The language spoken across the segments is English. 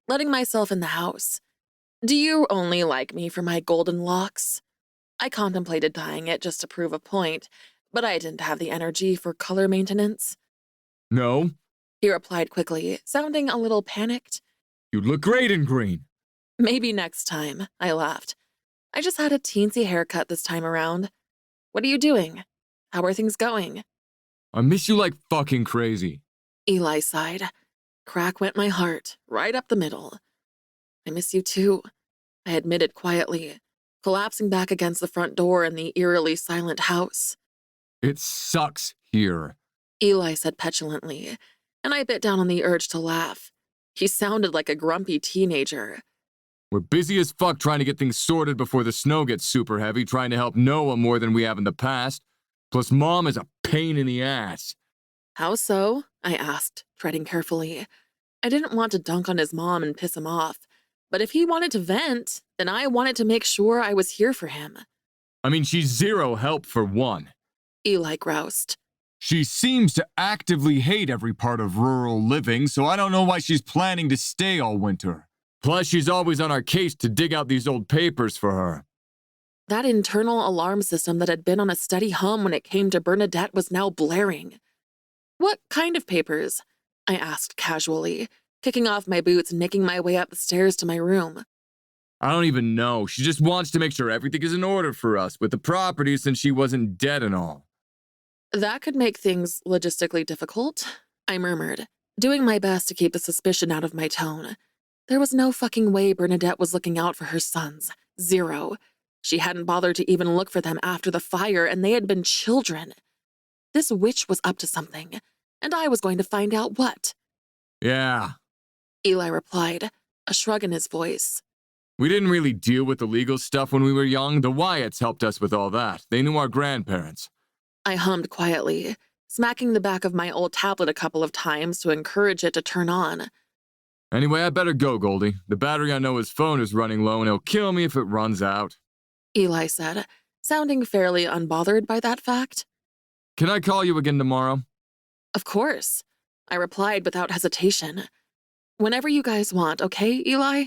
letting myself in the house. Do you only like me for my golden locks? I contemplated dyeing it just to prove a point, but I didn't have the energy for color maintenance. No, He replied quickly, sounding a little panicked. you'd look great in green. Maybe next time, I laughed. I just had a teensy haircut this time around. What are you doing? How are things going? I miss you like fucking crazy. Eli sighed. Crack went my heart, right up the middle. I miss you too, I admitted quietly, collapsing back against the front door in the eerily silent house. It sucks here. Eli said petulantly, and I bit down on the urge to laugh. He sounded like a grumpy teenager. We're busy as fuck trying to get things sorted before the snow gets super heavy, trying to help Noah more than we have in the past. Plus, Mom is a pain in the ass. How so? I asked, treading carefully. I didn't want to dunk on his mom and piss him off, but if he wanted to vent, then I wanted to make sure I was here for him. I mean, she's zero help for one. Eli groused. She seems to actively hate every part of rural living, so I don't know why she's planning to stay all winter. Plus, she's always on our case to dig out these old papers for her. That internal alarm system that had been on a steady hum when it came to Bernadette was now blaring. What kind of papers? I asked casually, kicking off my boots and making my way up the stairs to my room. I don't even know. She just wants to make sure everything is in order for us with the property since she wasn't dead and all. That could make things logistically difficult, I murmured, doing my best to keep the suspicion out of my tone. There was no fucking way Bernadette was looking out for her sons. Zero. She hadn't bothered to even look for them after the fire, and they had been children. This witch was up to something, and I was going to find out what. Yeah. Eli replied, a shrug in his voice. We didn't really deal with the legal stuff when we were young. The Wyatts helped us with all that. They knew our grandparents. I hummed quietly, smacking the back of my old tablet a couple of times to encourage it to turn on. Anyway, I better go, Goldie. The battery on Noah's phone is running low and he'll kill me if it runs out. Eli said, sounding fairly unbothered by that fact. Can I call you again tomorrow? Of course, I replied without hesitation. Whenever you guys want, okay, Eli?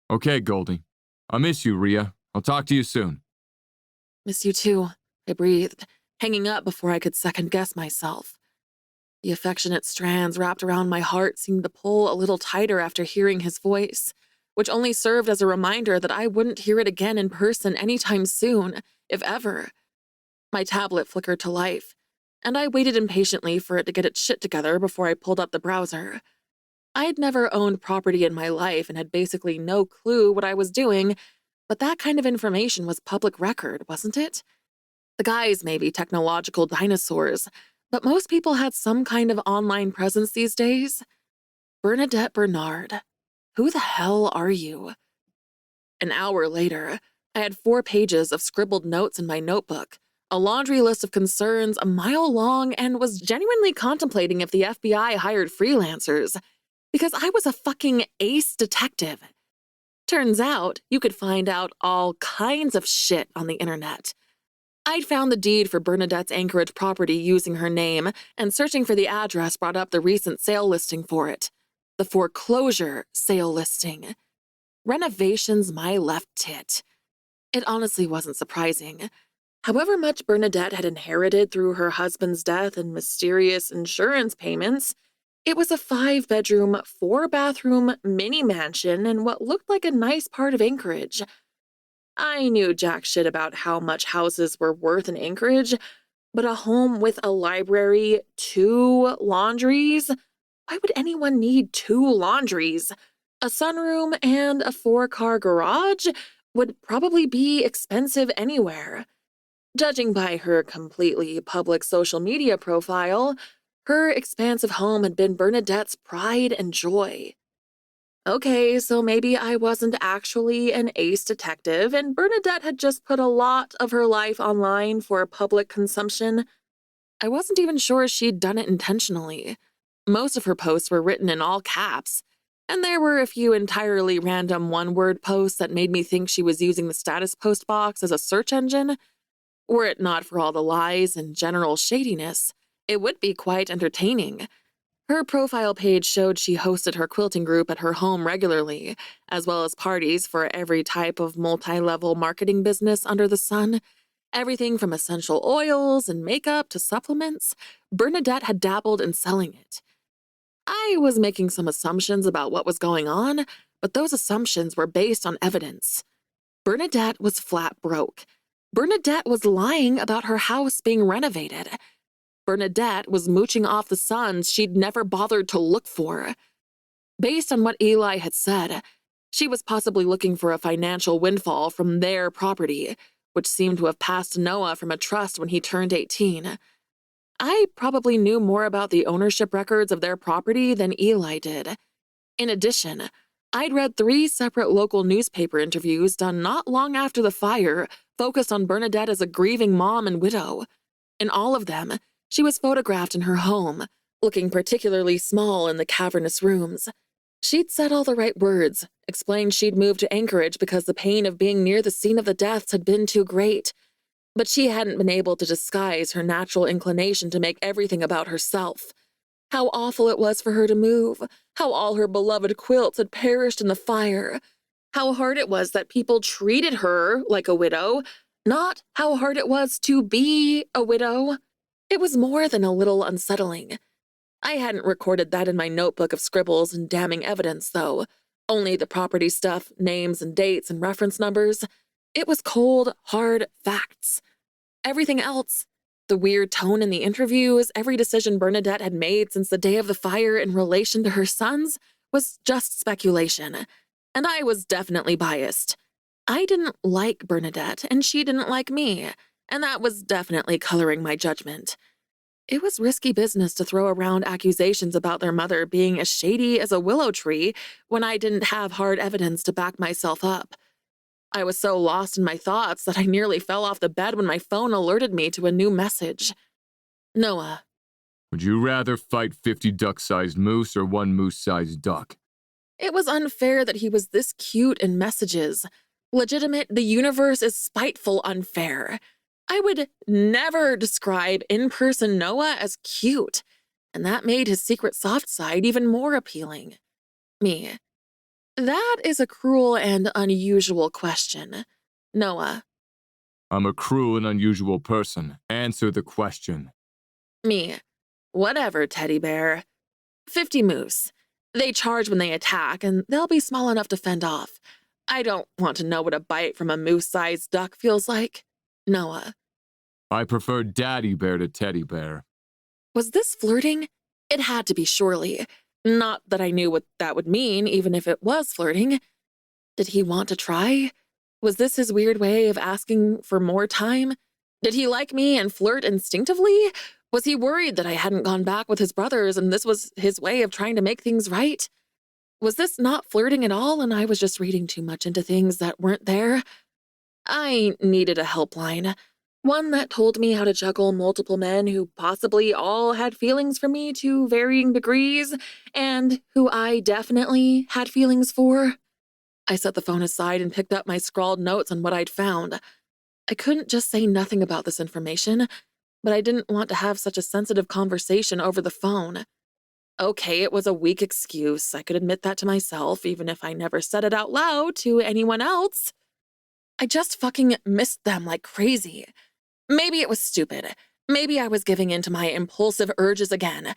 Okay, Goldie. I miss you, Rhea. I'll talk to you soon. Miss you too, I breathed, hanging up before I could second-guess myself. The affectionate strands wrapped around my heart seemed to pull a little tighter after hearing his voice, which only served as a reminder that I wouldn't hear it again in person anytime soon, if ever. My tablet flickered to life, and I waited impatiently for it to get its shit together before I pulled up the browser. I had never owned property in my life and had basically no clue what I was doing, but that kind of information was public record, wasn't it? The guys may be technological dinosaurs, but most people had some kind of online presence these days. Bernadette Bernard, who the hell are you? An hour later, I had 4 pages of scribbled notes in my notebook, a laundry list of concerns a mile long, and was genuinely contemplating if the FBI hired freelancers, because I was a fucking ace detective. Turns out, you could find out all kinds of shit on the internet. I'd found the deed for Bernadette's Anchorage property using her name, and searching for the address brought up the recent sale listing for it. The foreclosure sale listing. Renovations my left tit. It honestly wasn't surprising. However much Bernadette had inherited through her husband's death and mysterious insurance payments, it was a 5-bedroom, 4-bathroom mini mansion in what looked like a nice part of Anchorage. I knew jack shit about how much houses were worth in Anchorage, but a home with a library, 2 laundries? Why would anyone need 2 laundries? A sunroom and a 4-car garage would probably be expensive anywhere. Judging by her completely public social media profile, her expansive home had been Bernadette's pride and joy. Okay, so maybe I wasn't actually an ace detective, and Bernadette had just put a lot of her life online for public consumption. I wasn't even sure she'd done it intentionally. Most of her posts were written in all caps, and there were a few entirely random one-word posts that made me think she was using the status post box as a search engine. Were it not for all the lies and general shadiness, it would be quite entertaining. Her profile page showed she hosted her quilting group at her home regularly, as well as parties for every type of multi-level marketing business under the sun. Everything from essential oils and makeup to supplements, Bernadette had dabbled in selling it. I was making some assumptions about what was going on, but those assumptions were based on evidence. Bernadette was flat broke. Bernadette was lying about her house being renovated. Bernadette was mooching off the sons she'd never bothered to look for. Based on what Eli had said, she was possibly looking for a financial windfall from their property, which seemed to have passed to Noah from a trust when he turned 18. I probably knew more about the ownership records of their property than Eli did. In addition, I'd read 3 separate local newspaper interviews done not long after the fire focused on Bernadette as a grieving mom and widow. In all of them, she was photographed in her home, looking particularly small in the cavernous rooms. She'd said all the right words, explained she'd moved to Anchorage because the pain of being near the scene of the deaths had been too great. But she hadn't been able to disguise her natural inclination to make everything about herself. How awful it was for her to move, how all her beloved quilts had perished in the fire, how hard it was that people treated her like a widow, not how hard it was to be a widow. It was more than a little unsettling. I hadn't recorded that in my notebook of scribbles and damning evidence, though. Only the property stuff, names and dates and reference numbers. It was cold, hard facts. Everything else, the weird tone in the interviews, every decision Bernadette had made since the day of the fire in relation to her sons, was just speculation. And I was definitely biased. I didn't like Bernadette, and she didn't like me, and that was definitely coloring my judgment. It was risky business to throw around accusations about their mother being as shady as a willow tree when I didn't have hard evidence to back myself up. I was so lost in my thoughts that I nearly fell off the bed when my phone alerted me to a new message. Noah. Would you rather fight 50 duck-sized moose or 1 moose-sized duck? It was unfair that he was this cute in messages. Legitimate, the universe is spiteful unfair. I would never describe in-person Noah as cute, and that made his secret soft side even more appealing. Me. That is a cruel and unusual question. Noah. I'm a cruel and unusual person. Answer the question. Me. Whatever, teddy bear. 50 moose. They charge when they attack, and they'll be small enough to fend off. I don't want to know what a bite from a moose-sized duck feels like. Noah. I prefer daddy bear to teddy bear. Was this flirting? It had to be, surely. Not that I knew what that would mean, even if it was flirting. Did he want to try? Was this his weird way of asking for more time? Did he like me and flirt instinctively? Was he worried that I hadn't gone back with his brothers and this was his way of trying to make things right? Was this not flirting at all and I was just reading too much into things that weren't there? I needed a helpline. One that told me how to juggle multiple men who possibly all had feelings for me to varying degrees, and who I definitely had feelings for. I set the phone aside and picked up my scrawled notes on what I'd found. I couldn't just say nothing about this information, but I didn't want to have such a sensitive conversation over the phone. Okay, it was a weak excuse. I could admit that to myself, even if I never said it out loud to anyone else. I just fucking missed them like crazy. Maybe it was stupid. Maybe I was giving in to my impulsive urges again.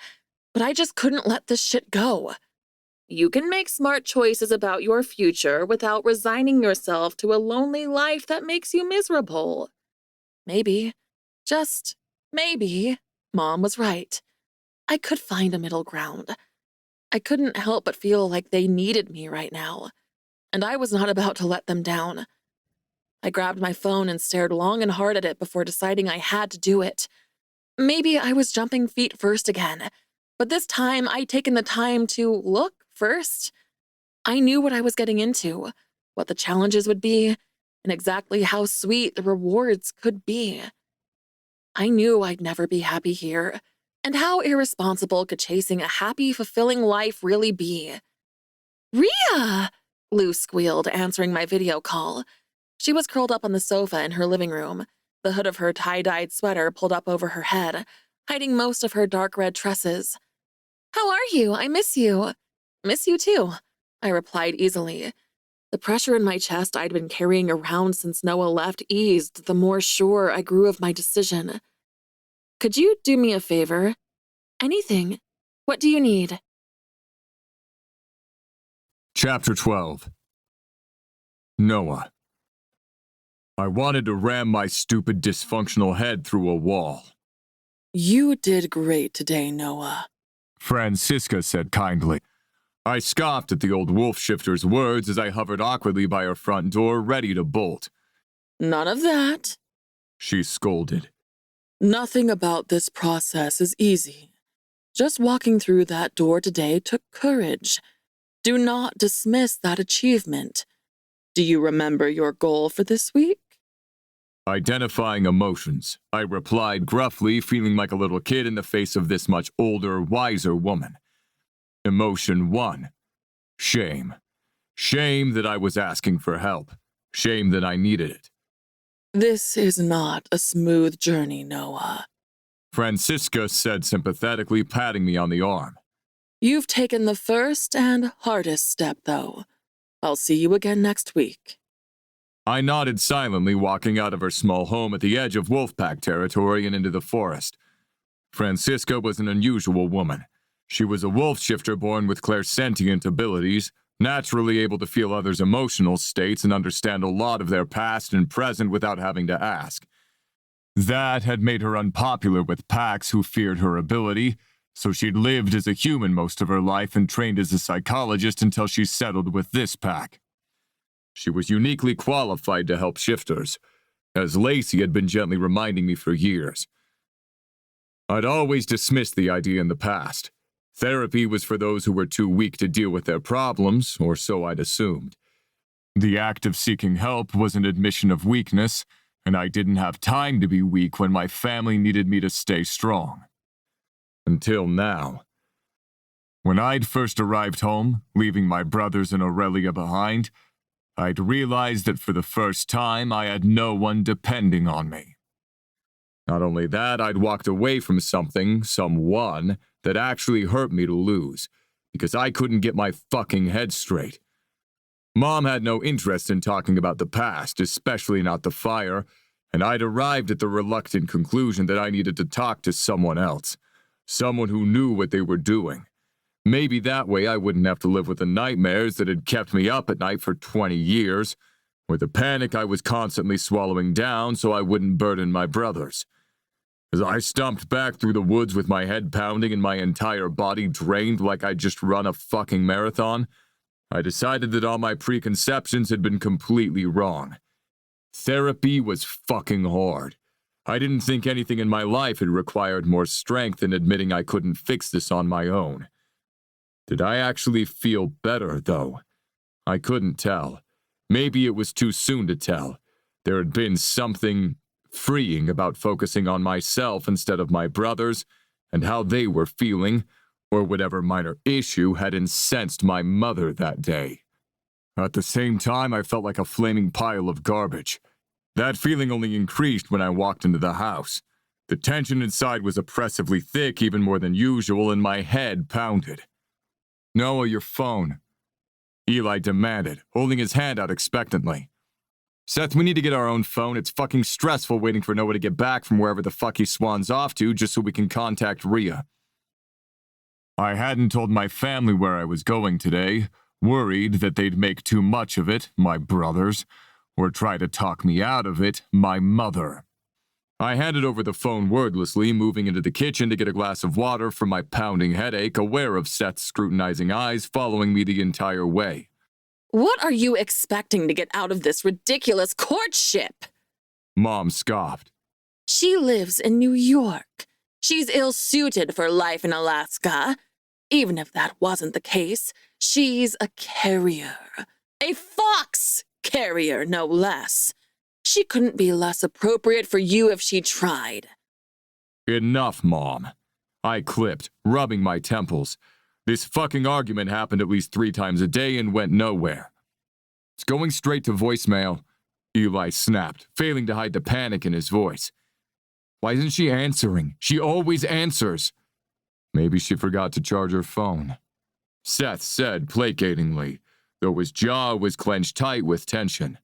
But I just couldn't let this shit go. You can make smart choices about your future without resigning yourself to a lonely life that makes you miserable. Maybe, just maybe, Mom was right. I could find a middle ground. I couldn't help but feel like they needed me right now. And I was not about to let them down. I grabbed my phone and stared long and hard at it before deciding I had to do it. Maybe I was jumping feet first again, but this time I'd taken the time to look first. I knew what I was getting into, what the challenges would be, and exactly how sweet the rewards could be. I knew I'd never be happy here, and how irresponsible could chasing a happy, fulfilling life really be? Rhea! Lou squealed, answering my video call. She was curled up on the sofa in her living room, the hood of her tie-dyed sweater pulled up over her head, hiding most of her dark red tresses. How are you? I miss you. Miss you too, I replied easily. The pressure in my chest I'd been carrying around since Noah left eased the more sure I grew of my decision. Could you do me a favor? Anything. What do you need? Chapter 12. Noah. I wanted to ram my stupid, dysfunctional head through a wall. You did great today, Noah, Francisca said kindly. I scoffed at the old wolf shifter's words as I hovered awkwardly by her front door, ready to bolt. None of that. She scolded. Nothing about this process is easy. Just walking through that door today took courage. Do not dismiss that achievement. Do you remember your goal for this week? Identifying emotions, I replied gruffly, feeling like a little kid in the face of this much older, wiser woman. Emotion 1. Shame. Shame that I was asking for help. Shame that I needed it. This is not a smooth journey, Noah. Francisca said sympathetically, patting me on the arm. You've taken the first and hardest step, though. I'll see you again next week. I nodded silently, walking out of her small home at the edge of Wolfpack territory and into the forest. Francisca was an unusual woman. She was a wolf shifter born with clairsentient abilities, naturally able to feel others' emotional states and understand a lot of their past and present without having to ask. That had made her unpopular with packs who feared her ability, so she'd lived as a human most of her life and trained as a psychologist until she settled with this pack. She was uniquely qualified to help shifters, as Lacey had been gently reminding me for years. I'd always dismissed the idea in the past. Therapy was for those who were too weak to deal with their problems, or so I'd assumed. The act of seeking help was an admission of weakness, and I didn't have time to be weak when my family needed me to stay strong. Until now. When I'd first arrived home, leaving my brothers and Aurelia behind, I'd realized that for the first time I had no one depending on me. Not only that, I'd walked away from someone, that actually hurt me to lose, because I couldn't get my fucking head straight. Mom had no interest in talking about the past, especially not the fire, and I'd arrived at the reluctant conclusion that I needed to talk to someone else, someone who knew what they were doing. Maybe that way I wouldn't have to live with the nightmares that had kept me up at night for 20 years, or the panic I was constantly swallowing down so I wouldn't burden my brothers. As I stomped back through the woods with my head pounding and my entire body drained like I'd just run a fucking marathon, I decided that all my preconceptions had been completely wrong. Therapy was fucking hard. I didn't think anything in my life had required more strength than admitting I couldn't fix this on my own. Did I actually feel better, though? I couldn't tell. Maybe it was too soon to tell. There had been something freeing about focusing on myself instead of my brothers and how they were feeling, or whatever minor issue had incensed my mother that day. At the same time, I felt like a flaming pile of garbage. That feeling only increased when I walked into the house. The tension inside was oppressively thick, even more than usual, and my head pounded. "Noah, your phone," Eli demanded, holding his hand out expectantly. "Seth, we need to get our own phone. It's fucking stressful waiting for Noah to get back from wherever the fuck he swans off to just so we can contact Rhea." I hadn't told my family where I was going today, worried that they'd make too much of it, my brothers, or try to talk me out of it, my mother. I handed over the phone wordlessly, moving into the kitchen to get a glass of water for my pounding headache, aware of Seth's scrutinizing eyes following me the entire way. What are you expecting to get out of this ridiculous courtship? Mom scoffed. She lives in New York. She's ill-suited for life in Alaska. Even if that wasn't the case, she's a carrier. A fox carrier, no less. She couldn't be less appropriate for you if she tried. Enough, Mom. I clipped, rubbing my temples. This fucking argument happened at least 3 times a day and went nowhere. "It's going straight to voicemail," Eli snapped, failing to hide the panic in his voice. "Why isn't she answering? She always answers." Maybe she forgot to charge her phone. Seth said placatingly, though his jaw was clenched tight with tension.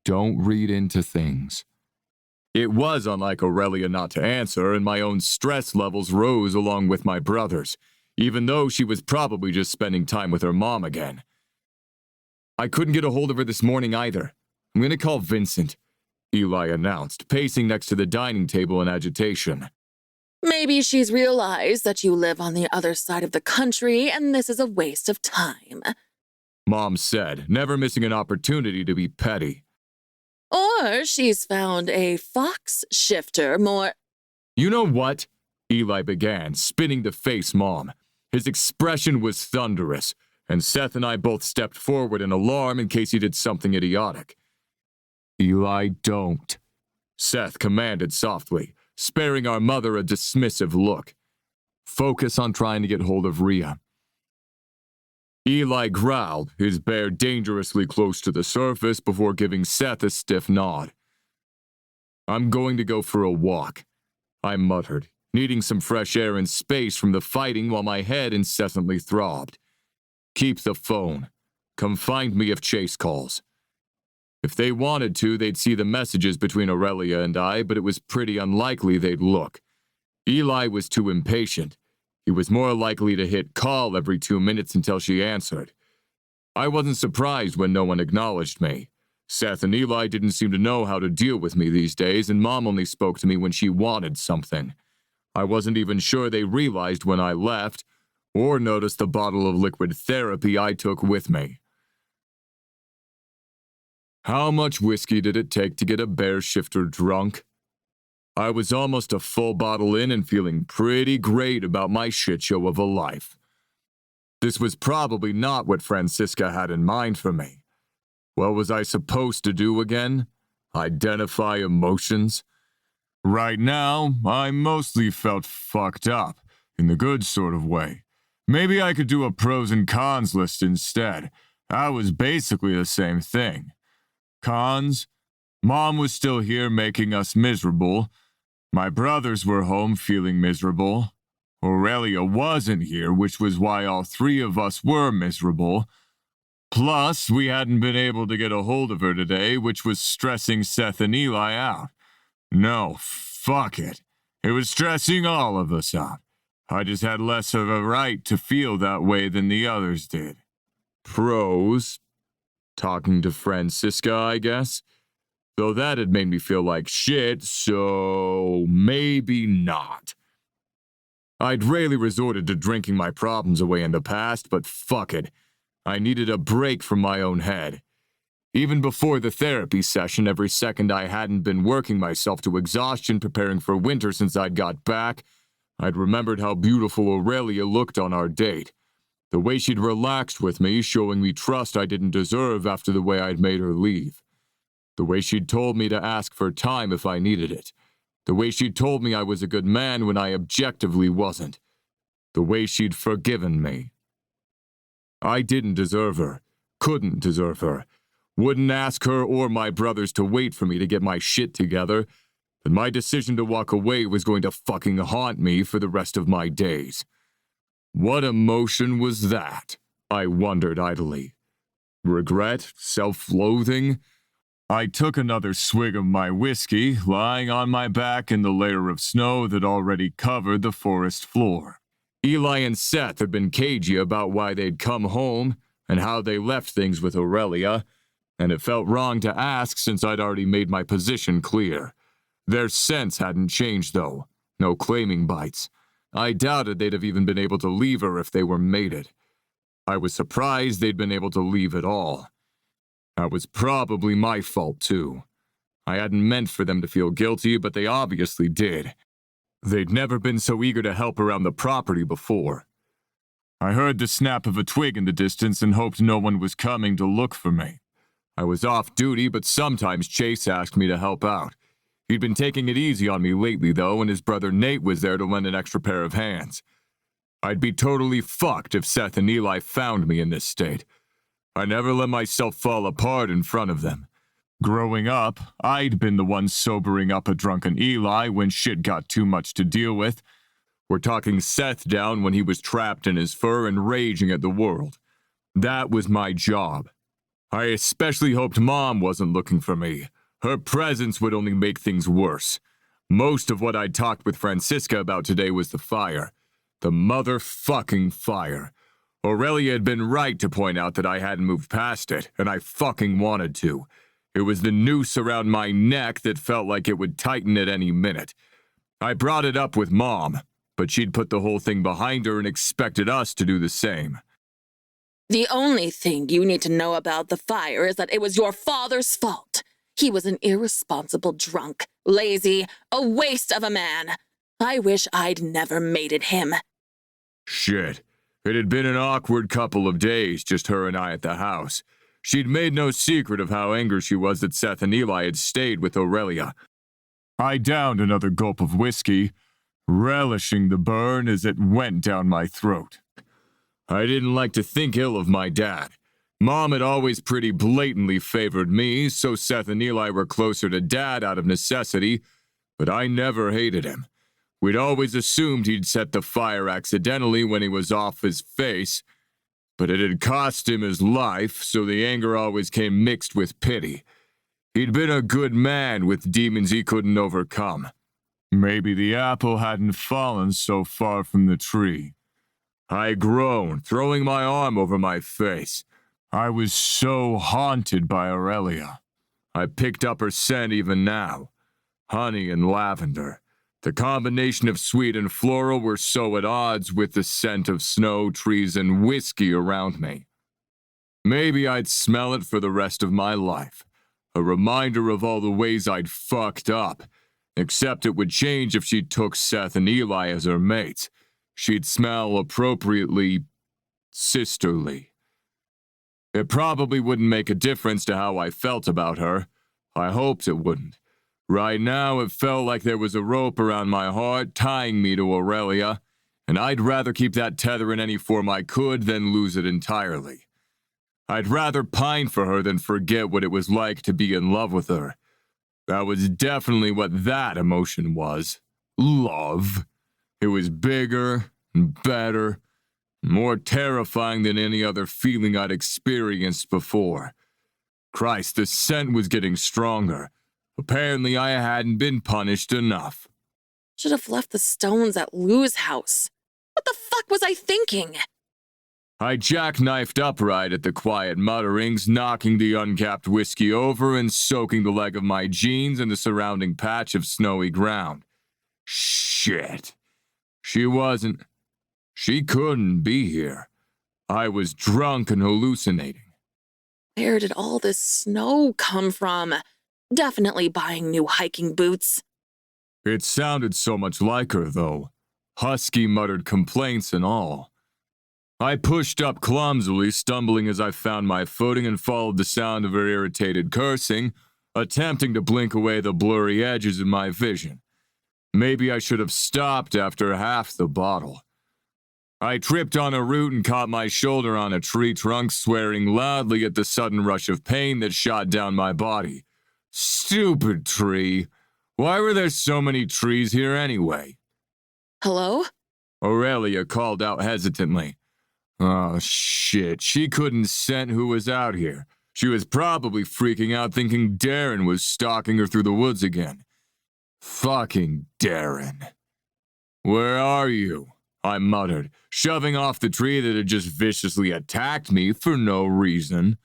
Don't read into things. It was unlike Aurelia not to answer, and my own stress levels rose along with my brother's, even though she was probably just spending time with her mom again. I couldn't get a hold of her this morning either. I'm going to call Vincent, Eli announced, pacing next to the dining table in agitation. Maybe she's realized that you live on the other side of the country and this is a waste of time. Mom said, never missing an opportunity to be petty. Or she's found a fox shifter more. You know what? Eli began, spinning to face Mom. His expression was thunderous, and Seth and I both stepped forward in alarm in case he did something idiotic. Eli, don't, Seth commanded softly, sparing our mother a dismissive look. Focus on trying to get hold of Rhea. Eli growled, his bear dangerously close to the surface before giving Seth a stiff nod. I'm going to go for a walk, I muttered, needing some fresh air and space from the fighting while my head incessantly throbbed. Keep the phone. Come find me if Chase calls. If they wanted to, they'd see the messages between Aurelia and I, but it was pretty unlikely they'd look. Eli was too impatient. He was more likely to hit call every 2 minutes until she answered. I wasn't surprised when no one acknowledged me. Seth and Eli didn't seem to know how to deal with me these days, and Mom only spoke to me when she wanted something. I wasn't even sure they realized when I left, or noticed the bottle of liquid therapy I took with me. How much whiskey did it take to get a bear shifter drunk? I was almost a full bottle in and feeling pretty great about my shit show of a life. This was probably not what Francisca had in mind for me. What was I supposed to do again? Identify emotions? Right now, I mostly felt fucked up, in the good sort of way. Maybe I could do a pros and cons list instead. That was basically the same thing. Cons? Mom was still here making us miserable. My brothers were home feeling miserable. Aurelia wasn't here, which was why all three of us were miserable. Plus, we hadn't been able to get a hold of her today, which was stressing Seth and Eli out. No, fuck it. It was stressing all of us out. I just had less of a right to feel that way than the others did. Pros? Talking to Francisca, I guess? Though that had made me feel like shit, so maybe not. I'd rarely resorted to drinking my problems away in the past, but fuck it. I needed a break from my own head. Even before the therapy session, every second I hadn't been working myself to exhaustion preparing for winter since I'd got back, I'd remembered how beautiful Aurelia looked on our date. The way she'd relaxed with me, showing me trust I didn't deserve after the way I'd made her leave. The way she'd told me to ask for time if I needed it. The way she'd told me I was a good man when I objectively wasn't. The way she'd forgiven me. I didn't deserve her. Couldn't deserve her. Wouldn't ask her or my brothers to wait for me to get my shit together. But my decision to walk away was going to fucking haunt me for the rest of my days. What emotion was that? I wondered idly. Regret? Self-loathing? I took another swig of my whiskey, lying on my back in the layer of snow that already covered the forest floor. Eli and Seth had been cagey about why they'd come home and how they left things with Aurelia, and it felt wrong to ask since I'd already made my position clear. Their sense hadn't changed, though. No claiming bites. I doubted they'd have even been able to leave her if they were mated. I was surprised they'd been able to leave at all. That was probably my fault, too. I hadn't meant for them to feel guilty, but they obviously did. They'd never been so eager to help around the property before. I heard the snap of a twig in the distance and hoped no one was coming to look for me. I was off duty, but sometimes Chase asked me to help out. He'd been taking it easy on me lately, though, and his brother Nate was there to lend an extra pair of hands. I'd be totally fucked if Seth and Eli found me in this state. I never let myself fall apart in front of them. Growing up, I'd been the one sobering up a drunken Eli when shit got too much to deal with. We're talking Seth down when he was trapped in his fur and raging at the world. That was my job. I especially hoped Mom wasn't looking for me. Her presence would only make things worse. Most of what I'd talked with Francisca about today was the fire. The motherfucking fire. Aurelia had been right to point out that I hadn't moved past it, and I fucking wanted to. It was the noose around my neck that felt like it would tighten at any minute. I brought it up with Mom, but she'd put the whole thing behind her and expected us to do the same. The only thing you need to know about the fire is that it was your father's fault. He was an irresponsible drunk, lazy, a waste of a man. I wish I'd never mated him. Shit. It had been an awkward couple of days, just her and I at the house. She'd made no secret of how angry she was that Seth and Eli had stayed with Aurelia. I downed another gulp of whiskey, relishing the burn as it went down my throat. I didn't like to think ill of my dad. Mom had always pretty blatantly favored me, so Seth and Eli were closer to Dad out of necessity, but I never hated him. We'd always assumed he'd set the fire accidentally when he was off his face, but it had cost him his life, so the anger always came mixed with pity. He'd been a good man with demons he couldn't overcome. Maybe the apple hadn't fallen so far from the tree. I groaned, throwing my arm over my face. I was so haunted by Aurelia. I picked up her scent even now. Honey and lavender. The combination of sweet and floral were so at odds with the scent of snow, trees, and whiskey around me. Maybe I'd smell it for the rest of my life. A reminder of all the ways I'd fucked up. Except it would change if she took Seth and Eli as her mates. She'd smell appropriately sisterly. It probably wouldn't make a difference to how I felt about her. I hoped it wouldn't. Right now, it felt like there was a rope around my heart tying me to Aurelia, and I'd rather keep that tether in any form I could than lose it entirely. I'd rather pine for her than forget what it was like to be in love with her. That was definitely what that emotion was. Love. It was bigger and better, more terrifying than any other feeling I'd experienced before. Christ, the scent was getting stronger. Apparently, I hadn't been punished enough. Should have left the stones at Lou's house. What the fuck was I thinking? I jackknifed upright at the quiet mutterings, knocking the uncapped whiskey over and soaking the leg of my jeans in the surrounding patch of snowy ground. Shit. She couldn't be here. I was drunk and hallucinating. Where did all this snow come from? Definitely buying new hiking boots. It sounded so much like her, though. Husky muttered complaints and all. I pushed up clumsily, stumbling as I found my footing and followed the sound of her irritated cursing, attempting to blink away the blurry edges of my vision. Maybe I should have stopped after half the bottle. I tripped on a root and caught my shoulder on a tree trunk, swearing loudly at the sudden rush of pain that shot down my body. Stupid tree. Why were there so many trees here anyway? Hello? Aurelia called out hesitantly. Oh, shit. She couldn't scent who was out here. She was probably freaking out thinking Darren was stalking her through the woods again. Fucking Darren. Where are you? I muttered, shoving off the tree that had just viciously attacked me for no reason.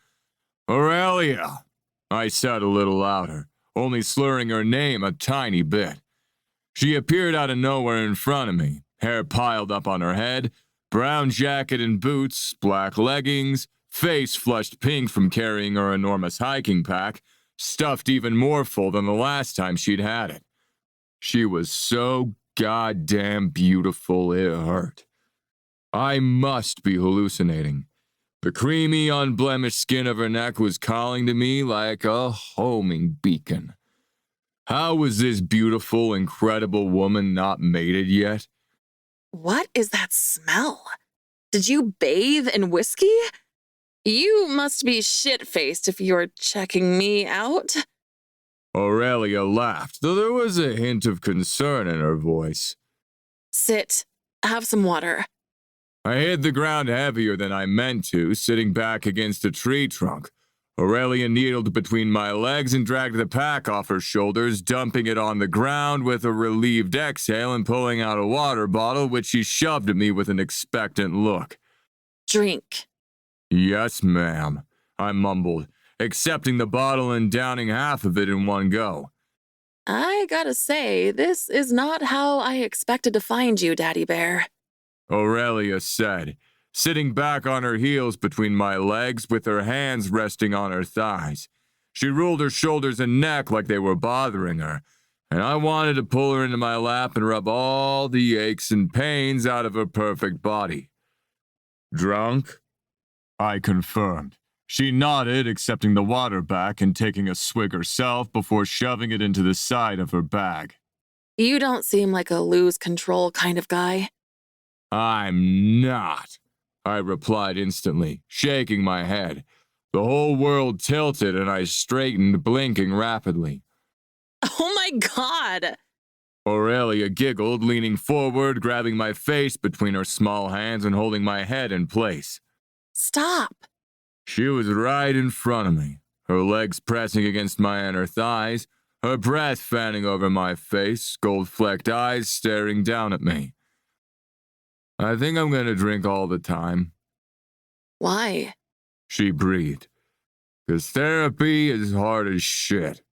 Aurelia! I said a little louder, only slurring her name a tiny bit. She appeared out of nowhere in front of me, hair piled up on her head, brown jacket and boots, black leggings, face flushed pink from carrying her enormous hiking pack, stuffed even more full than the last time she'd had it. She was so goddamn beautiful it hurt. I must be hallucinating. The creamy, unblemished skin of her neck was calling to me like a homing beacon. How was this beautiful, incredible woman not mated yet? What is that smell? Did you bathe in whiskey? You must be shit-faced if you're checking me out. Aurelia laughed, though there was a hint of concern in her voice. Sit. Have some water. I hit the ground heavier than I meant to, sitting back against a tree trunk. Aurelia kneeled between my legs and dragged the pack off her shoulders, dumping it on the ground with a relieved exhale and pulling out a water bottle, which she shoved at me with an expectant look. Drink. Yes, ma'am, I mumbled, accepting the bottle and downing half of it in one go. I gotta say, this is not how I expected to find you, Daddy Bear. Aurelia said, sitting back on her heels between my legs with her hands resting on her thighs. She rolled her shoulders and neck like they were bothering her, and I wanted to pull her into my lap and rub all the aches and pains out of her perfect body. Drunk? I confirmed. She nodded, accepting the water back and taking a swig herself before shoving it into the side of her bag. You don't seem like a lose control kind of guy. I'm not, I replied instantly, shaking my head. The whole world tilted and I straightened, blinking rapidly. Oh my God! Aurelia giggled, leaning forward, grabbing my face between her small hands and holding my head in place. Stop! She was right in front of me, her legs pressing against my inner thighs, her breath fanning over my face, gold-flecked eyes staring down at me. I think I'm going to drink all the time. Why? She breathed. Because therapy is hard as shit.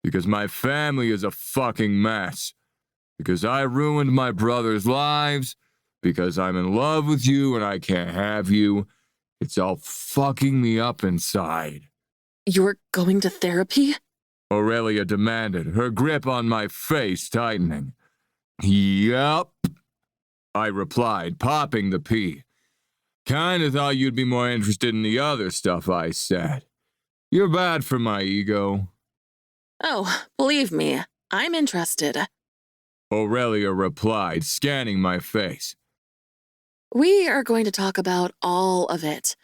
Because my family is a fucking mess. Because I ruined my brother's lives. Because I'm in love with you and I can't have you. It's all fucking me up inside. You're going to therapy? Aurelia demanded, her grip on my face tightening. Yup, I replied, popping the pea. Kinda thought you'd be more interested in the other stuff I said. You're bad for my ego. Oh, believe me, I'm interested. Aurelia replied, scanning my face. We are going to talk about all of it.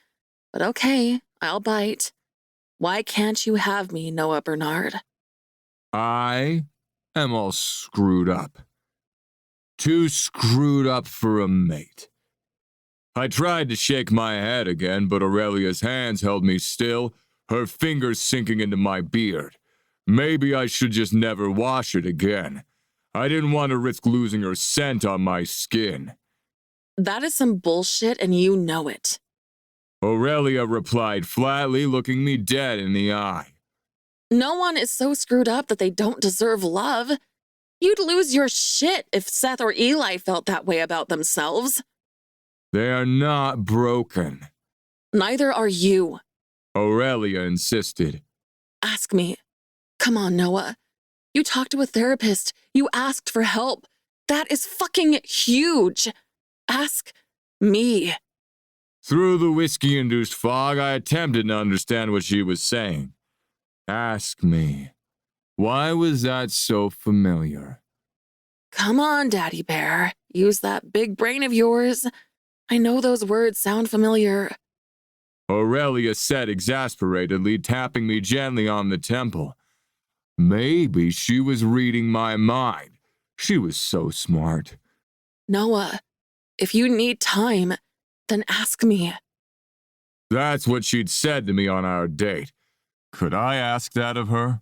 But okay, I'll bite. Why can't you have me, Noah Bernard? I am all screwed up. Too screwed up for a mate. I tried to shake my head again, but Aurelia's hands held me still, her fingers sinking into my beard. Maybe I should just never wash it again. I didn't want to risk losing her scent on my skin. That is some bullshit and you know it. Aurelia replied flatly, looking me dead in the eye. No one is so screwed up that they don't deserve love. You'd lose your shit if Seth or Eli felt that way about themselves. They are not broken, Neither are you. Aurelia insisted. Ask me. Come on, Noah. You talked to a therapist. You asked for help. That is fucking huge. Ask me. Through the whiskey-induced fog, I attempted to understand what she was saying. Ask me. Why was that so familiar? Come on, Daddy Bear. Use that big brain of yours. I know those words sound familiar. Aurelia said exasperatedly, tapping me gently on the temple. Maybe she was reading my mind. She was so smart. Noah, if you need time, then ask me. That's what she'd said to me on our date. Could I ask that of her?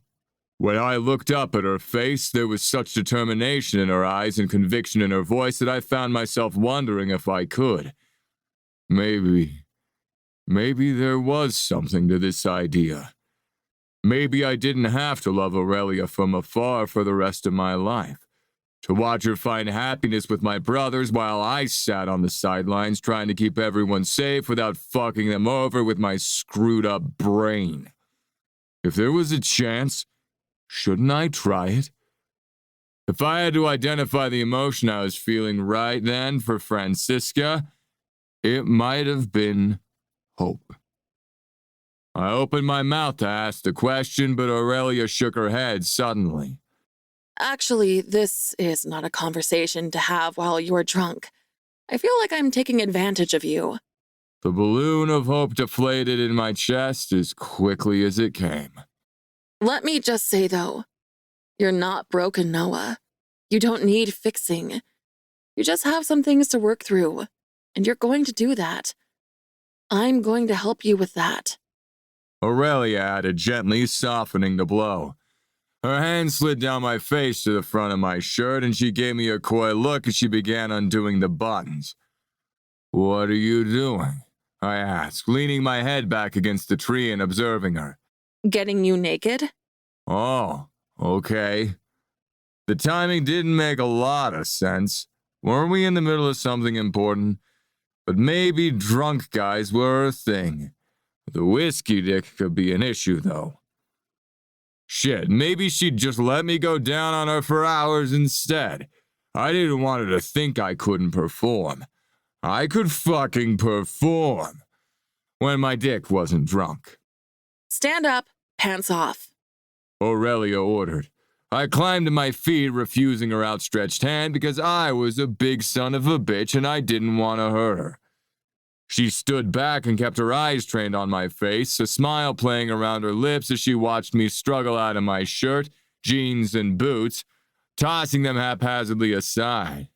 When I looked up at her face, there was such determination in her eyes and conviction in her voice that I found myself wondering if I could. Maybe there was something to this idea. Maybe I didn't have to love Aurelia from afar for the rest of my life. To watch her find happiness with my brothers while I sat on the sidelines trying to keep everyone safe without fucking them over with my screwed up brain. If there was a chance, shouldn't I try it? If I had to identify the emotion I was feeling right then for Francisca, it might have been hope. I opened my mouth to ask the question, but Aurelia shook her head suddenly. Actually, this is not a conversation to have while you're drunk. I feel like I'm taking advantage of you. The balloon of hope deflated in my chest as quickly as it came. Let me just say, though, you're not broken, Noah. You don't need fixing. You just have some things to work through, and you're going to do that. I'm going to help you with that. Aurelia added, gently softening the blow. Her hand slid down my face to the front of my shirt, and she gave me a coy look as she began undoing the buttons. "What are you doing?" I asked, leaning my head back against the tree and observing her. Getting you naked? Oh, okay. The timing didn't make a lot of sense. Weren't we in the middle of something important? But maybe drunk guys were a thing. The whiskey dick could be an issue, though. Shit, maybe she'd just let me go down on her for hours instead. I didn't want her to think I couldn't perform. I could fucking perform when my dick wasn't drunk. Stand up, pants off. Aurelia ordered. I climbed to my feet, refusing her outstretched hand because I was a big son of a bitch and I didn't want to hurt her. She stood back and kept her eyes trained on my face, a smile playing around her lips as she watched me struggle out of my shirt, jeans, and boots, tossing them haphazardly aside.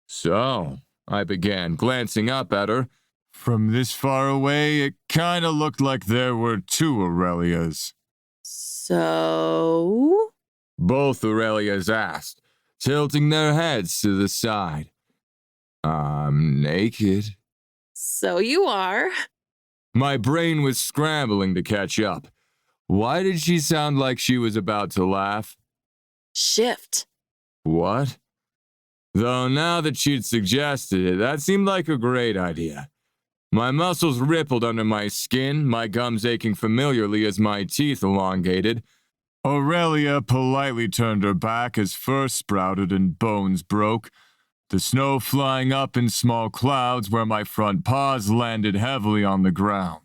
"So," I began, glancing up at her. From this far away, it kinda looked like there were two Aurelias. So? Both Aurelias asked, tilting their heads to the side. "I'm naked." So you are. My brain was scrambling to catch up. Why did she sound like she was about to laugh? Shift. What? Though now that she'd suggested it, that seemed like a great idea. My muscles rippled under my skin, my gums aching familiarly as my teeth elongated. Aurelia politely turned her back as fur sprouted and bones broke, the snow flying up in small clouds where my front paws landed heavily on the ground.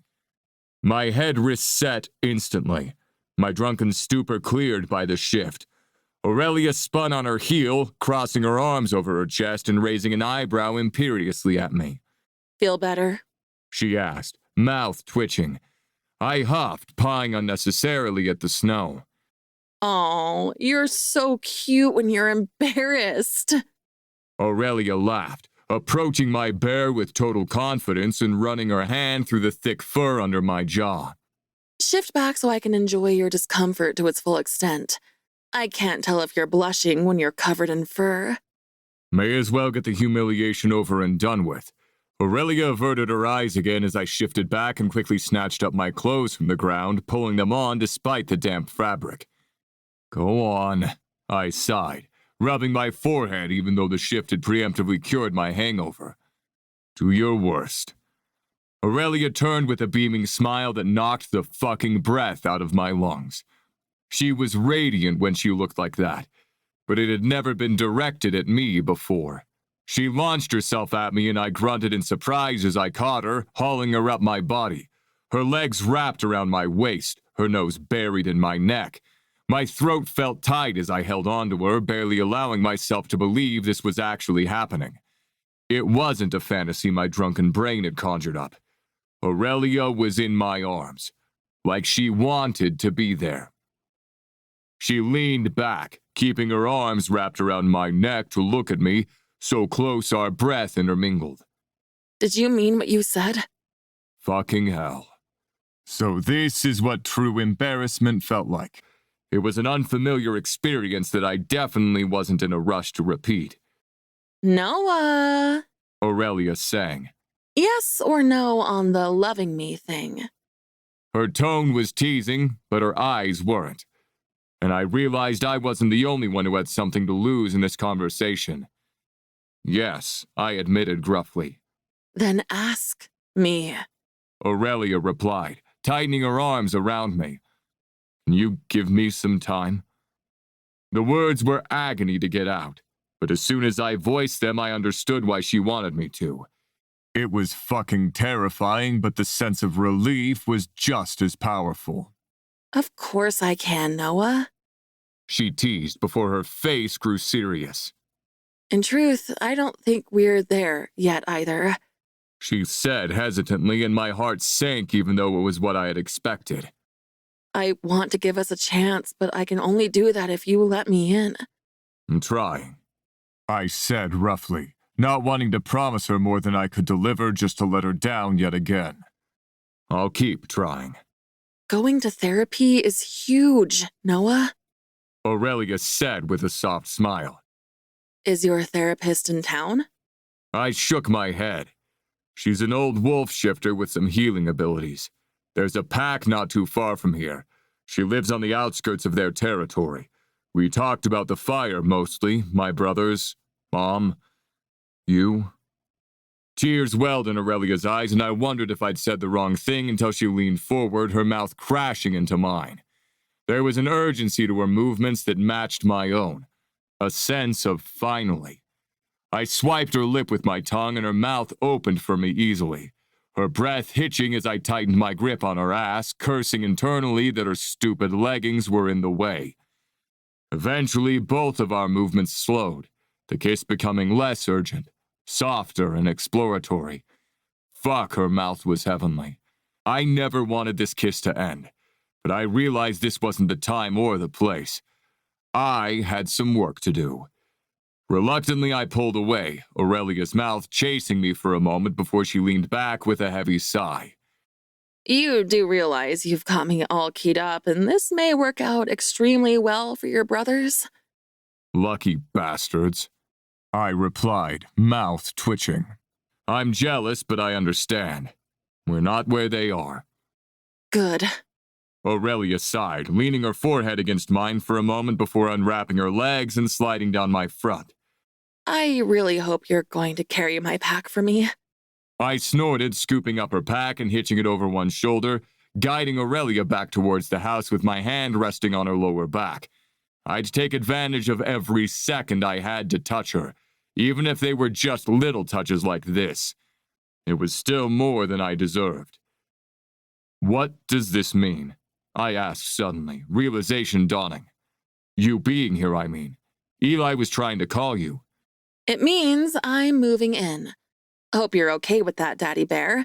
My head reset instantly, my drunken stupor cleared by the shift. Aurelia spun on her heel, crossing her arms over her chest and raising an eyebrow imperiously at me. Feel better? She asked, mouth twitching. I huffed, pawing unnecessarily at the snow. Oh, you're so cute when you're embarrassed. Aurelia laughed, approaching my bear with total confidence and running her hand through the thick fur under my jaw. Shift back so I can enjoy your discomfort to its full extent. I can't tell if you're blushing when you're covered in fur. May as well get the humiliation over and done with. Aurelia averted her eyes again as I shifted back and quickly snatched up my clothes from the ground, pulling them on despite the damp fabric. "Go on," I sighed, rubbing my forehead even though the shift had preemptively cured my hangover. "Do your worst." Aurelia turned with a beaming smile that knocked the fucking breath out of my lungs. She was radiant when she looked like that, but it had never been directed at me before. She launched herself at me and I grunted in surprise as I caught her, hauling her up my body. Her legs wrapped around my waist, her nose buried in my neck. My throat felt tight as I held onto her, barely allowing myself to believe this was actually happening. It wasn't a fantasy my drunken brain had conjured up. Aurelia was in my arms, like she wanted to be there. She leaned back, keeping her arms wrapped around my neck to look at me, so close our breath intermingled. Did you mean what you said? Fucking hell. So this is what true embarrassment felt like. It was an unfamiliar experience that I definitely wasn't in a rush to repeat. Noah. Aurelia sang. Yes or no on the loving me thing? Her tone was teasing, but her eyes weren't. And I realized I wasn't the only one who had something to lose in this conversation. "Yes," I admitted gruffly. Then ask me. Aurelia replied, tightening her arms around me. "Can you give me some time?" The words were agony to get out, but as soon as I voiced them, I understood why she wanted me to. It was fucking terrifying, but the sense of relief was just as powerful. Of course I can, Noah. She teased before her face grew serious. In truth, I don't think we're there yet either. She said hesitantly, and my heart sank even though it was what I had expected. I want to give us a chance, but I can only do that if you let me in. "I'm trying," I said roughly, not wanting to promise her more than I could deliver just to let her down yet again. I'll keep trying. Going to therapy is huge, Noah. Aurelia said with a soft smile. Is your therapist in town? I shook my head. She's an old wolf shifter with some healing abilities. There's a pack not too far from here. She lives on the outskirts of their territory. We talked about the fire mostly, my brothers, Mom, you. Tears welled in Aurelia's eyes, and I wondered if I'd said the wrong thing until she leaned forward, her mouth crashing into mine. There was an urgency to her movements that matched my own, a sense of finally. I swiped her lip with my tongue, and her mouth opened for me easily, her breath hitching as I tightened my grip on her ass, cursing internally that her stupid leggings were in the way. Eventually, both of our movements slowed, the kiss becoming less urgent, softer and exploratory. Fuck, her mouth was heavenly. I never wanted this kiss to end, but I realized this wasn't the time or the place. I had some work to do. Reluctantly, I pulled away, Aurelia's mouth chasing me for a moment before she leaned back with a heavy sigh. You do realize you've got me all keyed up, and this may work out extremely well for your brothers? Lucky bastards, I replied, mouth twitching. I'm jealous, but I understand. We're not where they are. Good. Aurelia sighed, leaning her forehead against mine for a moment before unwrapping her legs and sliding down my front. I really hope you're going to carry my pack for me. I snorted, scooping up her pack and hitching it over one shoulder, guiding Aurelia back towards the house with my hand resting on her lower back. I'd take advantage of every second I had to touch her, even if they were just little touches like this. It was still more than I deserved. What does this mean? I asked suddenly, realization dawning. You being here, I mean. Eli was trying to call you. It means I'm moving in. Hope you're okay with that, Daddy Bear.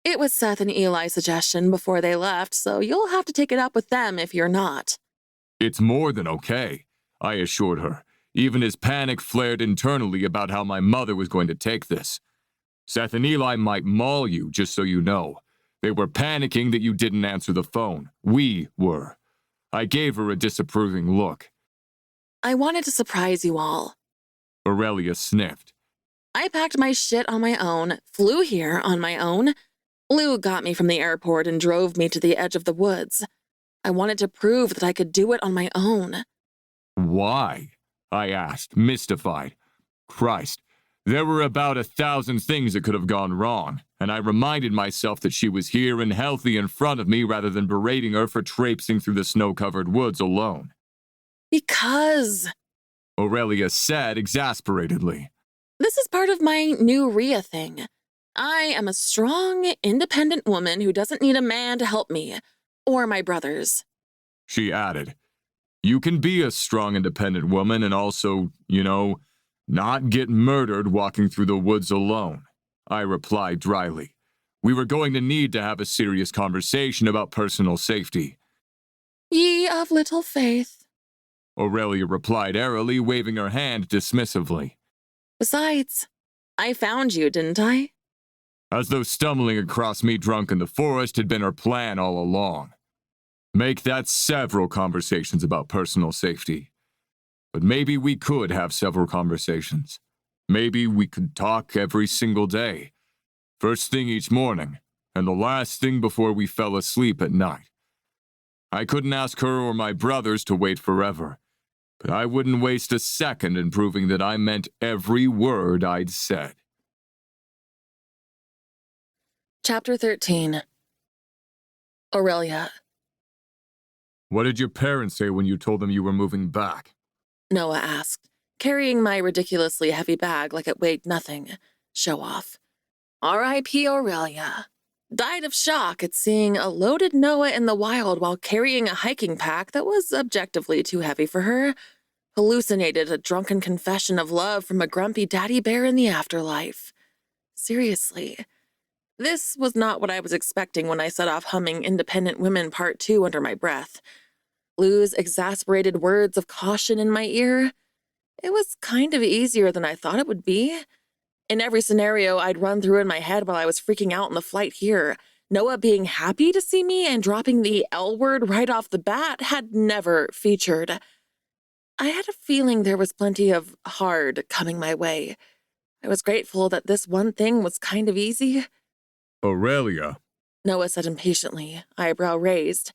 It was Seth and Eli's suggestion before they left, so you'll have to take it up with them if you're not. It's more than okay, I assured her, even as panic flared internally about how my mother was going to take this. Seth and Eli might maul you, just so you know. They were panicking that you didn't answer the phone. We were. I gave her a disapproving look. I wanted to surprise you all. Aurelia sniffed. I packed my shit on my own, flew here on my own. Lou got me from the airport and drove me to the edge of the woods. I wanted to prove that I could do it on my own. Why? I asked, mystified. Christ, there were about 1,000 things that could have gone wrong, and I reminded myself that she was here and healthy in front of me rather than berating her for traipsing through the snow-covered woods alone. Because Aurelia said exasperatedly. this is part of my new Rhea thing. I am a strong, independent woman who doesn't need a man to help me, or my brothers. She added, you can be a strong, independent woman and also, not get murdered walking through the woods alone, I replied dryly. We were going to need to have a serious conversation about personal safety. Ye of little faith. Aurelia replied airily, waving her hand dismissively. Besides, I found you, didn't I? As though stumbling across me drunk in the forest had been her plan all along. Make that several conversations about personal safety. But maybe we could have several conversations. Maybe we could talk every single day. First thing each morning, and the last thing before we fell asleep at night. I couldn't ask her or my brothers to wait forever, but I wouldn't waste a second in proving that I meant every word I'd said. Chapter 13. Aurelia. What did your parents say when you told them you were moving back? Noah asked, carrying my ridiculously heavy bag like it weighed nothing. Show off. R.I.P. Aurelia. Died of shock at seeing a loaded Noah in the wild while carrying a hiking pack that was objectively too heavy for her. Hallucinated a drunken confession of love from a grumpy daddy bear in the afterlife. Seriously. This was not what I was expecting when I set off humming Independent Women Part 2 under my breath. Lou's exasperated words of caution in my ear. It was kind of easier than I thought it would be. In every scenario I'd run through in my head while I was freaking out on the flight here, Noah being happy to see me and dropping the L word right off the bat had never featured. I had a feeling there was plenty of hard coming my way. I was grateful that this one thing was kind of easy. Aurelia, Noah said impatiently, eyebrow raised.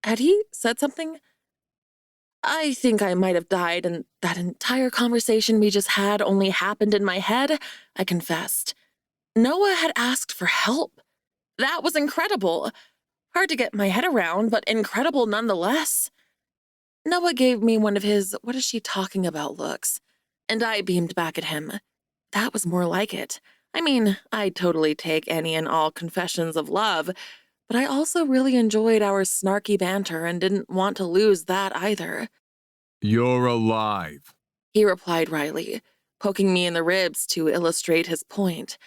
Had he said something? I think I might have died, and that entire conversation we just had only happened in my head, I confessed. Noah had asked for help. That was incredible. Hard to get my head around, but incredible nonetheless. Noah gave me one of his "what is she talking about" looks, and I beamed back at him. That was more like it. I mean, I'd totally take any and all confessions of love, but I also really enjoyed our snarky banter and didn't want to lose that either. you're alive. He replied wryly, poking me in the ribs to illustrate his point.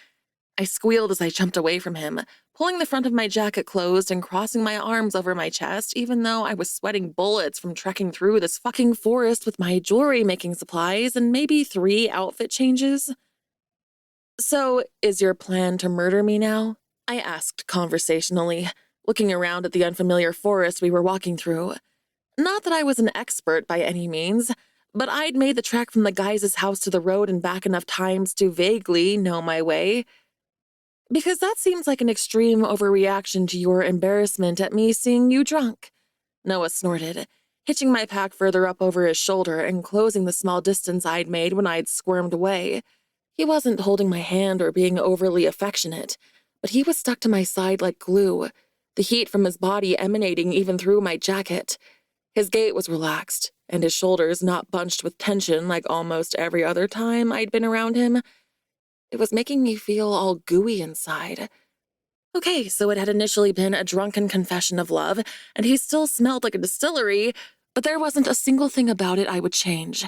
I squealed as I jumped away from him, pulling the front of my jacket closed and crossing my arms over my chest, even though I was sweating bullets from trekking through this fucking forest with my jewelry-making supplies and maybe 3 outfit changes. So, is your plan to murder me now? I asked conversationally, looking around at the unfamiliar forest we were walking through. Not that I was an expert by any means, but I'd made the trek from the guys' house to the road and back enough times to vaguely know my way. Because that seems like an extreme overreaction to your embarrassment at me seeing you drunk. Noah snorted, hitching my pack further up over his shoulder and closing the small distance I'd made when I'd squirmed away. He wasn't holding my hand or being overly affectionate, but he was stuck to my side like glue, the heat from his body emanating even through my jacket. His gait was relaxed, and his shoulders not bunched with tension like almost every other time I'd been around him. It was making me feel all gooey inside. Okay, so it had initially been a drunken confession of love, and he still smelled like a distillery, but there wasn't a single thing about it I would change.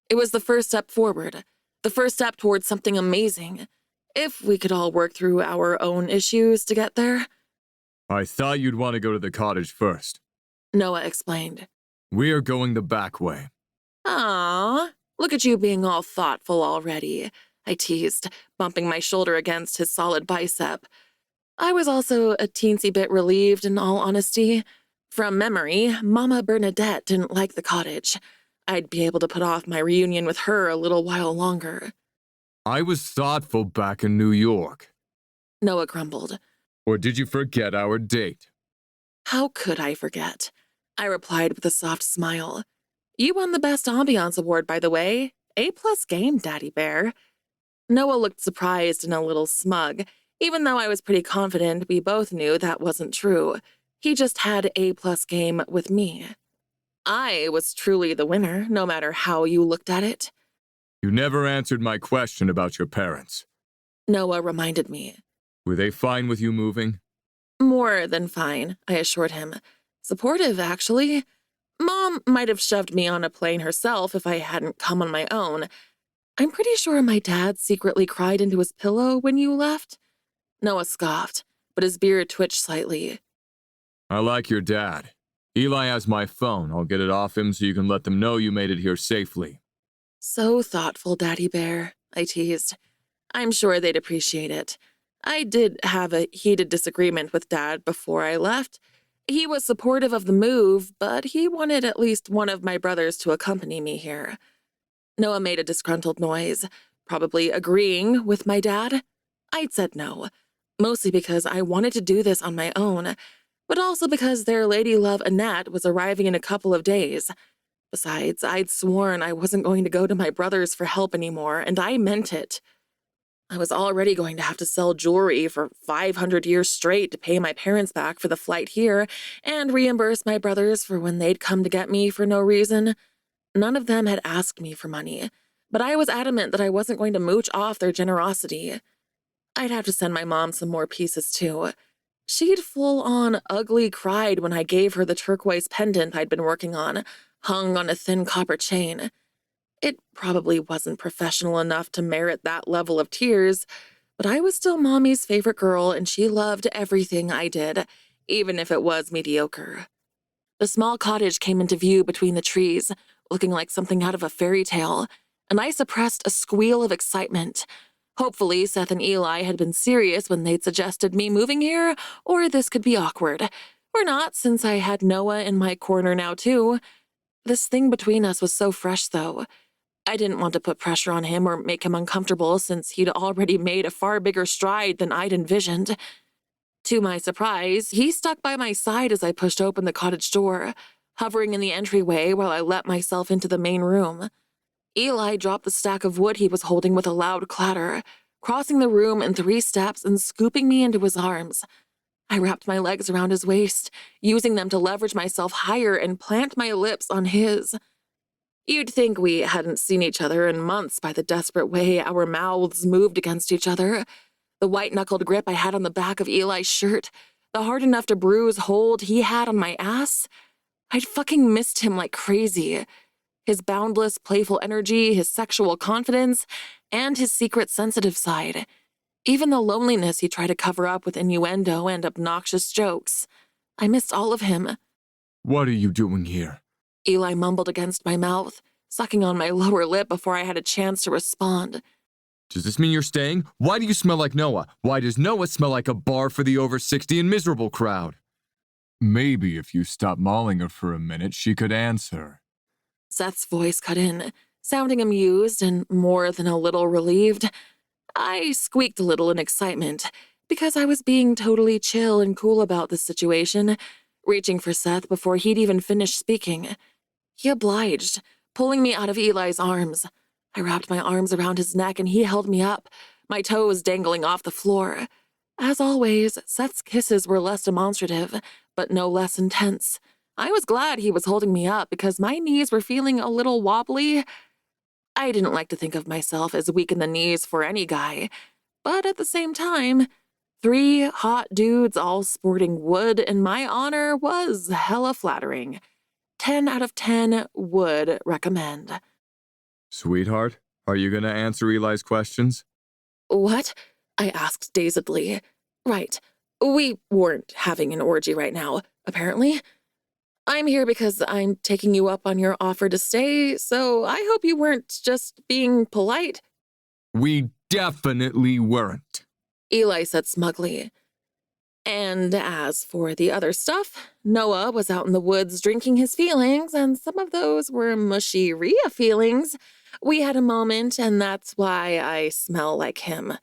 It was the first step forward, the first step towards something amazing, if we could all work through our own issues to get there, I thought you'd want to go to the cottage first. Noah explained. We're going the back way. Aww, look at you being all thoughtful already, I teased, bumping my shoulder against his solid bicep. I was also a teensy bit relieved, in all honesty. From memory, Mama Bernadette didn't like the cottage. I'd be able to put off my reunion with her a little while longer. I was thoughtful back in New York. Noah grumbled. Or did you forget our date? How could I forget? I replied with a soft smile. You won the Best Ambiance Award, by the way. A-plus game, Daddy Bear. Noah looked surprised and a little smug, even though I was pretty confident we both knew that wasn't true. He just had A-plus game with me. I was truly the winner, no matter how you looked at it. You never answered my question about your parents. Noah reminded me. Were they fine with you moving? More than fine, I assured him. Supportive, actually. Mom might have shoved me on a plane herself if I hadn't come on my own. I'm pretty sure my dad secretly cried into his pillow when you left. Noah scoffed, but his beard twitched slightly. I like your dad. Eli has my phone. I'll get it off him so you can let them know you made it here safely. So thoughtful, Daddy Bear, I teased. I'm sure they'd appreciate it. I did have a heated disagreement with Dad before I left. He was supportive of the move, but he wanted at least one of my brothers to accompany me here. Noah made a disgruntled noise, probably agreeing with my dad. I'd said no, mostly because I wanted to do this on my own, but also because their lady love Annette was arriving in a couple of days. Besides, I'd sworn I wasn't going to go to my brothers for help anymore, and I meant it. I was already going to have to sell jewelry for 500 years straight to pay my parents back for the flight here and reimburse my brothers for when they'd come to get me for no reason. None of them had asked me for money, but I was adamant that I wasn't going to mooch off their generosity. I'd have to send my mom some more pieces, too. She'd full-on ugly cried when I gave her the turquoise pendant I'd been working on, hung on a thin copper chain. It probably wasn't professional enough to merit that level of tears, but I was still Mommy's favorite girl and she loved everything I did, even if it was mediocre. The small cottage came into view between the trees, looking like something out of a fairy tale, and I suppressed a squeal of excitement, Hopefully, Seth and Eli had been serious when they'd suggested me moving here, or this could be awkward. Or not, since I had Noah in my corner now, too. This thing between us was so fresh, though. I didn't want to put pressure on him or make him uncomfortable since he'd already made a far bigger stride than I'd envisioned. To my surprise, he stuck by my side as I pushed open the cottage door, hovering in the entryway while I let myself into the main room. Eli dropped the stack of wood he was holding with a loud clatter, crossing the room in 3 steps and scooping me into his arms. I wrapped my legs around his waist, using them to leverage myself higher and plant my lips on his. You'd think we hadn't seen each other in months by the desperate way our mouths moved against each other. The white-knuckled grip I had on the back of Eli's shirt, the hard enough to bruise hold he had on my ass. I'd fucking missed him like crazy. His boundless, playful energy, his sexual confidence, and his secret sensitive side. Even the loneliness he tried to cover up with innuendo and obnoxious jokes. I missed all of him. What are you doing here? Eli mumbled against my mouth, sucking on my lower lip before I had a chance to respond. Does this mean you're staying? Why do you smell like Noah? Why does Noah smell like a bar for the over 60 and miserable crowd? Maybe if you stop mauling her for a minute, she could answer. Seth's voice cut in, sounding amused and more than a little relieved. I squeaked a little in excitement, because I was being totally chill and cool about this situation, reaching for Seth before he'd even finished speaking. He obliged, pulling me out of Eli's arms. I wrapped my arms around his neck and he held me up, my toes dangling off the floor. As always, Seth's kisses were less demonstrative, but no less intense. I was glad he was holding me up because my knees were feeling a little wobbly. I didn't like to think of myself as weak in the knees for any guy, but at the same time, 3 hot dudes all sporting wood in my honor was hella flattering. 10 out of 10 would recommend. Sweetheart, are you gonna answer Eli's questions? What? I asked dazedly. Right. We weren't having an orgy right now, apparently. I'm here because I'm taking you up on your offer to stay, so I hope you weren't just being polite. We definitely weren't. Eli said smugly. And as for the other stuff, Noah was out in the woods drinking his feelings, and some of those were mushy Rhea feelings. We had a moment, and that's why I smell like him.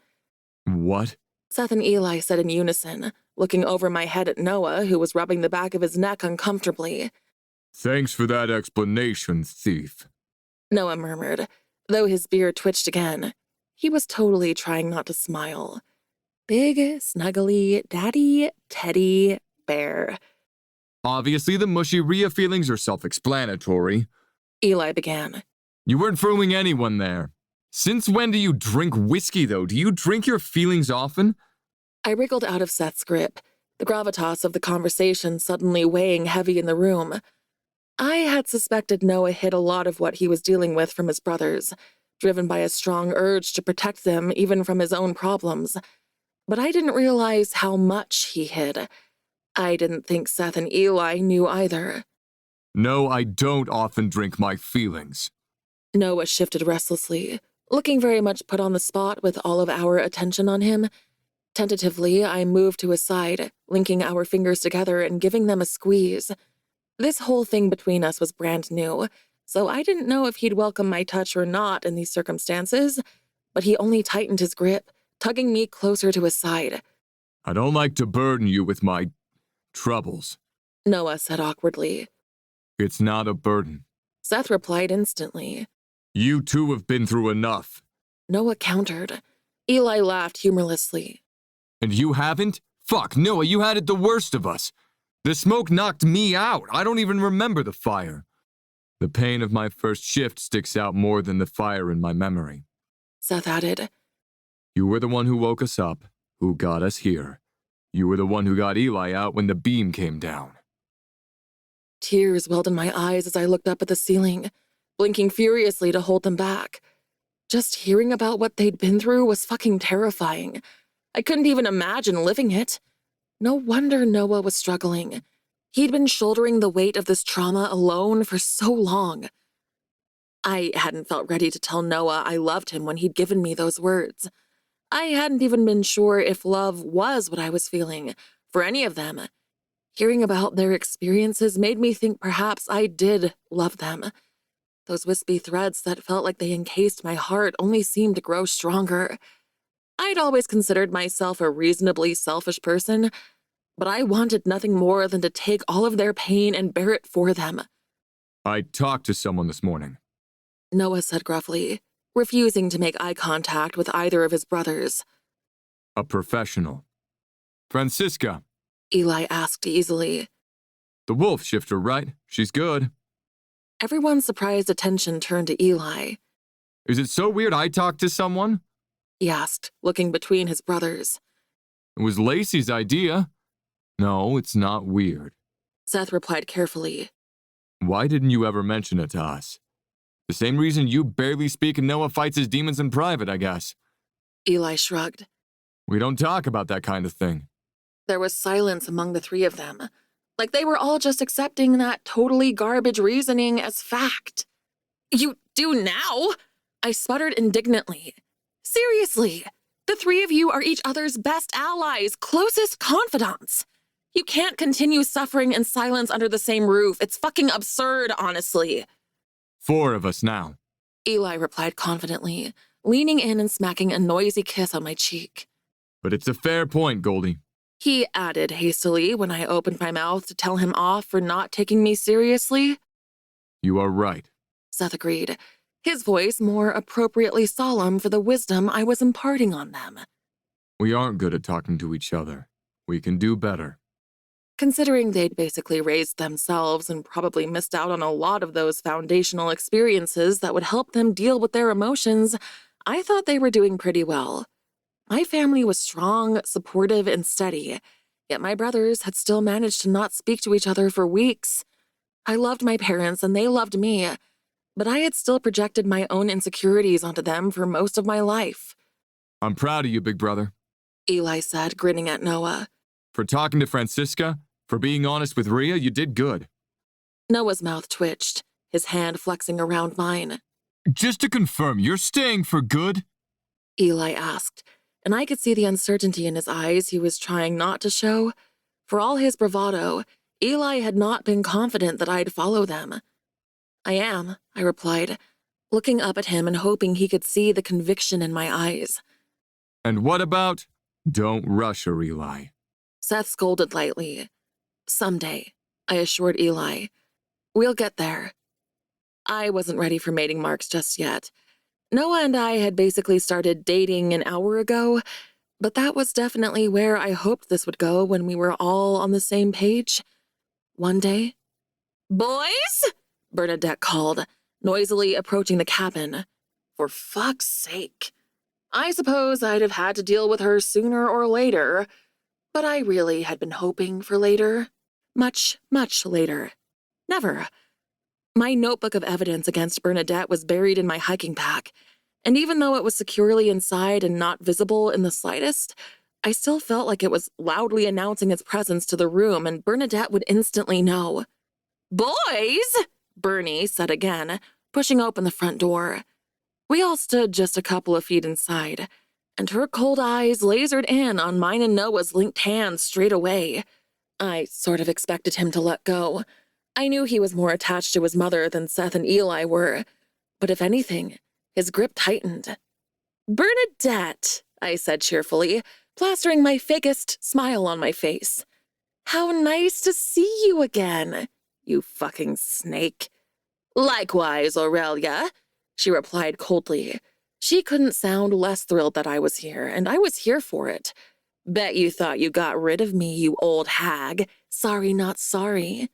What? Seth and Eli said in unison, looking over my head at Noah, who was rubbing the back of his neck uncomfortably. Thanks for that explanation, thief. Noah murmured, though his beard twitched again. He was totally trying not to smile. Big, snuggly, daddy, teddy, bear. Obviously, the mushy Rhea feelings are self-explanatory. Eli began. You weren't fooling anyone there. Since when do you drink whiskey, though? Do you drink your feelings often? I wriggled out of Seth's grip, the gravitas of the conversation suddenly weighing heavy in the room. I had suspected Noah hid a lot of what he was dealing with from his brothers, driven by a strong urge to protect them even from his own problems. But I didn't realize how much he hid. I didn't think Seth and Eli knew either. No, I don't often drink my feelings. Noah shifted restlessly, looking very much put on the spot with all of our attention on him. Tentatively, I moved to his side, linking our fingers together and giving them a squeeze. This whole thing between us was brand new, so I didn't know if he'd welcome my touch or not in these circumstances, but he only tightened his grip, tugging me closer to his side. I don't like to burden you with my troubles. Noah said awkwardly. It's not a burden. Seth replied instantly. You two have been through enough. Noah countered. Eli laughed humorlessly. And you haven't? Fuck, Noah, you had it the worst of us. The smoke knocked me out. I don't even remember the fire. The pain of my first shift sticks out more than the fire in my memory. Seth added. You were the one who woke us up, who got us here. You were the one who got Eli out when the beam came down. Tears welled in my eyes as I looked up at the ceiling, blinking furiously to hold them back. Just hearing about what they'd been through was fucking terrifying. I couldn't even imagine living it. No wonder Noah was struggling. He'd been shouldering the weight of this trauma alone for so long. I hadn't felt ready to tell Noah I loved him when he'd given me those words. I hadn't even been sure if love was what I was feeling for any of them. Hearing about their experiences made me think perhaps I did love them. Those wispy threads that felt like they encased my heart only seemed to grow stronger. I'd always considered myself a reasonably selfish person, but I wanted nothing more than to take all of their pain and bear it for them. I talked to someone this morning. Noah said gruffly, refusing to make eye contact with either of his brothers. A professional. Francisca. Eli asked easily. The wolf shifter, right? She's good. Everyone's surprised attention turned to Eli. Is it so weird I talked to someone? He asked, looking between his brothers. It was Lacey's idea. No, it's not weird. Seth replied carefully. Why didn't you ever mention it to us? The same reason you barely speak and Noah fights his demons in private, I guess. Eli shrugged. We don't talk about that kind of thing. There was silence among the three of them, like they were all just accepting that totally garbage reasoning as fact. You do now? I sputtered indignantly. Seriously, the three of you are each other's best allies, closest confidants. You can't continue suffering in silence under the same roof. It's fucking absurd, honestly. 4 of us now. Eli replied confidently, leaning in and smacking a noisy kiss on my cheek. But it's a fair point, Goldie. He added hastily when I opened my mouth to tell him off for not taking me seriously. You are right. Seth agreed, his voice more appropriately solemn for the wisdom I was imparting on them. We aren't good at talking to each other. We can do better. Considering they'd basically raised themselves and probably missed out on a lot of those foundational experiences that would help them deal with their emotions, I thought they were doing pretty well. My family was strong, supportive, and steady, yet my brothers had still managed to not speak to each other for weeks. I loved my parents and they loved me, but I had still projected my own insecurities onto them for most of my life. I'm proud of you, big brother. Eli said, grinning at Noah. For talking to Francisca, for being honest with Rhea, you did good. Noah's mouth twitched, his hand flexing around mine. Just to confirm, you're staying for good? Eli asked, and I could see the uncertainty in his eyes he was trying not to show. For all his bravado, Eli had not been confident that I'd follow them. I am, I replied, looking up at him and hoping he could see the conviction in my eyes. And what about? Don't rush her, Eli. Seth scolded lightly. Someday, I assured Eli. We'll get there. I wasn't ready for mating marks just yet. Noah and I had basically started dating an hour ago, but that was definitely where I hoped this would go when we were all on the same page. One day, "Boys?" Bernadette called, noisily approaching the cabin. For fuck's sake. I suppose I'd have had to deal with her sooner or later, but I really had been hoping for later. Much, much later. Never. My notebook of evidence against Bernadette was buried in my hiking pack, and even though it was securely inside and not visible in the slightest, I still felt like it was loudly announcing its presence to the room, and Bernadette would instantly know. "Boys!" Bernie said again, pushing open the front door. We all stood just a couple of feet inside, and her cold eyes lasered in on mine and Noah's linked hands straight away. I sort of expected him to let go. I knew he was more attached to his mother than Seth and Eli were, but if anything, his grip tightened. "Bernadette," I said cheerfully, plastering my fakest smile on my face. "How nice to see you again, you fucking snake." "Likewise, Aurelia," she replied coldly. She couldn't sound less thrilled that I was here, and I was here for it. "Bet you thought you got rid of me, you old hag. Sorry, not sorry."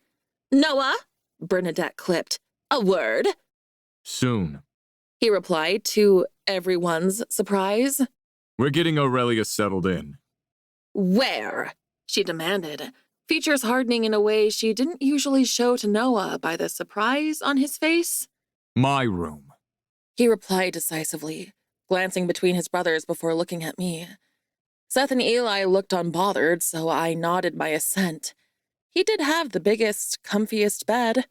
"Noah," Bernadette clipped, "a word." Soon. He replied, to everyone's surprise. We're getting Aurelia settled in. "Where?" she demanded, features hardening in a way she didn't usually show to Noah by the surprise on his face. My room. He replied decisively, glancing between his brothers before looking at me. Seth and Eli looked unbothered, so I nodded my assent. He did have the biggest, comfiest bed.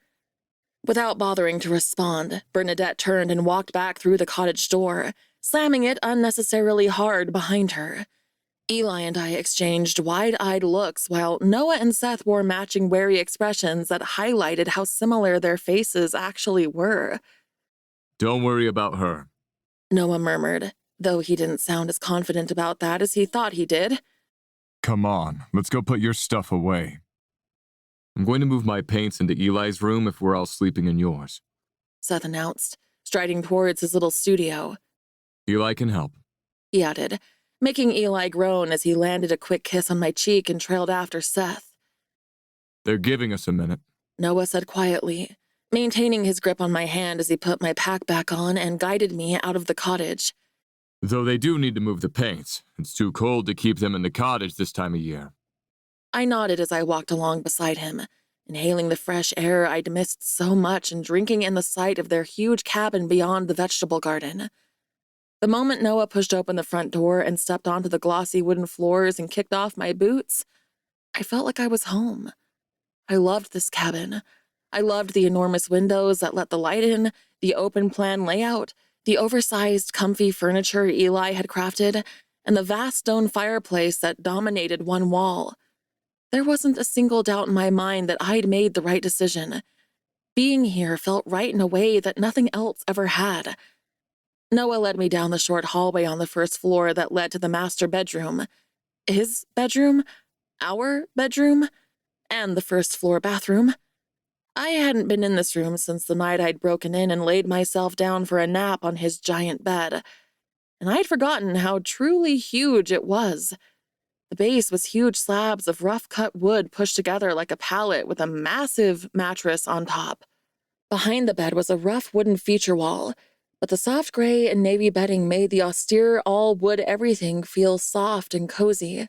Without bothering to respond, Bernadette turned and walked back through the cottage door, slamming it unnecessarily hard behind her. Eli and I exchanged wide-eyed looks while Noah and Seth wore matching wary expressions that highlighted how similar their faces actually were. Don't worry about her, Noah murmured, though he didn't sound as confident about that as he thought he did. Come on, let's go put your stuff away. I'm going to move my paints into Eli's room if we're all sleeping in yours. Seth announced, striding towards his little studio. Eli can help. He added, making Eli groan as he landed a quick kiss on my cheek and trailed after Seth. They're giving us a minute, Noah said quietly, maintaining his grip on my hand as he put my pack back on and guided me out of the cottage. though they do need to move the paints. It's too cold to keep them in the cottage this time of year. I nodded as I walked along beside him, inhaling the fresh air I'd missed so much and drinking in the sight of their huge cabin beyond the vegetable garden. The moment Noah pushed open the front door and stepped onto the glossy wooden floors and kicked off my boots, I felt like I was home. I loved this cabin. I loved the enormous windows that let the light in, the open-plan layout, the oversized, comfy furniture Eli had crafted, and the vast stone fireplace that dominated one wall. There wasn't a single doubt in my mind that I'd made the right decision. Being here felt right in a way that nothing else ever had. Noah led me down the short hallway on the first floor that led to the master bedroom. His bedroom? Our bedroom? And the first floor bathroom. I hadn't been in this room since the night I'd broken in and laid myself down for a nap on his giant bed, and I'd forgotten how truly huge it was. The base was huge slabs of rough-cut wood pushed together like a pallet with a massive mattress on top. Behind the bed was a rough wooden feature wall, but the soft gray and navy bedding made the austere all-wood everything feel soft and cozy.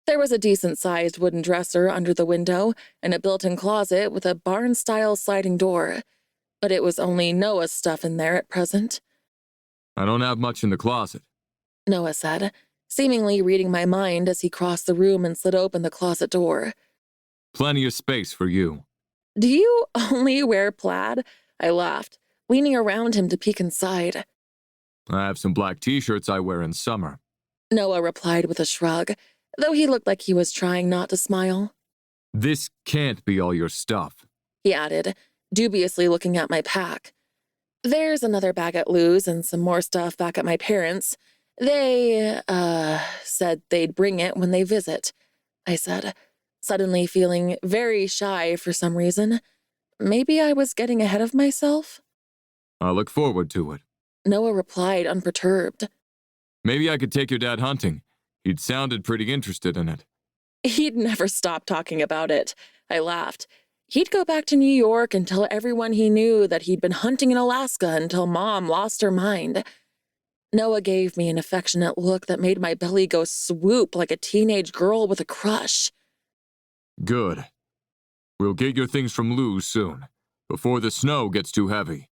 There was a decent-sized wooden dresser under the window and a built-in closet with a barn-style sliding door, but it was only Noah's stuff in there at present. I don't have much in the closet. Noah said, seemingly reading my mind as he crossed the room and slid open the closet door. Plenty of space for you. Do you only wear plaid? I laughed, leaning around him to peek inside. I have some black t-shirts I wear in summer. Noah replied with a shrug, though he looked like he was trying not to smile. This can't be all your stuff, he added, dubiously looking at my pack. There's another bag at Lou's and some more stuff back at my parents'. They, said they'd bring it when they visit, I said, suddenly feeling very shy for some reason. Maybe I was getting ahead of myself? I look forward to it. Noah replied, unperturbed. Maybe I could take your dad hunting. He'd sounded pretty interested in it. He'd never stop talking about it. I laughed. He'd go back to New York and tell everyone he knew that he'd been hunting in Alaska until Mom lost her mind. Noah gave me an affectionate look that made my belly go swoop like a teenage girl with a crush. Good. We'll get your things from Lou's soon, before the snow gets too heavy.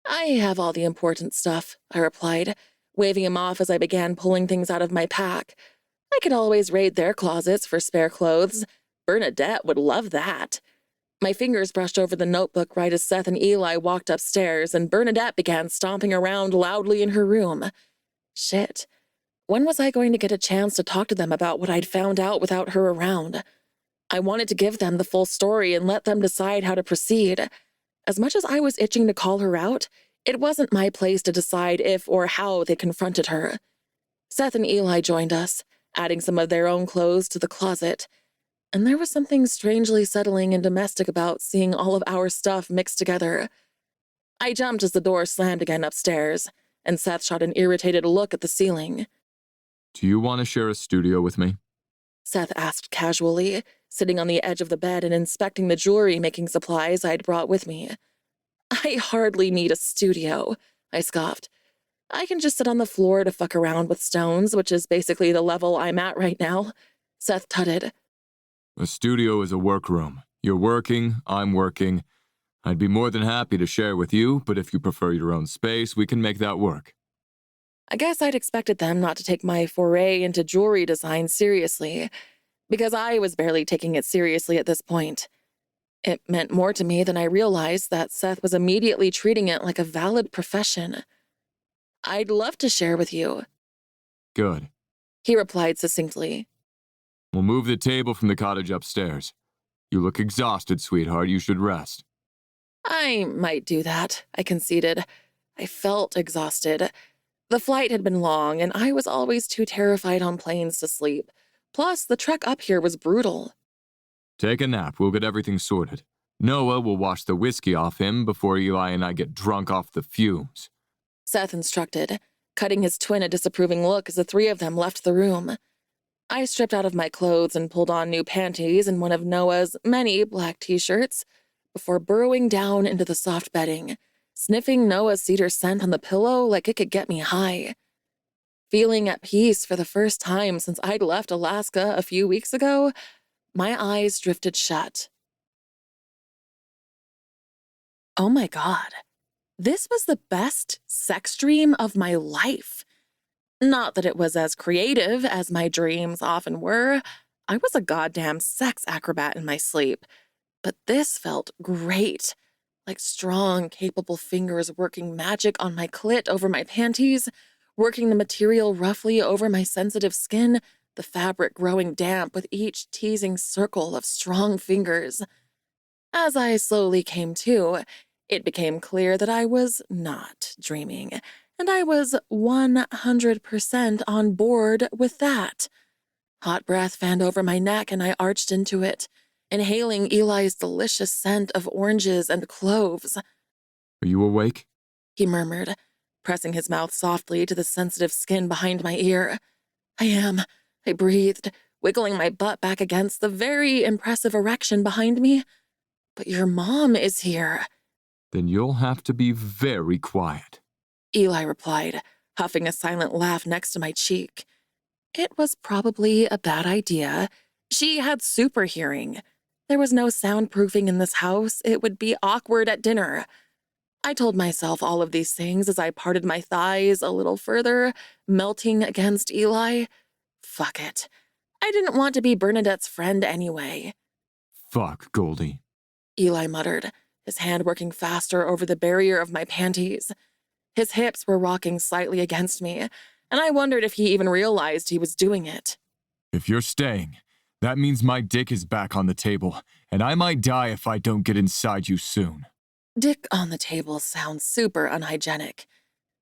I have all the important stuff, I replied, waving him off as I began pulling things out of my pack. I could always raid their closets for spare clothes. Bernadette would love that. My fingers brushed over the notebook right as Seth and Eli walked upstairs, and Bernadette began stomping around loudly in her room. Shit. When was I going to get a chance to talk to them about what I'd found out without her around? I wanted to give them the full story and let them decide how to proceed. As much as I was itching to call her out, it wasn't my place to decide if or how they confronted her. Seth and Eli joined us, adding some of their own clothes to the closet, and there was something strangely settling and domestic about seeing all of our stuff mixed together. I jumped as the door slammed again upstairs, and Seth shot an irritated look at the ceiling. Do you want to share a studio with me? Seth asked casually, sitting on the edge of the bed and inspecting the jewelry-making supplies I'd brought with me. I hardly need a studio, I scoffed. I can just sit on the floor to fuck around with stones, which is basically the level I'm at right now. Seth tutted. A studio is a workroom. You're working, I'm working. I'd be more than happy to share with you, but if you prefer your own space, we can make that work. I guess I'd expected them not to take my foray into jewelry design seriously, because I was barely taking it seriously at this point. It meant more to me than I realized that Seth was immediately treating it like a valid profession. I'd love to share with you, Good. he replied succinctly. We'll move the table from the cottage upstairs. You look exhausted, sweetheart. You should rest. I might do that, I conceded. I felt exhausted. The flight had been long, and I was always too terrified on planes to sleep. Plus, the trek up here was brutal. Take a nap. We'll get everything sorted. Noah will wash the whiskey off him before Eli and I get drunk off the fumes. Seth instructed, cutting his twin a disapproving look as the three of them left the room. I stripped out of my clothes and pulled on new panties and one of Noah's many black t-shirts before burrowing down into the soft bedding, sniffing Noah's cedar scent on the pillow like it could get me high. Feeling at peace for the first time since I'd left Alaska a few weeks ago, my eyes drifted shut. Oh my God, this was the best sex dream of my life. Not that it was as creative as my dreams often were. I was a goddamn sex acrobat in my sleep. But this felt great. Like strong, capable fingers working magic on my clit over my panties, working the material roughly over my sensitive skin, the fabric growing damp with each teasing circle of strong fingers. As I slowly came to, it became clear that I was not dreaming, and I was 100% on board with that. Hot breath fanned over my neck, and I arched into it, inhaling Eli's delicious scent of oranges and cloves. Are you awake? He murmured, pressing his mouth softly to the sensitive skin behind my ear. I am, I breathed, wiggling my butt back against the very impressive erection behind me. But your mom is here, Then you'll have to be very quiet. Eli replied, huffing a silent laugh next to my cheek. It was probably a bad idea. She had super hearing. There was no soundproofing in this house. It would be awkward at dinner. I told myself all of these things as I parted my thighs a little further, melting against Eli. Fuck it. I didn't want to be Bernadette's friend anyway, Fuck, Goldie. Eli muttered, his hand working faster over the barrier of my panties. His hips were rocking slightly against me, and I wondered if he even realized he was doing it. If you're staying, that means my dick is back on the table, and I might die if I don't get inside you soon. Dick on the table sounds super unhygienic.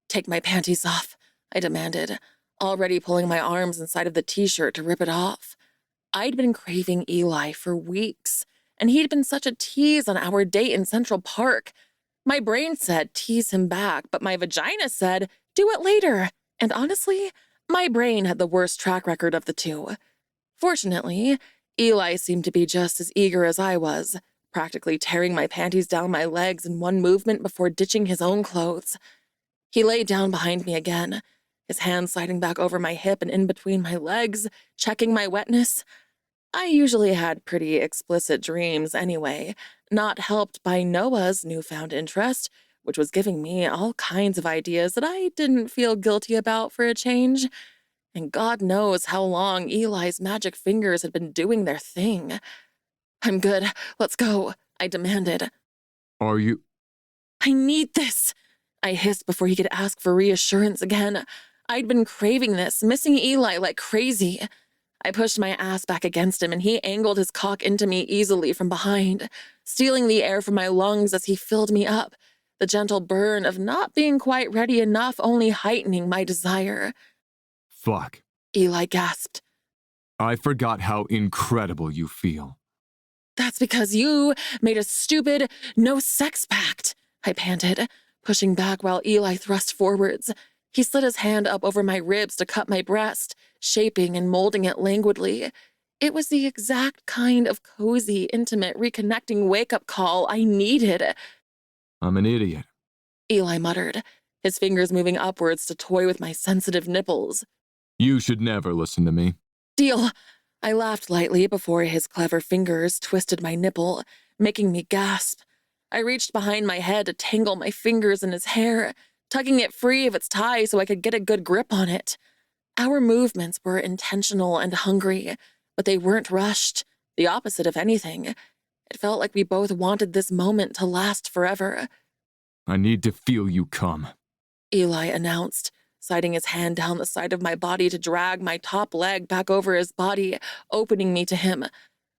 Take my panties off, I demanded, already pulling my arms inside of the t-shirt to rip it off. I'd been craving Eli for weeks, and he'd been such a tease on our date in Central Park. My brain said tease him back, but my vagina said do it later. And honestly, my brain had the worst track record of the two. Fortunately, Eli seemed to be just as eager as I was, practically tearing my panties down my legs in one movement before ditching his own clothes. He lay down behind me again, his hand sliding back over my hip and in between my legs, checking my wetness. I usually had pretty explicit dreams anyway, not helped by Noah's newfound interest, which was giving me all kinds of ideas that I didn't feel guilty about for a change. And God knows how long Eli's magic fingers had been doing their thing. I'm good. Let's go, I demanded. Are you? I need this, I hissed before he could ask for reassurance again. I'd been craving this, missing Eli like crazy. I pushed my ass back against him, and he angled his cock into me easily from behind, stealing the air from my lungs as he filled me up, the gentle burn of not being quite ready enough only heightening my desire. Fuck. Eli gasped. I forgot how incredible you feel. That's because you made a stupid no-sex pact, I panted, pushing back while Eli thrust forwards. He slid his hand up over my ribs to cut my breast, shaping and molding it languidly. It was the exact kind of cozy, intimate, reconnecting wake-up call I needed. I'm an idiot. Eli muttered, his fingers moving upwards to toy with my sensitive nipples. You should never listen to me. Deal. I laughed lightly before his clever fingers twisted my nipple, making me gasp. I reached behind my head to tangle my fingers in his hair, tugging it free of its tie so I could get a good grip on it. Our movements were intentional and hungry, but they weren't rushed, the opposite of anything. It felt like we both wanted this moment to last forever. I need to feel you come. Eli announced, sliding his hand down the side of my body to drag my top leg back over his body, opening me to him.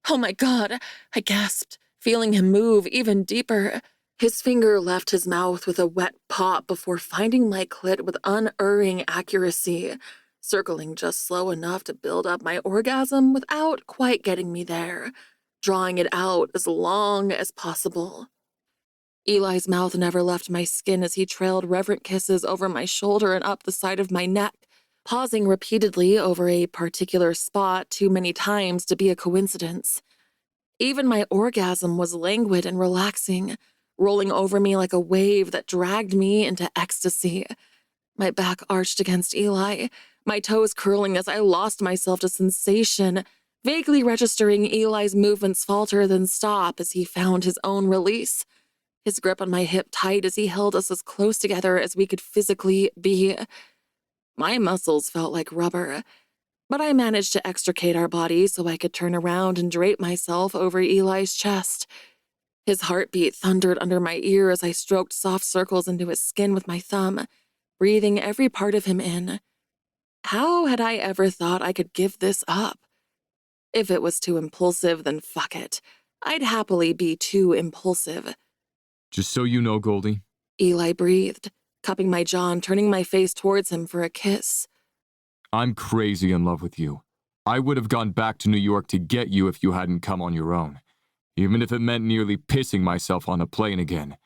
Oh my God, I gasped, feeling him move even deeper. His finger left his mouth with a wet pop before finding my clit with unerring accuracy, circling just slow enough to build up my orgasm without quite getting me there, drawing it out as long as possible. Eli's mouth never left my skin as he trailed reverent kisses over my shoulder and up the side of my neck, pausing repeatedly over a particular spot too many times to be a coincidence. Even my orgasm was languid and relaxing, rolling over me like a wave that dragged me into ecstasy. My back arched against Eli, my toes curling as I lost myself to sensation, vaguely registering Eli's movements falter then stop as he found his own release. His grip on my hip tight as he held us as close together as we could physically be. My muscles felt like rubber, but I managed to extricate our bodies so I could turn around and drape myself over Eli's chest. His heartbeat thundered under my ear as I stroked soft circles into his skin with my thumb, breathing every part of him in. How had I ever thought I could give this up? If it was too impulsive, then fuck it. I'd happily be too impulsive. Just so you know, Goldie. Eli breathed, cupping my jaw and turning my face towards him for a kiss. I'm crazy in love with you. I would have gone back to New York to get you if you hadn't come on your own. Even if it meant nearly pissing myself on a plane again.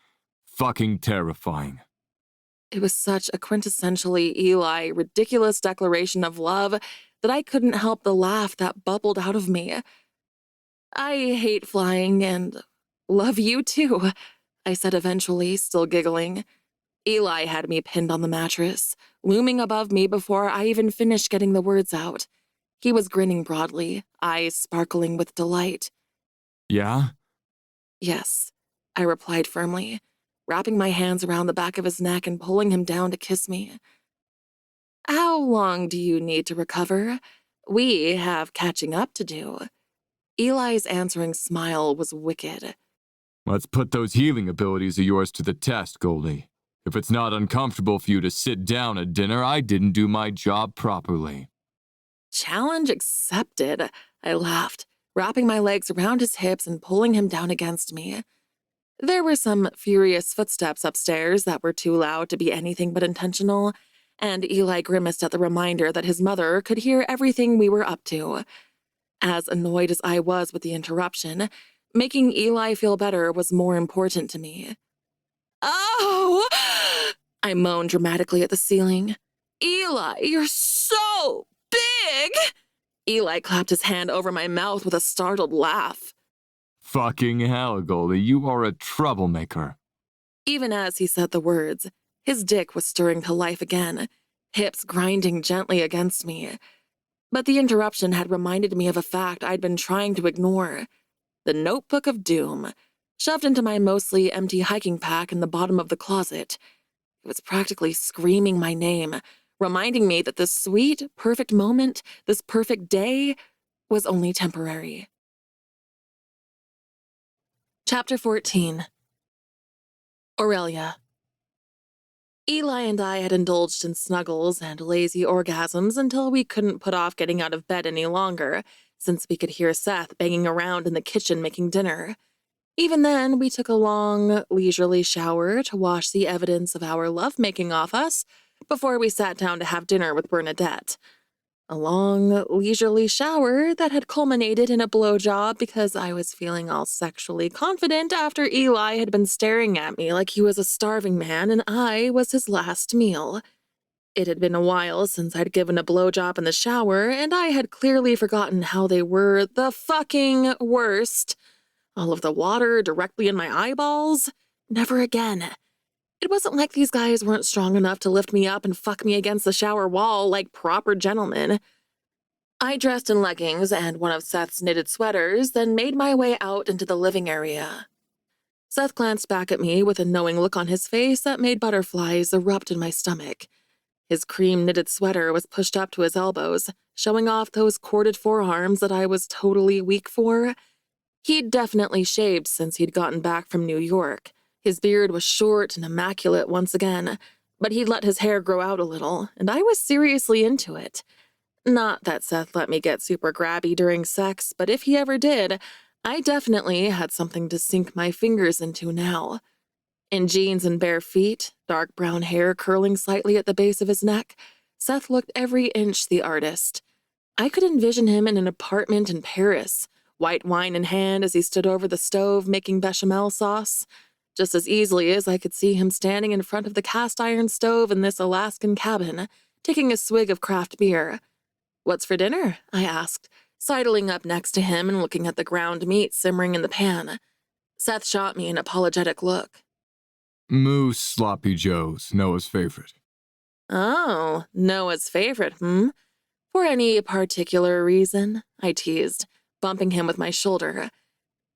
Fucking terrifying. It was such a quintessentially Eli, ridiculous declaration of love that I couldn't help the laugh that bubbled out of me. I hate flying and love you too, I said eventually, still giggling. Eli had me pinned on the mattress, looming above me before I even finished getting the words out. He was grinning broadly, eyes sparkling with delight. Yeah? Yes, I replied firmly, wrapping my hands around the back of his neck and pulling him down to kiss me. How long do you need to recover? We have catching up to do. Eli's answering smile was wicked. Let's put those healing abilities of yours to the test, Goldie. If it's not uncomfortable for you to sit down at dinner, I didn't do my job properly. Challenge accepted, I laughed, wrapping my legs around his hips and pulling him down against me. There were some furious footsteps upstairs that were too loud to be anything but intentional, and Eli grimaced at the reminder that his mother could hear everything we were up to. As annoyed as I was with the interruption, making Eli feel better was more important to me. Oh! I moaned dramatically at the ceiling. Eli, you're so big! Eli clapped his hand over my mouth with a startled laugh. Fucking hell, Goldie, you are a troublemaker. Even as he said the words, his dick was stirring to life again, hips grinding gently against me. But the interruption had reminded me of a fact I'd been trying to ignore. The notebook of doom, shoved into my mostly empty hiking pack in the bottom of the closet. It was practically screaming my name, reminding me that this sweet, perfect moment, this perfect day, was only temporary. Chapter 14. Aurelia. Eli and I had indulged in snuggles and lazy orgasms until we couldn't put off getting out of bed any longer, since we could hear Seth banging around in the kitchen making dinner. Even then, we took a long, leisurely shower to wash the evidence of our lovemaking off us before we sat down to have dinner with Bernadette. A long, leisurely shower that had culminated in a blowjob because I was feeling all sexually confident after Eli had been staring at me like he was a starving man and I was his last meal. It had been a while since I'd given a blowjob in the shower, and I had clearly forgotten how they were the fucking worst. All of the water directly in my eyeballs? Never again. It wasn't like these guys weren't strong enough to lift me up and fuck me against the shower wall like proper gentlemen. I dressed in leggings and one of Seth's knitted sweaters, then made my way out into the living area. Seth glanced back at me with a knowing look on his face that made butterflies erupt in my stomach. His cream-knitted sweater was pushed up to his elbows, showing off those corded forearms that I was totally weak for. He'd definitely shaved since he'd gotten back from New York. His beard was short and immaculate once again, But he'd let his hair grow out a little, and I was seriously into it. Not that Seth let me get super grabby during sex, but if he ever did, I definitely had something to sink my fingers into now. In jeans and bare feet, dark brown hair curling slightly at the base of his neck, Seth looked every inch the artist. I could envision him in an apartment in Paris, white wine in hand as he stood over the stove making bechamel sauce, just as easily as I could see him standing in front of the cast iron stove in this Alaskan cabin, taking a swig of craft beer. "What's for dinner?" I asked, sidling up next to him and looking at the ground meat simmering in the pan. Seth shot me an apologetic look. Moose Sloppy Joe's, Noah's favorite. "Oh, Noah's favorite, hmm? For any particular reason?" I teased, bumping him with my shoulder.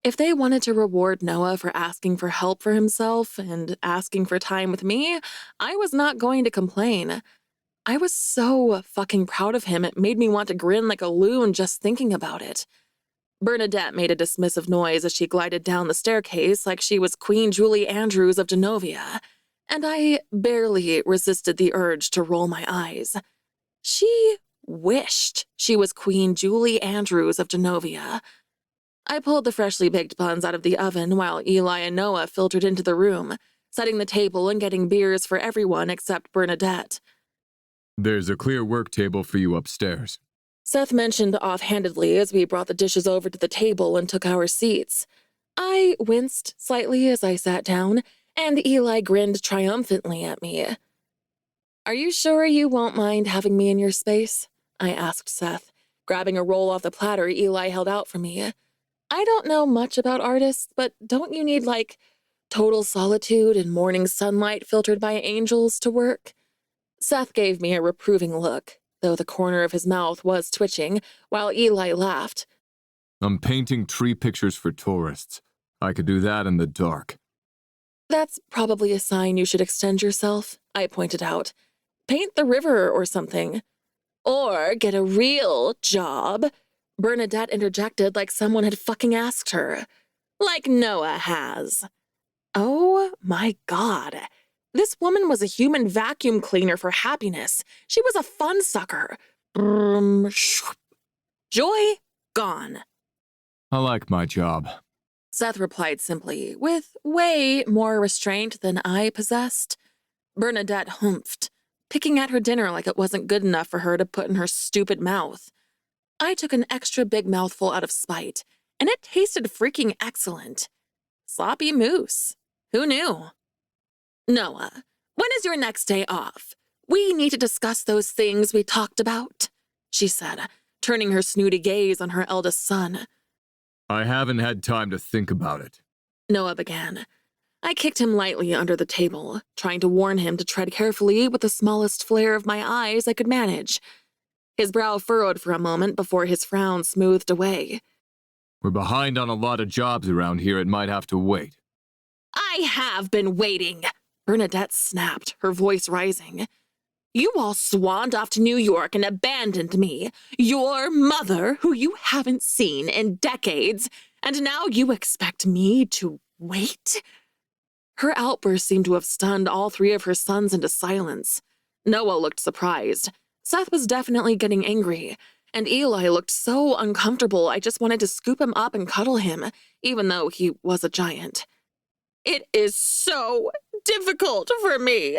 If they wanted to reward Noah for asking for help for himself and asking for time with me, I was not going to complain. I was so fucking proud of him, it made me want to grin like a loon just thinking about it. Bernadette made a dismissive noise as she glided down the staircase like she was Queen Julie Andrews of Genovia, and I barely resisted the urge to roll my eyes. She wished she was Queen Julie Andrews of Genovia. I pulled the freshly baked buns out of the oven while Eli and Noah filtered into the room, setting the table and getting beers for everyone except Bernadette. There's a clear work table for you upstairs. Seth mentioned offhandedly as we brought the dishes over to the table and took our seats. I winced slightly as I sat down, and Eli grinned triumphantly at me. "Are you sure you won't mind having me in your space?" I asked Seth, grabbing a roll off the platter Eli held out for me. "I don't know much about artists, but don't you need, like, total solitude and morning sunlight filtered by angels to work?" Seth gave me a reproving look, though the corner of his mouth was twitching, while Eli laughed. I'm painting tree pictures for tourists. I could do that in the dark. "That's probably a sign you should extend yourself," I pointed out. "Paint the river or something." "Or get a real job," Bernadette interjected like someone had fucking asked her. "Like Noah has." Oh my God. This woman was a human vacuum cleaner for happiness. She was a fun sucker. Joy gone. I like my job. Seth replied simply, with way more restraint than I possessed. Bernadette humphed, picking at her dinner like it wasn't good enough for her to put in her stupid mouth. I took an extra big mouthful out of spite, and it tasted freaking excellent. Sloppy moose. Who knew? "Noah, when is your next day off? We need to discuss those things we talked about," she said, turning her snooty gaze on her eldest son. I haven't had time to think about it. Noah began. I kicked him lightly under the table, trying to warn him to tread carefully with the smallest flare of my eyes I could manage. His brow furrowed for a moment before his frown smoothed away. We're behind on a lot of jobs around here. It might have to wait. "I have been waiting," Bernadette snapped, her voice rising. "You all swanned off to New York and abandoned me, your mother, who you haven't seen in decades, and now you expect me to wait?" Her outburst seemed to have stunned all three of her sons into silence. Noah looked surprised. Seth was definitely getting angry, and Eli looked so uncomfortable I just wanted to scoop him up and cuddle him, even though he was a giant. "It is so difficult for me,"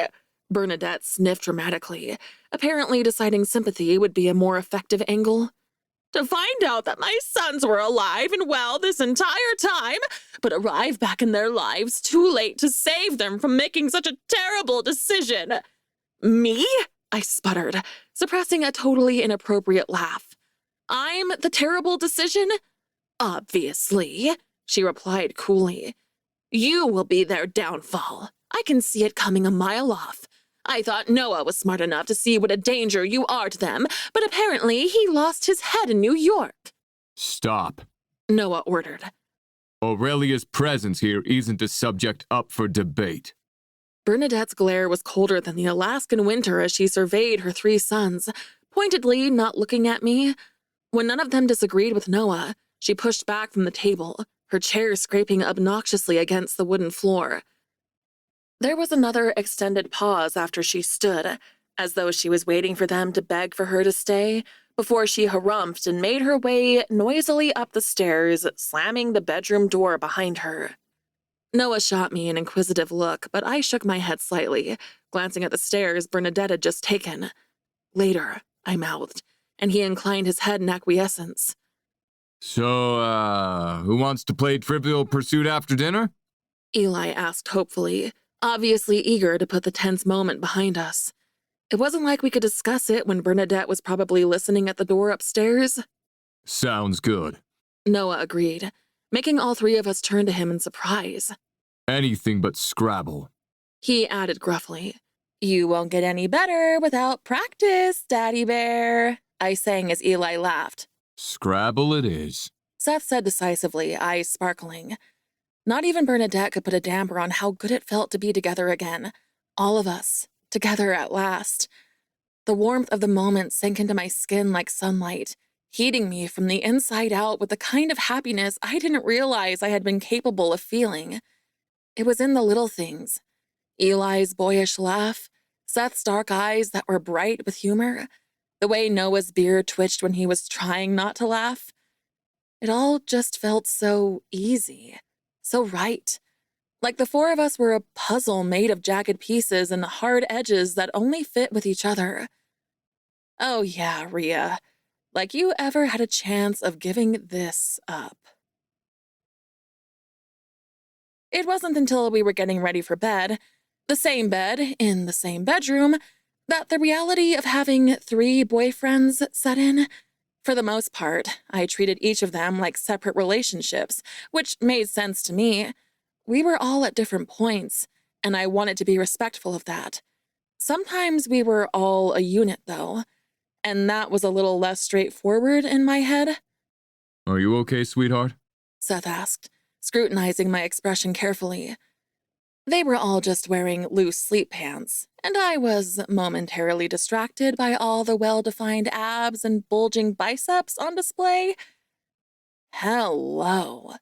Bernadette sniffed dramatically, apparently deciding sympathy would be a more effective angle. "To find out that my sons were alive and well this entire time, but arrive back in their lives too late to save them from making such a terrible decision." "Me?" I sputtered, suppressing a totally inappropriate laugh. "I'm the terrible decision?" "Obviously," she replied coolly. "You will be their downfall. I can see it coming a mile off. I thought Noah was smart enough to see what a danger you are to them, but apparently he lost his head in New York." Stop. Noah ordered. Aurelia's presence here isn't a subject up for debate. Bernadette's glare was colder than the Alaskan winter as she surveyed her three sons, pointedly not looking at me. When none of them disagreed with Noah, she pushed back from the table, her chair scraping obnoxiously against the wooden floor. There was another extended pause after she stood, as though she was waiting for them to beg for her to stay, before she harumphed and made her way noisily up the stairs, slamming the bedroom door behind her. Noah shot me an inquisitive look, but I shook my head slightly, glancing at the stairs Bernadette had just taken. Later, I mouthed, and he inclined his head in acquiescence. So, who wants to play Trivial Pursuit after dinner? Eli asked hopefully, obviously eager to put the tense moment behind us. It wasn't like we could discuss it when Bernadette was probably listening at the door upstairs. Sounds good. Noah agreed, making all three of us turn to him in surprise. Anything but Scrabble. He added gruffly, "You won't get any better without practice, Daddy Bear," I sang as Eli laughed. Scrabble it is, Seth said decisively, eyes sparkling. Not even Bernadette could put a damper on how good it felt to be together again. All of us, together at last. The warmth of the moment sank into my skin like sunlight, heating me from the inside out with the kind of happiness I didn't realize I had been capable of feeling. It was in the little things. Eli's boyish laugh, Seth's dark eyes that were bright with humor, the way Noah's beard twitched when he was trying not to laugh. It all just felt so easy, so right. Like the four of us were a puzzle made of jagged pieces and hard edges that only fit with each other. Oh yeah, Rhea. Like you ever had a chance of giving this up. It wasn't until we were getting ready for bed, the same bed, in the same bedroom, that the reality of having 3 boyfriends set in. For the most part, I treated each of them like separate relationships, which made sense to me. We were all at different points, and I wanted to be respectful of that. Sometimes we were all a unit, though, and that was a little less straightforward in my head. Are you okay, sweetheart? Seth asked, scrutinizing my expression carefully. They were all just wearing loose sleep pants, and I was momentarily distracted by all the well-defined abs and bulging biceps on display. Hello.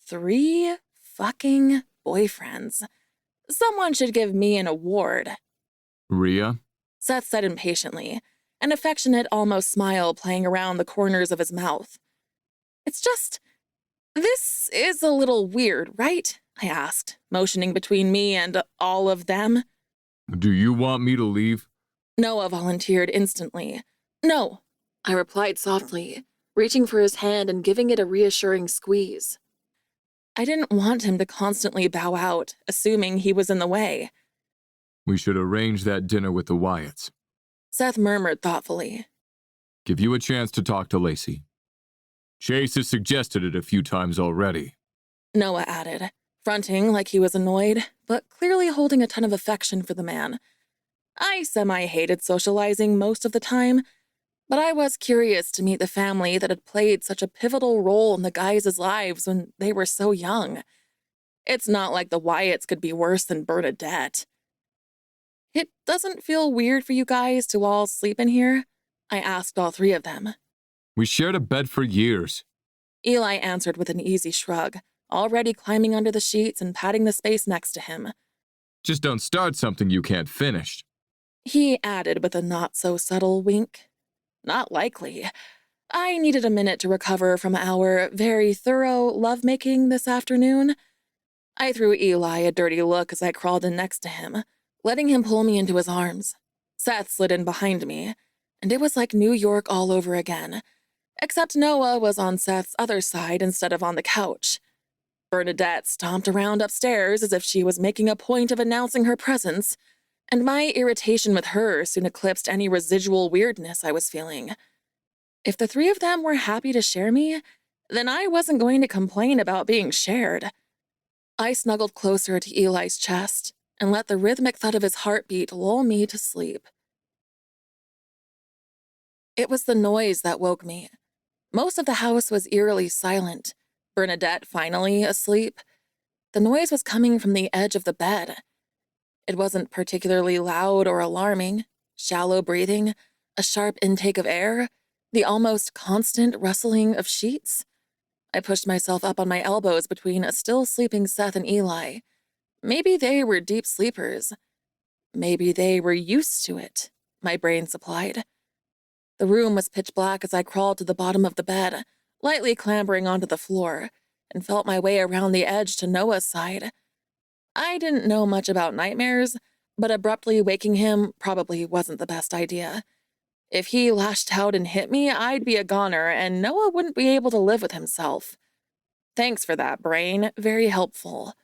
3 fucking boyfriends. Someone should give me an award. Rhea? Seth said impatiently, an affectionate, almost smile playing around the corners of his mouth. It's just, this is a little weird, right? I asked, motioning between me and all of them. Do you want me to leave? Noah volunteered instantly. No, I replied softly, reaching for his hand and giving it a reassuring squeeze. I didn't want him to constantly bow out, assuming he was in the way. We should arrange that dinner with the Wyatts. Seth murmured thoughtfully. Give you a chance to talk to Lacey. Chase has suggested it a few times already. Noah added, fronting like he was annoyed, but clearly holding a ton of affection for the man. I semi-hated socializing most of the time, but I was curious to meet the family that had played such a pivotal role in the guys' lives when they were so young. It's not like the Wyatts could be worse than Bernadette. It doesn't feel weird for you guys to all sleep in here? I asked all 3 of them. We shared a bed for years. Eli answered with an easy shrug, already climbing under the sheets and patting the space next to him. Just don't start something you can't finish. He added with a not-so-subtle wink. Not likely. I needed a minute to recover from our very thorough lovemaking this afternoon. I threw Eli a dirty look as I crawled in next to him, letting him pull me into his arms. Seth slid in behind me, and it was like New York all over again, except Noah was on Seth's other side instead of on the couch. Bernadette stomped around upstairs as if she was making a point of announcing her presence, and my irritation with her soon eclipsed any residual weirdness I was feeling. If the 3 of them were happy to share me, then I wasn't going to complain about being shared. I snuggled closer to Eli's chest and let the rhythmic thud of his heartbeat lull me to sleep. It was the noise that woke me. Most of the house was eerily silent, Bernadette finally asleep. The noise was coming from the edge of the bed. It wasn't particularly loud or alarming. Shallow breathing, a sharp intake of air, the almost constant rustling of sheets. I pushed myself up on my elbows between a still sleeping Seth and Eli. Maybe they were deep sleepers. Maybe they were used to it, my brain supplied. The room was pitch black as I crawled to the bottom of the bed, lightly clambering onto the floor, and felt my way around the edge to Noah's side. I didn't know much about nightmares, but abruptly waking him probably wasn't the best idea. If he lashed out and hit me, I'd be a goner, and Noah wouldn't be able to live with himself. Thanks for that, brain. Very helpful.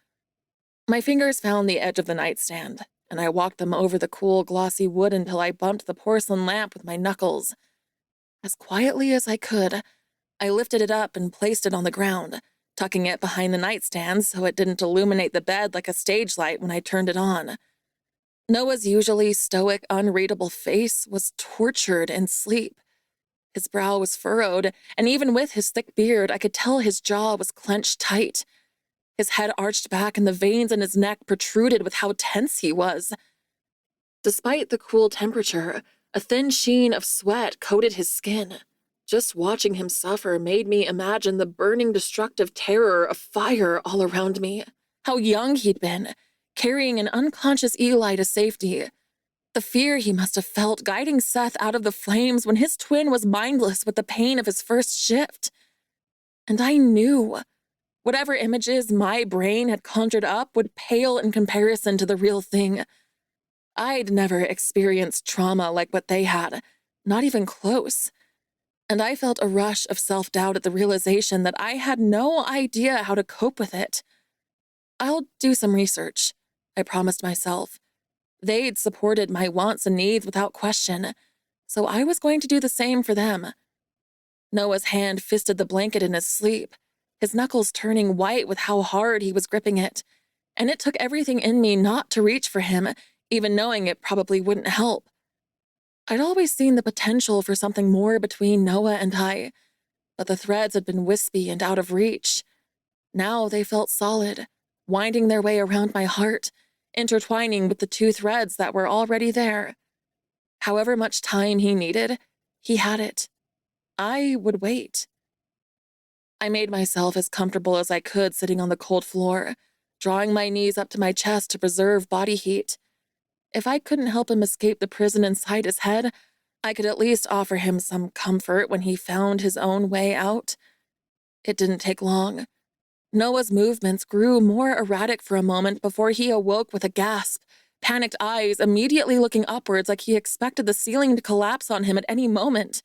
My fingers found the edge of the nightstand, and I walked them over the cool, glossy wood until I bumped the porcelain lamp with my knuckles. As quietly as I could, I lifted it up and placed it on the ground, tucking it behind the nightstand so it didn't illuminate the bed like a stage light when I turned it on. Noah's usually stoic, unreadable face was tortured in sleep. His brow was furrowed, and even with his thick beard, I could tell his jaw was clenched tight. His head arched back and the veins in his neck protruded with how tense he was. Despite the cool temperature, a thin sheen of sweat coated his skin. Just watching him suffer made me imagine the burning, destructive terror of fire all around me. How young he'd been, carrying an unconscious Eli to safety. The fear he must have felt guiding Seth out of the flames when his twin was mindless with the pain of his first shift. And I knew whatever images my brain had conjured up would pale in comparison to the real thing. I'd never experienced trauma like what they had, not even close. And I felt a rush of self-doubt at the realization that I had no idea how to cope with it. I'll do some research, I promised myself. They'd supported my wants and needs without question, so I was going to do the same for them. Noah's hand fisted the blanket in his sleep, his knuckles turning white with how hard he was gripping it, and it took everything in me not to reach for him, even knowing it probably wouldn't help. I'd always seen the potential for something more between Noah and I, but the threads had been wispy and out of reach. Now they felt solid, winding their way around my heart, intertwining with the two threads that were already there. However much time he needed, he had it. I would wait. I made myself as comfortable as I could sitting on the cold floor, drawing my knees up to my chest to preserve body heat. If I couldn't help him escape the prison inside his head, I could at least offer him some comfort when he found his own way out. It didn't take long. Noah's movements grew more erratic for a moment before he awoke with a gasp, panicked eyes immediately looking upwards like he expected the ceiling to collapse on him at any moment.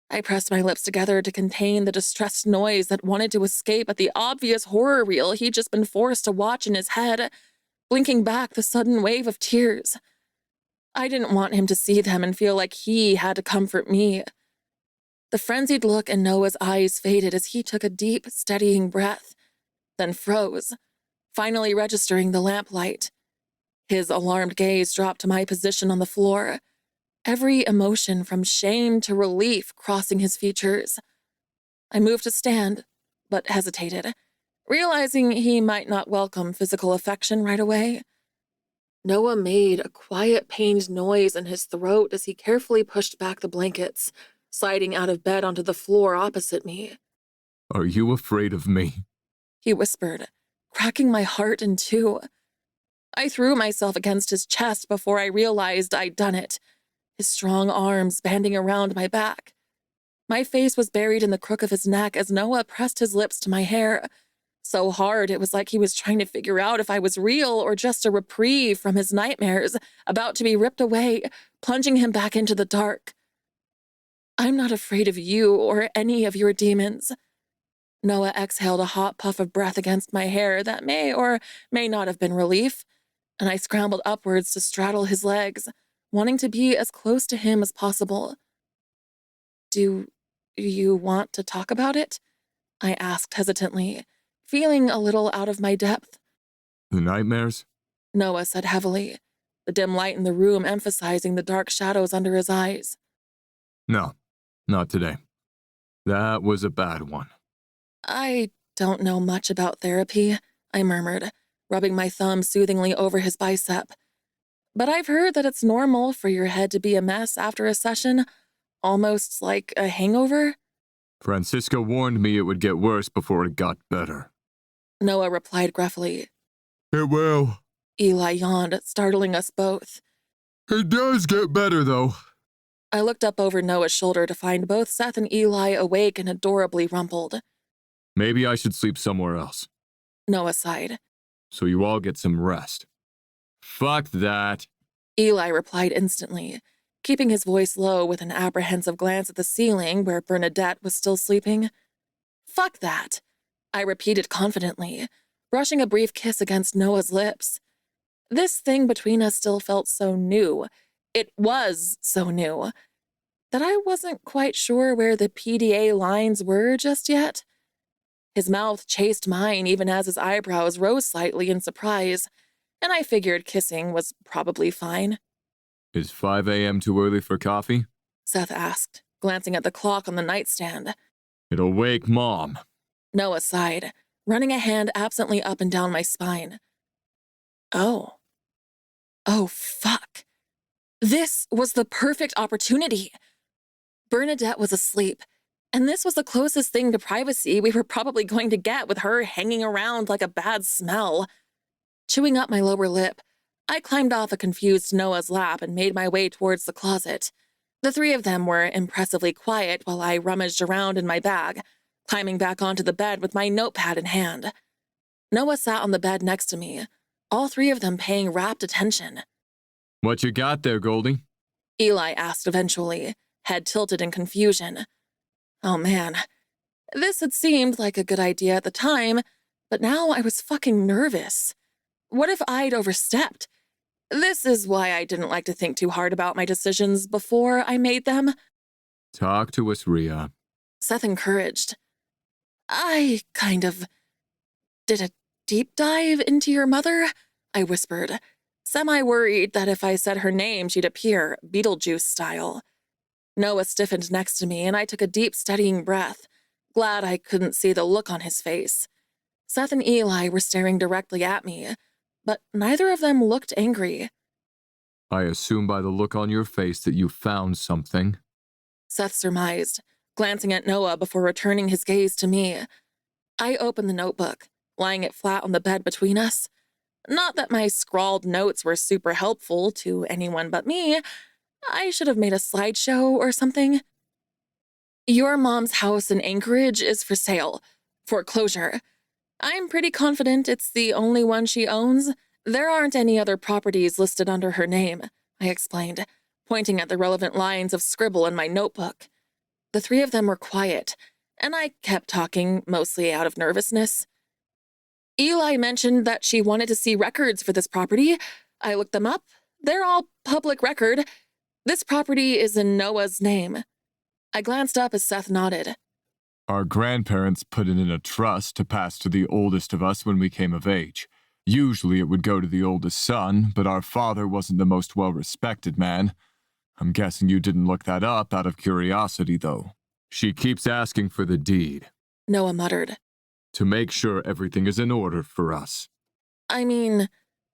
I pressed my lips together to contain the distressed noise that wanted to escape at the obvious horror reel he'd just been forced to watch in his head, blinking back the sudden wave of tears. I didn't want him to see them and feel like he had to comfort me. The frenzied look in Noah's eyes faded as he took a deep, steadying breath, then froze, finally registering the lamplight. His alarmed gaze dropped to my position on the floor, every emotion from shame to relief crossing his features. I moved to stand, but hesitated, realizing he might not welcome physical affection right away. Noah made a quiet, pained noise in his throat as he carefully pushed back the blankets, sliding out of bed onto the floor opposite me. Are you afraid of me? He whispered, cracking my heart in two. I threw myself against his chest before I realized I'd done it, his strong arms banding around my back. My face was buried in the crook of his neck as Noah pressed his lips to my hair, so hard it was like he was trying to figure out if I was real or just a reprieve from his nightmares, about to be ripped away, plunging him back into the dark. I'm not afraid of you or any of your demons. Noah exhaled a hot puff of breath against my hair that may or may not have been relief, and I scrambled upwards to straddle his legs, wanting to be as close to him as possible. Do you want to talk about it? I asked hesitantly, feeling a little out of my depth. The nightmares? Noah said heavily, the dim light in the room emphasizing the dark shadows under his eyes. No, not today. That was a bad one. I don't know much about therapy, I murmured, rubbing my thumb soothingly over his bicep. But I've heard that it's normal for your head to be a mess after a session, almost like a hangover. Francisco warned me it would get worse before it got better. Noah replied gruffly. It will. Eli yawned, startling us both. It does get better, though. I looked up over Noah's shoulder to find both Seth and Eli awake and adorably rumpled. Maybe I should sleep somewhere else. Noah sighed. So you all get some rest. Fuck that. Eli replied instantly, keeping his voice low with an apprehensive glance at the ceiling where Bernadette was still sleeping. Fuck that, I repeated confidently, brushing a brief kiss against Noah's lips. This thing between us still felt so new. It was so new that I wasn't quite sure where the PDA lines were just yet. His mouth chased mine even as his eyebrows rose slightly in surprise, and I figured kissing was probably fine. Is 5 a.m. too early for coffee? Seth asked, glancing at the clock on the nightstand. It'll wake Mom. Noah sighed, running a hand absently up and down my spine. Oh. Oh, fuck. This was the perfect opportunity. Bernadette was asleep, and this was the closest thing to privacy we were probably going to get with her hanging around like a bad smell. Chewing up my lower lip, I climbed off a confused Noah's lap and made my way towards the closet. The three of them were impressively quiet while I rummaged around in my bag, climbing back onto the bed with my notepad in hand. Noah sat on the bed next to me, all three of them paying rapt attention. What you got there, Goldie? Eli asked eventually, head tilted in confusion. Oh man, this had seemed like a good idea at the time, but now I was fucking nervous. What if I'd overstepped? This is why I didn't like to think too hard about my decisions before I made them. Talk to us, Rhea. Seth encouraged. I kind of did a deep dive into your mother, I whispered, semi-worried that if I said her name she'd appear, Beetlejuice style. Noah stiffened next to me and I took a deep, steadying breath, glad I couldn't see the look on his face. Seth and Eli were staring directly at me, but neither of them looked angry. I assume by the look on your face that you found something. Seth surmised, glancing at Noah before returning his gaze to me. I opened the notebook, lying it flat on the bed between us. Not that my scrawled notes were super helpful to anyone but me. I should have made a slideshow or something. Your mom's house in Anchorage is for sale. Foreclosure. I'm pretty confident it's the only one she owns. There aren't any other properties listed under her name, I explained, pointing at the relevant lines of scribble in my notebook. The three of them were quiet, and I kept talking, mostly out of nervousness. Eli mentioned that she wanted to see records for this property. I looked them up. They're all public record. This property is in Noah's name. I glanced up as Seth nodded. Our grandparents put it in a trust to pass to the oldest of us when we came of age. Usually it would go to the oldest son, but our father wasn't the most well-respected man. I'm guessing you didn't look that up out of curiosity, though. She keeps asking for the deed. Noah muttered. To make sure everything is in order for us. I mean,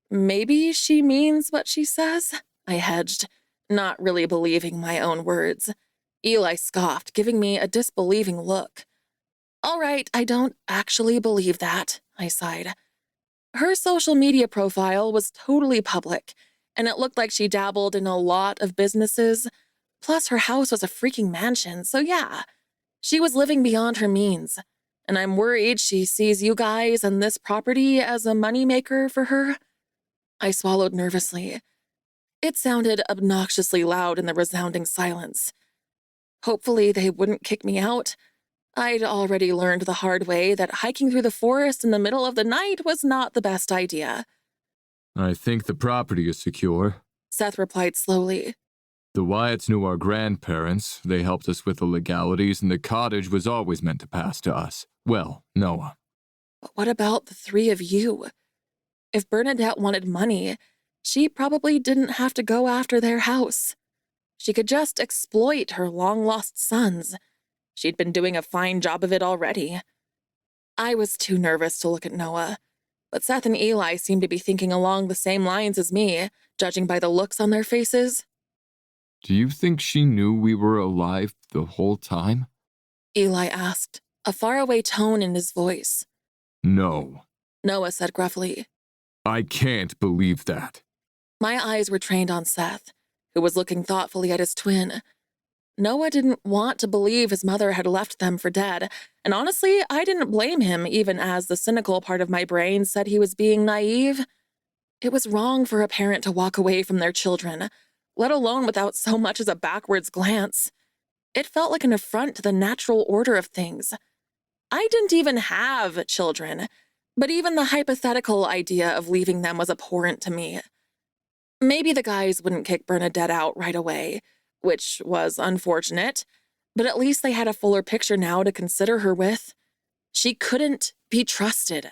maybe she means what she says, I hedged, not really believing my own words. Eli scoffed, giving me a disbelieving look. All right, I don't actually believe that, I sighed. Her social media profile was totally public, and it looked like she dabbled in a lot of businesses. Plus, her house was a freaking mansion, so yeah, she was living beyond her means. And I'm worried she sees you guys and this property as a moneymaker for her. I swallowed nervously. It sounded obnoxiously loud in the resounding silence. Hopefully they wouldn't kick me out. I'd already learned the hard way that hiking through the forest in the middle of the night was not the best idea. I think the property is secure, Seth replied slowly. The Wyatts knew our grandparents. They helped us with the legalities, and the cottage was always meant to pass to us. Well, Noah. But what about the three of you? If Bernadette wanted money, she probably didn't have to go after their house. She could just exploit her long-lost sons. She'd been doing a fine job of it already. I was too nervous to look at Noah, but Seth and Eli seemed to be thinking along the same lines as me, judging by the looks on their faces. Do you think she knew we were alive the whole time? Eli asked, a faraway tone in his voice. No. Noah said gruffly. I can't believe that. My eyes were trained on Seth, who was looking thoughtfully at his twin. Noah didn't want to believe his mother had left them for dead, and honestly, I didn't blame him, even as the cynical part of my brain said he was being naive. It was wrong for a parent to walk away from their children, let alone without so much as a backwards glance. It felt like an affront to the natural order of things. I didn't even have children, but even the hypothetical idea of leaving them was abhorrent to me. Maybe the guys wouldn't kick Bernadette out right away, which was unfortunate, but at least they had a fuller picture now to consider her with. She couldn't be trusted.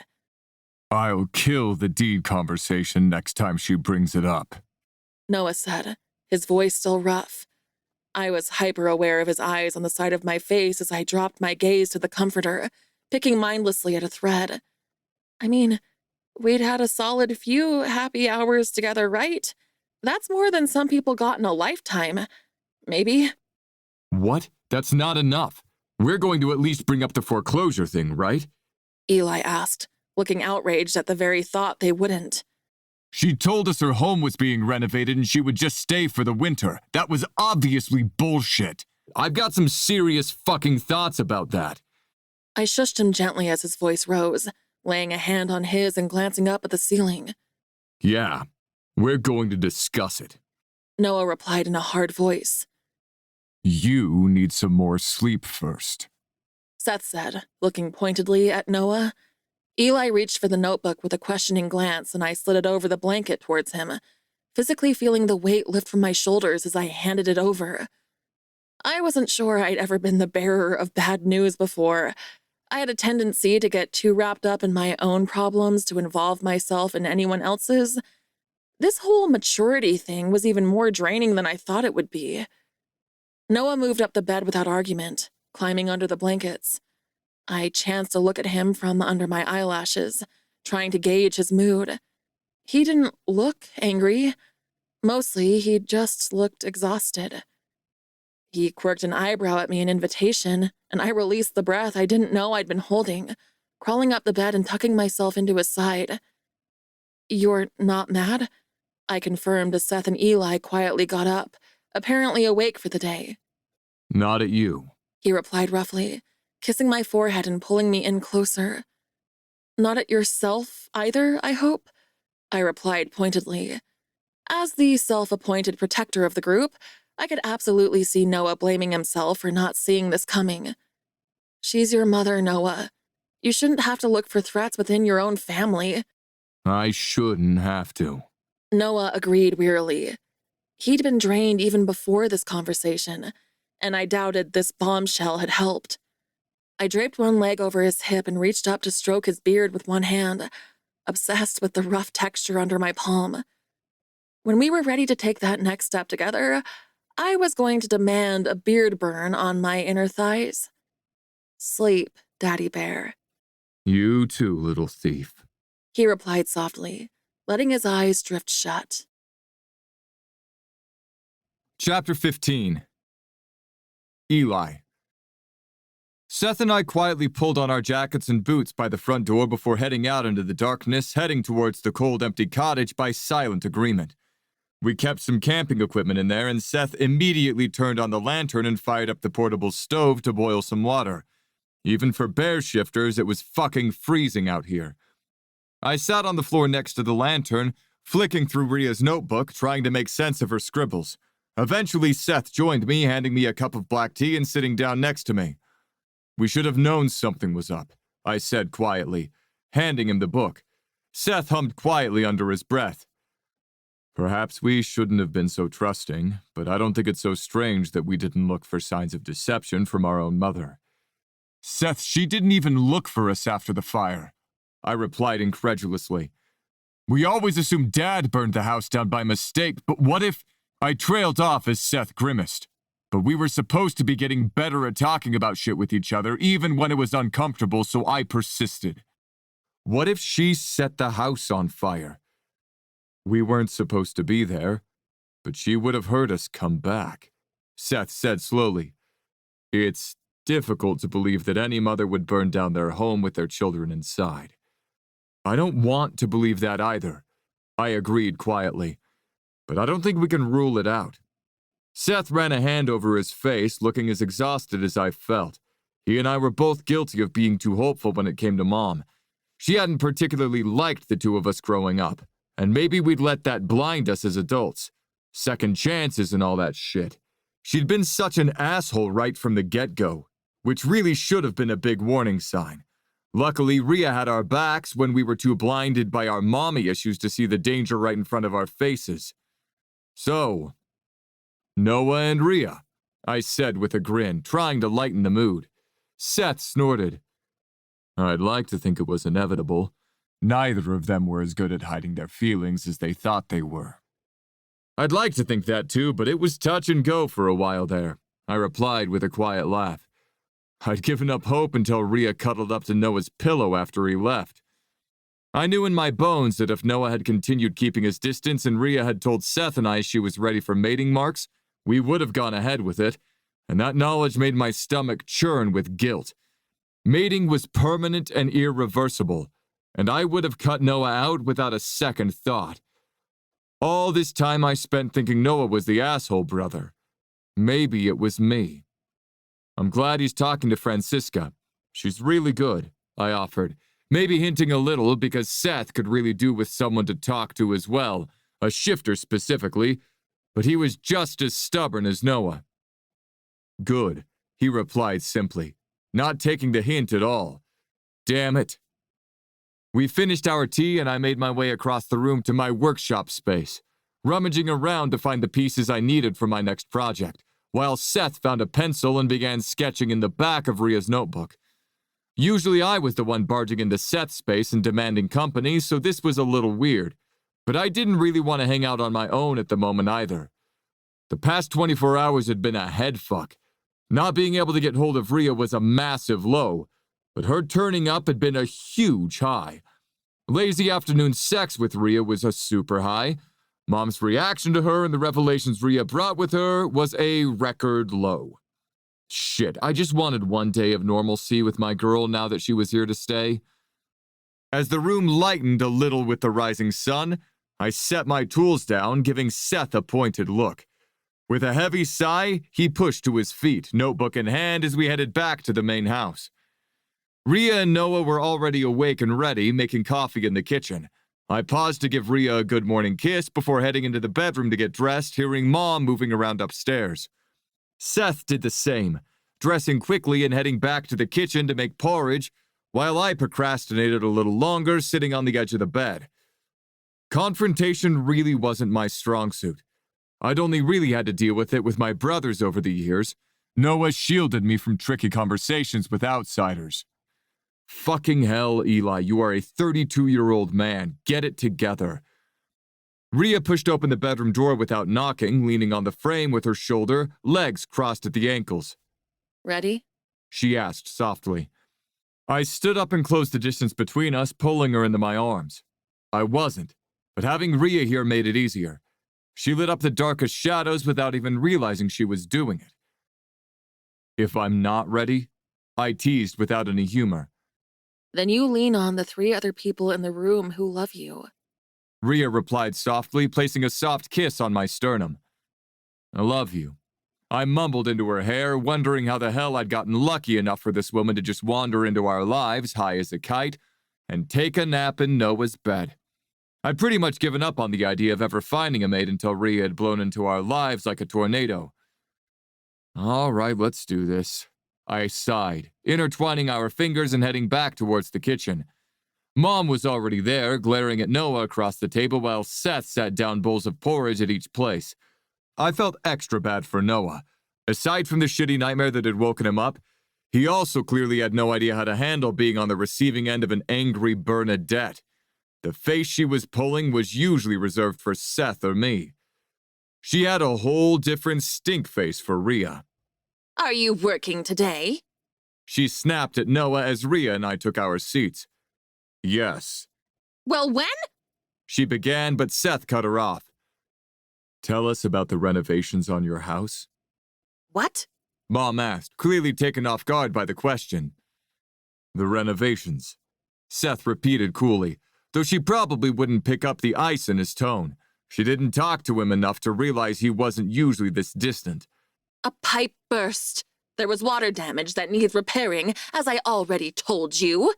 I'll kill the deed conversation next time she brings it up, Noah said, his voice still rough. I was hyper-aware of his eyes on the side of my face as I dropped my gaze to the comforter, picking mindlessly at a thread. I mean, we'd had a solid few happy hours together, right? That's more than some people got in a lifetime. Maybe. What? That's not enough. We're going to at least bring up the foreclosure thing, right? Eli asked, looking outraged at the very thought they wouldn't. She told us her home was being renovated and she would just stay for the winter. That was obviously bullshit. I've got some serious fucking thoughts about that. I shushed him gently as his voice rose, laying a hand on his and glancing up at the ceiling. Yeah, we're going to discuss it. Noah replied in a hard voice. You need some more sleep first, Seth said, looking pointedly at Noah. Eli reached for the notebook with a questioning glance, and I slid it over the blanket towards him, physically feeling the weight lift from my shoulders as I handed it over. I wasn't sure I'd ever been the bearer of bad news before. I had a tendency to get too wrapped up in my own problems to involve myself in anyone else's. This whole maturity thing was even more draining than I thought it would be. Noah moved up the bed without argument, climbing under the blankets. I chanced to look at him from under my eyelashes, trying to gauge his mood. He didn't look angry. Mostly, he just looked exhausted. He quirked an eyebrow at me in invitation, and I released the breath I didn't know I'd been holding, crawling up the bed and tucking myself into his side. "You're not mad?" I confirmed as Seth and Eli quietly got up, apparently awake for the day. Not at you, He replied roughly, kissing my forehead and pulling me in closer. "Not at yourself either, I hope?" I replied pointedly. As the self-appointed protector of the group, I could absolutely see Noah blaming himself for not seeing this coming. "She's your mother, Noah. You shouldn't have to look for threats within your own family." I shouldn't have to. Noah agreed wearily. He'd been drained even before this conversation, and I doubted this bombshell had helped. I draped one leg over his hip and reached up to stroke his beard with one hand, obsessed with the rough texture under my palm. When we were ready to take that next step together, I was going to demand a beard burn on my inner thighs. "Sleep, Daddy Bear," You too, little thief. he replied softly, letting his eyes drift shut. Chapter 15. Eli. Seth and I quietly pulled on our jackets and boots by the front door before heading out into the darkness, heading towards the cold, empty cottage by silent agreement. We kept some camping equipment in there, and Seth immediately turned on the lantern and fired up the portable stove to boil some water. Even for bear shifters, it was fucking freezing out here. I sat on the floor next to the lantern, flicking through Ria's notebook, trying to make sense of her scribbles. Eventually, Seth joined me, handing me a cup of black tea and sitting down next to me. We should have known something was up, I said quietly, handing him the book. Seth hummed quietly under his breath. Perhaps we shouldn't have been so trusting, but I don't think it's so strange that we didn't look for signs of deception from our own mother. Seth, she didn't even look for us after the fire, I replied incredulously. We always assumed Dad burned the house down by mistake, but what if... I trailed off as Seth grimaced. But we were supposed to be getting better at talking about shit with each other, even when it was uncomfortable, so I persisted. What if she set the house on fire? We weren't supposed to be there, but she would have heard us come back, Seth said slowly. It's difficult to believe that any mother would burn down their home with their children inside. I don't want to believe that either, I agreed quietly, but I don't think we can rule it out. Seth ran a hand over his face, looking as exhausted as I felt. He and I were both guilty of being too hopeful when it came to Mom. She hadn't particularly liked the two of us growing up, and maybe we'd let that blind us as adults. Second chances and all that shit. She'd been such an asshole right from the get-go, which really should have been a big warning sign. Luckily, Rhea had our backs when we were too blinded by our mommy issues to see the danger right in front of our faces. So, Noah and Rhea, I said with a grin, trying to lighten the mood. Seth snorted. I'd like to think it was inevitable. Neither of them were as good at hiding their feelings as they thought they were. I'd like to think that too, but it was touch and go for a while there, I replied with a quiet laugh. I'd given up hope until Rhea cuddled up to Noah's pillow after he left. I knew in my bones that if Noah had continued keeping his distance and Rhea had told Seth and I she was ready for mating marks, we would have gone ahead with it, and that knowledge made my stomach churn with guilt. Mating was permanent and irreversible, and I would have cut Noah out without a second thought. All this time I spent thinking Noah was the asshole brother. Maybe it was me. I'm glad he's talking to Francisca. She's really good, I offered, maybe hinting a little because Seth could really do with someone to talk to as well, a shifter specifically, but he was just as stubborn as Noah. Good, he replied simply, not taking the hint at all. Damn it. We finished our tea and I made my way across the room to my workshop space, rummaging around to find the pieces I needed for my next project, while Seth found a pencil and began sketching in the back of Rhea's notebook. Usually I was the one barging into Seth's space and demanding company, so this was a little weird, but I didn't really want to hang out on my own at the moment either. The past 24 hours had been a head fuck. Not being able to get hold of Rhea was a massive low, but her turning up had been a huge high. Lazy afternoon sex with Rhea was a super high. Mom's reaction to her and the revelations Rhea brought with her was a record low. Shit, I just wanted one day of normalcy with my girl now that she was here to stay. As the room lightened a little with the rising sun, I set my tools down, giving Seth a pointed look. With a heavy sigh, he pushed to his feet, notebook in hand, as we headed back to the main house. Rhea and Noah were already awake and ready, making coffee in the kitchen. I paused to give Rhea a good morning kiss before heading into the bedroom to get dressed, hearing Mom moving around upstairs. Seth did the same, dressing quickly and heading back to the kitchen to make porridge, while I procrastinated a little longer, sitting on the edge of the bed. Confrontation really wasn't my strong suit. I'd only really had to deal with it with my brothers over the years. Noah shielded me from tricky conversations with outsiders. Fucking hell, Eli, you are a 32-year-old man. Get it together. Rhea pushed open the bedroom door without knocking, leaning on the frame with her shoulder, legs crossed at the ankles. Ready? She asked softly. I stood up and closed the distance between us, pulling her into my arms. I wasn't, but having Rhea here made it easier. She lit up the darkest shadows without even realizing she was doing it. If I'm not ready, I teased without any humor. Then you lean on the 3 other people in the room who love you. Rhea replied softly, placing a soft kiss on my sternum. I love you. I mumbled into her hair, wondering how the hell I'd gotten lucky enough for this woman to just wander into our lives, high as a kite, and take a nap in Noah's bed. I'd pretty much given up on the idea of ever finding a mate until Rhea had blown into our lives like a tornado. All right, let's do this. I sighed, intertwining our fingers and heading back towards the kitchen. Mom was already there, glaring at Noah across the table while Seth sat down bowls of porridge at each place. I felt extra bad for Noah. Aside from the shitty nightmare that had woken him up, he also clearly had no idea how to handle being on the receiving end of an angry Bernadette. The face she was pulling was usually reserved for Seth or me. She had a whole different stink face for Rhea. Are you working today? She snapped at Noah as Rhea and I took our seats. Yes. Well, when? She began, but Seth cut her off. Tell us about the renovations on your house. What? Mom asked, clearly taken off guard by the question. The renovations. Seth repeated coolly. though she probably wouldn't pick up the ice in his tone. She didn't talk to him enough to realize he wasn't usually this distant. A pipe burst. There was water damage that needs repairing, as I already told you.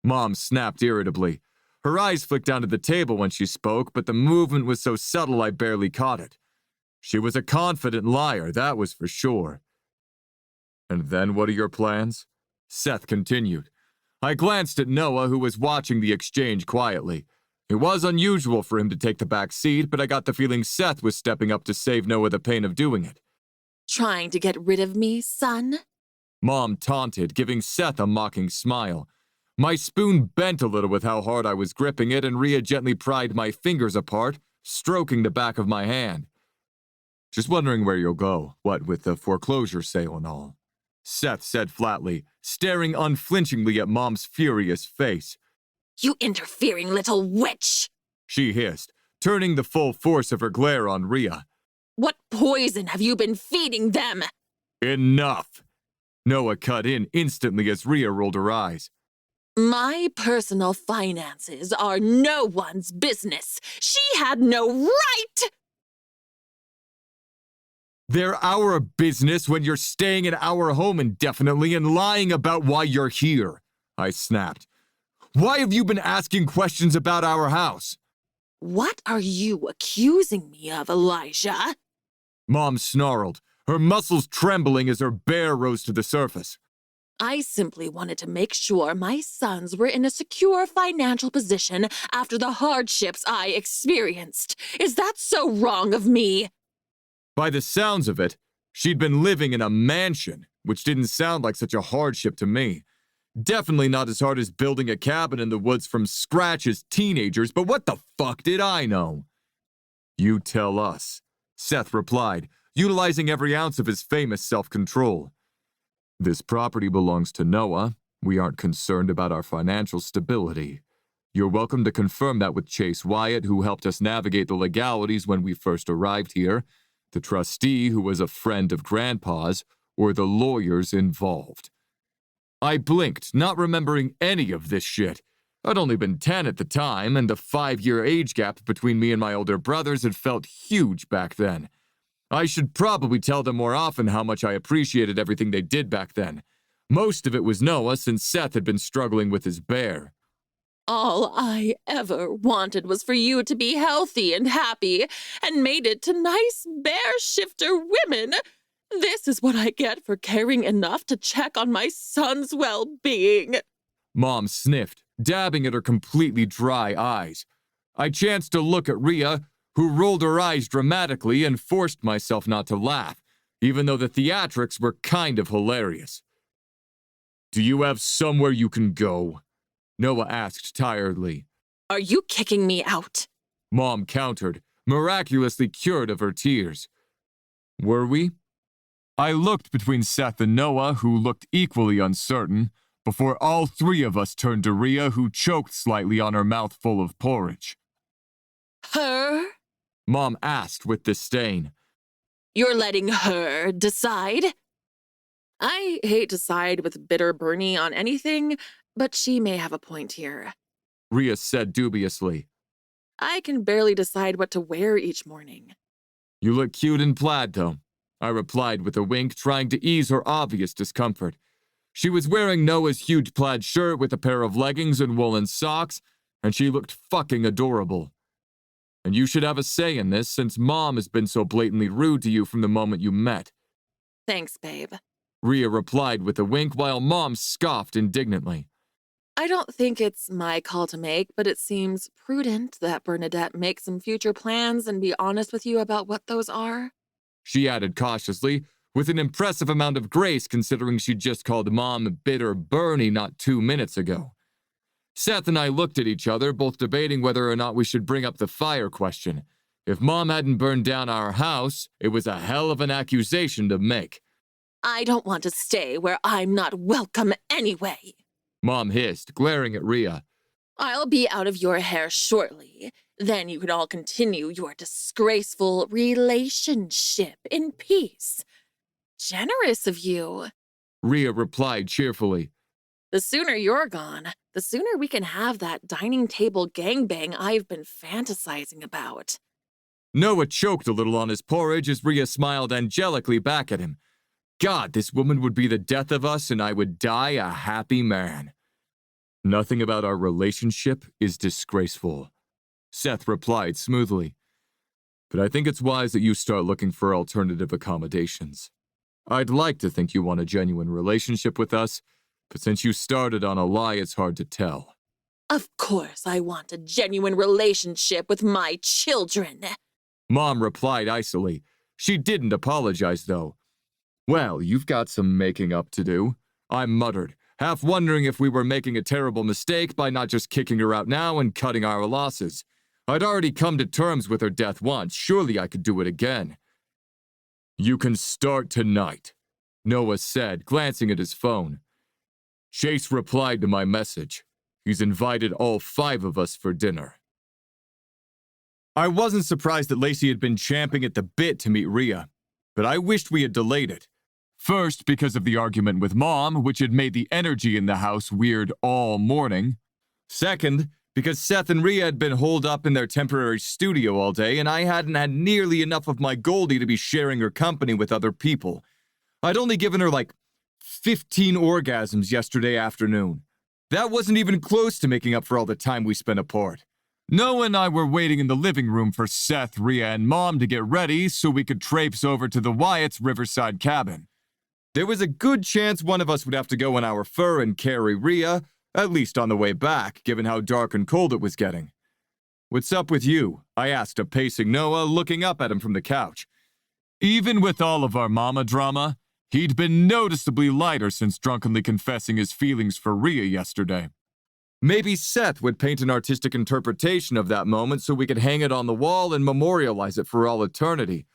Mom snapped irritably. Her eyes flicked down to the table when she spoke, but the movement was so subtle I barely caught it. She was a confident liar, that was for sure. And then what are your plans? Seth continued. I glanced at Noah, who was watching the exchange quietly. It was unusual for him to take the back seat, but I got the feeling Seth was stepping up to save Noah the pain of doing it. Trying to get rid of me, son? Mom taunted, giving Seth a mocking smile. My spoon bent a little with how hard I was gripping it, and Rhea gently pried my fingers apart, stroking the back of my hand. Just wondering where you'll go, what with the foreclosure sale and all. Seth said flatly, staring unflinchingly at Mom's furious face. You interfering little witch! She hissed, turning the full force of her glare on Rhea. What poison have you been feeding them? Enough! Noah cut in instantly as Rhea rolled her eyes. My personal finances are no one's business. She had no right! They're our business when you're staying in our home indefinitely and lying about why you're here, I snapped. Why have you been asking questions about our house? What are you accusing me of, Elijah? Mom snarled, her muscles trembling as her bear rose to the surface. I simply wanted to make sure my sons were in a secure financial position after the hardships I experienced. Is that so wrong of me? By the sounds of it, she'd been living in a mansion, which didn't sound like such a hardship to me. Definitely not as hard as building a cabin in the woods from scratch as teenagers, but what the fuck did I know? You tell us, Seth replied, utilizing every ounce of his famous self-control. This property belongs to Noah. We aren't concerned about our financial stability. You're welcome to confirm that with Chase Wyatt, who helped us navigate the legalities when we first arrived here, the trustee who was a friend of Grandpa's, or the lawyers involved. I blinked, not remembering any of this shit. I'd only been 10 at the time, and the 5-year age gap between me and my older brothers had felt huge back then. I should probably tell them more often how much I appreciated everything they did back then. Most of it was Noah, since Seth had been struggling with his bear. All I ever wanted was for you to be healthy and happy, and made it to nice bear shifter women. This is what I get for caring enough to check on my son's well-being. Mom sniffed, dabbing at her completely dry eyes. I chanced to look at Rhea, who rolled her eyes dramatically, and forced myself not to laugh, even though the theatrics were kind of hilarious. Do you have somewhere you can go? Noah asked tiredly. Are you kicking me out? Mom countered, miraculously cured of her tears. Were we? I looked between Seth and Noah, who looked equally uncertain, before all three of us turned to Rhea, who choked slightly on her mouth full of porridge. Her? Mom asked with disdain. You're letting her decide? I hate to side with bitter Bernie on anything, but she may have a point here. Rhea said dubiously. I can barely decide what to wear each morning. You look cute in plaid, though, I replied with a wink, trying to ease her obvious discomfort. She was wearing Noah's huge plaid shirt with a pair of leggings and woolen socks, and she looked fucking adorable. And you should have a say in this, since Mom has been so blatantly rude to you from the moment you met. Thanks, babe. Rhea replied with a wink while Mom scoffed indignantly. I don't think it's my call to make, but it seems prudent that Bernadette make some future plans and be honest with you about what those are. She added cautiously, with an impressive amount of grace considering she'd just called Mom bitter Bernie not 2 minutes ago. Seth and I looked at each other, both debating whether or not we should bring up the fire question. If Mom hadn't burned down our house, it was a hell of an accusation to make. I don't want to stay where I'm not welcome anyway. Mom hissed, glaring at Rhea. I'll be out of your hair shortly. Then you can all continue your disgraceful relationship in peace. Generous of you. Rhea replied cheerfully. The sooner you're gone, the sooner we can have that dining table gangbang I've been fantasizing about. Noah choked a little on his porridge as Rhea smiled angelically back at him. God, this woman would be the death of us and I would die a happy man. Nothing about our relationship is disgraceful, Seth replied smoothly. But I think it's wise that you start looking for alternative accommodations. I'd like to think you want a genuine relationship with us, but since you started on a lie, it's hard to tell. Of course I want a genuine relationship with my children. Mom replied icily. She didn't apologize, though. Well, you've got some making up to do, I muttered, half wondering if we were making a terrible mistake by not just kicking her out now and cutting our losses. I'd already come to terms with her death once. Surely I could do it again. You can start tonight, Noah said, glancing at his phone. Chase replied to my message. He's invited all 5 of us for dinner. I wasn't surprised that Lacey had been champing at the bit to meet Rhea, but I wished we had delayed it. First, because of the argument with Mom, which had made the energy in the house weird all morning. Second, because Seth and Rhea had been holed up in their temporary studio all day, and I hadn't had nearly enough of my Goldie to be sharing her company with other people. I'd only given her like 15 orgasms yesterday afternoon. That wasn't even close to making up for all the time we spent apart. Noah and I were waiting in the living room for Seth, Rhea, and Mom to get ready so we could traipse over to the Wyatt's riverside cabin. There was a good chance one of us would have to go in our fur and carry Rhea, at least on the way back, given how dark and cold it was getting. What's up with you? I asked a pacing Noah, looking up at him from the couch. Even with all of our mama drama, he'd been noticeably lighter since drunkenly confessing his feelings for Rhea yesterday. Maybe Seth would paint an artistic interpretation of that moment so we could hang it on the wall and memorialize it for all eternity.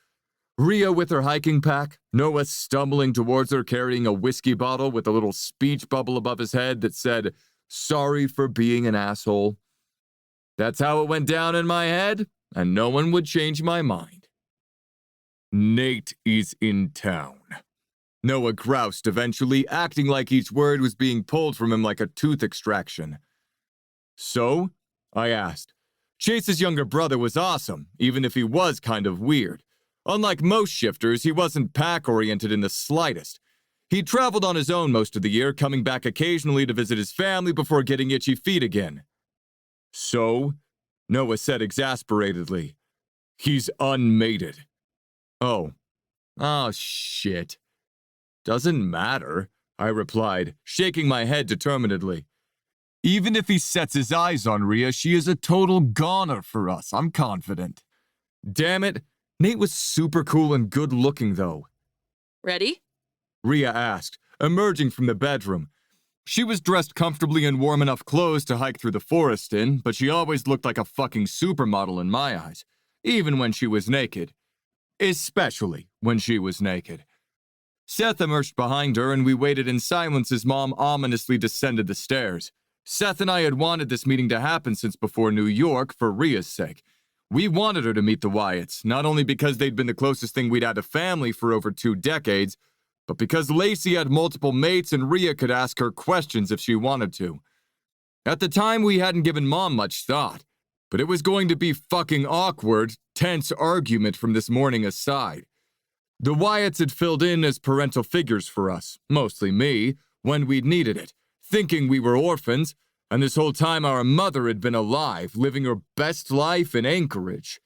Rhea with her hiking pack, Noah stumbling towards her carrying a whiskey bottle with a little speech bubble above his head that said, "Sorry for being an asshole." That's how it went down in my head, and no one would change my mind. Nate is in town. Noah groused eventually, acting like each word was being pulled from him like a tooth extraction. So? I asked. Chase's younger brother was awesome, even if he was kind of weird. Unlike most shifters, he wasn't pack-oriented in the slightest. He traveled on his own most of the year, coming back occasionally to visit his family before getting itchy feet again. So? Noah said exasperatedly. He's unmated. Oh. Oh, shit. Doesn't matter, I replied, shaking my head determinedly. Even if he sets his eyes on Rhea, she is a total goner for us, I'm confident. Damn it, Nate was super cool and good looking, though. Ready? Rhea asked, emerging from the bedroom. She was dressed comfortably in warm enough clothes to hike through the forest in, but she always looked like a fucking supermodel in my eyes, even when she was naked. Especially when she was naked. Seth emerged behind her, and we waited in silence as Mom ominously descended the stairs. Seth and I had wanted this meeting to happen since before New York for Rhea's sake. We wanted her to meet the Wyatts, not only because they'd been the closest thing we'd had to family for over 2 decades, but because Lacey had multiple mates and Rhea could ask her questions if she wanted to. At the time, we hadn't given Mom much thought, but it was going to be fucking awkward, tense argument from this morning aside. The Wyatts had filled in as parental figures for us, mostly me, when we'd needed it, thinking we were orphans, and this whole time our mother had been alive, living her best life in Anchorage.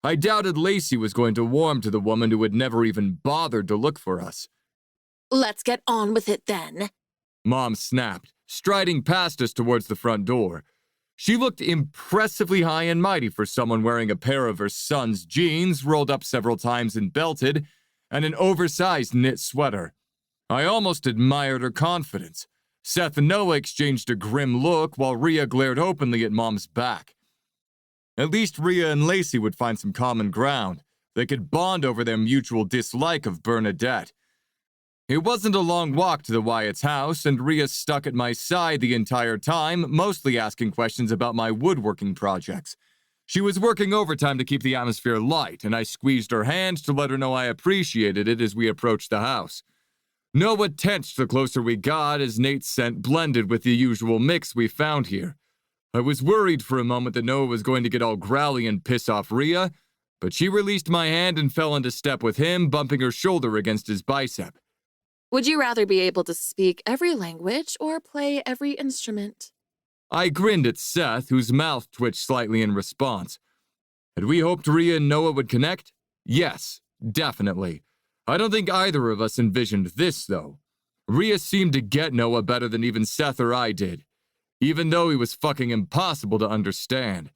I doubted Lacey was going to warm to the woman who had never even bothered to look for us. Let's get on with it then, Mom snapped, striding past us towards the front door. She looked impressively high and mighty for someone wearing a pair of her son's jeans rolled up several times and belted, and an oversized knit sweater. I almost admired her confidence. Seth and Noah exchanged a grim look while Rhea glared openly at Mom's back. At least Rhea and Lacey would find some common ground. They could bond over their mutual dislike of Bernadette. It wasn't a long walk to the Wyatt's house, and Rhea stuck at my side the entire time, mostly asking questions about my woodworking projects. She was working overtime to keep the atmosphere light, and I squeezed her hand to let her know I appreciated it as we approached the house. Noah tensed the closer we got as Nate's scent blended with the usual mix we found here. I was worried for a moment that Noah was going to get all growly and piss off Rhea, but she released my hand and fell into step with him, bumping her shoulder against his bicep. Would you rather be able to speak every language or play every instrument? I grinned at Seth, whose mouth twitched slightly in response. Had we hoped Rhea and Noah would connect? Yes, definitely. I don't think either of us envisioned this, though. Rhea seemed to get Noah better than even Seth or I did, even though he was fucking impossible to understand.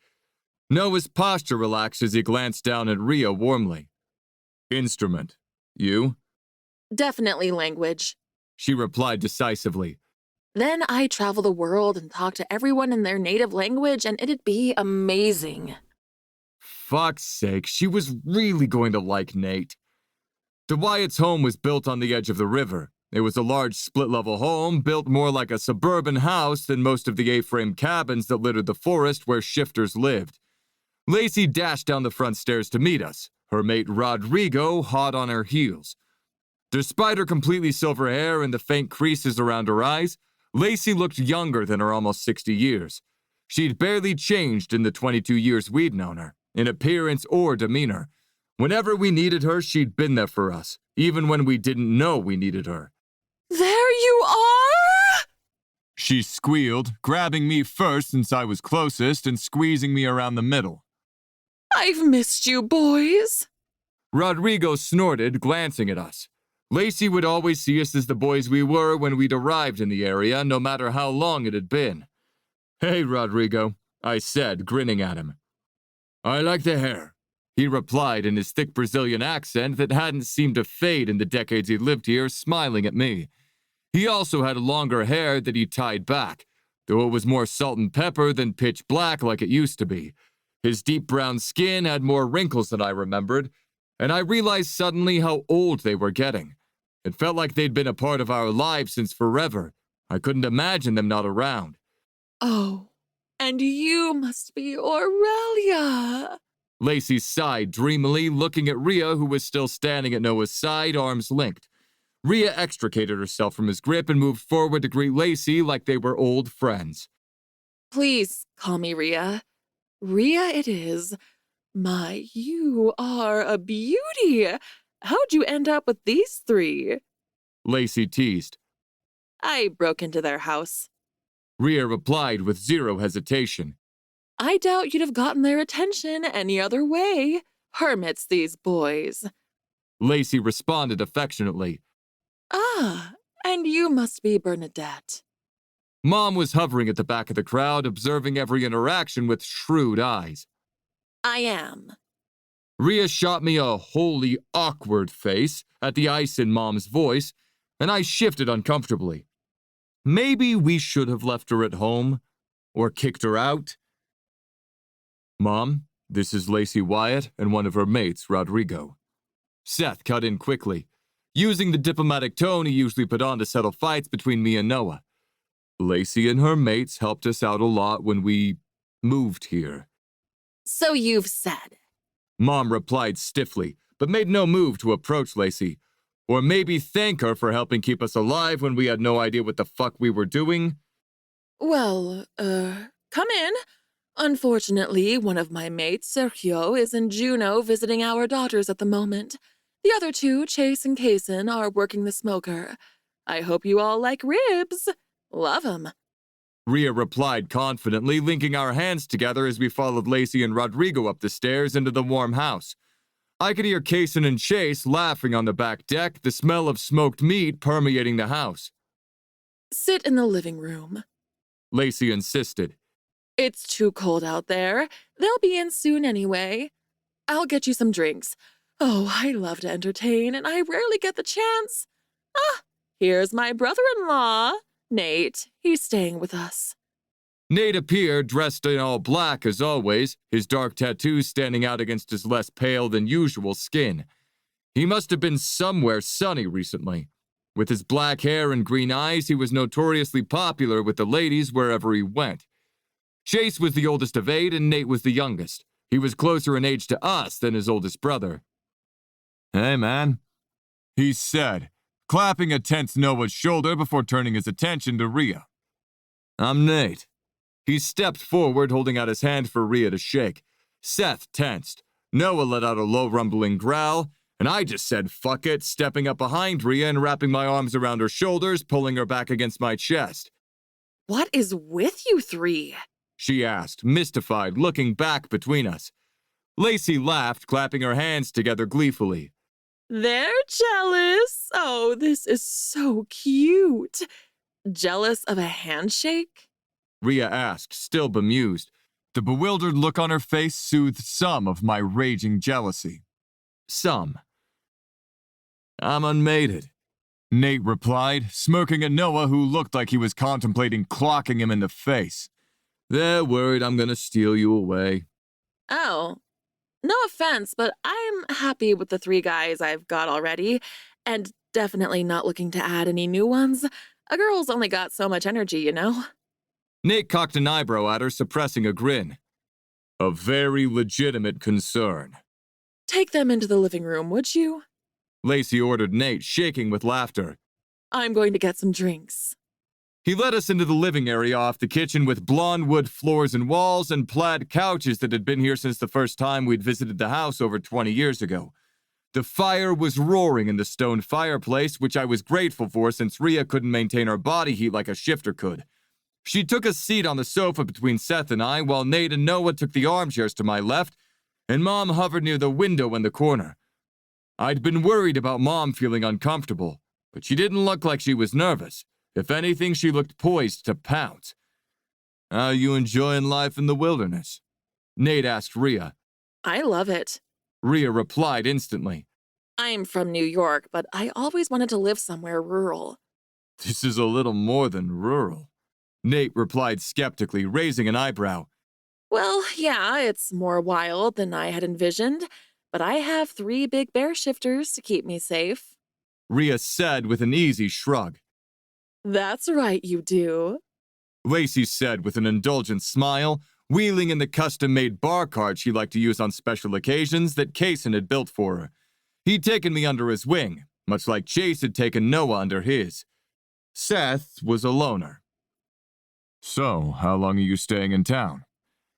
Noah's posture relaxed as he glanced down at Rhea warmly. Instrument. You? Definitely language. She replied decisively. Then I'd travel the world and talk to everyone in their native language, and it'd be amazing. Fuck's sake, she was really going to like Nate. Wyatt's home was built on the edge of the river. It was a large split-level home, built more like a suburban house than most of the A-frame cabins that littered the forest where shifters lived. Lacey dashed down the front stairs to meet us, her mate Rodrigo hot on her heels. Despite her completely silver hair and the faint creases around her eyes, Lacey looked younger than her almost 60 years. She'd barely changed in the 22 years we'd known her, in appearance or demeanor. Whenever we needed her, she'd been there for us, even when we didn't know we needed her. There you are! She squealed, grabbing me first since I was closest and squeezing me around the middle. I've missed you, boys. Rodrigo snorted, glancing at us. Lacey would always see us as the boys we were when we'd arrived in the area, no matter how long it had been. Hey, Rodrigo, I said, grinning at him. I like the hair, he replied in his thick Brazilian accent that hadn't seemed to fade in the decades he'd lived here, smiling at me. He also had longer hair that he tied back, though it was more salt and pepper than pitch black like it used to be. His deep brown skin had more wrinkles than I remembered, and I realized suddenly how old they were getting. It felt like they'd been a part of our lives since forever. I couldn't imagine them not around. Oh, and you must be Aurelia. Lacey sighed dreamily, looking at Rhea, who was still standing at Noah's side, arms linked. Rhea extricated herself from his grip and moved forward to greet Lacey like they were old friends. Please call me Rhea. Rhea it is. My, you are a beauty. How'd you end up with these three? Lacey teased. I broke into their house. Rhea replied with zero hesitation. I doubt you'd have gotten their attention any other way. Hermits, these boys. Lacey responded affectionately. Ah, and you must be Bernadette. Mom was hovering at the back of the crowd, observing every interaction with shrewd eyes. I am. Rhea shot me a wholly awkward face at the ice in Mom's voice, and I shifted uncomfortably. Maybe we should have left her at home, or kicked her out. Mom, this is Lacey Wyatt and one of her mates, Rodrigo. Seth cut in quickly, using the diplomatic tone he usually put on to settle fights between me and Noah. Lacey and her mates helped us out a lot when we moved here. So you've said. Mom replied stiffly, but made no move to approach Lacey, or maybe thank her for helping keep us alive when we had no idea what the fuck we were doing. Well, come in. Unfortunately, one of my mates, Sergio, is in Juneau visiting our daughters at the moment. The other two, Chase and Kaysen, are working the smoker. I hope you all like ribs. Love 'em. Rhea replied confidently, linking our hands together as we followed Lacey and Rodrigo up the stairs into the warm house. I could hear Kaysen and Chase laughing on the back deck, the smell of smoked meat permeating the house. Sit in the living room. Lacey insisted. It's too cold out there. They'll be in soon anyway. I'll get you some drinks. Oh, I love to entertain, and I rarely get the chance. Ah, here's my brother-in-law, Nate. He's staying with us. Nate appeared, dressed in all black as always, his dark tattoos standing out against his less pale than usual skin. He must have been somewhere sunny recently. With his black hair and green eyes, he was notoriously popular with the ladies wherever he went. Chase was the oldest of 8 and Nate was the youngest. He was closer in age to us than his oldest brother. Hey, man, he said, clapping a tense Noah's shoulder before turning his attention to Rhea. I'm Nate. He stepped forward, holding out his hand for Rhea to shake. Seth tensed. Noah let out a low rumbling growl, and I just said fuck it, stepping up behind Rhea and wrapping my arms around her shoulders, pulling her back against my chest. What is with you three? She asked, mystified, looking back between us. Lacey laughed, clapping her hands together gleefully. They're jealous. Oh, this is so cute. Jealous of a handshake? Rhea asked, still bemused. The bewildered look on her face soothed some of my raging jealousy. Some. I'm unmated, Nate replied, smirking at Noah, who looked like he was contemplating clocking him in the face. They're worried I'm gonna steal you away. Oh, no offense, but I'm happy with the 3 guys I've got already, and definitely not looking to add any new ones. A girl's only got so much energy, you know? Nate cocked an eyebrow at her, suppressing a grin. A very legitimate concern. Take them into the living room, would you? Lacey ordered Nate, shaking with laughter. I'm going to get some drinks. He led us into the living area off the kitchen with blonde wood floors and walls and plaid couches that had been here since the first time we'd visited the house over 20 years ago. The fire was roaring in the stone fireplace, which I was grateful for since Rhea couldn't maintain her body heat like a shifter could. She took a seat on the sofa between Seth and I, while Nate and Noah took the armchairs to my left, and Mom hovered near the window in the corner. I'd been worried about Mom feeling uncomfortable, but she didn't look like she was nervous. If anything, she looked poised to pounce. How you enjoying life in the wilderness? Nate asked Rhea. I love it. Rhea replied instantly. I'm from New York, but I always wanted to live somewhere rural. This is a little more than rural, Nate replied skeptically, raising an eyebrow. Well, yeah, it's more wild than I had envisioned, but I have 3 big bear shifters to keep me safe. Rhea said with an easy shrug. That's right, you do. Lacey said with an indulgent smile, wheeling in the custom-made bar cart she liked to use on special occasions that Kaysen had built for her. He'd taken me under his wing, much like Chase had taken Noah under his. Seth was a loner. So, how long are you staying in town?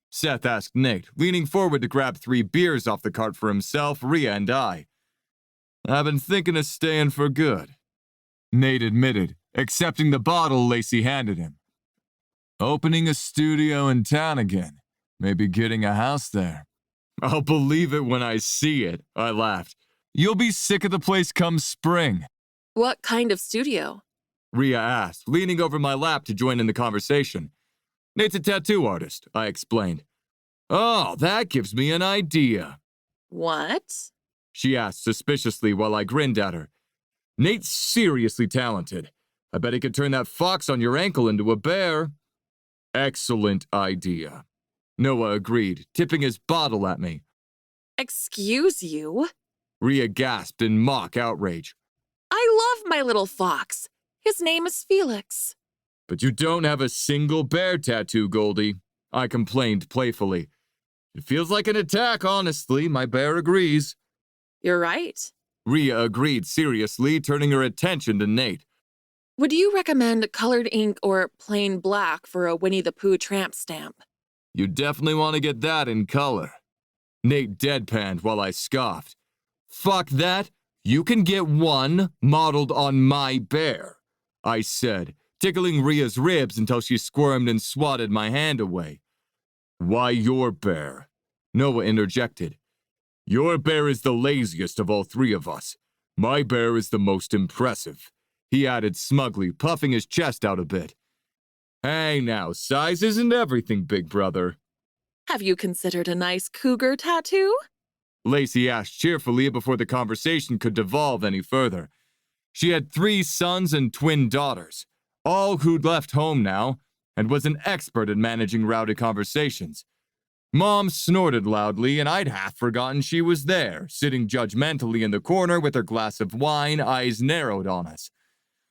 Seth asked Nate, leaning forward to grab 3 beers off the cart for himself, Rhea, and I. I've been thinking of staying for good, Nate admitted, accepting the bottle Lacey handed him. Opening a studio in town again. Maybe getting a house there. I'll believe it when I see it, I laughed. You'll be sick of the place come spring. What kind of studio? Rhea asked, leaning over my lap to join in the conversation. Nate's a tattoo artist, I explained. Oh, that gives me an idea. What? She asked suspiciously while I grinned at her. Nate's seriously talented. I bet he could turn that fox on your ankle into a bear. Excellent idea. Noah agreed, tipping his bottle at me. Excuse you? Rhea gasped in mock outrage. I love my little fox. His name is Felix. But you don't have a single bear tattoo, Goldie, I complained playfully. It feels like an attack, honestly. My bear agrees. You're right. Rhea agreed seriously, turning her attention to Nate. Would you recommend colored ink or plain black for a Winnie the Pooh tramp stamp? You definitely want to get that in color. Nate deadpanned while I scoffed. Fuck that. You can get one modeled on my bear, I said, tickling Rhea's ribs until she squirmed and swatted my hand away. Why your bear? Noah interjected. Your bear is the laziest of all 3 of us. My bear is the most impressive, he added smugly, puffing his chest out a bit. Hey now, size isn't everything, big brother. Have you considered a nice cougar tattoo? Lacey asked cheerfully before the conversation could devolve any further. She had 3 sons and twin daughters, all who'd left home now, and was an expert at managing rowdy conversations. Mom snorted loudly, and I'd half forgotten she was there, sitting judgmentally in the corner with her glass of wine, eyes narrowed on us.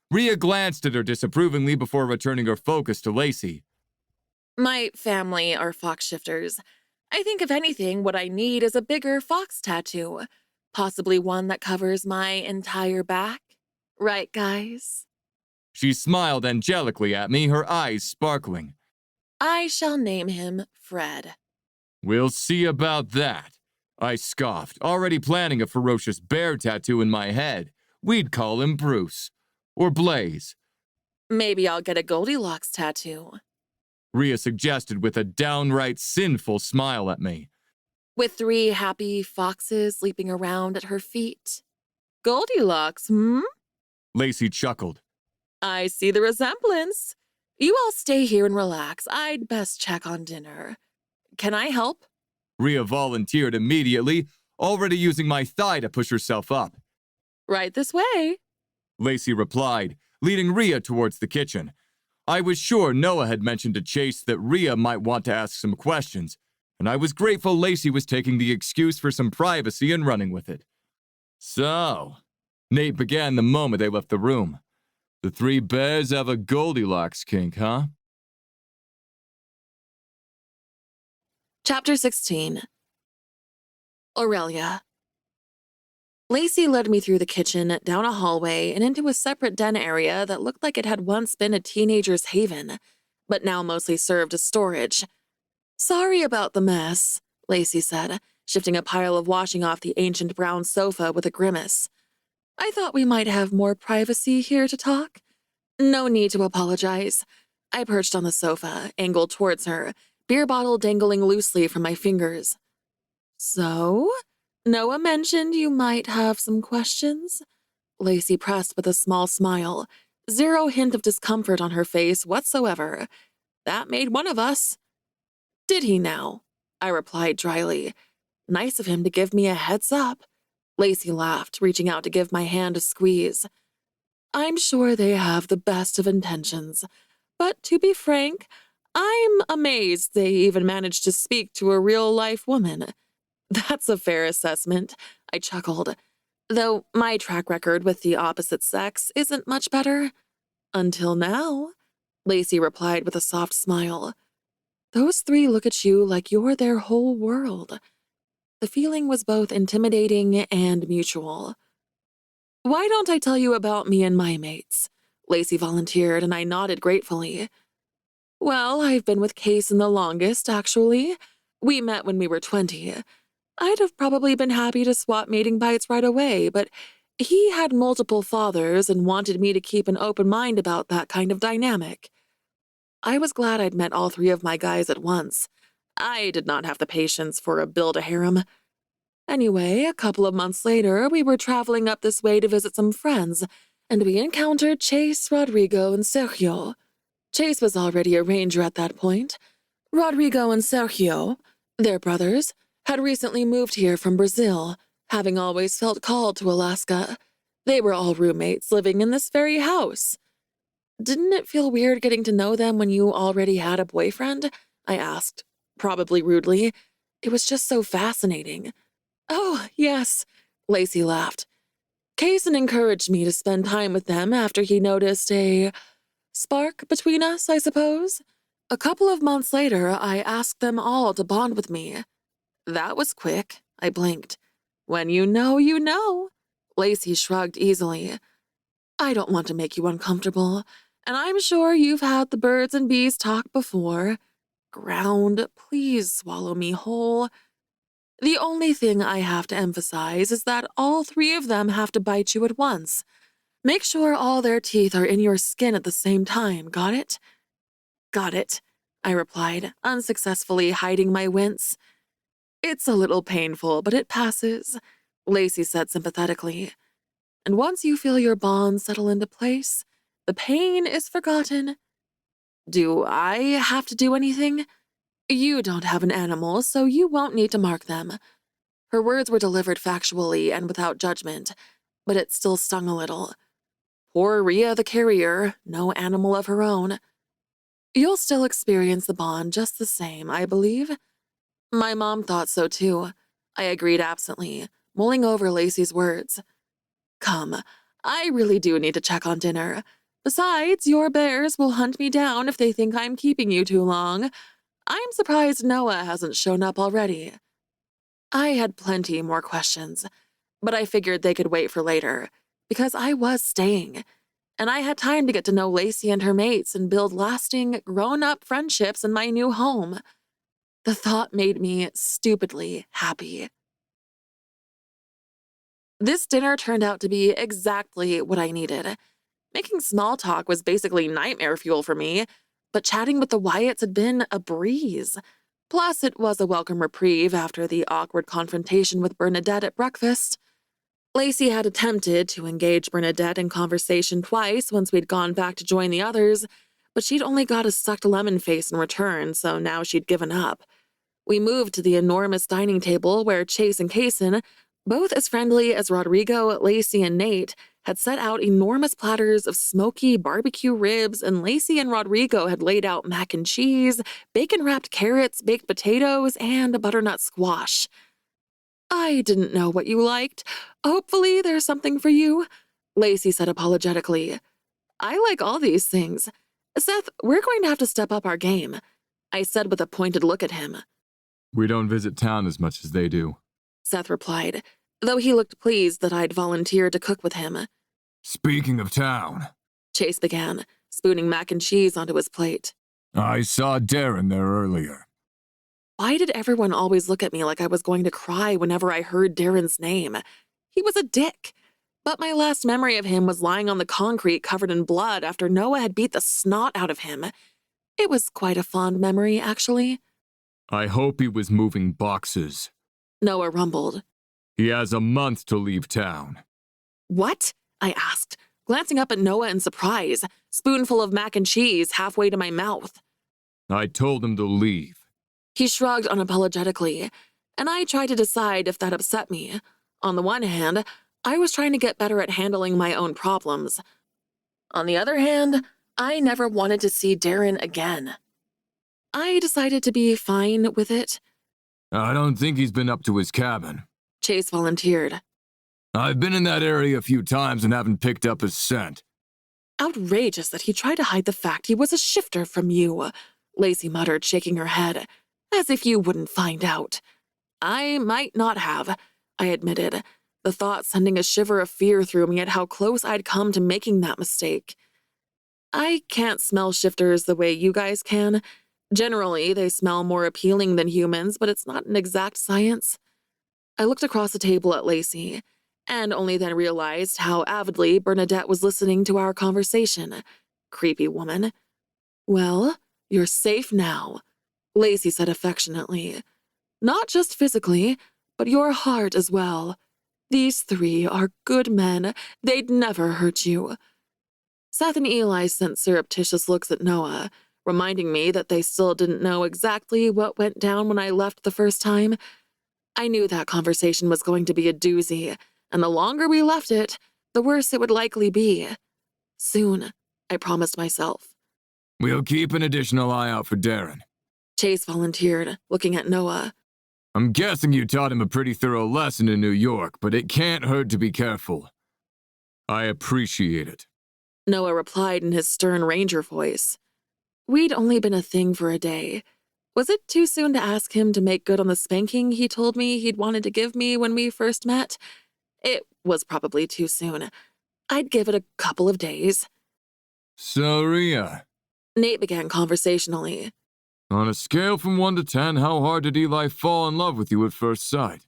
Rhea glanced at her disapprovingly before returning her focus to Lacey. My family are fox shifters. I think if anything, what I need is a bigger fox tattoo. Possibly one that covers my entire back. Right, guys? She smiled angelically at me, her eyes sparkling. I shall name him Fred. We'll see about that. I scoffed, already planning a ferocious bear tattoo in my head. We'd call him Bruce. Or Blaze, Maybe I'll get a Goldilocks tattoo. Rhea suggested with a downright sinful smile at me. With 3 happy foxes leaping around at her feet. Goldilocks, hmm? Lacey chuckled. I see the resemblance. You all stay here and relax. I'd best check on dinner. Can I help? Rhea volunteered immediately, already using my thigh to push herself up. Right this way. Lacey replied, leading Rhea towards the kitchen. I was sure Noah had mentioned to Chase that Rhea might want to ask some questions, and I was grateful Lacey was taking the excuse for some privacy and running with it. So, Nate began the moment they left the room. The 3 bears have a Goldilocks kink, huh? Chapter 16. Aurelia. Lacey led me through the kitchen, down a hallway, and into a separate den area that looked like it had once been a teenager's haven, but now mostly served as storage. Sorry about the mess, Lacey said, shifting a pile of washing off the ancient brown sofa with a grimace. I thought we might have more privacy here to talk. No need to apologize. I perched on the sofa, angled towards her, beer bottle dangling loosely from my fingers. So? Noah mentioned you might have some questions? Lacey pressed with a small smile, 0 hint of discomfort on her face whatsoever. That made one of us. Did he now? I replied dryly. Nice of him to give me a heads up. Lacey laughed, reaching out to give my hand a squeeze. I'm sure they have the best of intentions, but to be frank, I'm amazed they even managed to speak to a real-life woman. That's a fair assessment, I chuckled, though my track record with the opposite sex isn't much better. Until now, Lacey replied with a soft smile. Those 3 look at you like you're their whole world. The feeling was both intimidating and mutual. Why don't I tell you about me and my mates? Lacey volunteered, and I nodded gratefully. Well, I've been with Kaysen the longest, actually. We met when we were 20. I'd have probably been happy to swap mating bites right away, but he had multiple fathers and wanted me to keep an open mind about that kind of dynamic. I was glad I'd met all 3 of my guys at once. I did not have the patience for a build-a-harem. Anyway, a couple of months later, we were traveling up this way to visit some friends, and we encountered Chase, Rodrigo, and Sergio. Chase was already a ranger at that point. Rodrigo and Sergio, their brothers, had recently moved here from Brazil, having always felt called to Alaska. They were all roommates living in this very house. Didn't it feel weird getting to know them when you already had a boyfriend? I asked, probably rudely. It was just so fascinating. Oh, yes, Lacey laughed. Kaysen encouraged me to spend time with them after he noticed a spark between us, I suppose. A couple of months later, I asked them all to bond with me. That was quick, I blinked. When you know, you know. Lacey shrugged easily. I don't want to make you uncomfortable, and I'm sure you've had the birds and bees talk before. Ground, please swallow me whole. The only thing I have to emphasize is that all 3 of them have to bite you at once. Make sure all their teeth are in your skin at the same time, got it? Got it, I replied, unsuccessfully hiding my wince. It's a little painful, but it passes, Lacey said sympathetically. And once you feel your bond settle into place, the pain is forgotten. Do I have to do anything? You don't have an animal, so you won't need to mark them. Her words were delivered factually and without judgment, but it still stung a little. Poor Rhea the carrier, no animal of her own. You'll still experience the bond just the same, I believe. My mom thought so too. I agreed absently, mulling over Lacey's words. Come, I really do need to check on dinner. Besides, your bears will hunt me down if they think I'm keeping you too long. I'm surprised Noah hasn't shown up already. I had plenty more questions, but I figured they could wait for later. because I was staying, and I had time to get to know Lacey and her mates and build lasting, grown-up friendships in my new home. The thought made me stupidly happy. This dinner turned out to be exactly what I needed. Making small talk was basically nightmare fuel for me, but chatting with the Wyatts had been a breeze. Plus, it was a welcome reprieve after the awkward confrontation with Bernadette at breakfast. Lacey had attempted to engage Bernadette in conversation twice once we'd gone back to join the others, but she'd only got a sucked lemon face in return, so now she'd given up. We moved to the enormous dining table where Chase and Kaysen, both as friendly as Rodrigo, Lacey, and Nate, had set out enormous platters of smoky barbecue ribs, and Lacey and Rodrigo had laid out mac and cheese, bacon-wrapped carrots, baked potatoes, and butternut squash. I didn't know what you liked. Hopefully there's something for you, Lacey said apologetically. I like all these things. Seth, we're going to have to step up our game, I said with a pointed look at him. We don't visit town as much as they do, Seth replied, though he looked pleased that I'd volunteered to cook with him. Speaking of town, Chase began, spooning mac and cheese onto his plate. I saw Darren there earlier. Why did everyone always look at me like I was going to cry whenever I heard Darren's name? He was a dick. But my last memory of him was lying on the concrete covered in blood after Noah had beat the snot out of him. It was quite a fond memory, actually. I hope he was moving boxes. Noah rumbled. He has a month to leave town. What? I asked, glancing up at Noah in surprise, spoonful of mac and cheese halfway to my mouth. I told him to leave. He shrugged unapologetically, and I tried to decide if that upset me. On the one hand, I was trying to get better at handling my own problems. On the other hand, I never wanted to see Darren again. I decided to be fine with it. I don't think he's been up to his cabin. Chase volunteered. I've been in that area a few times and haven't picked up his scent. Outrageous that he tried to hide the fact he was a shifter from you, Lacey muttered, shaking her head, as if you wouldn't find out. I might not have, I admitted, the thought sending a shiver of fear through me at how close I'd come to making that mistake. I can't smell shifters the way you guys can. Generally, they smell more appealing than humans, but it's not an exact science. I looked across the table at Lacey, and only then realized how avidly Bernadette was listening to our conversation. Creepy woman. Well, you're safe now, Lacey said affectionately. Not just physically, but your heart as well. These three are good men. They'd never hurt you. Seth and Eli sent surreptitious looks at Noah, reminding me that they still didn't know exactly what went down when I left the first time. I knew that conversation was going to be a doozy, and the longer we left it, the worse it would likely be. Soon, I promised myself. We'll keep an additional eye out for Darren. Chase volunteered, looking at Noah. I'm guessing you taught him a pretty thorough lesson in New York, but it can't hurt to be careful. I appreciate it. Noah replied in his stern ranger voice. We'd only been a thing for a day. Was it too soon to ask him to make good on the spanking he told me he'd wanted to give me when we first met? It was probably too soon. I'd give it a couple of days. So, Rhea, Nate began conversationally. on a scale from 1 to 10, how hard did Eli fall in love with you at first sight?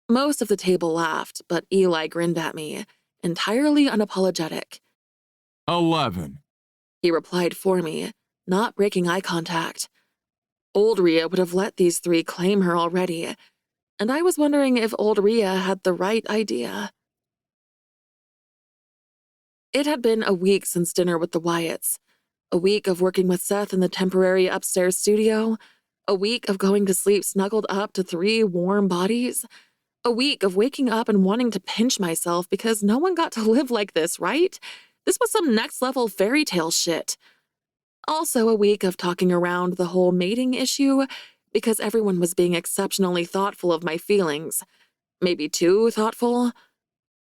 Most of the table laughed, but Eli grinned at me, entirely unapologetic. 11. He replied for me, not breaking eye contact. Old Rhea would have let these three claim her already, and I was wondering if old Rhea had the right idea. It had been a week since dinner with the Wyatts, a week of working with Seth in the temporary upstairs studio, a week of going to sleep snuggled up to three warm bodies, a week of waking up and wanting to pinch myself because no one got to live like this, right? This was some next-level fairy tale shit. Also a week of talking around the whole mating issue because everyone was being exceptionally thoughtful of my feelings. Maybe too thoughtful.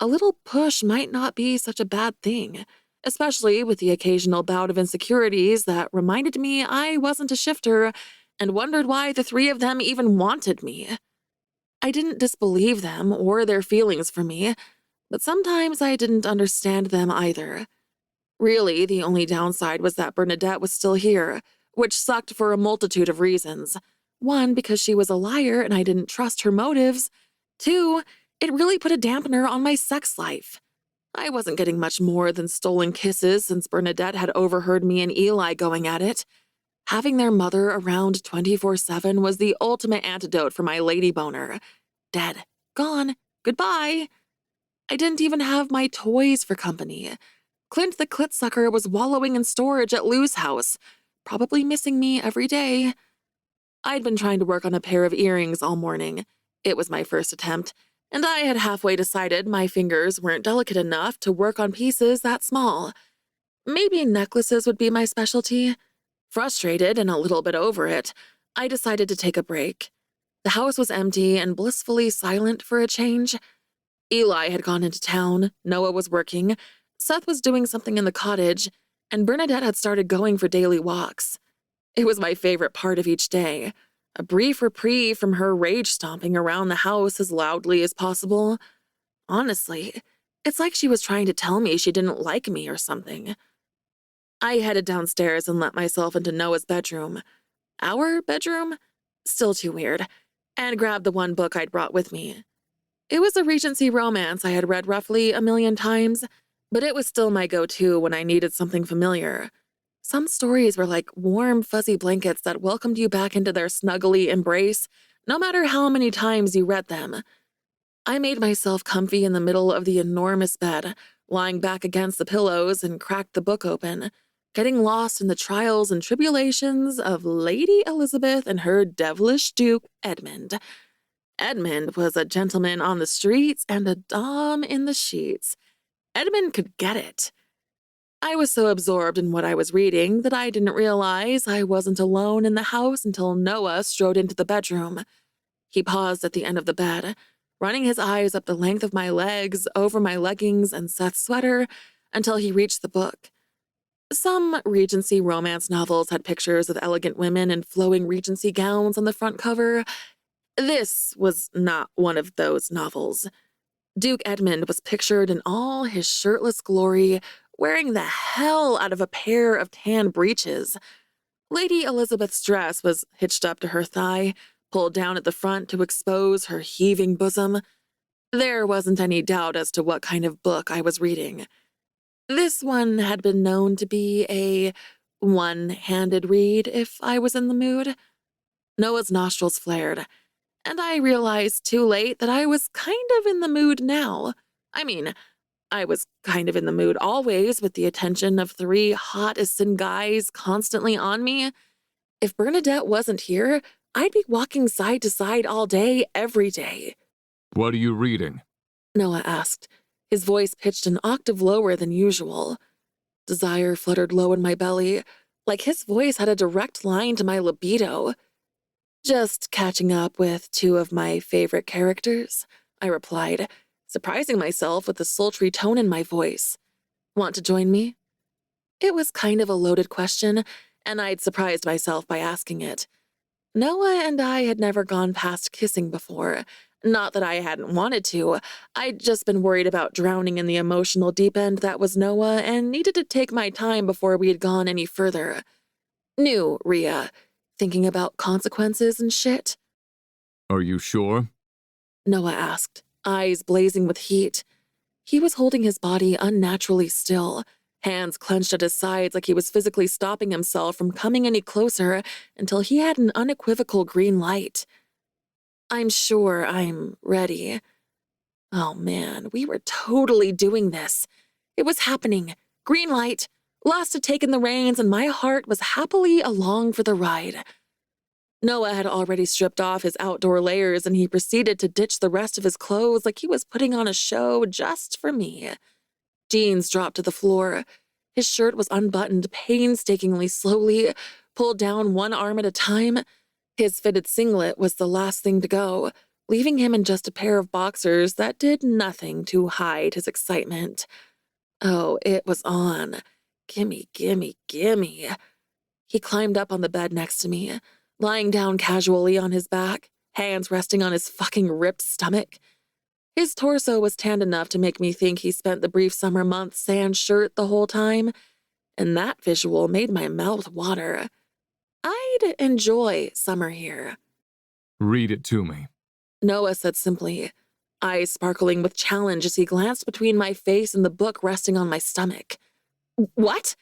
A little push might not be such a bad thing, especially with the occasional bout of insecurities that reminded me I wasn't a shifter and wondered why the three of them even wanted me. I didn't disbelieve them or their feelings for me. but sometimes I didn't understand them either. Really, the only downside was that Bernadette was still here, which sucked for a multitude of reasons. One, because she was a liar and I didn't trust her motives. Two, it really put a dampener on my sex life. I wasn't getting much more than stolen kisses since Bernadette had overheard me and Eli going at it. Having their mother around 24/7 was the ultimate antidote for my lady boner. Dead. Gone. Goodbye. I didn't even have my toys for company. Clint the Clitsucker was wallowing in storage at Lou's house, probably missing me every day. I'd been trying to work on a pair of earrings all morning. It was my first attempt, and I had halfway decided my fingers weren't delicate enough to work on pieces that small. Maybe necklaces would be my specialty. Frustrated and a little bit over it, I decided to take a break. The house was empty and blissfully silent for a change. Eli had gone into town, Noah was working, Seth was doing something in the cottage, and Bernadette had started going for daily walks. It was my favorite part of each day, a brief reprieve from her rage stomping around the house as loudly as possible. Honestly, it's like she was trying to tell me she didn't like me or something. I headed downstairs and let myself into Noah's bedroom. Our bedroom? Still too weird. And grabbed the one book I'd brought with me. It was a Regency romance I had read roughly a million times, but it was still my go-to when I needed something familiar. Some stories were like warm, fuzzy blankets that welcomed you back into their snuggly embrace, no matter how many times you read them. I made myself comfy in the middle of the enormous bed, lying back against the pillows and cracked the book open, getting lost in the trials and tribulations of Lady Elizabeth and her devilish Duke, Edmund. Edmund was a gentleman on the streets and a dom in the sheets. Edmund could get it. I was so absorbed in what I was reading that I didn't realize I wasn't alone in the house until Noah strode into the bedroom. He paused at the end of the bed, running his eyes up the length of my legs, over my leggings and Seth's sweater, until he reached the book. Some Regency romance novels had pictures of elegant women in flowing Regency gowns on the front cover. This was not one of those novels. Duke Edmund was pictured in all his shirtless glory, wearing the hell out of a pair of tan breeches. Lady Elizabeth's dress was hitched up to her thigh, pulled down at the front to expose her heaving bosom. There wasn't any doubt as to what kind of book I was reading. This one had been known to be a one-handed read if I was in the mood. Noah's nostrils flared, and I realized too late that I was kind of in the mood now. I mean, I was kind of in the mood always with the attention of three hot as sin guys constantly on me. If Bernadette wasn't here, I'd be walking side to side all day, every day. What are you reading? Noah asked, his voice pitched an octave lower than usual. Desire fluttered low in my belly, like his voice had a direct line to my libido. Just catching up with two of my favorite characters, I replied, surprising myself with the sultry tone in my voice. Want to join me? It was kind of a loaded question, and I'd surprised myself by asking it. Noah and I had never gone past kissing before. Not that I hadn't wanted to. I'd just been worried about drowning in the emotional deep end that was Noah and needed to take my time before we had gone any further. New, Rhea. Thinking about consequences and shit? Are you sure? Noah asked, eyes blazing with heat. He was holding his body unnaturally still, hands clenched at his sides like he was physically stopping himself from coming any closer until he had an unequivocal green light. I'm sure I'm ready. Oh man, we were totally doing this. It was happening. Green light. Lust had taken the reins and my heart was happily along for the ride. Noah had already stripped off his outdoor layers and he proceeded to ditch the rest of his clothes like he was putting on a show just for me. Jeans dropped to the floor. His shirt was unbuttoned painstakingly slowly, pulled down one arm at a time. His fitted singlet was the last thing to go, leaving him in just a pair of boxers that did nothing to hide his excitement. Oh, it was on. Gimme, gimme, gimme. He climbed up on the bed next to me, lying down casually on his back, hands resting on his fucking ripped stomach. His torso was tanned enough to make me think he spent the brief summer months sans shirt the whole time, and that visual made my mouth water. I'd enjoy summer here. Read it to me. Noah said simply, eyes sparkling with challenge as he glanced between my face and the book resting on my stomach. What?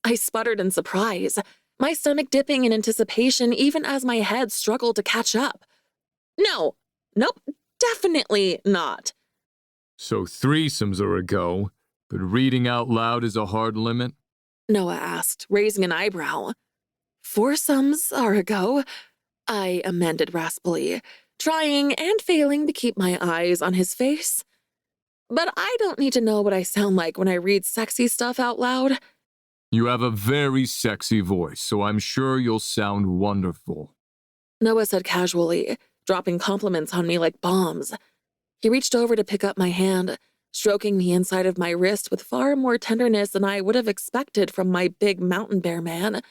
I sputtered in surprise, my stomach dipping in anticipation even as my head struggled to catch up. No, nope, definitely not. So threesomes are a go, but reading out loud is a hard limit? Noah asked, raising an eyebrow. Foursomes are a go, I amended raspily, trying and failing to keep my eyes on his face. But I don't need to know what I sound like when I read sexy stuff out loud. You have a very sexy voice, so I'm sure you'll sound wonderful. Noah said casually, dropping compliments on me like bombs. He reached over to pick up my hand, stroking the inside of my wrist with far more tenderness than I would have expected from my big mountain bear man.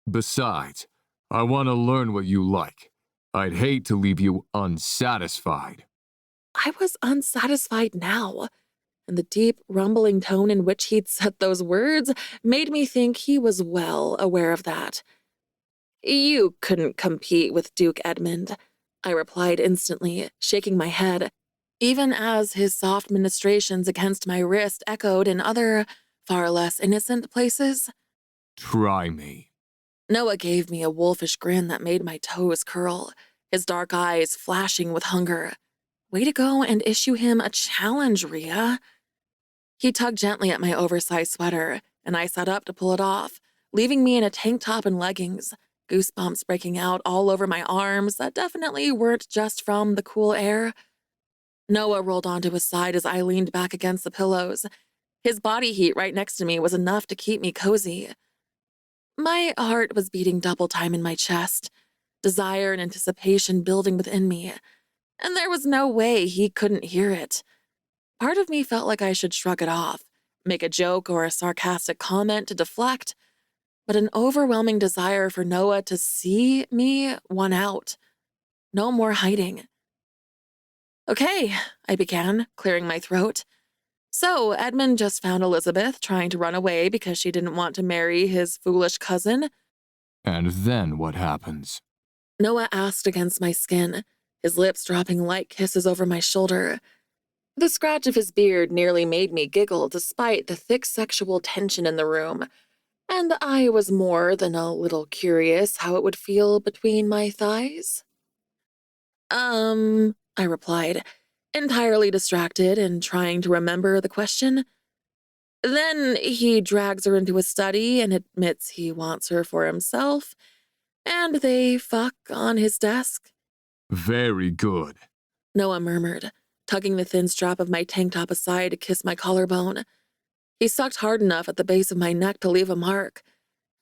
Besides, I want to learn what you like. I'd hate to leave you unsatisfied. I was unsatisfied now, and the deep, rumbling tone in which he'd said those words made me think he was well aware of that. You couldn't compete with Duke Edmund, I replied instantly, shaking my head, even as his soft ministrations against my wrist echoed in other, far less innocent places. Try me. Noah gave me a wolfish grin that made my toes curl, his dark eyes flashing with hunger. Way to go and issue him a challenge, Rhea. He tugged gently at my oversized sweater, and I sat up to pull it off, leaving me in a tank top and leggings, goosebumps breaking out all over my arms that definitely weren't just from the cool air. Noah rolled onto his side as I leaned back against the pillows. His body heat right next to me was enough to keep me cozy. My heart was beating double time in my chest, desire and anticipation building within me, and there was no way he couldn't hear it. Part of me felt like I should shrug it off, make a joke or a sarcastic comment to deflect, but an overwhelming desire for Noah to see me won out. No more hiding. Okay, I began, clearing my throat. So, Edmund just found Elizabeth trying to run away because she didn't want to marry his foolish cousin? And then what happens? Noah asked against my skin, his lips dropping light kisses over my shoulder. The scratch of his beard nearly made me giggle despite the thick sexual tension in the room, and I was more than a little curious how it would feel between my thighs. I replied, entirely distracted and trying to remember the question. Then he drags her into his study and admits he wants her for himself, and they fuck on his desk. Very good. Noah murmured, tugging the thin strap of my tank top aside to kiss my collarbone. He sucked hard enough at the base of my neck to leave a mark,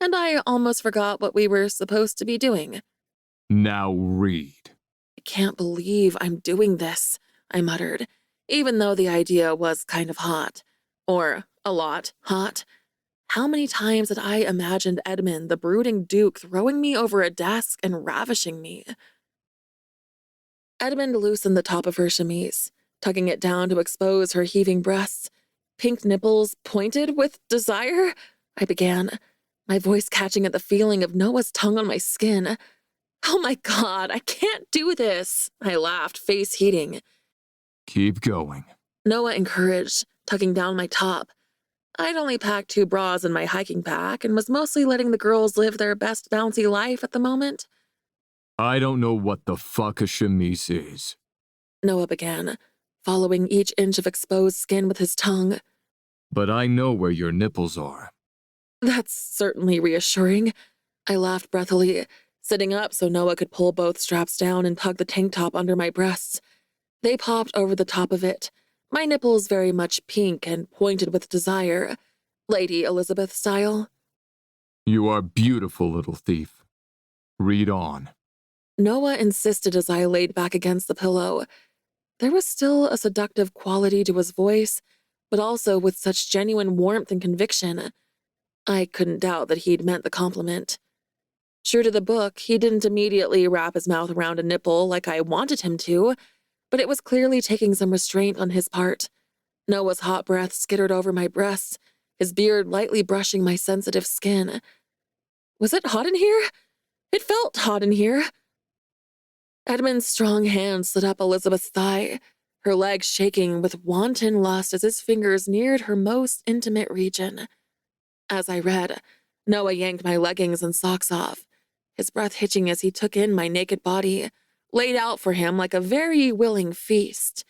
and I almost forgot what we were supposed to be doing. Now read. I can't believe I'm doing this, I muttered, even though the idea was kind of hot. Or a lot hot. How many times had I imagined Edmund, the brooding duke, throwing me over a desk and ravishing me? Edmund loosened the top of her chemise, tugging it down to expose her heaving breasts. Pink nipples pointed with desire? I began, my voice catching at the feeling of Noah's tongue on my skin. Oh my God, I can't do this, I laughed, face heating. Keep going. Noah encouraged, tugging down my top. I'd only packed 2 bras in my hiking pack and was mostly letting the girls live their best bouncy life at the moment. I don't know what the fuck a chemise is. Noah began, following each inch of exposed skin with his tongue. But I know where your nipples are. That's certainly reassuring. I laughed breathily, sitting up so Noah could pull both straps down and tug the tank top under my breasts. They popped over the top of it, my nipples very much pink and pointed with desire, Lady Elizabeth style. You are beautiful, little thief. Read on. Noah insisted as I laid back against the pillow. There was still a seductive quality to his voice, but also with such genuine warmth and conviction. I couldn't doubt that he'd meant the compliment. True to the book, he didn't immediately wrap his mouth around a nipple like I wanted him to, but it was clearly taking some restraint on his part. Noah's hot breath skittered over my breasts, his beard lightly brushing my sensitive skin. Was it hot in here? It felt hot in here. Edmund's strong hand slid up Elizabeth's thigh, her legs shaking with wanton lust as his fingers neared her most intimate region. As I read, Noah yanked my leggings and socks off, his breath hitching as he took in my naked body, laid out for him like a very willing feast.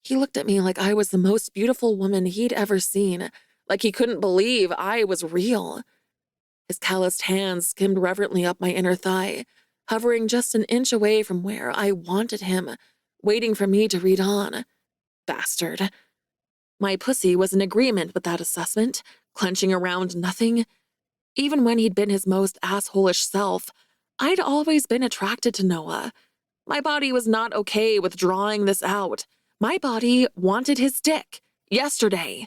He looked at me like I was the most beautiful woman he'd ever seen, like he couldn't believe I was real. His calloused hands skimmed reverently up my inner thigh, hovering just an inch away from where I wanted him, waiting for me to read on. Bastard. My pussy was in agreement with that assessment, clenching around nothing. Even when he'd been his most assholish self, I'd always been attracted to Noah. My body was not okay with drawing this out. My body wanted his dick. Yesterday.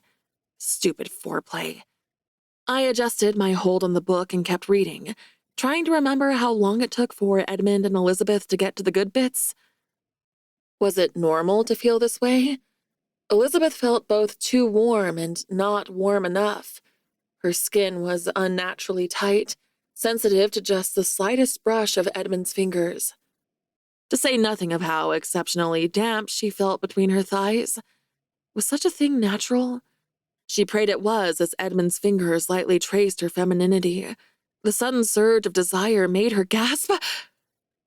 Stupid foreplay. I adjusted my hold on the book and kept reading, trying to remember how long it took for Edmund and Elizabeth to get to the good bits. Was it normal to feel this way? Elizabeth felt both too warm and not warm enough. Her skin was unnaturally tight, sensitive to just the slightest brush of Edmund's fingers. To say nothing of how exceptionally damp she felt between her thighs. Was such a thing natural? She prayed it was as Edmund's fingers lightly traced her femininity. The sudden surge of desire made her gasp.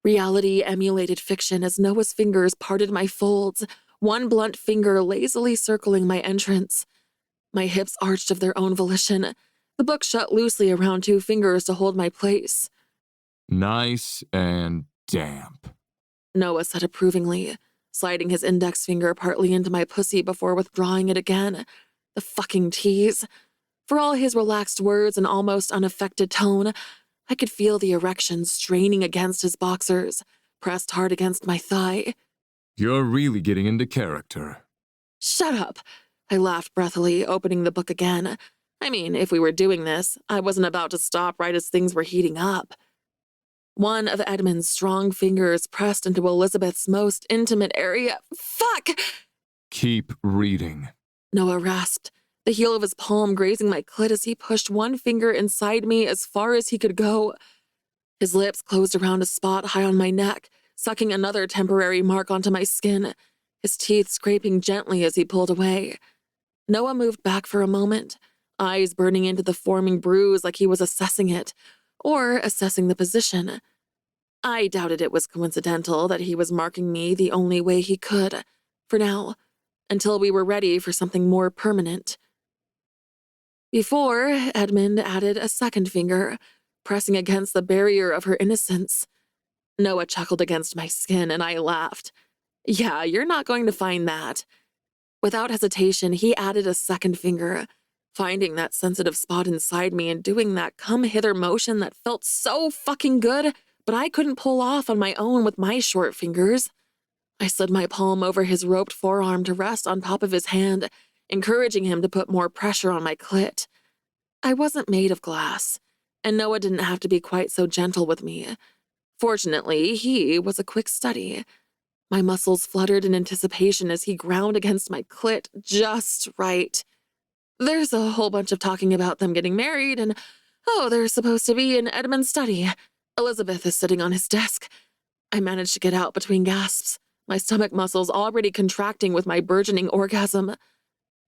Reality emulated fiction as Noah's fingers parted my folds, one blunt finger lazily circling my entrance. My hips arched of their own volition. The book shut loosely around two fingers to hold my place. Nice and damp, Noah said approvingly, sliding his index finger partly into my pussy before withdrawing it again. The fucking tease. For all his relaxed words and almost unaffected tone, I could feel the erection straining against his boxers, pressed hard against my thigh. You're really getting into character. Shut up! I laughed breathily, opening the book again. I mean, if we were doing this, I wasn't about to stop right as things were heating up. One of Edmund's strong fingers pressed into Elizabeth's most intimate area. Fuck! Keep reading. Noah rasped, the heel of his palm grazing my clit as he pushed one finger inside me as far as he could go. His lips closed around a spot high on my neck, sucking another temporary mark onto my skin, his teeth scraping gently as he pulled away. Noah moved back for a moment, eyes burning into the forming bruise like he was assessing it, or assessing the position. I doubted it was coincidental that he was marking me the only way he could, for now, until we were ready for something more permanent. Before, Edmund added a second finger, pressing against the barrier of her innocence. Noah chuckled against my skin, and I laughed. Yeah, you're not going to find that. Without hesitation, he added a second finger, finding that sensitive spot inside me and doing that come-hither motion that felt so fucking good, but I couldn't pull off on my own with my short fingers. I slid my palm over his roped forearm to rest on top of his hand, encouraging him to put more pressure on my clit. I wasn't made of glass, and Noah didn't have to be quite so gentle with me. Fortunately, he was a quick study. My muscles fluttered in anticipation as he ground against my clit just right. There's a whole bunch of talking about them getting married, and, oh, they're supposed to be in Edmund's study. Elizabeth is sitting on his desk. I managed to get out between gasps, my stomach muscles already contracting with my burgeoning orgasm.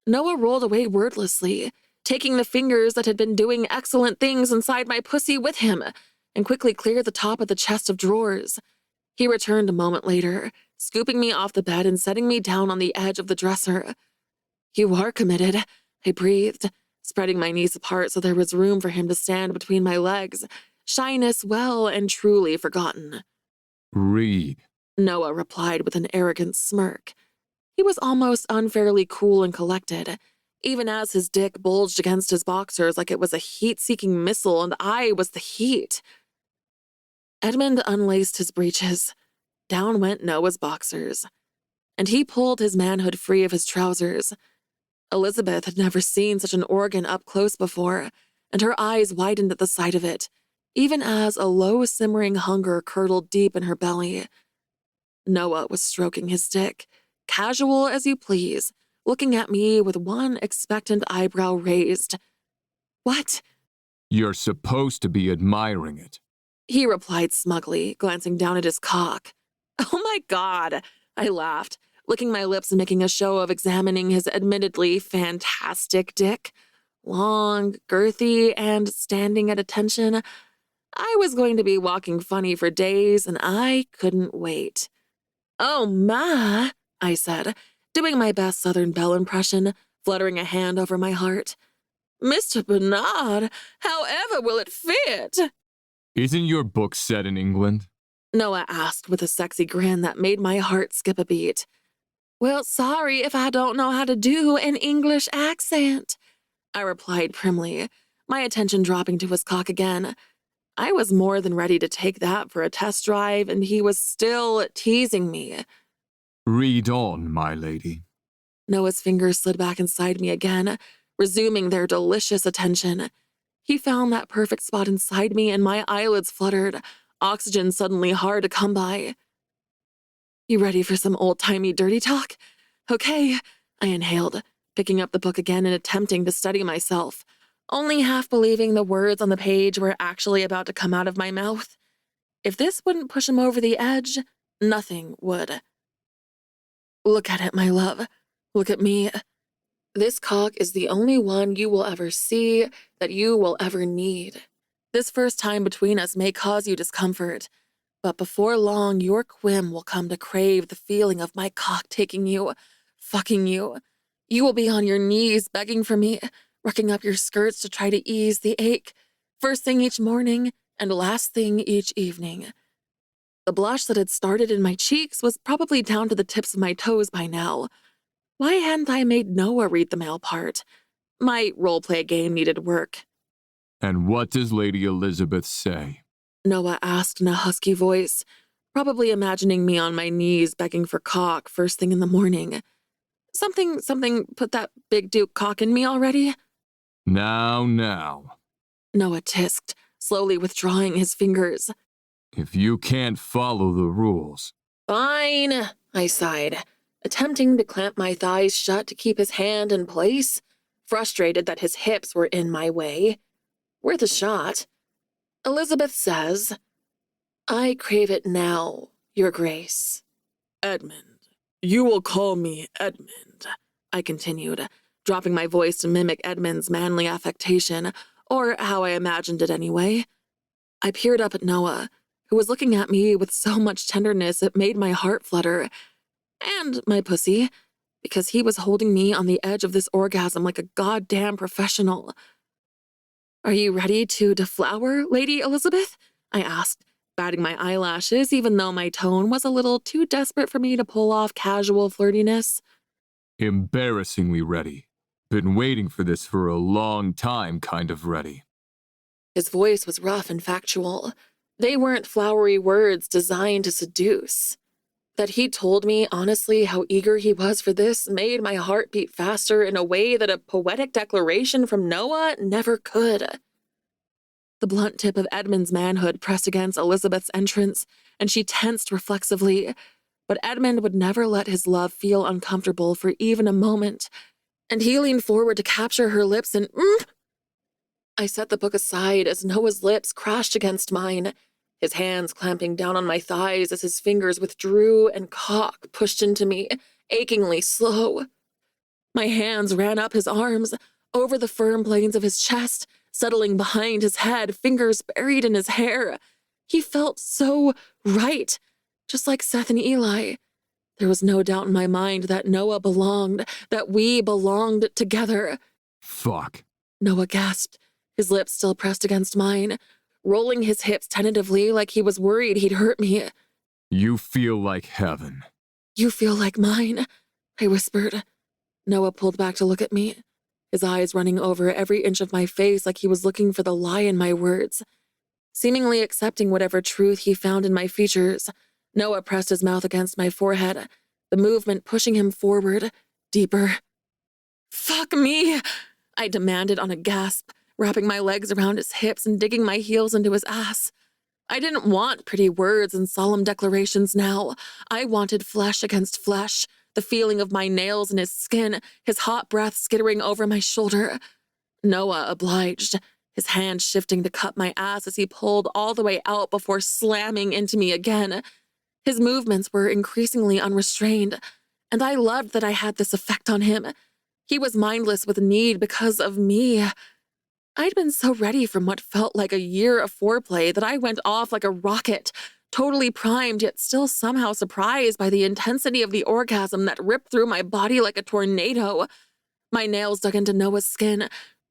Noah rolled away wordlessly, taking the fingers that had been doing excellent things inside my pussy with him, and quickly cleared the top of the chest of drawers. He returned a moment later, scooping me off the bed and setting me down on the edge of the dresser. You are committed, I breathed, spreading my knees apart so there was room for him to stand between my legs, shyness well and truly forgotten. Read. Noah replied with an arrogant smirk. He was almost unfairly cool and collected, even as his dick bulged against his boxers like it was a heat-seeking missile and I was the heat. Edmund unlaced his breeches. Down went Noah's boxers. And he pulled his manhood free of his trousers. Elizabeth had never seen such an organ up close before, and her eyes widened at the sight of it, even as a low-simmering hunger curdled deep in her belly. Noah was stroking his dick, casual as you please, looking at me with one expectant eyebrow raised. What? You're supposed to be admiring it. He replied smugly, glancing down at his cock. Oh my God, I laughed, licking my lips and making a show of examining his admittedly fantastic dick. Long, girthy, and standing at attention. I was going to be walking funny for days, and I couldn't wait. Oh my, I said, doing my best Southern Belle impression, fluttering a hand over my heart. Mr. Bernard, however will it fit? Isn't your book set in England? Noah asked with a sexy grin that made my heart skip a beat. Well, sorry if I don't know how to do an English accent, I replied primly, my attention dropping to his cock again. I was more than ready to take that for a test drive, and he was still teasing me. Read on, my lady. Noah's fingers slid back inside me again, resuming their delicious attention. He found that perfect spot inside me, and my eyelids fluttered, oxygen suddenly hard to come by. You ready for some old-timey dirty talk? Okay, I inhaled, picking up the book again and attempting to steady myself, only half believing the words on the page were actually about to come out of my mouth. If this wouldn't push him over the edge, nothing would. Look at it, my love. Look at me. This cock is the only one you will ever see, that you will ever need. This first time between us may cause you discomfort, but before long your quim will come to crave the feeling of my cock taking you, fucking you. You will be on your knees begging for me, rucking up your skirts to try to ease the ache, first thing each morning and last thing each evening. The blush that had started in my cheeks was probably down to the tips of my toes by now. Why hadn't I made Noah read the male part? My role-play game needed work. And what does Lady Elizabeth say? Noah asked in a husky voice, probably imagining me on my knees begging for cock first thing in the morning. Something put that big Duke cock in me already? Now. Noah tisked, slowly withdrawing his fingers. If you can't follow the rules. Fine, I sighed, attempting to clamp my thighs shut to keep his hand in place, frustrated that his hips were in my way. Worth a shot. Elizabeth says, I crave it now, Your Grace. Edmund. You will call me Edmund, I continued, dropping my voice to mimic Edmund's manly affectation, or how I imagined it anyway. I peered up at Noah, who was looking at me with so much tenderness it made my heart flutter, and my pussy, because he was holding me on the edge of this orgasm like a goddamn professional. Are you ready to deflower, Lady Elizabeth? I asked, batting my eyelashes even though my tone was a little too desperate for me to pull off casual flirtiness. Embarrassingly ready. Been waiting for this for a long time kind of ready. His voice was rough and factual. They weren't flowery words designed to seduce. That he told me honestly how eager he was for this made my heart beat faster in a way that a poetic declaration from Noah never could. The blunt tip of Edmund's manhood pressed against Elizabeth's entrance, and she tensed reflexively, but Edmund would never let his love feel uncomfortable for even a moment, and he leaned forward to capture her lips and I set the book aside as Noah's lips crashed against mine, his hands clamping down on my thighs as his fingers withdrew and cock pushed into me, achingly slow. My hands ran up his arms, over the firm planes of his chest, settling behind his head, fingers buried in his hair. He felt so right, just like Seth and Eli. There was no doubt in my mind that Noah belonged, that we belonged together. Fuck. Noah gasped, his lips still pressed against mine, rolling his hips tentatively like he was worried he'd hurt me. You feel like heaven. You feel like mine, I whispered. Noah pulled back to look at me, his eyes running over every inch of my face like he was looking for the lie in my words. Seemingly accepting whatever truth he found in my features, Noah pressed his mouth against my forehead, the movement pushing him forward, deeper. Fuck me, I demanded on a gasp, wrapping my legs around his hips and digging my heels into his ass. I didn't want pretty words and solemn declarations now. I wanted flesh against flesh, the feeling of my nails in his skin, his hot breath skittering over my shoulder. Noah obliged, his hand shifting to cup my ass as he pulled all the way out before slamming into me again. His movements were increasingly unrestrained, and I loved that I had this effect on him. He was mindless with need because of me. I'd been so ready from what felt like a year of foreplay that I went off like a rocket, totally primed yet still somehow surprised by the intensity of the orgasm that ripped through my body like a tornado. My nails dug into Noah's skin,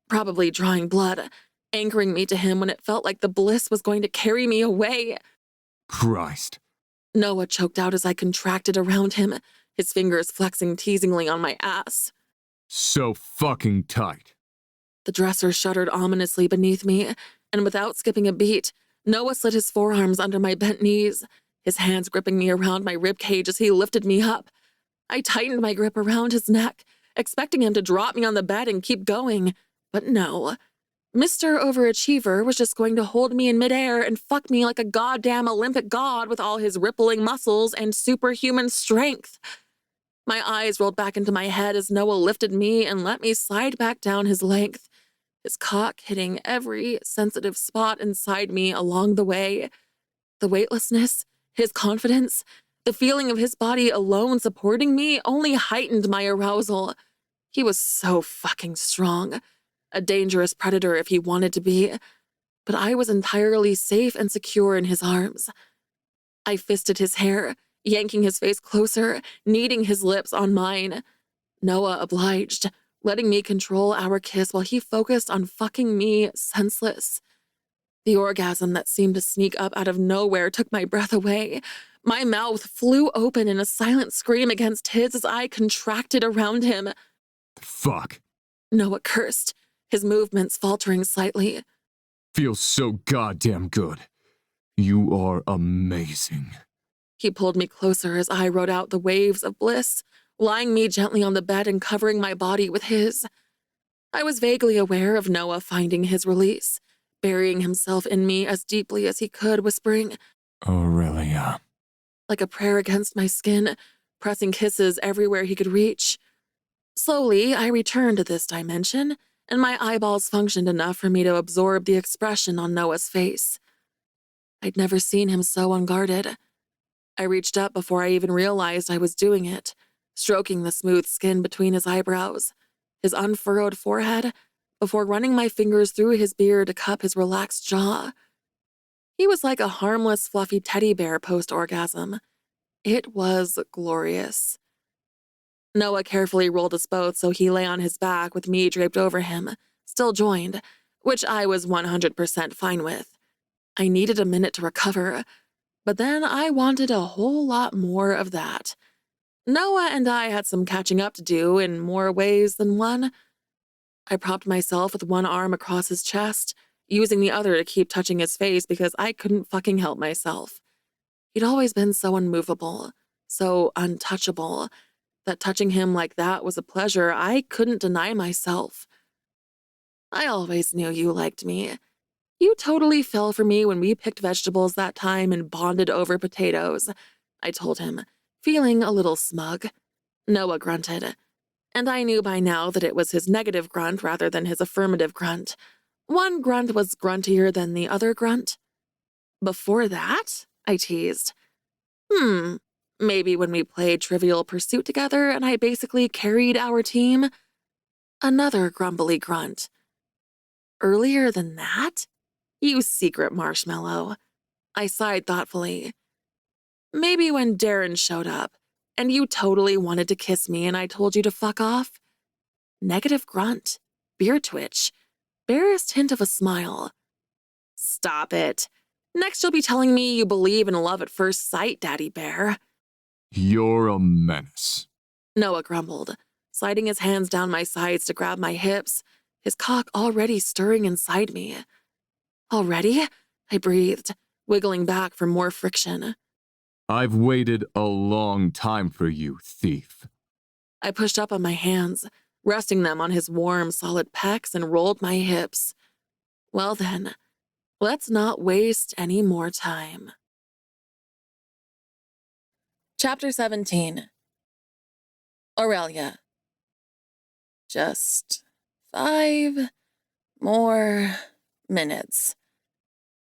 probably drawing blood, anchoring me to him when it felt like the bliss was going to carry me away. Christ. Noah choked out as I contracted around him, his fingers flexing teasingly on my ass. So fucking tight. The dresser shuddered ominously beneath me, and without skipping a beat, Noah slid his forearms under my bent knees, his hands gripping me around my ribcage as he lifted me up. I tightened my grip around his neck, expecting him to drop me on the bed and keep going, but no. Mr. Overachiever was just going to hold me in midair and fuck me like a goddamn Olympic god with all his rippling muscles and superhuman strength. My eyes rolled back into my head as Noah lifted me and let me slide back down his length, his cock hitting every sensitive spot inside me along the way. The weightlessness, his confidence, the feeling of his body alone supporting me only heightened my arousal. He was so fucking strong. A dangerous predator if he wanted to be, but I was entirely safe and secure in his arms. I fisted his hair, yanking his face closer, kneading his lips on mine. Noah obliged, letting me control our kiss while he focused on fucking me senseless. The orgasm that seemed to sneak up out of nowhere took my breath away. My mouth flew open in a silent scream against his as I contracted around him. Fuck. Noah cursed, his movements faltering slightly. Feels so goddamn good. You are amazing. He pulled me closer as I rode out the waves of bliss, lying me gently on the bed and covering my body with his. I was vaguely aware of Noah finding his release, burying himself in me as deeply as he could, whispering, Aurelia. like a prayer against my skin, pressing kisses everywhere he could reach. Slowly, I returned to this dimension, and my eyeballs functioned enough for me to absorb the expression on Noah's face. I'd never seen him so unguarded. I reached up before I even realized I was doing it, stroking the smooth skin between his eyebrows, his unfurrowed forehead, before running my fingers through his beard to cup his relaxed jaw. He was like a harmless, fluffy teddy bear post-orgasm. It was glorious. Noah carefully rolled us both so he lay on his back with me draped over him, still joined, which I was 100% fine with. I needed a minute to recover, but then I wanted a whole lot more of that. Noah and I had some catching up to do in more ways than one. I propped myself with one arm across his chest, using the other to keep touching his face because I couldn't fucking help myself. He'd always been so unmovable, so untouchable, that touching him like that was a pleasure I couldn't deny myself. I always knew you liked me. You totally fell for me when we picked vegetables that time and bonded over potatoes, I told him, feeling a little smug. Noah grunted, and I knew by now that it was his negative grunt rather than his affirmative grunt. One grunt was gruntier than the other grunt. Before that? I teased. Maybe when we played Trivial Pursuit together and I basically carried our team? Another grumbly grunt. Earlier than that? You secret marshmallow. I sighed thoughtfully. Maybe when Darren showed up, and you totally wanted to kiss me and I told you to fuck off? Negative grunt. Beer twitch. Barest hint of a smile. Stop it. Next you'll be telling me you believe in love at first sight, Daddy Bear. You're a menace. Noah grumbled, sliding his hands down my sides to grab my hips, his cock already stirring inside me. Already? I breathed, wiggling back for more friction. I've waited a long time for you, thief. I pushed up on my hands, resting them on his warm, solid pecs and rolled my hips. Well then, let's not waste any more time. Chapter 17. Aurelia. Just 5 more minutes.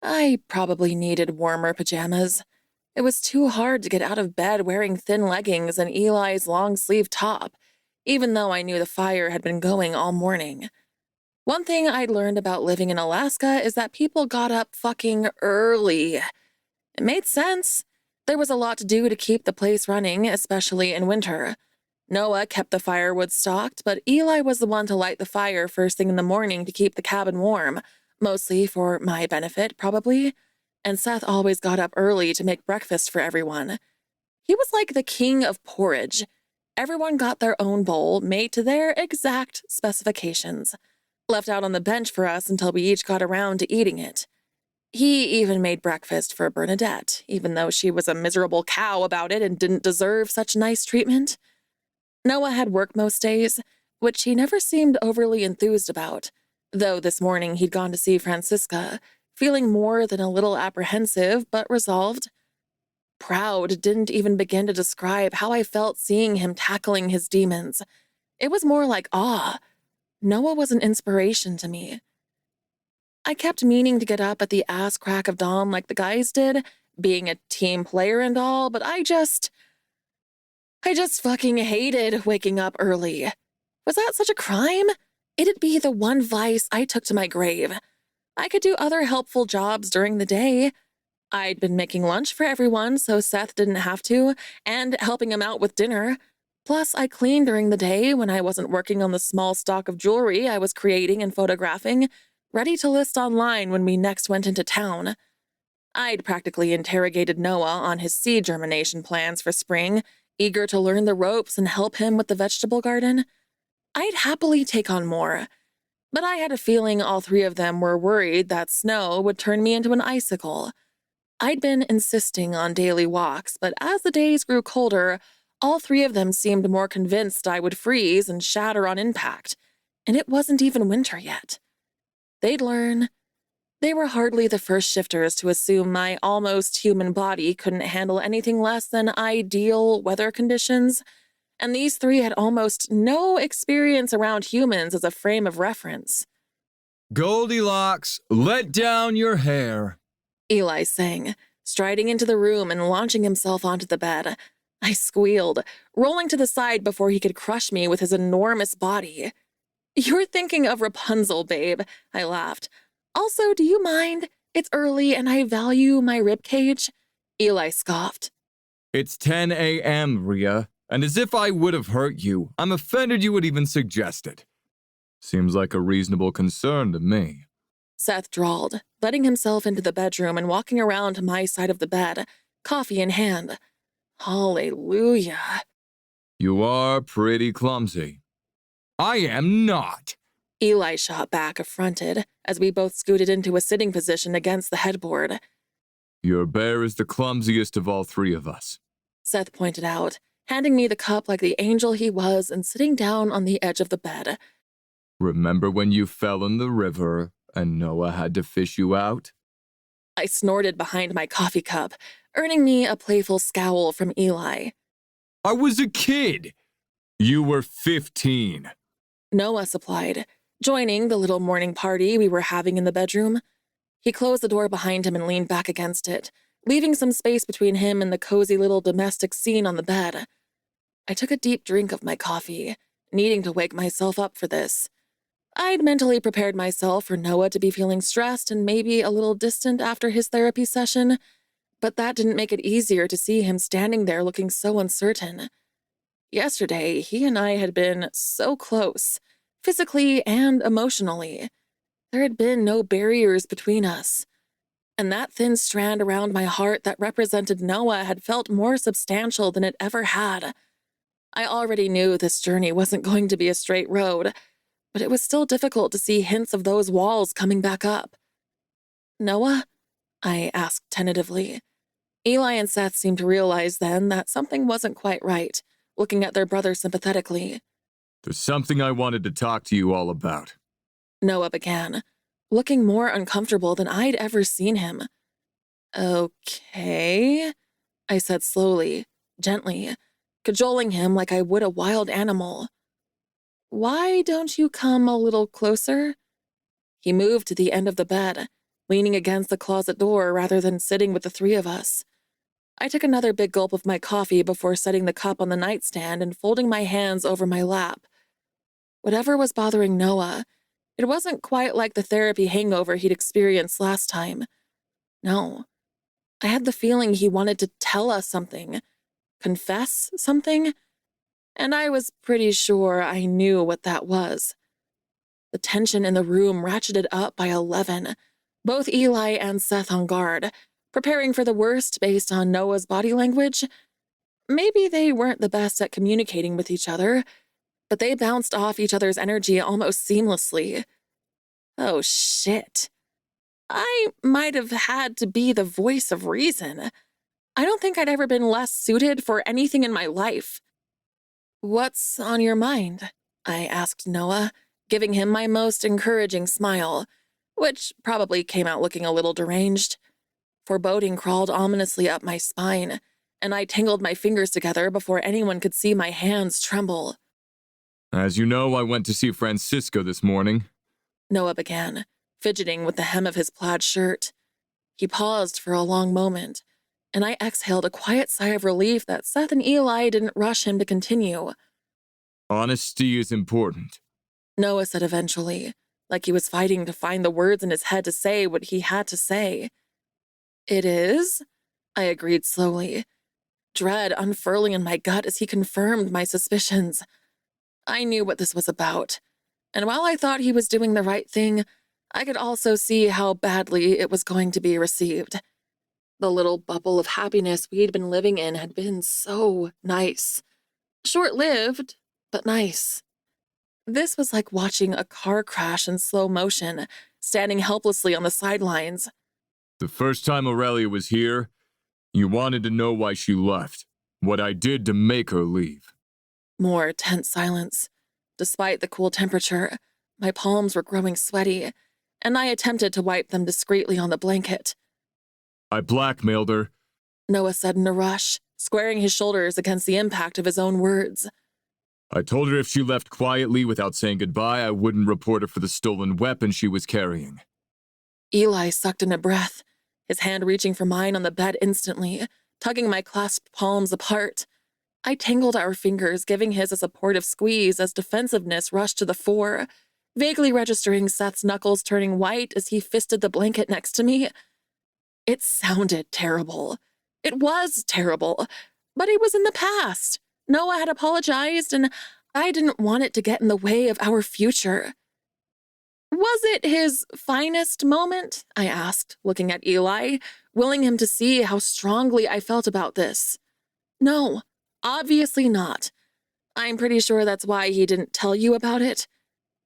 I probably needed warmer pajamas. It was too hard to get out of bed wearing thin leggings and Eli's long-sleeve top, even though I knew the fire had been going all morning. One thing I'd learned about living in Alaska is that people got up fucking early. It made sense. There was a lot to do to keep the place running, especially in winter. Noah kept the firewood stocked, but Eli was the one to light the fire first thing in the morning to keep the cabin warm, mostly for my benefit, probably. And Seth always got up early to make breakfast for everyone. He was like the king of porridge. Everyone got their own bowl, made to their exact specifications, left out on the bench for us until we each got around to eating it. He even made breakfast for Bernadette, even though she was a miserable cow about it and didn't deserve such nice treatment. Noah had work most days, which he never seemed overly enthused about, though this morning he'd gone to see Francisca, feeling more than a little apprehensive but resolved. Proud didn't even begin to describe how I felt seeing him tackling his demons. It was more like awe. Noah was an inspiration to me. I kept meaning to get up at the ass crack of dawn like the guys did, being a team player and all, but I just fucking hated waking up early. Was that such a crime? It'd be the one vice I took to my grave. I could do other helpful jobs during the day. I'd been making lunch for everyone so Seth didn't have to, and helping him out with dinner. Plus, I cleaned during the day when I wasn't working on the small stock of jewelry I was creating and photographing, ready to list online when we next went into town. I'd practically interrogated Noah on his seed germination plans for spring, eager to learn the ropes and help him with the vegetable garden. I'd happily take on more, but I had a feeling all three of them were worried that snow would turn me into an icicle. I'd been insisting on daily walks, but as the days grew colder, all three of them seemed more convinced I would freeze and shatter on impact, and it wasn't even winter yet. They'd learn. They were hardly the first shifters to assume my almost human body couldn't handle anything less than ideal weather conditions, and these three had almost no experience around humans as a frame of reference. Goldilocks, let down your hair, Eli sang, striding into the room and launching himself onto the bed. I squealed, rolling to the side before he could crush me with his enormous body. You're thinking of Rapunzel, babe, I laughed. Also, do you mind? It's early and I value my ribcage. Eli scoffed. It's 10 a.m., Rhea, and as if I would have hurt you, I'm offended you would even suggest it. Seems like a reasonable concern to me. Seth drawled, letting himself into the bedroom and walking around to my side of the bed, coffee in hand. Hallelujah. You are pretty clumsy. I am not. Eli shot back, affronted, as we both scooted into a sitting position against the headboard. Your bear is the clumsiest of all three of us, Seth pointed out, handing me the cup like the angel he was and sitting down on the edge of the bed. Remember when you fell in the river and Noah had to fish you out? I snorted behind my coffee cup, earning me a playful scowl from Eli. I was a kid. You were 15. Noah supplied, joining the little morning party we were having in the bedroom. He closed the door behind him and leaned back against it, leaving some space between him and the cozy little domestic scene on the bed. I took a deep drink of my coffee, needing to wake myself up for this. I'd mentally prepared myself for Noah to be feeling stressed and maybe a little distant after his therapy session, but that didn't make it easier to see him standing there looking so uncertain. Yesterday, he and I had been so close, physically and emotionally. There had been no barriers between us. And that thin strand around my heart that represented Noah had felt more substantial than it ever had. I already knew this journey wasn't going to be a straight road, but it was still difficult to see hints of those walls coming back up. Noah? I asked tentatively. Eli and Seth seemed to realize then that something wasn't quite right, looking at their brother sympathetically. There's something I wanted to talk to you all about. Noah began, looking more uncomfortable than I'd ever seen him. Okay, I said slowly, gently, cajoling him like I would a wild animal. "Why don't you come a little closer?" He moved to the end of the bed, leaning against the closet door rather than sitting with the three of us. I took another big gulp of my coffee before setting the cup on the nightstand and folding my hands over my lap. Whatever was bothering Noah, it wasn't quite like the therapy hangover he'd experienced last time. No, I had the feeling he wanted to tell us something, confess something, and I was pretty sure I knew what that was. The tension in the room ratcheted up by 11, both Eli and Seth on guard, preparing for the worst based on Noah's body language. Maybe they weren't the best at communicating with each other, but they bounced off each other's energy almost seamlessly. Oh shit. I might have had to be the voice of reason. I don't think I'd ever been less suited for anything in my life. "What's on your mind?" I asked Noah, giving him my most encouraging smile, which probably came out looking a little deranged. Foreboding crawled ominously up my spine, and I tangled my fingers together before anyone could see my hands tremble. As you know, I went to see Francisco this morning. Noah began, fidgeting with the hem of his plaid shirt. He paused for a long moment, and I exhaled a quiet sigh of relief that Seth and Eli didn't rush him to continue. Honesty is important. Noah said eventually, like he was fighting to find the words in his head to say what he had to say. "It is?" I agreed slowly, dread unfurling in my gut as he confirmed my suspicions. I knew what this was about, and while I thought he was doing the right thing, I could also see how badly it was going to be received. The little bubble of happiness we'd been living in had been so nice. Short-lived, but nice. This was like watching a car crash in slow motion, standing helplessly on the sidelines. The first time Aurelia was here, you wanted to know why she left, what I did to make her leave. More tense silence. Despite the cool temperature, my palms were growing sweaty, and I attempted to wipe them discreetly on the blanket. I blackmailed her. Noah said in a rush, squaring his shoulders against the impact of his own words. I told her if she left quietly without saying goodbye, I wouldn't report her for the stolen weapon she was carrying. Eli sucked in a breath, his hand reaching for mine on the bed instantly, tugging my clasped palms apart. I tangled our fingers, giving his a supportive squeeze as defensiveness rushed to the fore, vaguely registering Seth's knuckles turning white as he fisted the blanket next to me. It sounded terrible. It was terrible, but it was in the past. Noah had apologized, and I didn't want it to get in the way of our future. "Was it his finest moment?" I asked, looking at Eli, willing him to see how strongly I felt about this. "No, obviously not. I'm pretty sure that's why he didn't tell you about it.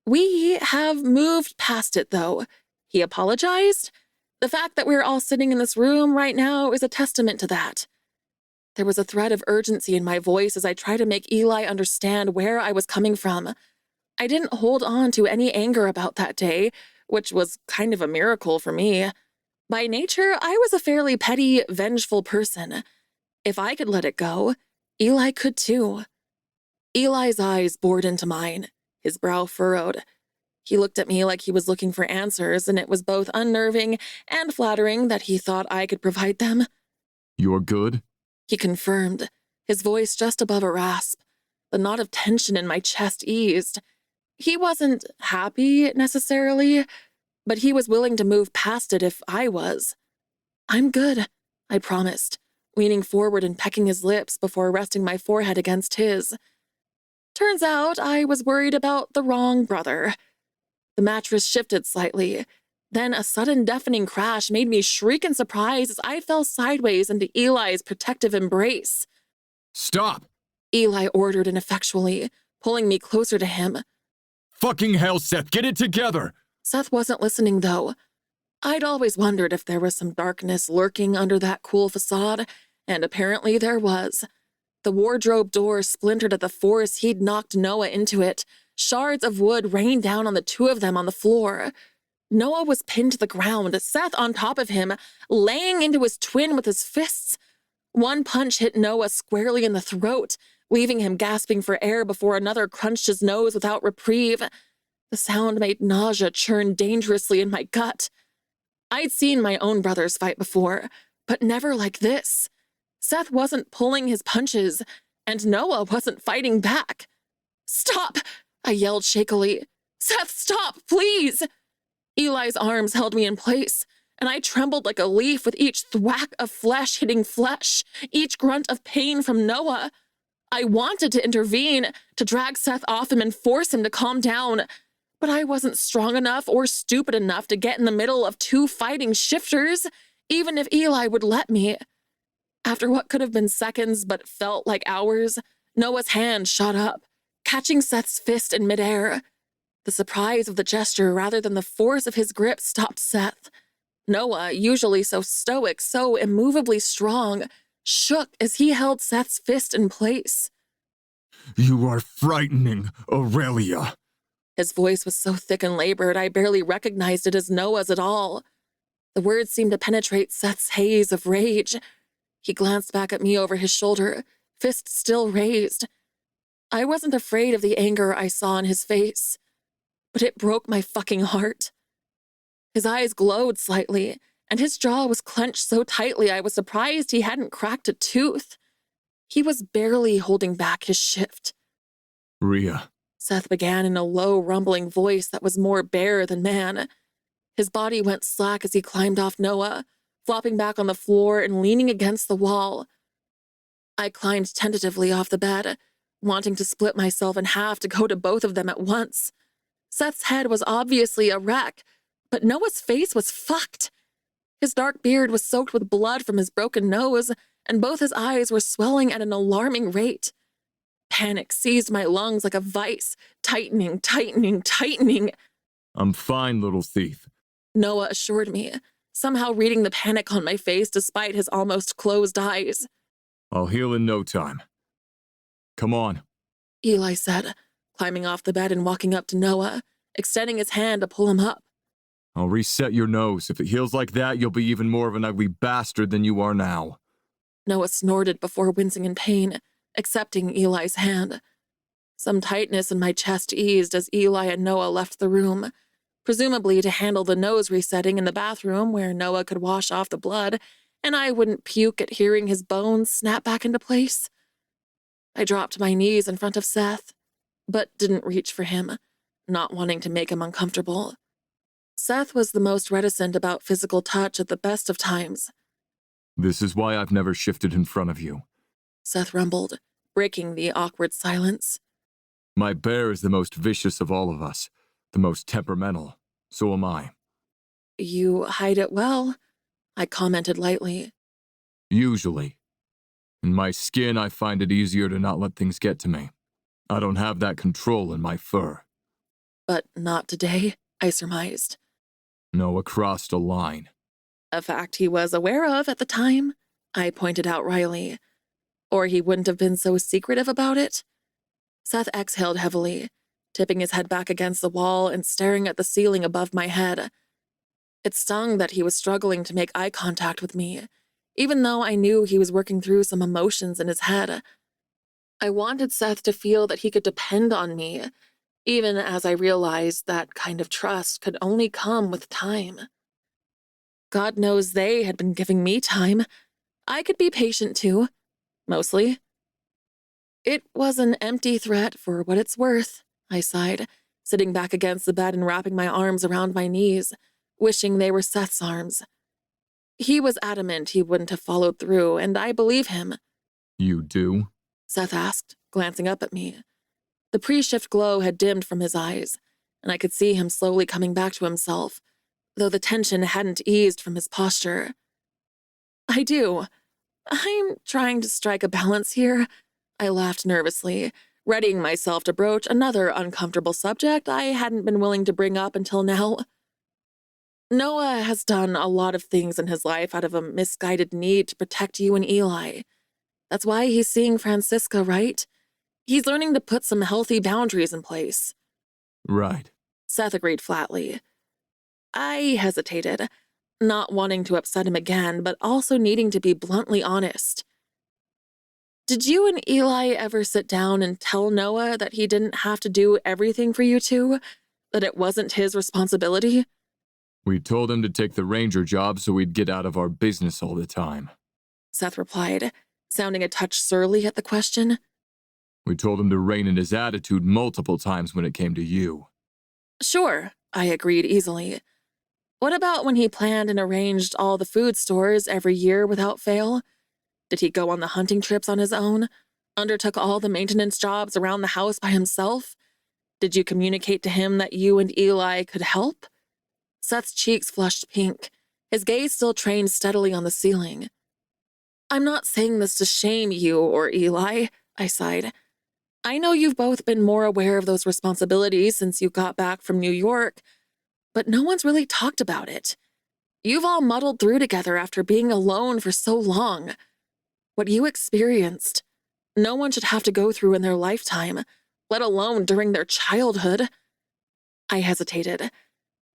We have moved past it, though. He apologized. The fact that we're all sitting in this room right now is a testament to that." There was a thread of urgency in my voice as I tried to make Eli understand where I was coming from. I didn't hold on to any anger about that day, which was kind of a miracle for me. By nature, I was a fairly petty, vengeful person. If I could let it go, Eli could too. Eli's eyes bored into mine, his brow furrowed. He looked at me like he was looking for answers, and it was both unnerving and flattering that he thought I could provide them. "You're good?" He confirmed, his voice just above a rasp. The knot of tension in my chest eased. He wasn't happy, necessarily, but he was willing to move past it if I was. "I'm good," I promised, leaning forward and pecking his lips before resting my forehead against his. Turns out I was worried about the wrong brother. The mattress shifted slightly. Then a sudden deafening crash made me shriek in surprise as I fell sideways into Eli's protective embrace. "Stop!" Eli ordered ineffectually, pulling me closer to him. "Fucking hell, Seth, get it together!" Seth wasn't listening, though. I'd always wondered if there was some darkness lurking under that cool facade, and apparently there was. The wardrobe door splintered at the force he'd knocked Noah into it. Shards of wood rained down on the two of them on the floor. Noah was pinned to the ground, Seth on top of him, laying into his twin with his fists. One punch hit Noah squarely in the throat, leaving him gasping for air before another crunched his nose without reprieve. The sound made nausea churn dangerously in my gut. I'd seen my own brothers fight before, but never like this. Seth wasn't pulling his punches, and Noah wasn't fighting back. "Stop!" I yelled shakily. "Seth, stop, please!" Eli's arms held me in place, and I trembled like a leaf with each thwack of flesh hitting flesh, each grunt of pain from Noah. I wanted to intervene, to drag Seth off him and force him to calm down, but I wasn't strong enough or stupid enough to get in the middle of two fighting shifters, even if Eli would let me. After what could have been seconds but felt like hours, Noah's hand shot up, catching Seth's fist in midair. The surprise of the gesture rather than the force of his grip stopped Seth. Noah, usually so stoic, so immovably strong, shook as he held Seth's fist in place. "You are frightening, Aurelia." His voice was so thick and labored I barely recognized it as Noah's at all. The words seemed to penetrate Seth's haze of rage. He glanced back at me over his shoulder, fist still raised. I wasn't afraid of the anger I saw in his face, but it broke my fucking heart. His eyes glowed slightly, and his jaw was clenched so tightly I was surprised he hadn't cracked a tooth. He was barely holding back his shift. "Rhea." Seth began in a low, rumbling voice that was more bear than man. His body went slack as he climbed off Noah, flopping back on the floor and leaning against the wall. I climbed tentatively off the bed, wanting to split myself in half to go to both of them at once. Seth's head was obviously a wreck, but Noah's face was fucked. His dark beard was soaked with blood from his broken nose, and both his eyes were swelling at an alarming rate. Panic seized my lungs like a vice, tightening, tightening, tightening. "I'm fine, little thief." Noah assured me, somehow reading the panic on my face despite his almost closed eyes. "I'll heal in no time. Come on." Eli said, climbing off the bed and walking up to Noah, extending his hand to pull him up. "I'll reset your nose. If it heals like that, you'll be even more of an ugly bastard than you are now." Noah snorted before wincing in pain, accepting Eli's hand. Some tightness in my chest eased as Eli and Noah left the room, presumably to handle the nose resetting in the bathroom where Noah could wash off the blood and I wouldn't puke at hearing his bones snap back into place. I dropped to my knees in front of Seth, but didn't reach for him, not wanting to make him uncomfortable. Seth was the most reticent about physical touch at the best of times. "This is why I've never shifted in front of you." Seth rumbled, breaking the awkward silence. "My bear is the most vicious of all of us, the most temperamental. So am I." You hide it well, I commented lightly. "Usually. In my skin, I find it easier to not let things get to me. I don't have that control in my fur." But not today, I surmised. Noah crossed a line. A fact he was aware of at the time, I pointed out wryly. Or he wouldn't have been so secretive about it. Seth exhaled heavily, tipping his head back against the wall and staring at the ceiling above my head. It stung that he was struggling to make eye contact with me, even though I knew he was working through some emotions in his head. I wanted Seth to feel that he could depend on me, even as I realized that kind of trust could only come with time. God knows they had been giving me time. I could be patient too, mostly. It was an empty threat for what it's worth, I sighed, sitting back against the bed and wrapping my arms around my knees, wishing they were Seth's arms. He was adamant he wouldn't have followed through, and I believe him. "You do?" Seth asked, glancing up at me. The pre-shift glow had dimmed from his eyes, and I could see him slowly coming back to himself, though the tension hadn't eased from his posture. I do. I'm trying to strike a balance here. I laughed nervously, readying myself to broach another uncomfortable subject I hadn't been willing to bring up until now. Noah has done a lot of things in his life out of a misguided need to protect you and Eli. That's why he's seeing Francisca, right? He's learning to put some healthy boundaries in place. "Right." Seth agreed flatly. I hesitated, not wanting to upset him again, but also needing to be bluntly honest. Did you and Eli ever sit down and tell Noah that he didn't have to do everything for you two? That it wasn't his responsibility? We told him to take the ranger job so we'd get out of our business all the time. Seth replied, sounding a touch surly at the question. We told him to rein in his attitude multiple times when it came to you. Sure, I agreed easily. What about when he planned and arranged all the food stores every year without fail? Did he go on the hunting trips on his own? Undertook all the maintenance jobs around the house by himself? Did you communicate to him that you and Eli could help? Seth's cheeks flushed pink, his gaze still trained steadily on the ceiling. I'm not saying this to shame you or Eli, I sighed. I know you've both been more aware of those responsibilities since you got back from New York, but no one's really talked about it. You've all muddled through together after being alone for so long. What you experienced, no one should have to go through in their lifetime, let alone during their childhood. I hesitated,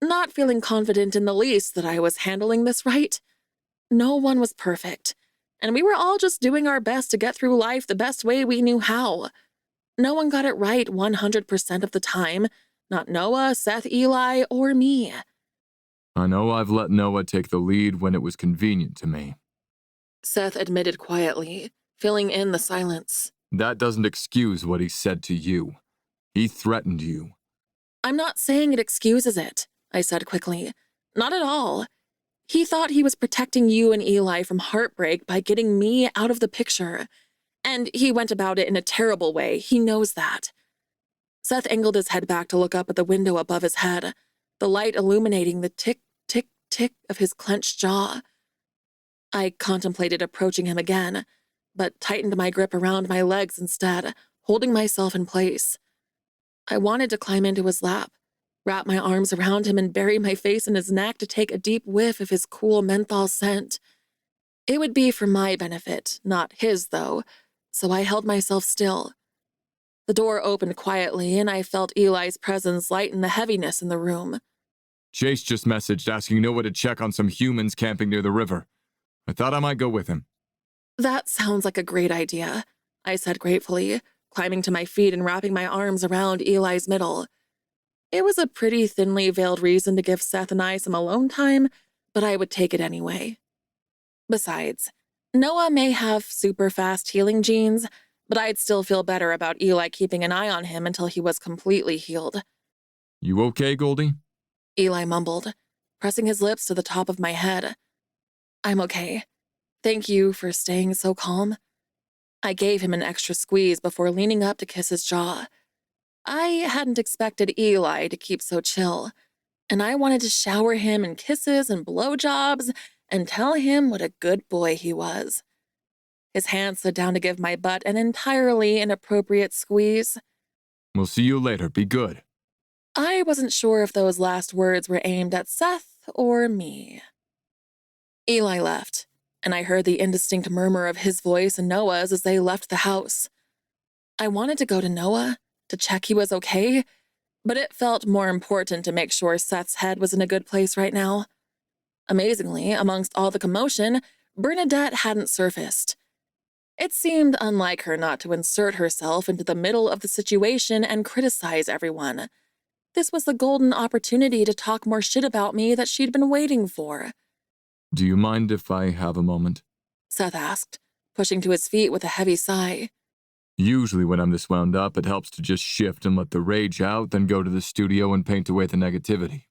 not feeling confident in the least that I was handling this right. No one was perfect, and we were all just doing our best to get through life the best way we knew how. No one got it right 100% of the time, not Noah, Seth, Eli, or me. I know I've let Noah take the lead when it was convenient to me. Seth admitted quietly, filling in the silence. That doesn't excuse what he said to you. He threatened you. I'm not saying it excuses it, I said quickly. Not at all. He thought he was protecting you and Eli from heartbreak by getting me out of the picture. And he went about it in a terrible way, he knows that. Seth angled his head back to look up at the window above his head, the light illuminating the tick, tick, tick of his clenched jaw. I contemplated approaching him again, but tightened my grip around my legs instead, holding myself in place. I wanted to climb into his lap, wrap my arms around him and bury my face in his neck to take a deep whiff of his cool menthol scent. It would be for my benefit, not his, though, so I held myself still. The door opened quietly, and I felt Eli's presence lighten the heaviness in the room. Chase just messaged asking Noah to check on some humans camping near the river. I thought I might go with him. That sounds like a great idea, I said gratefully, climbing to my feet and wrapping my arms around Eli's middle. It was a pretty thinly veiled reason to give Seth and I some alone time, but I would take it anyway. Besides, Noah may have super fast healing genes, but I'd still feel better about Eli keeping an eye on him until he was completely healed. You okay, Goldie? Eli mumbled, pressing his lips to the top of my head. I'm okay. Thank you for staying so calm. I gave him an extra squeeze before leaning up to kiss his jaw. I hadn't expected Eli to keep so chill, and I wanted to shower him in kisses and blowjobs and tell him what a good boy he was. His hand slid down to give my butt an entirely inappropriate squeeze. We'll see you later. Be good. I wasn't sure if those last words were aimed at Seth or me. Eli left, and I heard the indistinct murmur of his voice and Noah's as they left the house. I wanted to go to Noah, to check he was okay, but it felt more important to make sure Seth's head was in a good place right now. Amazingly, amongst all the commotion, Bernadette hadn't surfaced. It seemed unlike her not to insert herself into the middle of the situation and criticize everyone. This was the golden opportunity to talk more shit about me that she'd been waiting for. Do you mind if I have a moment? Seth asked, pushing to his feet with a heavy sigh. Usually when I'm this wound up, it helps to just shift and let the rage out, then go to the studio and paint away the negativity.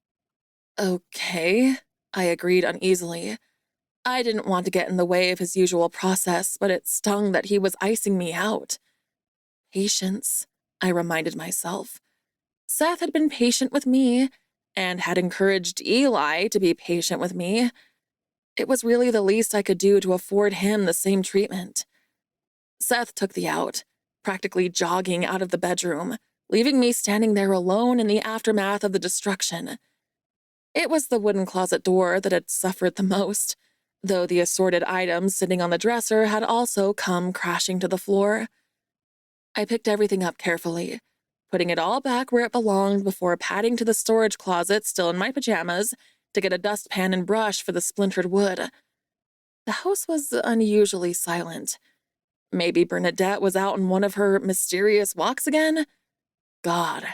Okay, I agreed uneasily. I didn't want to get in the way of his usual process, but it stung that he was icing me out. Patience, I reminded myself. Seth had been patient with me, and had encouraged Eli to be patient with me. It was really the least I could do to afford him the same treatment. Seth took the out, practically jogging out of the bedroom, leaving me standing there alone in the aftermath of the destruction. It was the wooden closet door that had suffered the most, though the assorted items sitting on the dresser had also come crashing to the floor. I picked everything up carefully, putting it all back where it belonged before padding to the storage closet, still in my pajamas, to get a dustpan and brush for the splintered wood. The house was unusually silent. Maybe Bernadette was out on one of her mysterious walks again? God,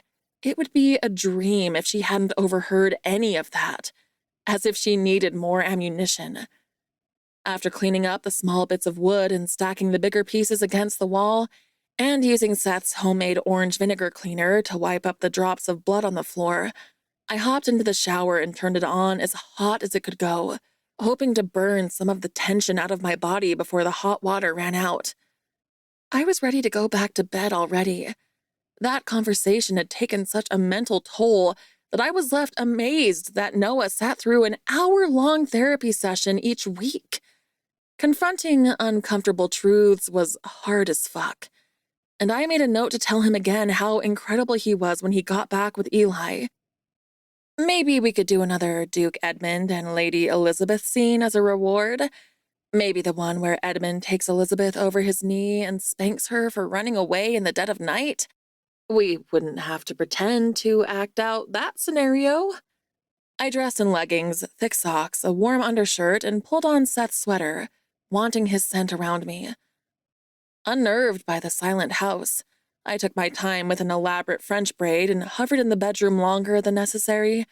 it would be a dream if she hadn't overheard any of that, as if she needed more ammunition. After cleaning up the small bits of wood and stacking the bigger pieces against the wall, and using Seth's homemade orange vinegar cleaner to wipe up the drops of blood on the floor, I hopped into the shower and turned it on as hot as it could go, hoping to burn some of the tension out of my body before the hot water ran out. I was ready to go back to bed already. That conversation had taken such a mental toll that I was left amazed that Noah sat through an hour-long therapy session each week. Confronting uncomfortable truths was hard as fuck, and I made a note to tell him again how incredible he was when he got back with Eli. Maybe we could do another Duke Edmund and Lady Elizabeth scene as a reward. Maybe the one where Edmund takes Elizabeth over his knee and spanks her for running away in the dead of night. We wouldn't have to pretend to act out that scenario. I dressed in leggings, thick socks, a warm undershirt, and pulled on Seth's sweater, wanting his scent around me. Unnerved by the silent house, I took my time with an elaborate French braid and hovered in the bedroom longer than necessary,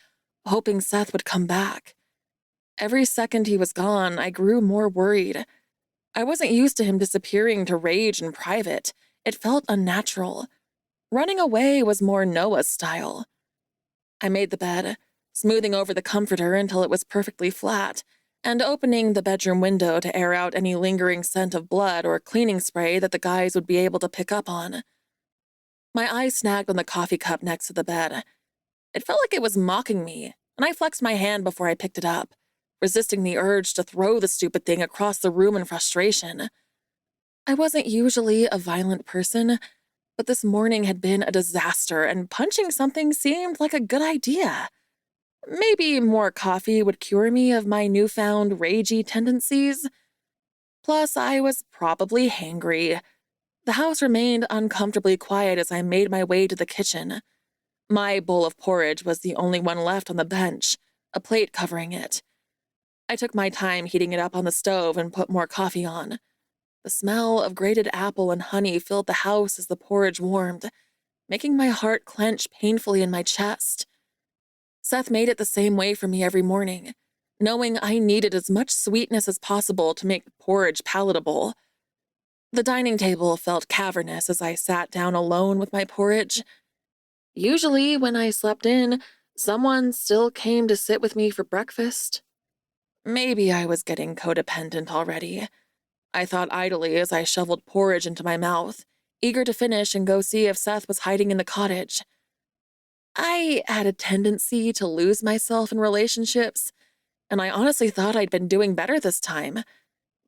hoping Seth would come back. Every second he was gone, I grew more worried. I wasn't used to him disappearing to rage in private. It felt unnatural. Running away was more Noah's style. I made the bed, smoothing over the comforter until it was perfectly flat, and opening the bedroom window to air out any lingering scent of blood or cleaning spray that the guys would be able to pick up on. My eye snagged on the coffee cup next to the bed. It felt like it was mocking me, and I flexed my hand before I picked it up, resisting the urge to throw the stupid thing across the room in frustration. I wasn't usually a violent person, but this morning had been a disaster, and punching something seemed like a good idea. Maybe more coffee would cure me of my newfound ragey tendencies. Plus, I was probably hangry. The house remained uncomfortably quiet as I made my way to the kitchen. My bowl of porridge was the only one left on the bench, a plate covering it. I took my time heating it up on the stove and put more coffee on. The smell of grated apple and honey filled the house as the porridge warmed, making my heart clench painfully in my chest. Seth made it the same way for me every morning, knowing I needed as much sweetness as possible to make the porridge palatable. The dining table felt cavernous as I sat down alone with my porridge. Usually, when I slept in, someone still came to sit with me for breakfast. Maybe I was getting codependent already. I thought idly as I shoveled porridge into my mouth, eager to finish and go see if Seth was hiding in the cottage. I had a tendency to lose myself in relationships, and I honestly thought I'd been doing better this time.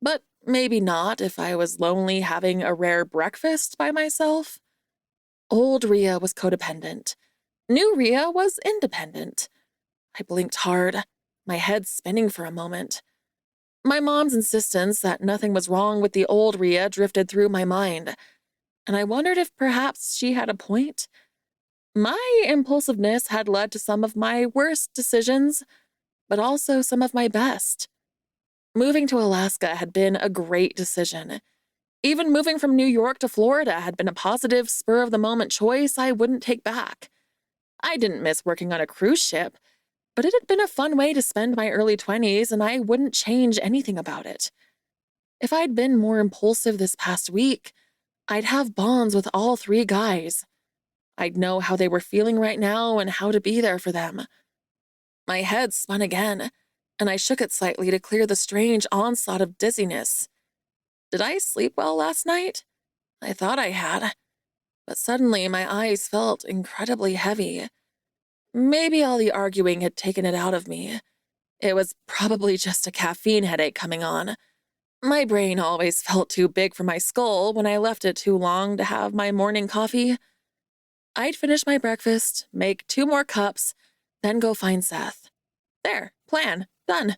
But maybe not if I was lonely having a rare breakfast by myself. Old Rhea was codependent. New Rhea was independent. I blinked hard, my head spinning for a moment. My mom's insistence that nothing was wrong with the old Rhea drifted through my mind, and I wondered if perhaps she had a point. My impulsiveness had led to some of my worst decisions, but also some of my best. Moving to Alaska had been a great decision. Even moving from New York to Florida had been a positive, spur-of-the-moment choice I wouldn't take back. I didn't miss working on a cruise ship, but it had been a fun way to spend my early 20s, and I wouldn't change anything about it. If I'd been more impulsive this past week, I'd have bonds with all three guys. I'd know how they were feeling right now and how to be there for them. My head spun again, and I shook it slightly to clear the strange onslaught of dizziness. Did I sleep well last night? I thought I had, but suddenly my eyes felt incredibly heavy. Maybe all the arguing had taken it out of me. It was probably just a caffeine headache coming on. My brain always felt too big for my skull when I left it too long to have my morning coffee. I'd finish my breakfast, make 2 more cups, then go find Seth. There, plan, done.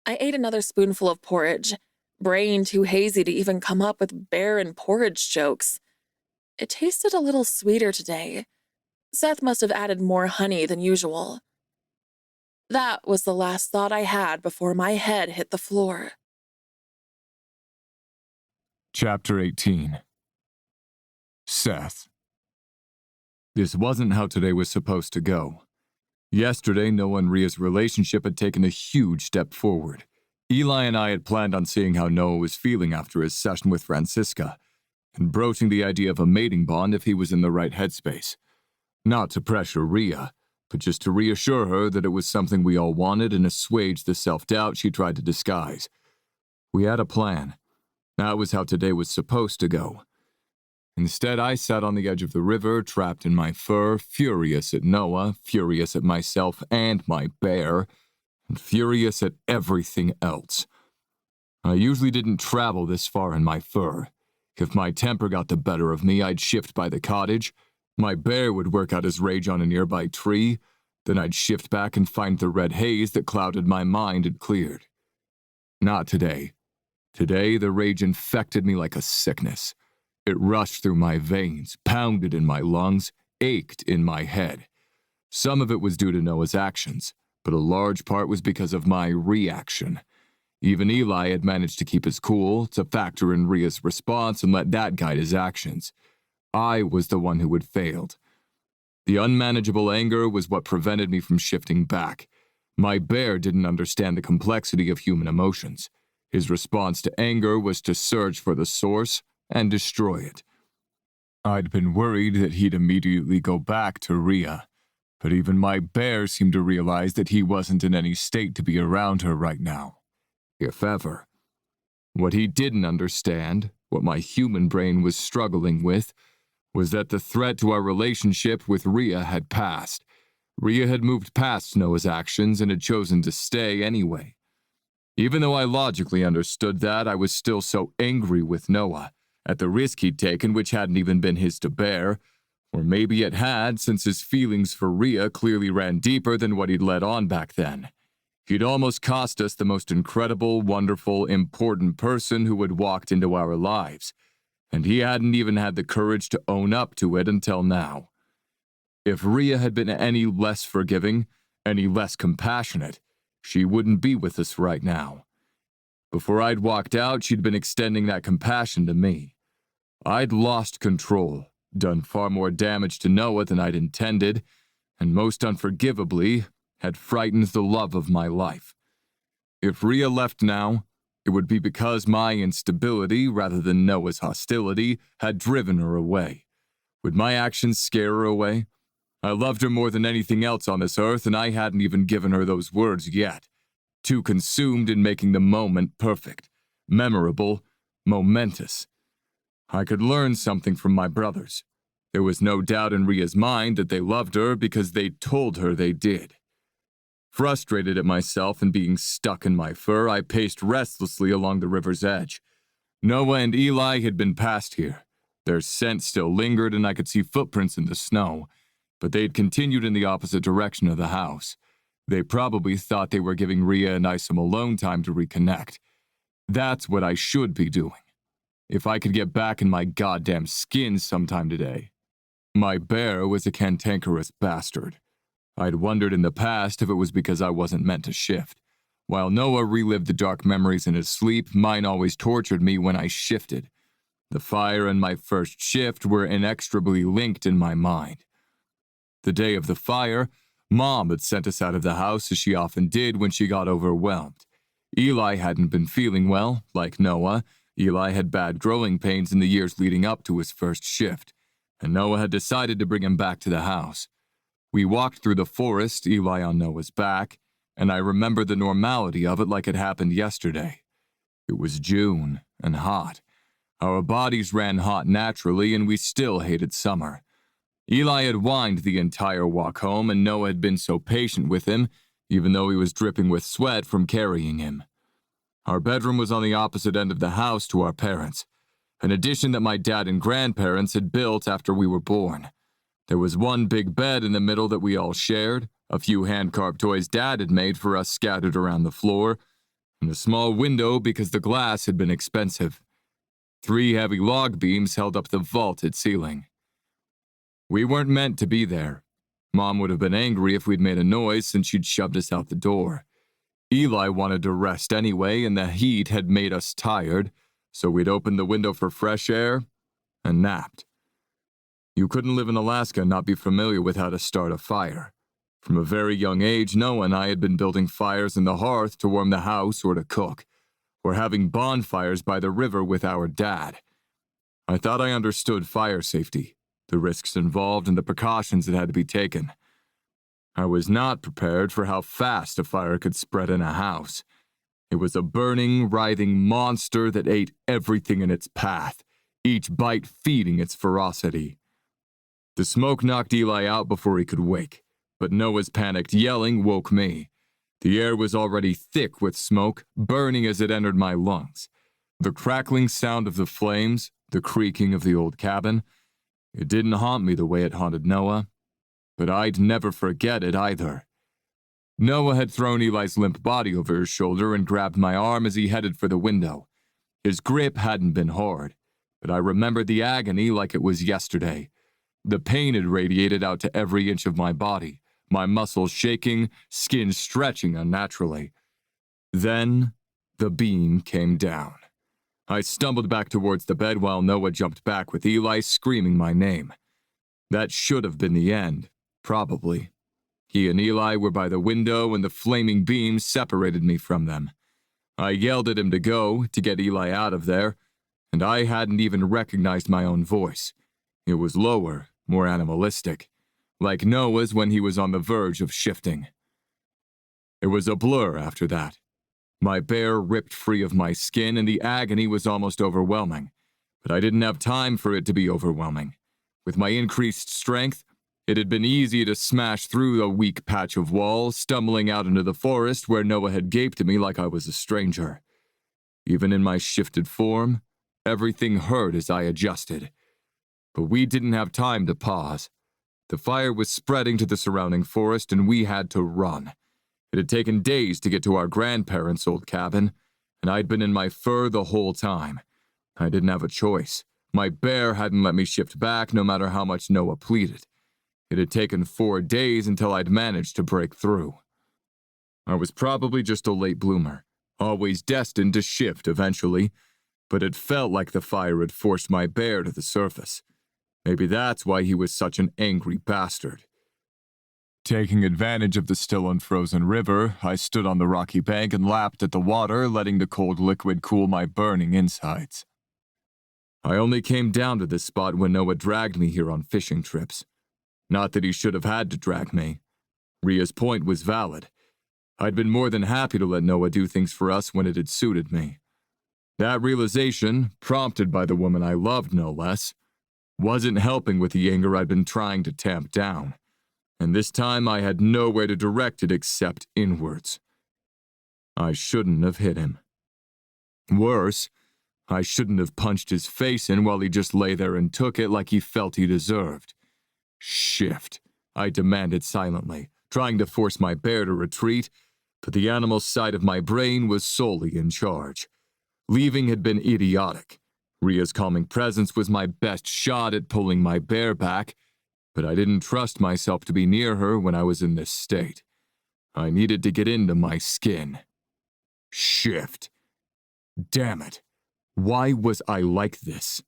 I ate another spoonful of porridge, brain too hazy to even come up with barren porridge jokes. It tasted a little sweeter today. Seth must have added more honey than usual. That was the last thought I had before my head hit the floor. Chapter 18. Seth. This wasn't how today was supposed to go. Yesterday, Noah and Ria's relationship had taken a huge step forward. Eli and I had planned on seeing how Noah was feeling after his session with Francisca, and broaching the idea of a mating bond if he was in the right headspace. Not to pressure Ria, but just to reassure her that it was something we all wanted and assuage the self-doubt she tried to disguise. We had a plan. That was how today was supposed to go. Instead, I sat on the edge of the river, trapped in my fur, furious at Noah, furious at myself and my bear, and furious at everything else. I usually didn't travel this far in my fur. If my temper got the better of me, I'd shift by the cottage. My bear would work out his rage on a nearby tree. Then I'd shift back and find the red haze that clouded my mind had cleared. Not today. Today, the rage infected me like a sickness. It rushed through my veins, pounded in my lungs, ached in my head. Some of it was due to Noah's actions, but a large part was because of my reaction. Even Eli had managed to keep his cool, to factor in Ria's response and let that guide his actions. I was the one who had failed. The unmanageable anger was what prevented me from shifting back. My bear didn't understand the complexity of human emotions. His response to anger was to search for the source and destroy it. I'd been worried that he'd immediately go back to Ria, but even my bear seemed to realize that he wasn't in any state to be around her right now, if ever. What he didn't understand, what my human brain was struggling with, was that the threat to our relationship with Ria had passed. Ria had moved past Noah's actions and had chosen to stay anyway. Even though I logically understood that, I was still so angry with Noah at the risk he'd taken, which hadn't even been his to bear, or maybe it had, since his feelings for Ria clearly ran deeper than what he'd let on back then. He'd almost cost us the most incredible, wonderful, important person who had walked into our lives, and he hadn't even had the courage to own up to it until now. If Ria had been any less forgiving, any less compassionate, she wouldn't be with us right now. Before I'd walked out, she'd been extending that compassion to me. I'd lost control, done far more damage to Noah than I'd intended, and most unforgivably, had frightened the love of my life. If Ria left now, it would be because my instability, rather than Noah's hostility, had driven her away. Would my actions scare her away? I loved her more than anything else on this earth, and I hadn't even given her those words yet. Too consumed in making the moment perfect, memorable, momentous. I could learn something from my brothers. There was no doubt in Ria's mind that they loved her because they'd told her they did. Frustrated at myself and being stuck in my fur, I paced restlessly along the river's edge. Noah and Eli had been past here. Their scent still lingered and I could see footprints in the snow, but they'd continued in the opposite direction of the house. They probably thought they were giving Ria and I some alone time to reconnect. That's what I should be doing. If I could get back in my goddamn skin sometime today. My bear was a cantankerous bastard. I'd wondered in the past if it was because I wasn't meant to shift. While Noah relived the dark memories in his sleep, mine always tortured me when I shifted. The fire and my first shift were inextricably linked in my mind. The day of the fire, Mom had sent us out of the house as she often did when she got overwhelmed. Eli hadn't been feeling well, like Noah. Eli had bad growing pains in the years leading up to his first shift, and Noah had decided to bring him back to the house. We walked through the forest, Eli on Noah's back, and I remember the normality of it like it happened yesterday. It was June, and hot. Our bodies ran hot naturally, and we still hated summer. Eli had whined the entire walk home, and Noah had been so patient with him, even though he was dripping with sweat from carrying him. Our bedroom was on the opposite end of the house to our parents', an addition that my dad and grandparents had built after we were born. There was one big bed in the middle that we all shared, a few hand-carved toys Dad had made for us scattered around the floor, and a small window because the glass had been expensive. 3 heavy log beams held up the vaulted ceiling. We weren't meant to be there. Mom would have been angry if we'd made a noise since she'd shoved us out the door. Eli wanted to rest anyway, and the heat had made us tired, so we'd opened the window for fresh air and napped. You couldn't live in Alaska and not be familiar with how to start a fire. From a very young age, Noah and I had been building fires in the hearth to warm the house or to cook, or having bonfires by the river with our dad. I thought I understood fire safety, the risks involved and the precautions that had to be taken. I was not prepared for how fast a fire could spread in a house. It was a burning, writhing monster that ate everything in its path, each bite feeding its ferocity. The smoke knocked Eli out before he could wake, but Noah's panicked yelling woke me. The air was already thick with smoke, burning as it entered my lungs. The crackling sound of the flames, the creaking of the old cabin, it didn't haunt me the way it haunted Noah, but I'd never forget it either. Noah had thrown Eli's limp body over his shoulder and grabbed my arm as he headed for the window. His grip hadn't been hard, but I remembered the agony like it was yesterday. The pain had radiated out to every inch of my body, my muscles shaking, skin stretching unnaturally. Then, the beam came down. I stumbled back towards the bed while Noah jumped back with Eli screaming my name. That should have been the end, probably. He and Eli were by the window and the flaming beam separated me from them. I yelled at him to go, to get Eli out of there, and I hadn't even recognized my own voice. It was lower, more animalistic, like Noah's when he was on the verge of shifting. It was a blur after that. My bear ripped free of my skin and the agony was almost overwhelming, but I didn't have time for it to be overwhelming. With my increased strength, it had been easy to smash through a weak patch of wall, stumbling out into the forest where Noah had gaped at me like I was a stranger. Even in my shifted form, everything hurt as I adjusted. But we didn't have time to pause. The fire was spreading to the surrounding forest and we had to run. It had taken days to get to our grandparents' old cabin, and I'd been in my fur the whole time. I didn't have a choice. My bear hadn't let me shift back no matter how much Noah pleaded. It had taken 4 days until I'd managed to break through. I was probably just a late bloomer, always destined to shift eventually, but it felt like the fire had forced my bear to the surface. Maybe that's why he was such an angry bastard. Taking advantage of the still unfrozen river, I stood on the rocky bank and lapped at the water, letting the cold liquid cool my burning insides. I only came down to this spot when Noah dragged me here on fishing trips. Not that he should have had to drag me. Ria's point was valid. I'd been more than happy to let Noah do things for us when it had suited me. That realization, prompted by the woman I loved no less, wasn't helping with the anger I'd been trying to tamp down. And this time I had nowhere to direct it except inwards. I shouldn't have hit him. Worse, I shouldn't have punched his face in while he just lay there and took it like he felt he deserved. Shift, I demanded silently, trying to force my bear to retreat, but the animal side of my brain was solely in charge. Leaving had been idiotic. Ria's calming presence was my best shot at pulling my bear back, but I didn't trust myself to be near her when I was in this state. I needed to get into my skin. Shift. Damn it. Why was I like this?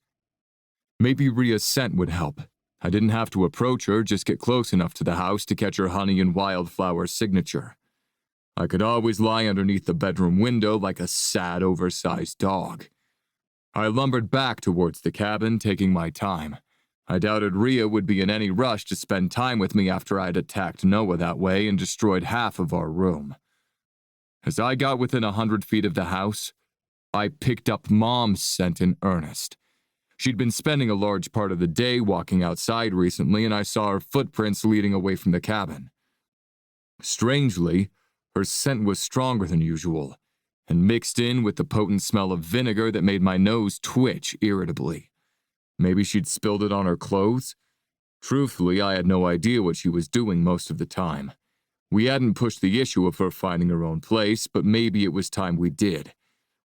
Maybe Ria's scent would help. I didn't have to approach her, just get close enough to the house to catch her honey and wildflower signature. I could always lie underneath the bedroom window like a sad, oversized dog. I lumbered back towards the cabin, taking my time. I doubted Ria would be in any rush to spend time with me after I'd attacked Noah that way and destroyed half of our room. As I got within 100 feet of the house, I picked up Mom's scent in earnest. She'd been spending a large part of the day walking outside recently, and I saw her footprints leading away from the cabin. Strangely, her scent was stronger than usual, and mixed in with the potent smell of vinegar that made my nose twitch irritably. Maybe she'd spilled it on her clothes? Truthfully, I had no idea what she was doing most of the time. We hadn't pushed the issue of her finding her own place, but maybe it was time we did.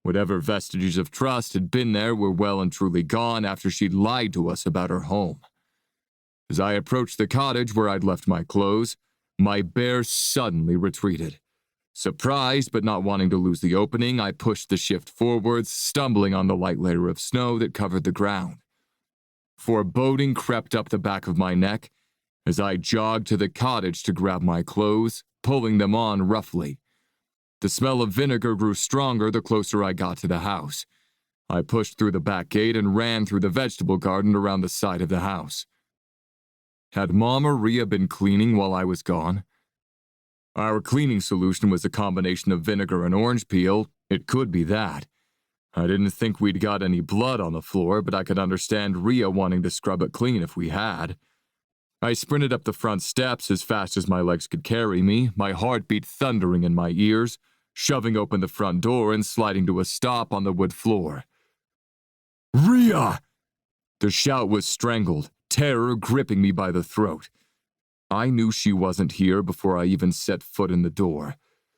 Whatever vestiges of trust had been there were well and truly gone after she'd lied to us about her home. As I approached the cottage where I'd left my clothes, my bear suddenly retreated. Surprised but not wanting to lose the opening, I pushed the shift forwards, stumbling on the light layer of snow that covered the ground. Foreboding crept up the back of my neck as I jogged to the cottage to grab my clothes, pulling them on roughly. The smell of vinegar grew stronger the closer I got to the house. I pushed through the back gate and ran through the vegetable garden around the side of the house. Had Mom or Rhea been cleaning while I was gone? Our cleaning solution was a combination of vinegar and orange peel. It could be that. I didn't think we'd got any blood on the floor, but I could understand Rhea wanting to scrub it clean if we had. I sprinted up the front steps as fast as my legs could carry me, my heartbeat thundering in my ears, shoving open the front door and sliding to a stop on the wood floor. Rhea! The shout was strangled, terror gripping me by the throat. I knew she wasn't here before I even set foot in the door.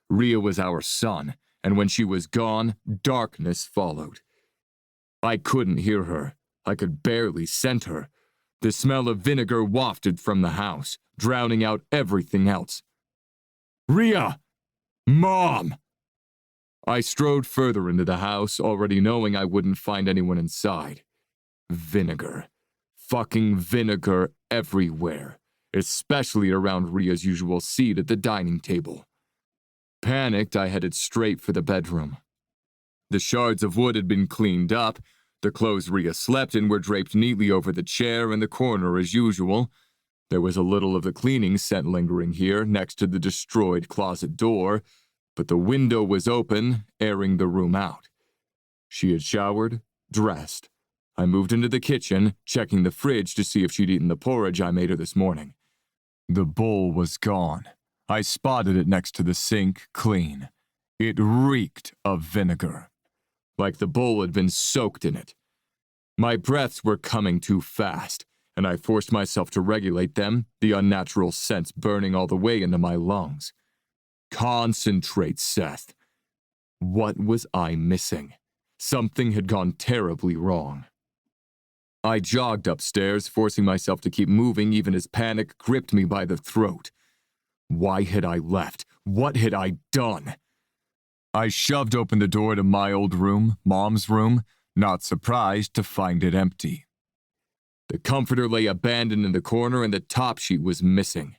Rhea was our son, and when she was gone, darkness followed. I couldn't hear her. I could barely scent her. The smell of vinegar wafted from the house, drowning out everything else. Rhea! Mom! I strode further into the house, already knowing I wouldn't find anyone inside. Vinegar. Fucking vinegar everywhere, especially around Rhea's usual seat at the dining table. Panicked, I headed straight for the bedroom. The shards of wood had been cleaned up. The clothes Rhea slept in were draped neatly over the chair in the corner as usual. There was a little of the cleaning scent lingering here, next to the destroyed closet door, but the window was open, airing the room out. She had showered, dressed. I moved into the kitchen, checking the fridge to see if she'd eaten the porridge I made her this morning. The bowl was gone. I spotted it next to the sink, clean. It reeked of vinegar, like the bowl had been soaked in it. My breaths were coming too fast, and I forced myself to regulate them, the unnatural scents burning all the way into my lungs. Concentrate, Seth. What was I missing? Something had gone terribly wrong. I jogged upstairs, forcing myself to keep moving even as panic gripped me by the throat. Why had I left? What had I done? I shoved open the door to my old room, Mom's room, not surprised to find it empty. The comforter lay abandoned in the corner and the top sheet was missing.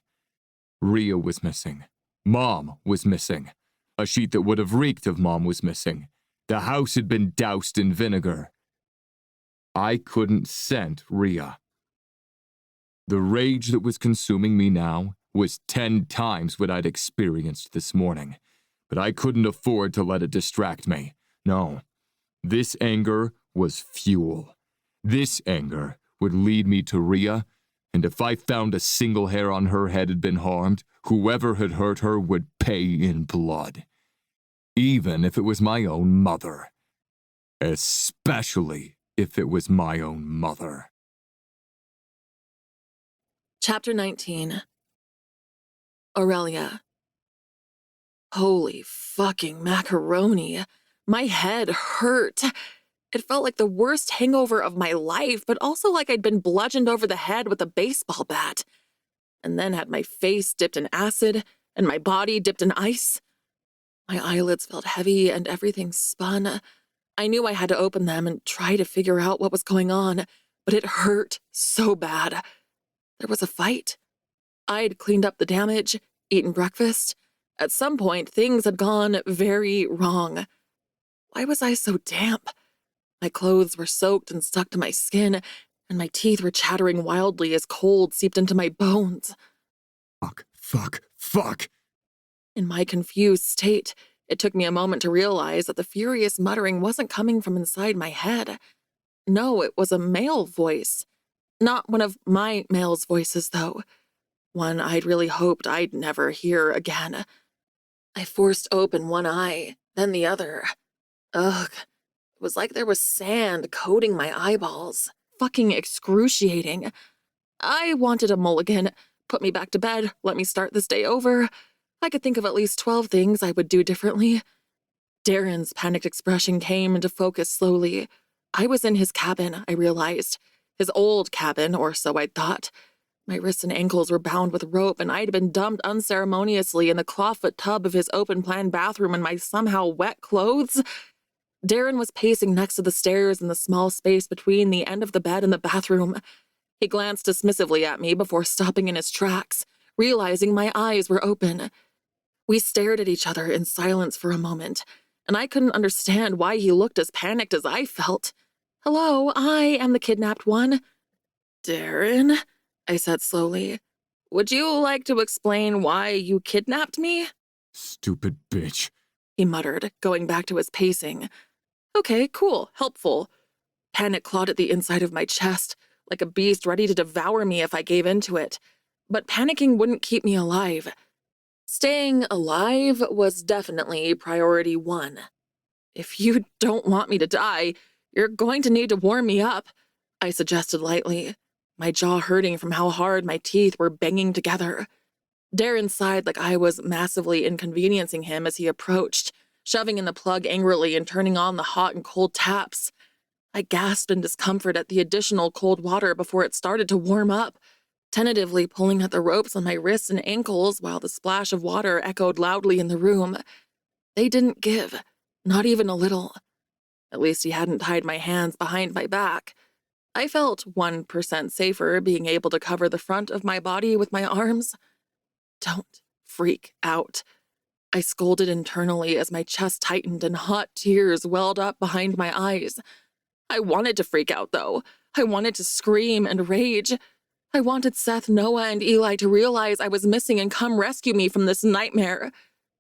Rhea was missing. Mom was missing. A sheet that would have reeked of Mom was missing. The house had been doused in vinegar. I couldn't scent Rhea. The rage that was consuming me now was 10 times what I'd experienced this morning, but I couldn't afford to let it distract me. No, this anger was fuel. This anger would lead me to Rhea, and if I found a single hair on her head had been harmed, whoever had hurt her would pay in blood. Even if it was my own mother. Especially if it was my own mother. Chapter 19. Aurelia. Holy fucking macaroni. My head hurt. It felt like the worst hangover of my life, but also like I'd been bludgeoned over the head with a baseball bat. And then had my face dipped in acid and my body dipped in ice. My eyelids felt heavy and everything spun. I knew I had to open them and try to figure out what was going on, but it hurt so bad. There was a fight. I'd cleaned up the damage, eaten breakfast. At some point, things had gone very wrong. Why was I so damp? My clothes were soaked and stuck to my skin, and my teeth were chattering wildly as cold seeped into my bones. Fuck. In my confused state, it took me a moment to realize that the furious muttering wasn't coming from inside my head. No, it was a male voice. Not one of my male's voices, though. One I'd really hoped I'd never hear again. I forced open one eye, then the other. Ugh. It was like there was sand coating my eyeballs. Fucking excruciating. I wanted a mulligan. Put me back to bed, let me start this day over. I could think of at least 12 things I would do differently. Darren's panicked expression came into focus slowly. I was in his cabin, I realized. His old cabin, or so I'd thought. My wrists and ankles were bound with rope, and I'd been dumped unceremoniously in the clawfoot tub of his open-plan bathroom in my somehow wet clothes. Darren was pacing next to the stairs in the small space between the end of the bed and the bathroom. He glanced dismissively at me before stopping in his tracks, realizing my eyes were open. We stared at each other in silence for a moment, and I couldn't understand why he looked as panicked as I felt. "Hello, I am the kidnapped one." "Darren," I said slowly, "would you like to explain why you kidnapped me?" Stupid bitch, he muttered, going back to his pacing. Okay, cool, helpful. Panic clawed at the inside of my chest, like a beast ready to devour me if I gave in to it. But panicking wouldn't keep me alive. Staying alive was definitely priority one. "If you don't want me to die, you're going to need to warm me up," I suggested lightly, my jaw hurting from how hard my teeth were banging together. Darren sighed like I was massively inconveniencing him as he approached, shoving in the plug angrily and turning on the hot and cold taps. I gasped in discomfort at the additional cold water before it started to warm up, tentatively pulling at the ropes on my wrists and ankles while the splash of water echoed loudly in the room. They didn't give, not even a little. At least he hadn't tied my hands behind my back. I felt 1% safer being able to cover the front of my body with my arms. "Don't freak out," I scolded internally as my chest tightened and hot tears welled up behind my eyes. I wanted to freak out, though. I wanted to scream and rage. I wanted Seth, Noah, and Eli to realize I was missing and come rescue me from this nightmare.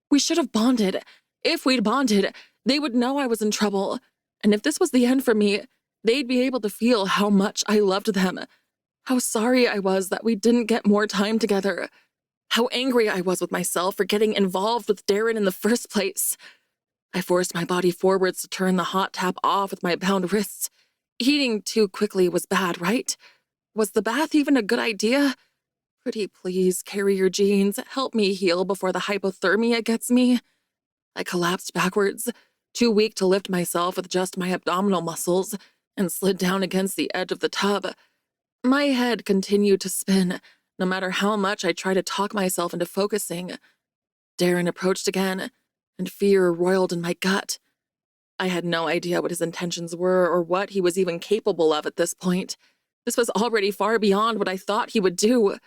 We should have bonded. If we'd bonded, they would know I was in trouble. And if this was the end for me, they'd be able to feel how much I loved them. How sorry I was that we didn't get more time together. How angry I was with myself for getting involved with Darren in the first place. I forced my body forwards to turn the hot tap off with my bound wrists. Eating too quickly was bad, right? Was the bath even a good idea? Pretty please, carrier jeans, help me heal before the hypothermia gets me. I collapsed backwards, too weak to lift myself with just my abdominal muscles, and slid down against the edge of the tub. My head continued to spin, no matter how much I tried to talk myself into focusing. Darren approached again, and fear roiled in my gut. I had no idea what his intentions were or what he was even capable of at this point. This was already far beyond what I thought he would do.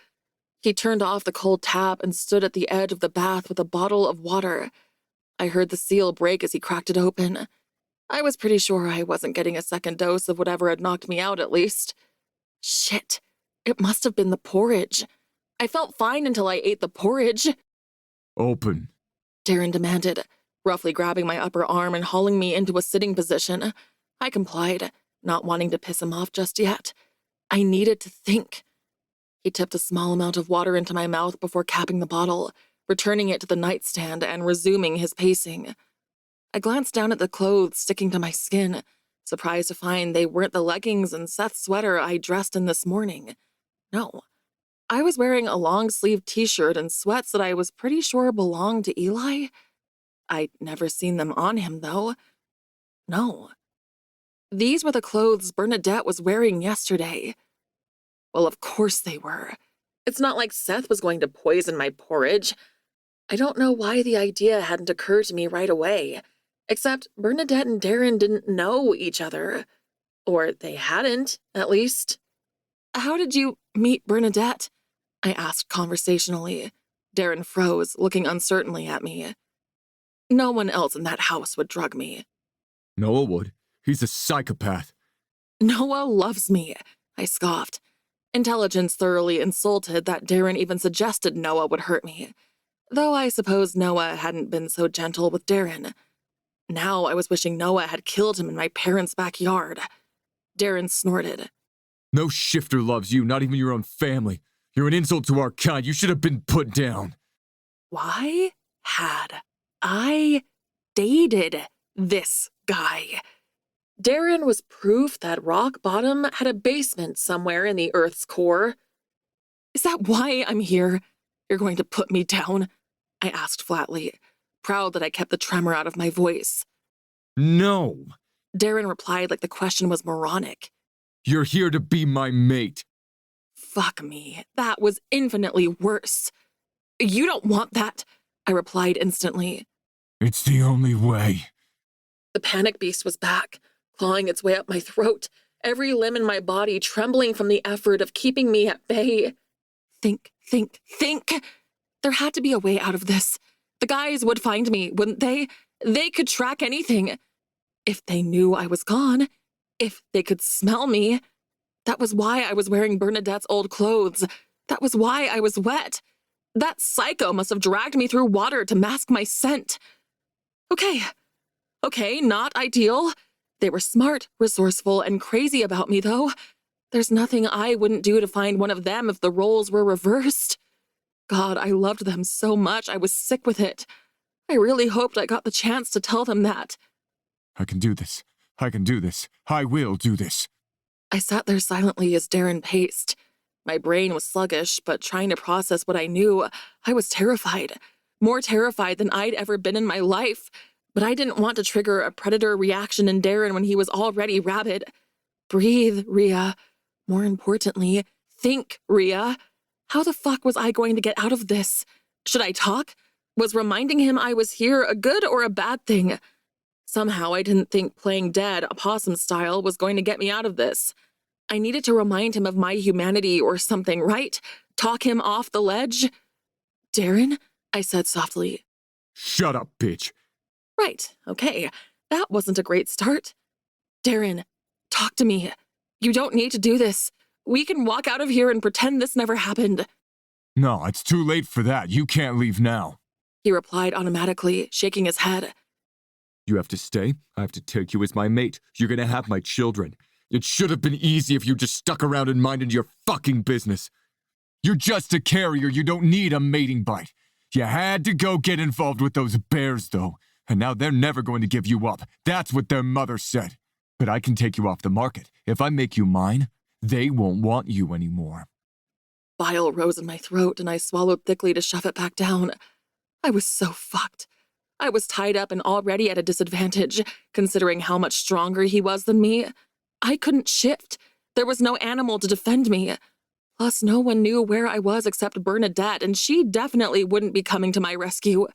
He turned off the cold tap and stood at the edge of the bath with a bottle of water. I heard the seal break as he cracked it open. I was pretty sure I wasn't getting a second dose of whatever had knocked me out, at least. Shit, it must have been the porridge. I felt fine until I ate the porridge. open. Darren demanded, roughly grabbing my upper arm and hauling me into a sitting position. I complied, not wanting to piss him off just yet. I needed to think. He tipped a small amount of water into my mouth before capping the bottle, returning it to the nightstand and resuming his pacing. I glanced down at the clothes sticking to my skin, surprised to find they weren't the leggings and Seth's sweater I dressed in this morning. No, I was wearing a long-sleeved t-shirt and sweats that I was pretty sure belonged to Eli. I'd never seen them on him, though. No. These were the clothes Bernadette was wearing yesterday. Well, of course they were. It's not like Seth was going to poison my porridge. I don't know why the idea hadn't occurred to me right away, except Bernadette and Darren didn't know each other. Or they hadn't, at least. "How did you meet Bernadette?" I asked conversationally. Darren froze, looking uncertainly at me. "No one else in that house would drug me." Noah would. He's a psychopath. "Noah loves me," I scoffed, intelligence thoroughly insulted that Darren even suggested Noah would hurt me, though I suppose Noah hadn't been so gentle with Darren. Now I was wishing Noah had killed him in my parents' backyard. Darren snorted. No shifter loves you, not even your own family. You're an insult to our kind. You should have been put down. Why had I dated this guy? Darren was proof that rock bottom had a basement somewhere in the Earth's core. "Is that why I'm here? You're going to put me down?" I asked flatly, proud that I kept the tremor out of my voice. No. Darren replied like the question was moronic. You're here to be my mate. Fuck me. That was infinitely worse. You don't want that, I replied instantly. It's the only way. The panic beast was back, clawing its way up my throat, every limb in my body trembling from the effort of keeping me at bay. Think. There had to be a way out of this. The guys would find me, wouldn't they? They could track anything. If they knew I was gone, if they could smell me. That was why I was wearing Bernadette's old clothes. That was why I was wet. That psycho must have dragged me through water to mask my scent. Okay, not ideal. They were smart, resourceful, and crazy about me, though. There's nothing I wouldn't do to find one of them if the roles were reversed. God, I loved them so much I was sick with it. I really hoped I got the chance to tell them that. I can do this. I will do this. I sat there silently as Darren paced. My brain was sluggish, but trying to process what I knew, I was terrified. More terrified than I'd ever been in my life. But I didn't want to trigger a predator reaction in Darren when he was already rabid. Breathe, Rhea. More importantly, think, Rhea. How the fuck was I going to get out of this? Should I talk? Was reminding him I was here a good or a bad thing? Somehow I didn't think playing dead, opossum style, was going to get me out of this. I needed to remind him of my humanity or something, right? Talk him off the ledge? Darren? I said softly. Shut up, bitch. Right, okay. That wasn't a great start. Darren, talk to me. You don't need to do this. We can walk out of here and pretend this never happened. No, it's too late for that. You can't leave now. He replied automatically, shaking his head. You have to stay. I have to take you as my mate. You're gonna have my children. It should have been easy if you just stuck around and minded your fucking business. You're just a carrier. You don't need a mating bite. You had to go get involved with those bears, though. And now they're never going to give you up. That's what their mother said. But I can take you off the market. If I make you mine, they won't want you anymore. Bile rose in my throat, and I swallowed thickly to shove it back down. I was so fucked. I was tied up and already at a disadvantage, considering how much stronger he was than me. I couldn't shift. There was no animal to defend me. Plus, no one knew where I was except Bernadette, and she definitely wouldn't be coming to my rescue.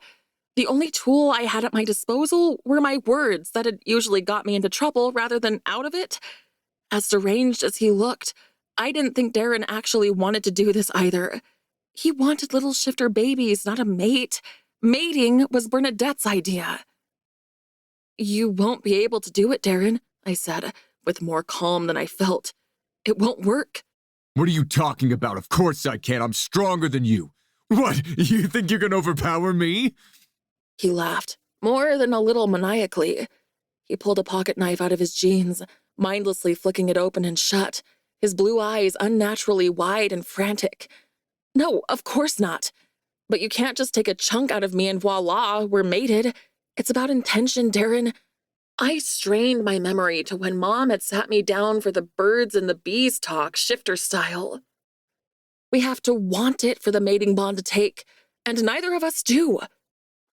The only tool I had at my disposal were my words that had usually got me into trouble rather than out of it. As deranged as he looked, I didn't think Darren actually wanted to do this either. He wanted little shifter babies, not a mate. Mating was Bernadette's idea. You won't be able to do it, Darren, I said, with more calm than I felt. It won't work. What are you talking about? Of course I can. I'm stronger than you. What? You think you can overpower me? He laughed, more than a little maniacally. He pulled a pocket knife out of his jeans, mindlessly flicking it open and shut, his blue eyes unnaturally wide and frantic. No, of course not. But you can't just take a chunk out of me and voila, we're mated. It's about intention, Darren. I strained my memory to when Mom had sat me down for the birds and the bees talk, shifter style. We have to want it for the mating bond to take, and neither of us do.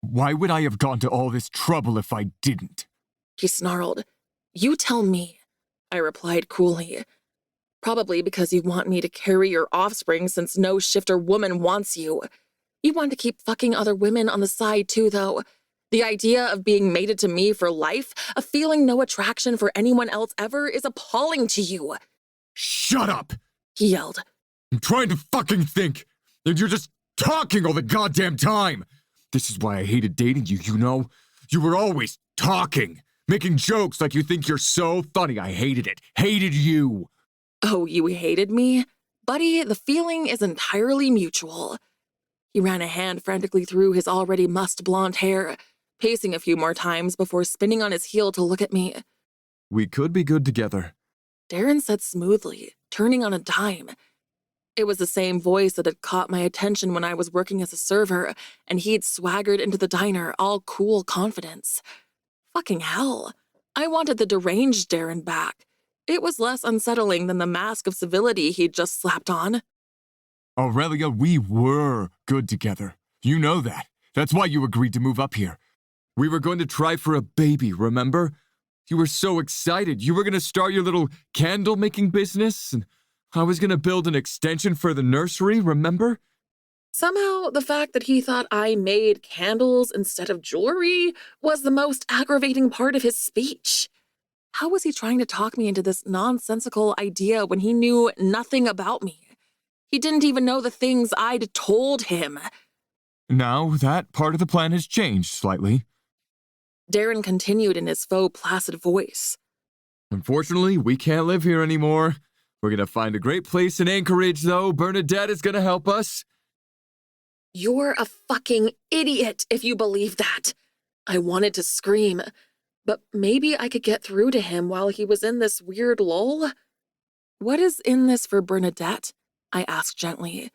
Why would I have gone to all this trouble if I didn't? He snarled. You tell me, I replied coolly. Probably because you want me to carry your offspring since no shifter woman wants you. You want to keep fucking other women on the side too, though. The idea of being mated to me for life, of feeling no attraction for anyone else ever, is appalling to you. Shut up! He yelled. I'm trying to fucking think, and you're just talking all the goddamn time. This is why I hated dating you, you know? You were always talking, making jokes like you think you're so funny. I hated it. Hated you. Oh, you hated me? Buddy, the feeling is entirely mutual. He ran a hand frantically through his already mussed blonde hair, pacing a few more times before spinning on his heel to look at me. We could be good together, Darren said smoothly, turning on a dime. It was the same voice that had caught my attention when I was working as a server, and he'd swaggered into the diner, all cool confidence. Fucking hell. I wanted the deranged Darren back. It was less unsettling than the mask of civility he'd just slapped on. Aurelia, we were good together. You know that. That's why you agreed to move up here. We were going to try for a baby, remember? You were so excited. You were going to start your little candle-making business, and I was gonna build an extension for the nursery, remember? Somehow, the fact that he thought I made candles instead of jewelry was the most aggravating part of his speech. How was he trying to talk me into this nonsensical idea when he knew nothing about me? He didn't even know the things I'd told him. Now that part of the plan has changed slightly. Darren continued in his faux placid voice. Unfortunately, we can't live here anymore. We're gonna find a great place in Anchorage, though. Bernadette is gonna help us. You're a fucking idiot if you believe that. I wanted to scream, but maybe I could get through to him while he was in this weird lull. What is in this for Bernadette? I asked gently.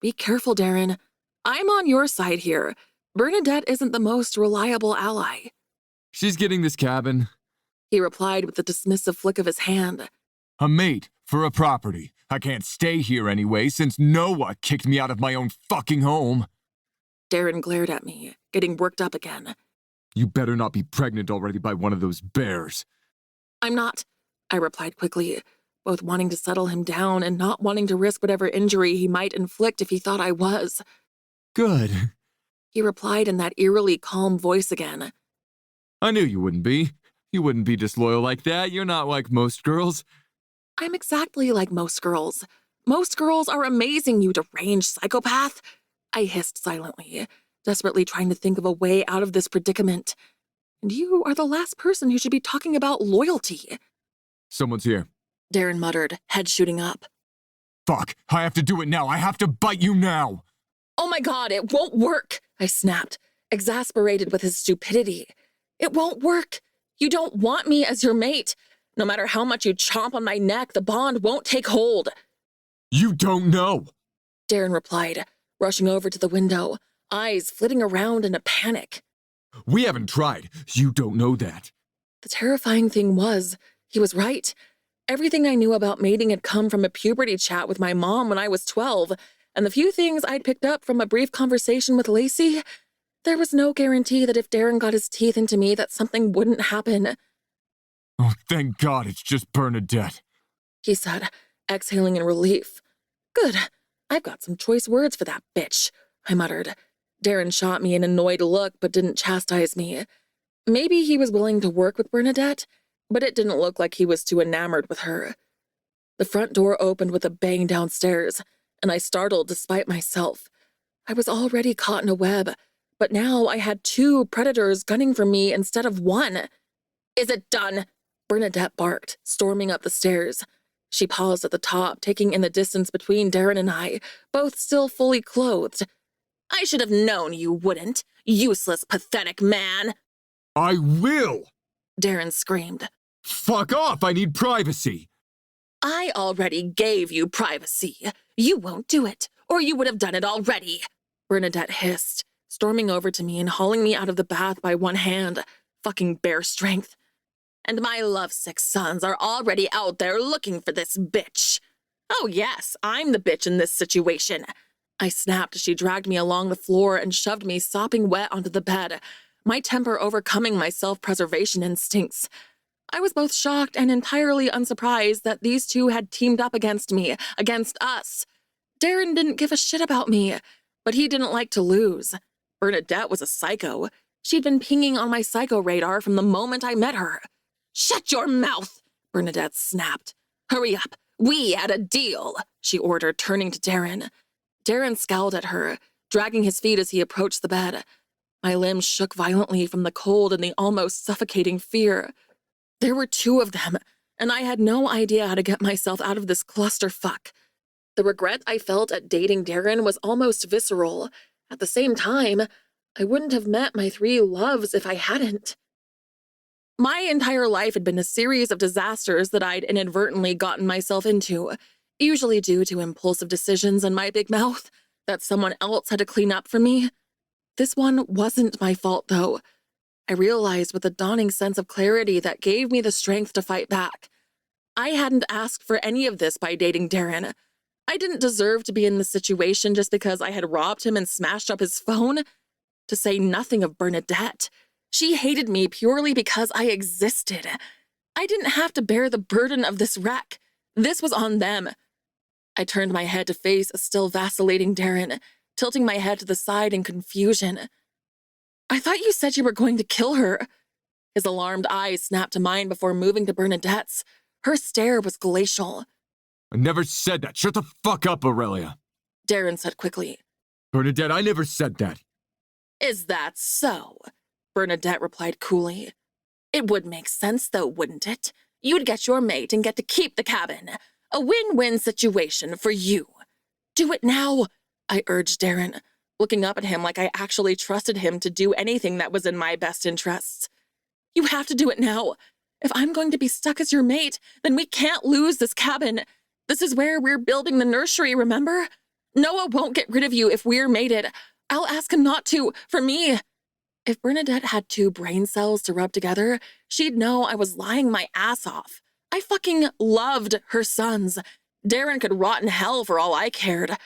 Be careful, Darren. I'm on your side here. Bernadette isn't the most reliable ally. She's getting this cabin. He replied with a dismissive flick of his hand. A mate for a property. I can't stay here anyway since Noah kicked me out of my own fucking home. Darren glared at me, getting worked up again. You better not be pregnant already by one of those bears. I'm not, I replied quickly, both wanting to settle him down and not wanting to risk whatever injury he might inflict if he thought I was. Good. He replied in that eerily calm voice again. I knew you wouldn't be. You wouldn't be disloyal like that. You're not like most girls. I'm exactly like most girls. Most girls are amazing, you deranged psychopath. I hissed silently, desperately trying to think of a way out of this predicament. And you are the last person who should be talking about loyalty. Someone's here. Darren muttered, head shooting up. Fuck, I have to do it now. I have to bite you now. Oh my God, it won't work, I snapped, exasperated with his stupidity. It won't work. You don't want me as your mate. No matter how much you chomp on my neck, the bond won't take hold. You don't know, Darren replied, rushing over to the window, eyes flitting around in a panic. We haven't tried. You don't know that. The terrifying thing was, he was right. Everything I knew about mating had come from a puberty chat with my mom when I was 12, and the few things I'd picked up from a brief conversation with Lacey, there was no guarantee that if Darren got his teeth into me that something wouldn't happen. Oh, thank God it's just Bernadette, He said, exhaling in relief. Good. I've got some choice words for that bitch, I muttered. Darren shot me an annoyed look but didn't chastise me. Maybe he was willing to work with Bernadette, but it didn't look like he was too enamored with her. The front door opened with a bang downstairs, and I startled despite myself. I was already caught in a web, but now I had 2 predators gunning for me instead of 1. Is it done? Bernadette barked, storming up the stairs. She paused at the top, taking in the distance between Darren and I, both still fully clothed. I should have known you wouldn't, useless, pathetic man. I will! Darren screamed. Fuck off! I need privacy! I already gave you privacy. You won't do it, or you would have done it already, Bernadette hissed, storming over to me and hauling me out of the bath by one hand. Fucking bear strength. And my lovesick sons are already out there looking for this bitch. Oh yes, I'm the bitch in this situation. I snapped as she dragged me along the floor and shoved me sopping wet onto the bed, my temper overcoming my self-preservation instincts. I was both shocked and entirely unsurprised that these 2 had teamed up against me, against us. Darren didn't give a shit about me, but he didn't like to lose. Bernadette was a psycho. She'd been pinging on my psycho radar from the moment I met her. Shut your mouth, Bernadette snapped. Hurry up. We had a deal, she ordered, turning to Darren. Darren scowled at her, dragging his feet as he approached the bed. My limbs shook violently from the cold and the almost suffocating fear. There were 2 of them, and I had no idea how to get myself out of this clusterfuck. The regret I felt at dating Darren was almost visceral. At the same time, I wouldn't have met my 3 loves if I hadn't. My entire life had been a series of disasters that I'd inadvertently gotten myself into, usually due to impulsive decisions and my big mouth that someone else had to clean up for me. This one wasn't my fault, though. I realized with a dawning sense of clarity that gave me the strength to fight back. I hadn't asked for any of this by dating Darren. I didn't deserve to be in this situation just because I had robbed him and smashed up his phone. To say nothing of Bernadette. She hated me purely because I existed. I didn't have to bear the burden of this wreck. This was on them. I turned my head to face a still vacillating Darren, tilting my head to the side in confusion. I thought you said you were going to kill her. His alarmed eyes snapped to mine before moving to Bernadette's. Her stare was glacial. I never said that. Shut the fuck up, Aurelia. Darren said quickly. Bernadette, I never said that. Is that so? Bernadette replied coolly. It would make sense, though, wouldn't it? You'd get your mate and get to keep the cabin. A win-win situation for you. Do it now, I urged Darren, looking up at him like I actually trusted him to do anything that was in my best interests. You have to do it now. If I'm going to be stuck as your mate, then we can't lose this cabin. This is where we're building the nursery, remember? Noah won't get rid of you if we're mated. I'll ask him not to, for me. If Bernadette had 2 brain cells to rub together, she'd know I was lying my ass off. I fucking loved her sons. Darren could rot in hell for all I cared.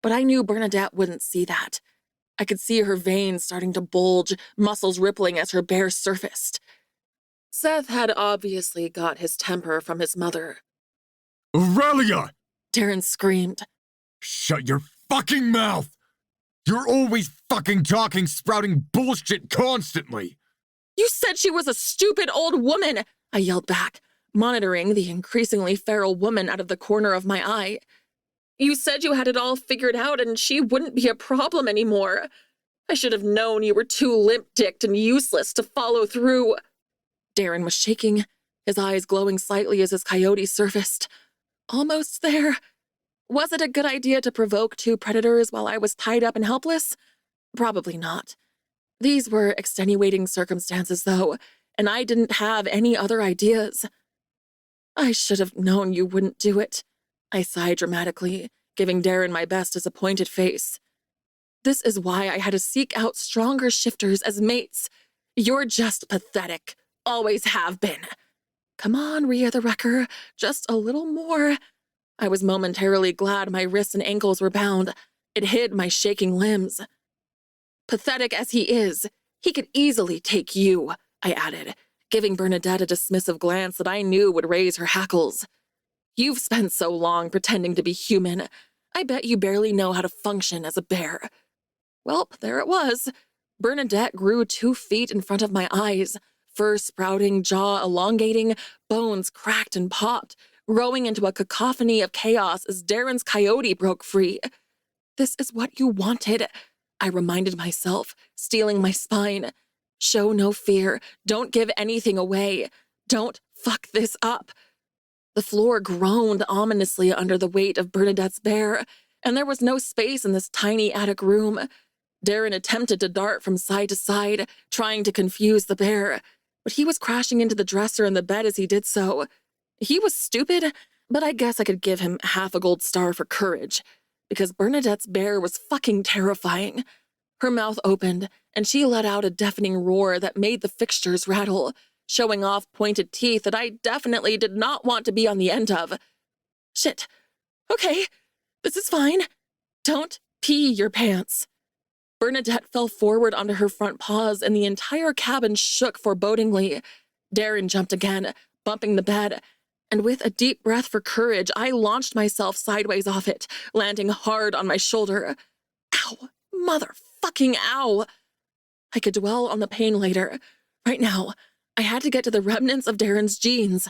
But I knew Bernadette wouldn't see that. I could see her veins starting to bulge, muscles rippling as her bare surfaced. Seth had obviously got his temper from his mother. Aurelia! Darren screamed. Shut your fucking mouth! You're always fucking talking, sprouting bullshit constantly! You said she was a stupid old woman, I yelled back, monitoring the increasingly feral woman out of the corner of my eye. You said you had it all figured out and she wouldn't be a problem anymore. I should have known you were too limp-dicked and useless to follow through. Darren was shaking, his eyes glowing slightly as his coyote surfaced. Almost there. Was it a good idea to provoke 2 predators while I was tied up and helpless? Probably not. These were extenuating circumstances, though, and I didn't have any other ideas. I should have known you wouldn't do it, I sighed dramatically, giving Darren my best disappointed face. This is why I had to seek out stronger shifters as mates. You're just pathetic. Always have been. Come on, Rhea the Wrecker, just a little more. I was momentarily glad my wrists and ankles were bound. It hid my shaking limbs. Pathetic as he is, he could easily take you, I added, giving Bernadette a dismissive glance that I knew would raise her hackles. You've spent so long pretending to be human. I bet you barely know how to function as a bear. Well, there it was. Bernadette grew 2 feet in front of my eyes, fur sprouting, jaw elongating, bones cracked and popped, growing into a cacophony of chaos as Darren's coyote broke free. This is what you wanted, I reminded myself, steeling my spine. Show no fear. Don't give anything away. Don't fuck this up. The floor groaned ominously under the weight of Bernadette's bear, and there was no space in this tiny attic room. Darren attempted to dart from side to side, trying to confuse the bear, but he was crashing into the dresser and the bed as he did so. He was stupid, but I guess I could give him half a gold star for courage, because Bernadette's bear was fucking terrifying. Her mouth opened, and she let out a deafening roar that made the fixtures rattle, showing off pointed teeth that I definitely did not want to be on the end of. Shit. Okay, this is fine. Don't pee your pants. Bernadette fell forward onto her front paws, and the entire cabin shook forebodingly. Darren jumped again, bumping the bed, and with a deep breath for courage, I launched myself sideways off it, landing hard on my shoulder. Ow! Motherfucking ow! I could dwell on the pain later. Right now, I had to get to the remnants of Darren's jeans.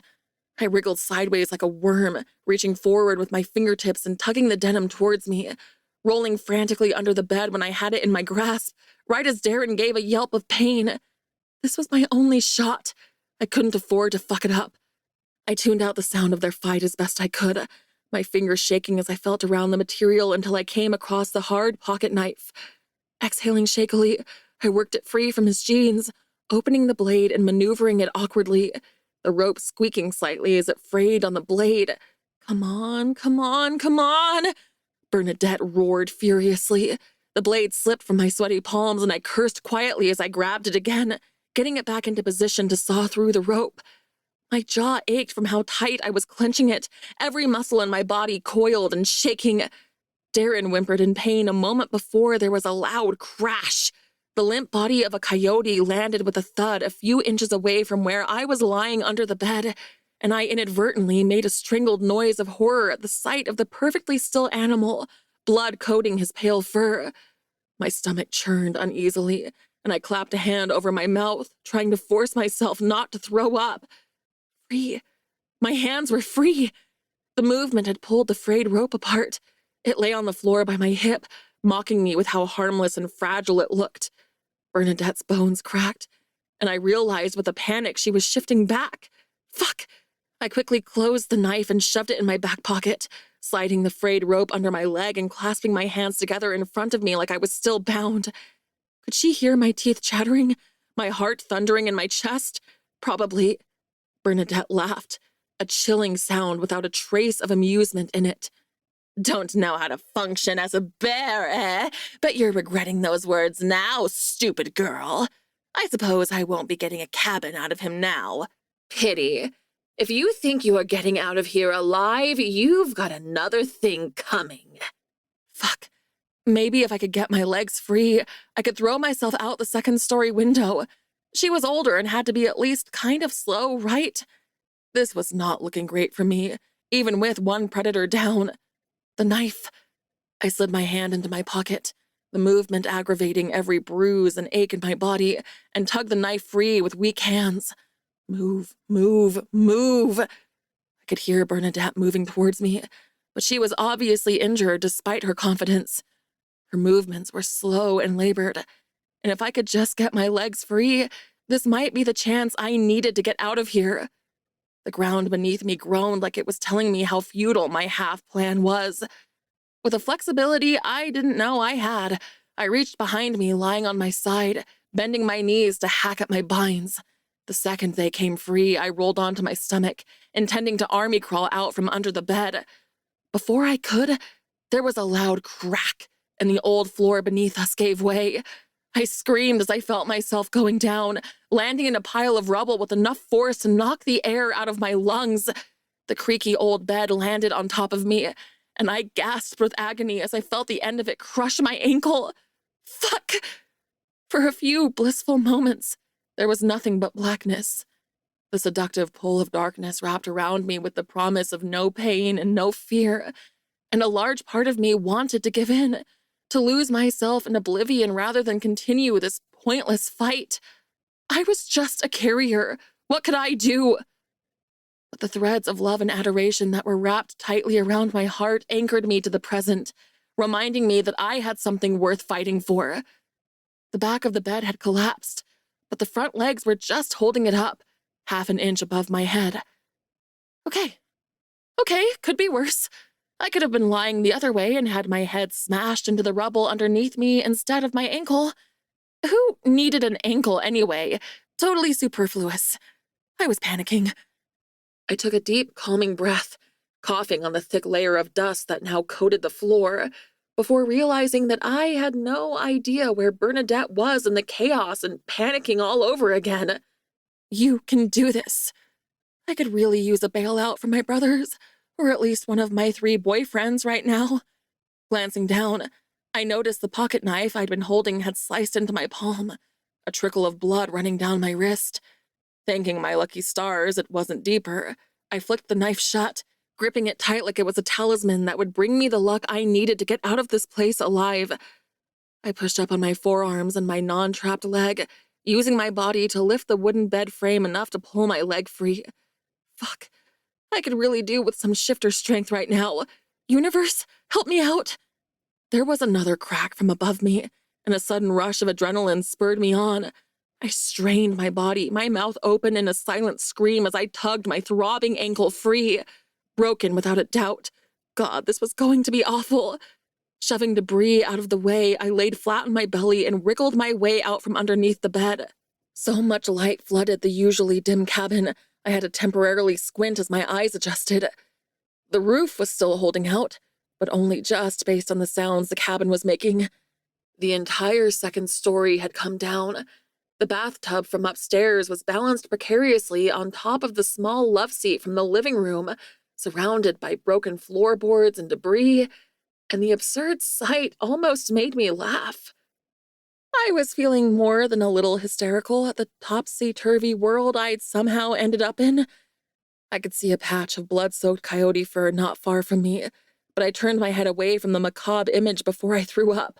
I wriggled sideways like a worm, reaching forward with my fingertips and tugging the denim towards me, rolling frantically under the bed when I had it in my grasp, right as Darren gave a yelp of pain. This was my only shot. I couldn't afford to fuck it up. I tuned out the sound of their fight as best I could, my fingers shaking as I felt around the material until I came across the hard pocket knife. Exhaling shakily, I worked it free from his jeans, opening the blade and maneuvering it awkwardly, the rope squeaking slightly as it frayed on the blade. Come on, come on, come on! Bernadette roared furiously. The blade slipped from my sweaty palms and I cursed quietly as I grabbed it again, getting it back into position to saw through the rope. My jaw ached from how tight I was clenching it, every muscle in my body coiled and shaking. Darren whimpered in pain a moment before there was a loud crash. The limp body of a coyote landed with a thud a few inches away from where I was lying under the bed, and I inadvertently made a strangled noise of horror at the sight of the perfectly still animal, blood coating his pale fur. My stomach churned uneasily, and I clapped a hand over my mouth, trying to force myself not to throw up. Free. My hands were free. The movement had pulled the frayed rope apart. It lay on the floor by my hip, mocking me with how harmless and fragile it looked. Bernadette's bones cracked, and I realized with a panic she was shifting back. Fuck! I quickly closed the knife and shoved it in my back pocket, sliding the frayed rope under my leg and clasping my hands together in front of me like I was still bound. Could she hear my teeth chattering, my heart thundering in my chest? Probably. Bernadette laughed, a chilling sound without a trace of amusement in it. Don't know how to function as a bear, eh? But you're regretting those words now, stupid girl. I suppose I won't be getting a cabin out of him now. Pity. If you think you are getting out of here alive, you've got another thing coming. Fuck. Maybe if I could get my legs free, I could throw myself out the second-story window. She was older and had to be at least kind of slow, right? This was not looking great for me, even with one predator down. The knife. I slid my hand into my pocket, the movement aggravating every bruise and ache in my body, and tugged the knife free with weak hands. Move, move, move. I could hear Bernadette moving towards me, but she was obviously injured despite her confidence. Her movements were slow and labored, and if I could just get my legs free, this might be the chance I needed to get out of here. The ground beneath me groaned like it was telling me how futile my half-plan was. With a flexibility I didn't know I had, I reached behind me, lying on my side, bending my knees to hack at my binds. The second they came free, I rolled onto my stomach, intending to army crawl out from under the bed. Before I could, there was a loud crack, and the old floor beneath us gave way. I screamed as I felt myself going down, landing in a pile of rubble with enough force to knock the air out of my lungs. The creaky old bed landed on top of me, and I gasped with agony as I felt the end of it crush my ankle. Fuck! For a few blissful moments, there was nothing but blackness. The seductive pull of darkness wrapped around me with the promise of no pain and no fear, and a large part of me wanted to give in, to lose myself in oblivion rather than continue this pointless fight. I was just a carrier. What could I do? But the threads of love and adoration that were wrapped tightly around my heart anchored me to the present, reminding me that I had something worth fighting for. The back of the bed had collapsed, but the front legs were just holding it up, half an inch above my head. Okay, could be worse. I could have been lying the other way and had my head smashed into the rubble underneath me instead of my ankle. Who needed an ankle anyway? Totally superfluous. I was panicking. I took a deep, calming breath, coughing on the thick layer of dust that now coated the floor, before realizing that I had no idea where Bernadette was in the chaos and panicking all over again. You can do this. I could really use a bailout from my brothers, or at least one of my 3 boyfriends right now. Glancing down, I noticed the pocket knife I'd been holding had sliced into my palm, a trickle of blood running down my wrist. Thanking my lucky stars it wasn't deeper, I flicked the knife shut, gripping it tight like it was a talisman that would bring me the luck I needed to get out of this place alive. I pushed up on my forearms and my non-trapped leg, using my body to lift the wooden bed frame enough to pull my leg free. Fuck. I could really do with some shifter strength right now. Universe, help me out. There was another crack from above me, and a sudden rush of adrenaline spurred me on. I strained my body, my mouth open in a silent scream as I tugged my throbbing ankle free. Broken without a doubt. God, this was going to be awful. Shoving debris out of the way, I laid flat on my belly and wriggled my way out from underneath the bed. So much light flooded the usually dim cabin, I had to temporarily squint as my eyes adjusted. The roof was still holding out, but only just based on the sounds the cabin was making. The entire second story had come down. The bathtub from upstairs was balanced precariously on top of the small love seat from the living room, surrounded by broken floorboards and debris, and the absurd sight almost made me laugh. I was feeling more than a little hysterical at the topsy-turvy world I'd somehow ended up in. I could see a patch of blood-soaked coyote fur not far from me, but I turned my head away from the macabre image before I threw up.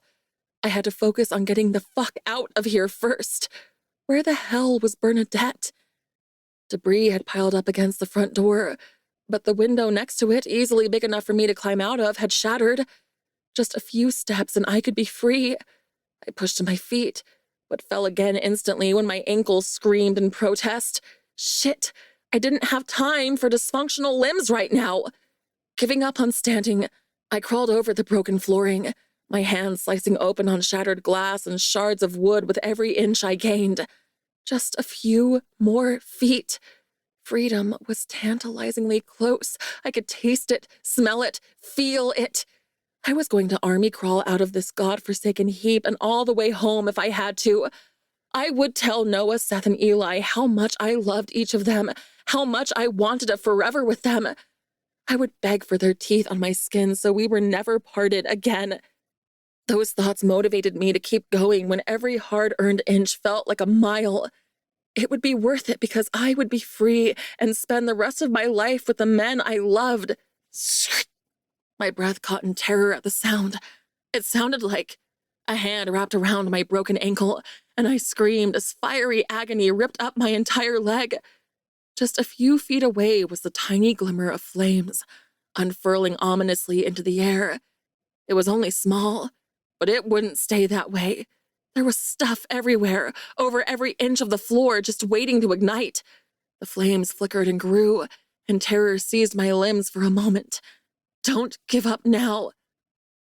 I had to focus on getting the fuck out of here first. Where the hell was Bernadette? Debris had piled up against the front door, but the window next to it, easily big enough for me to climb out of, had shattered. Just a few steps and I could be free. I pushed to my feet, but fell again instantly when my ankles screamed in protest. Shit, I didn't have time for dysfunctional limbs right now. Giving up on standing, I crawled over the broken flooring, my hands slicing open on shattered glass and shards of wood with every inch I gained. Just a few more feet. Freedom was tantalizingly close. I could taste it, smell it, feel it. I was going to army crawl out of this godforsaken heap and all the way home if I had to. I would tell Noah, Seth, and Eli how much I loved each of them, how much I wanted a forever with them. I would beg for their teeth on my skin so we were never parted again. Those thoughts motivated me to keep going when every hard-earned inch felt like a mile. It would be worth it because I would be free and spend the rest of my life with the men I loved. My breath caught in terror at the sound. It sounded like a hand wrapped around my broken ankle, and I screamed as fiery agony ripped up my entire leg. Just a few feet away was the tiny glimmer of flames, unfurling ominously into the air. It was only small, but it wouldn't stay that way. There was stuff everywhere, over every inch of the floor, just waiting to ignite. The flames flickered and grew, and terror seized my limbs for a moment. Don't give up now.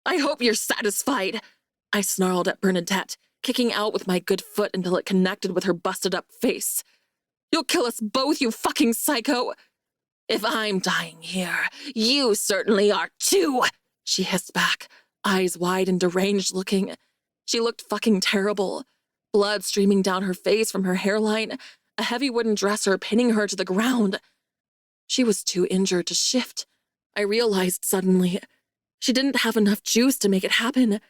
I hope you're satisfied, I snarled at Bernadette, kicking out with my good foot until it connected with her busted-up face. You'll kill us both, you fucking psycho! If I'm dying here, you certainly are too, she hissed back, eyes wide and deranged looking. She looked fucking terrible. Blood streaming down her face from her hairline, a heavy wooden dresser pinning her to the ground. She was too injured to shift. I realized suddenly. She didn't have enough juice to make it happen.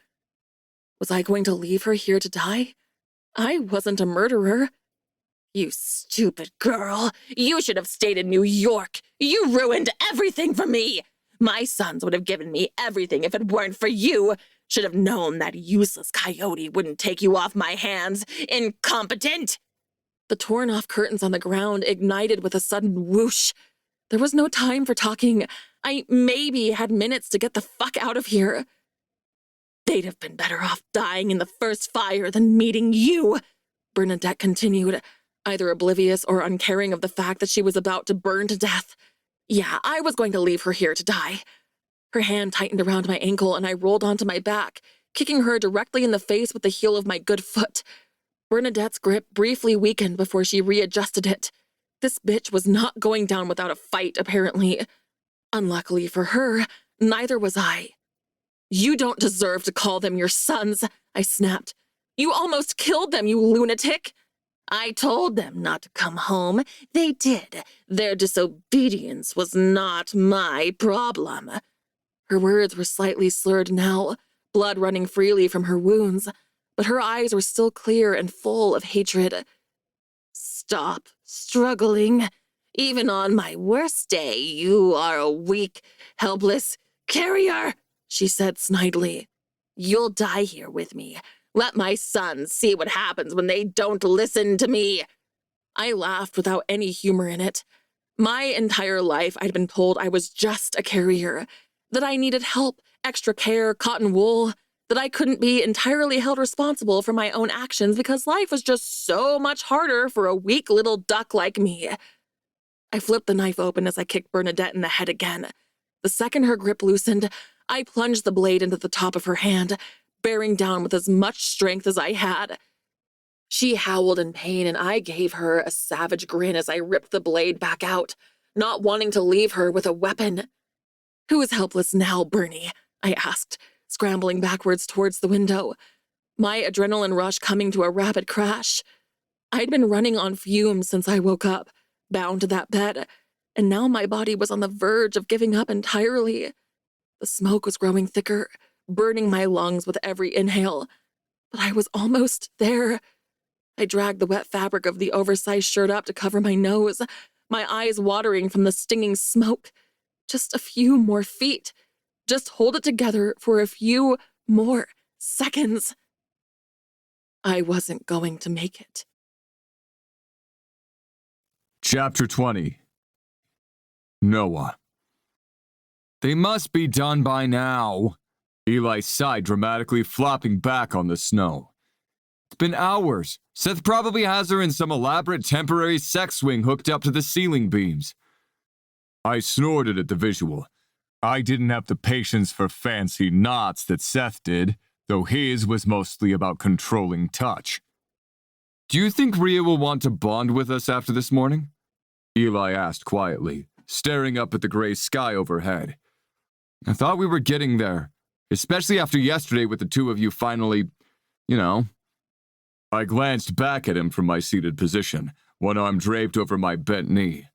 Was I going to leave her here to die? I wasn't a murderer. You stupid girl. You should have stayed in New York. You ruined everything for me. My sons would have given me everything if it weren't for you. Should have known that useless coyote wouldn't take you off my hands. Incompetent! The torn-off curtains on the ground ignited with a sudden whoosh. There was no time for talking. I maybe had minutes to get the fuck out of here. They'd have been better off dying in the first fire than meeting you, Bernadette continued, either oblivious or uncaring of the fact that she was about to burn to death. Yeah, I was going to leave her here to die. Her hand tightened around my ankle and I rolled onto my back, kicking her directly in the face with the heel of my good foot. Bernadette's grip briefly weakened before she readjusted it. This bitch was not going down without a fight, apparently. Unluckily for her, neither was I. You don't deserve to call them your sons, I snapped. You almost killed them, you lunatic. I told them not to come home. They did. Their disobedience was not my problem. Her words were slightly slurred now, blood running freely from her wounds, but her eyes were still clear and full of hatred. Stop struggling. Even on my worst day, you are a weak, helpless carrier, she said snidely. You'll die here with me. Let my sons see what happens when they don't listen to me. I laughed without any humor in it. My entire life I'd been told I was just a carrier, that I needed help, extra care, cotton wool, that I couldn't be entirely held responsible for my own actions because life was just so much harder for a weak little duck like me. I flipped the knife open as I kicked Bernadette in the head again. The second her grip loosened, I plunged the blade into the top of her hand, bearing down with as much strength as I had. She howled in pain, and I gave her a savage grin as I ripped the blade back out, not wanting to leave her with a weapon. Who is helpless now, Bernie? I asked, scrambling backwards towards the window, my adrenaline rush coming to a rapid crash. I'd been running on fumes since I woke up, bound to that bed, and now my body was on the verge of giving up entirely. The smoke was growing thicker, burning my lungs with every inhale, but I was almost there. I dragged the wet fabric of the oversized shirt up to cover my nose, my eyes watering from the stinging smoke. Just a few more feet. Just hold it together for a few more seconds. I wasn't going to make it. Chapter 20. Noah. They must be done by now. Eli sighed dramatically, flopping back on the snow. It's been hours. Seth probably has her in some elaborate temporary sex swing hooked up to the ceiling beams. I snorted at the visual. I didn't have the patience for fancy knots that Seth did, though his was mostly about controlling touch. Do you think Rhea will want to bond with us after this morning? Eli asked quietly, staring up at the gray sky overhead. I thought we were getting there, especially after yesterday with the two of you finally, I glanced back at him from my seated position, one arm draped over my bent knee.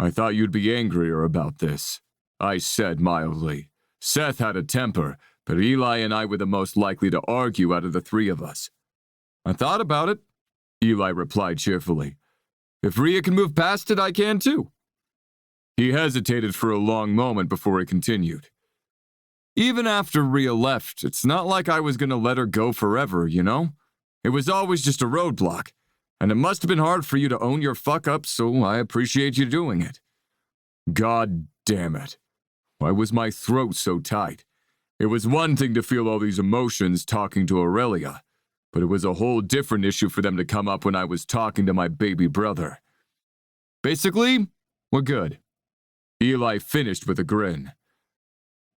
I thought you'd be angrier about this, I said mildly. Seth had a temper, but Eli and I were the most likely to argue out of the three of us. I thought about it, Eli replied cheerfully. If Rhea can move past it, I can too. He hesitated for a long moment before he continued. Even after Rhea left, it's not like I was going to let her go forever, you know? It was always just a roadblock, and it must have been hard for you to own your fuck-ups, so I appreciate you doing it. God damn it. Why was my throat so tight? It was one thing to feel all these emotions talking to Aurelia, but it was a whole different issue for them to come up when I was talking to my baby brother. Basically, we're good. Eli finished with a grin.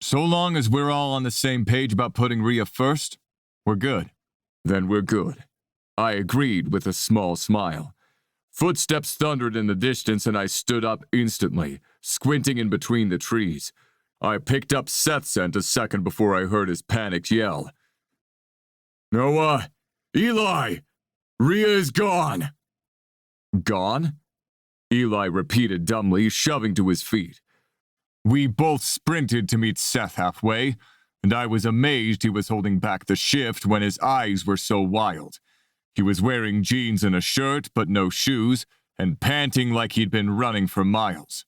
So long as we're all on the same page about putting Rhea first, we're good. Then we're good. I agreed with a small smile. Footsteps thundered in the distance and I stood up instantly, squinting in between the trees. I picked up Seth's scent a second before I heard his panicked yell. Noah! Eli! Rhea is gone! Gone? Eli repeated dumbly, shoving to his feet. We both sprinted to meet Seth halfway, and I was amazed he was holding back the shift when his eyes were so wild. He was wearing jeans and a shirt, but no shoes, and panting like he'd been running for miles.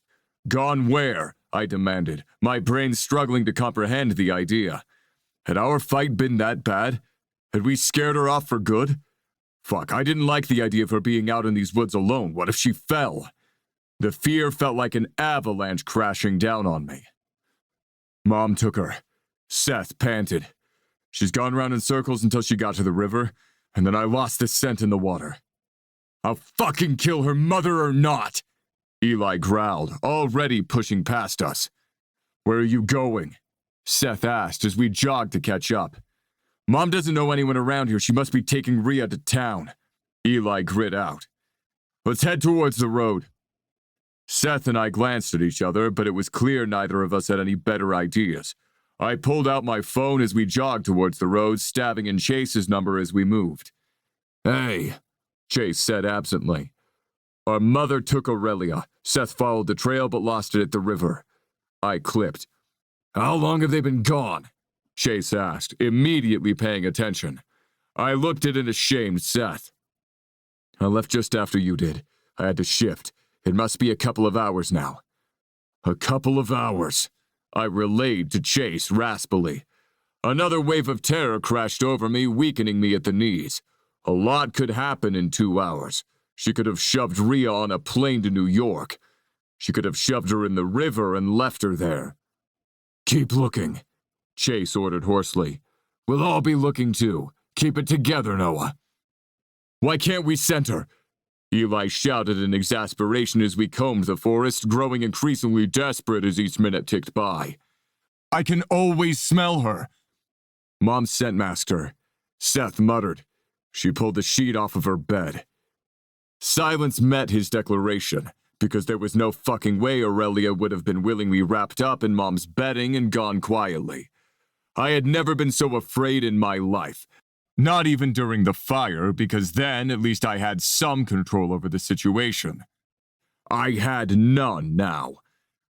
Gone where? I demanded, my brain struggling to comprehend the idea. Had our fight been that bad? Had we scared her off for good? Fuck, I didn't like the idea of her being out in these woods alone. What if she fell? The fear felt like an avalanche crashing down on me. Mom took her. Seth panted. She's gone round in circles until she got to the river, and then I lost the scent in the water. I'll fucking kill her, mother or not! Eli growled, already pushing past us. Where are you going? Seth asked as we jogged to catch up. Mom doesn't know anyone around here. She must be taking Rhea to town. Eli grit out. Let's head towards the road. Seth and I glanced at each other, but it was clear neither of us had any better ideas. I pulled out my phone as we jogged towards the road, stabbing in Chase's number as we moved. Hey, Chase said absently. Our mother took Aurelia. Seth followed the trail but lost it at the river. I clipped. How long have they been gone? Chase asked, immediately paying attention. I looked at an ashamed Seth. I left just after you did. I had to shift. It must be a couple of hours now. A couple of hours, I relayed to Chase raspily. Another wave of terror crashed over me, weakening me at the knees. A lot could happen in 2 hours. She could have shoved Rhea on a plane to New York. She could have shoved her in the river and left her there. Keep looking, Chase ordered hoarsely. We'll all be looking too. Keep it together, Noah. Why can't we center? Eli shouted in exasperation as we combed the forest, growing increasingly desperate as each minute ticked by. I can always smell her. Mom scent masked her. Seth muttered. She pulled the sheet off of her bed. Silence met his declaration, because there was no fucking way Aurelia would have been willingly wrapped up in Mom's bedding and gone quietly. I had never been so afraid in my life. Not even during the fire, because then at least I had some control over the situation. I had none now.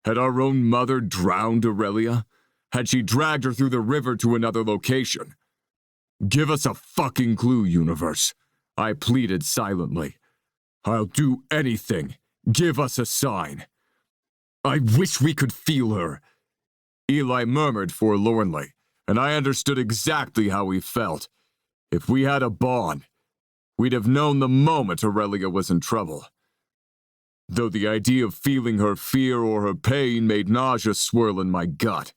Had our own mother drowned Aurelia? Had she dragged her through the river to another location? Give us a fucking clue, universe, I pleaded silently. I'll do anything, Give us a sign. I wish we could feel her, Eli murmured forlornly, and I understood exactly how he felt. If we had a bond, we'd have known the moment Aurelia was in trouble. Though the idea of feeling her fear or her pain made nausea swirl in my gut,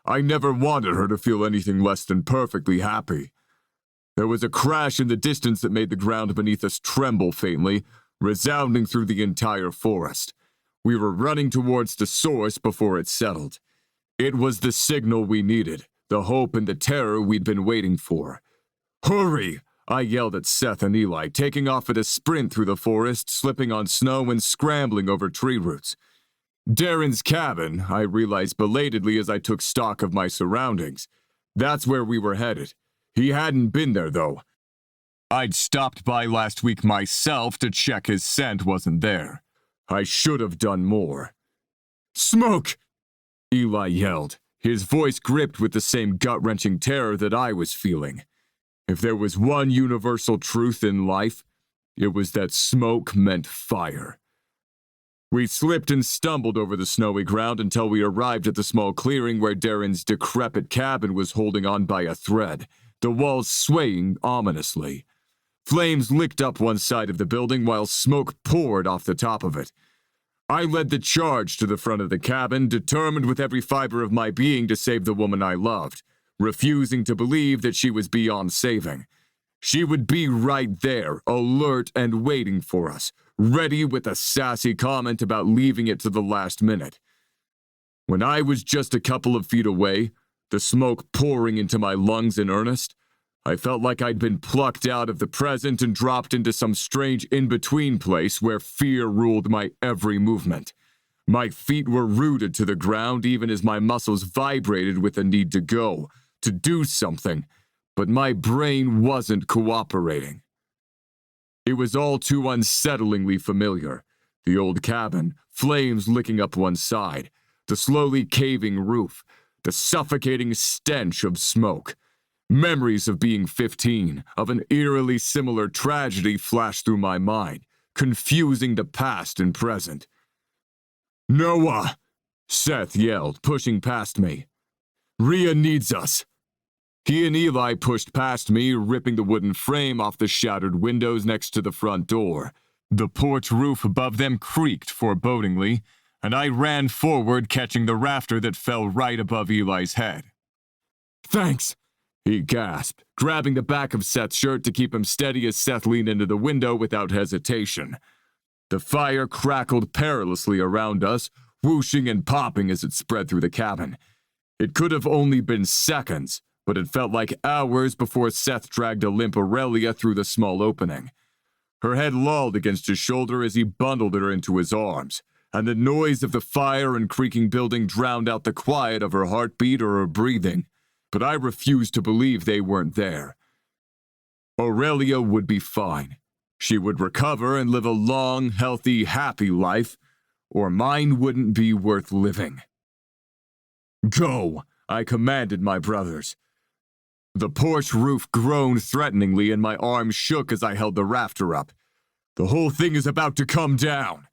I never wanted her to feel anything less than perfectly happy. There was a crash in the distance that made the ground beneath us tremble faintly, resounding through the entire forest. We were running towards the source before it settled. It was the signal we needed, the hope and the terror we'd been waiting for. Hurry! I yelled at Seth and Eli, taking off at a sprint through the forest, slipping on snow and scrambling over tree roots. Darren's cabin, I realized belatedly as I took stock of my surroundings. That's where we were headed. He hadn't been there, though. I'd stopped by last week myself to check his scent wasn't there. I should have done more. Smoke! Eli yelled, his voice gripped with the same gut-wrenching terror that I was feeling. If there was one universal truth in life, it was that smoke meant fire. We slipped and stumbled over the snowy ground until we arrived at the small clearing where Darren's decrepit cabin was holding on by a thread, the walls swaying ominously. Flames licked up one side of the building while smoke poured off the top of it. I led the charge to the front of the cabin, determined with every fiber of my being to save the woman I loved, refusing to believe that she was beyond saving. She would be right there, alert and waiting for us, ready with a sassy comment about leaving it to the last minute. When I was just a couple of feet away, the smoke pouring into my lungs in earnest, I felt like I'd been plucked out of the present and dropped into some strange in-between place where fear ruled my every movement. My feet were rooted to the ground even as my muscles vibrated with the need to go, to do something, but my brain wasn't cooperating. It was all too unsettlingly familiar. The old cabin, flames licking up one side, the slowly caving roof, the suffocating stench of smoke. Memories of being 15, of an eerily similar tragedy flashed through my mind, confusing the past and present. Noah! Seth yelled, pushing past me. Rhea needs us. He and Eli pushed past me, ripping the wooden frame off the shattered windows next to the front door. The porch roof above them creaked forebodingly, and I ran forward, catching the rafter that fell right above Eli's head. Thanks! He gasped, grabbing the back of Seth's shirt to keep him steady as Seth leaned into the window without hesitation. The fire crackled perilously around us, whooshing and popping as it spread through the cabin. It could have only been seconds, but it felt like hours before Seth dragged a limp Aurelia through the small opening. Her head lolled against his shoulder as he bundled her into his arms, and the noise of the fire and creaking building drowned out the quiet of her heartbeat or her breathing. But I refused to believe they weren't there. Aurelia would be fine. She would recover and live a long, healthy, happy life, or mine wouldn't be worth living. Go, I commanded my brothers. The porch roof groaned threateningly and my arms shook as I held the rafter up. The whole thing is about to come down.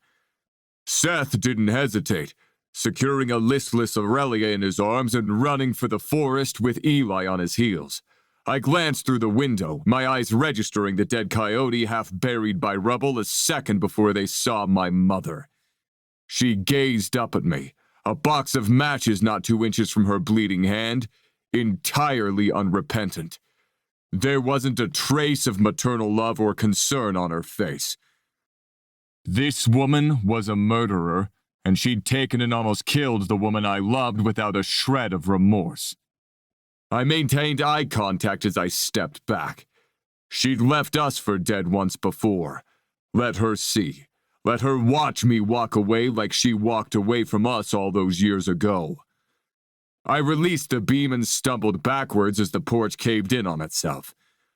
Seth didn't hesitate, securing a listless Aurelia in his arms and running for the forest with Eli on his heels. I glanced through the window, my eyes registering the dead coyote half buried by rubble a second before they saw my mother. She gazed up at me, a box of matches not 2 inches from her bleeding hand, entirely unrepentant. There wasn't a trace of maternal love or concern on her face. This woman was a murderer, and she'd taken and almost killed the woman I loved without a shred of remorse. I maintained eye contact as I stepped back. She'd left us for dead once before. Let her see. Let her watch me walk away like she walked away from us all those years ago. I released the beam and stumbled backwards as the porch caved in on itself.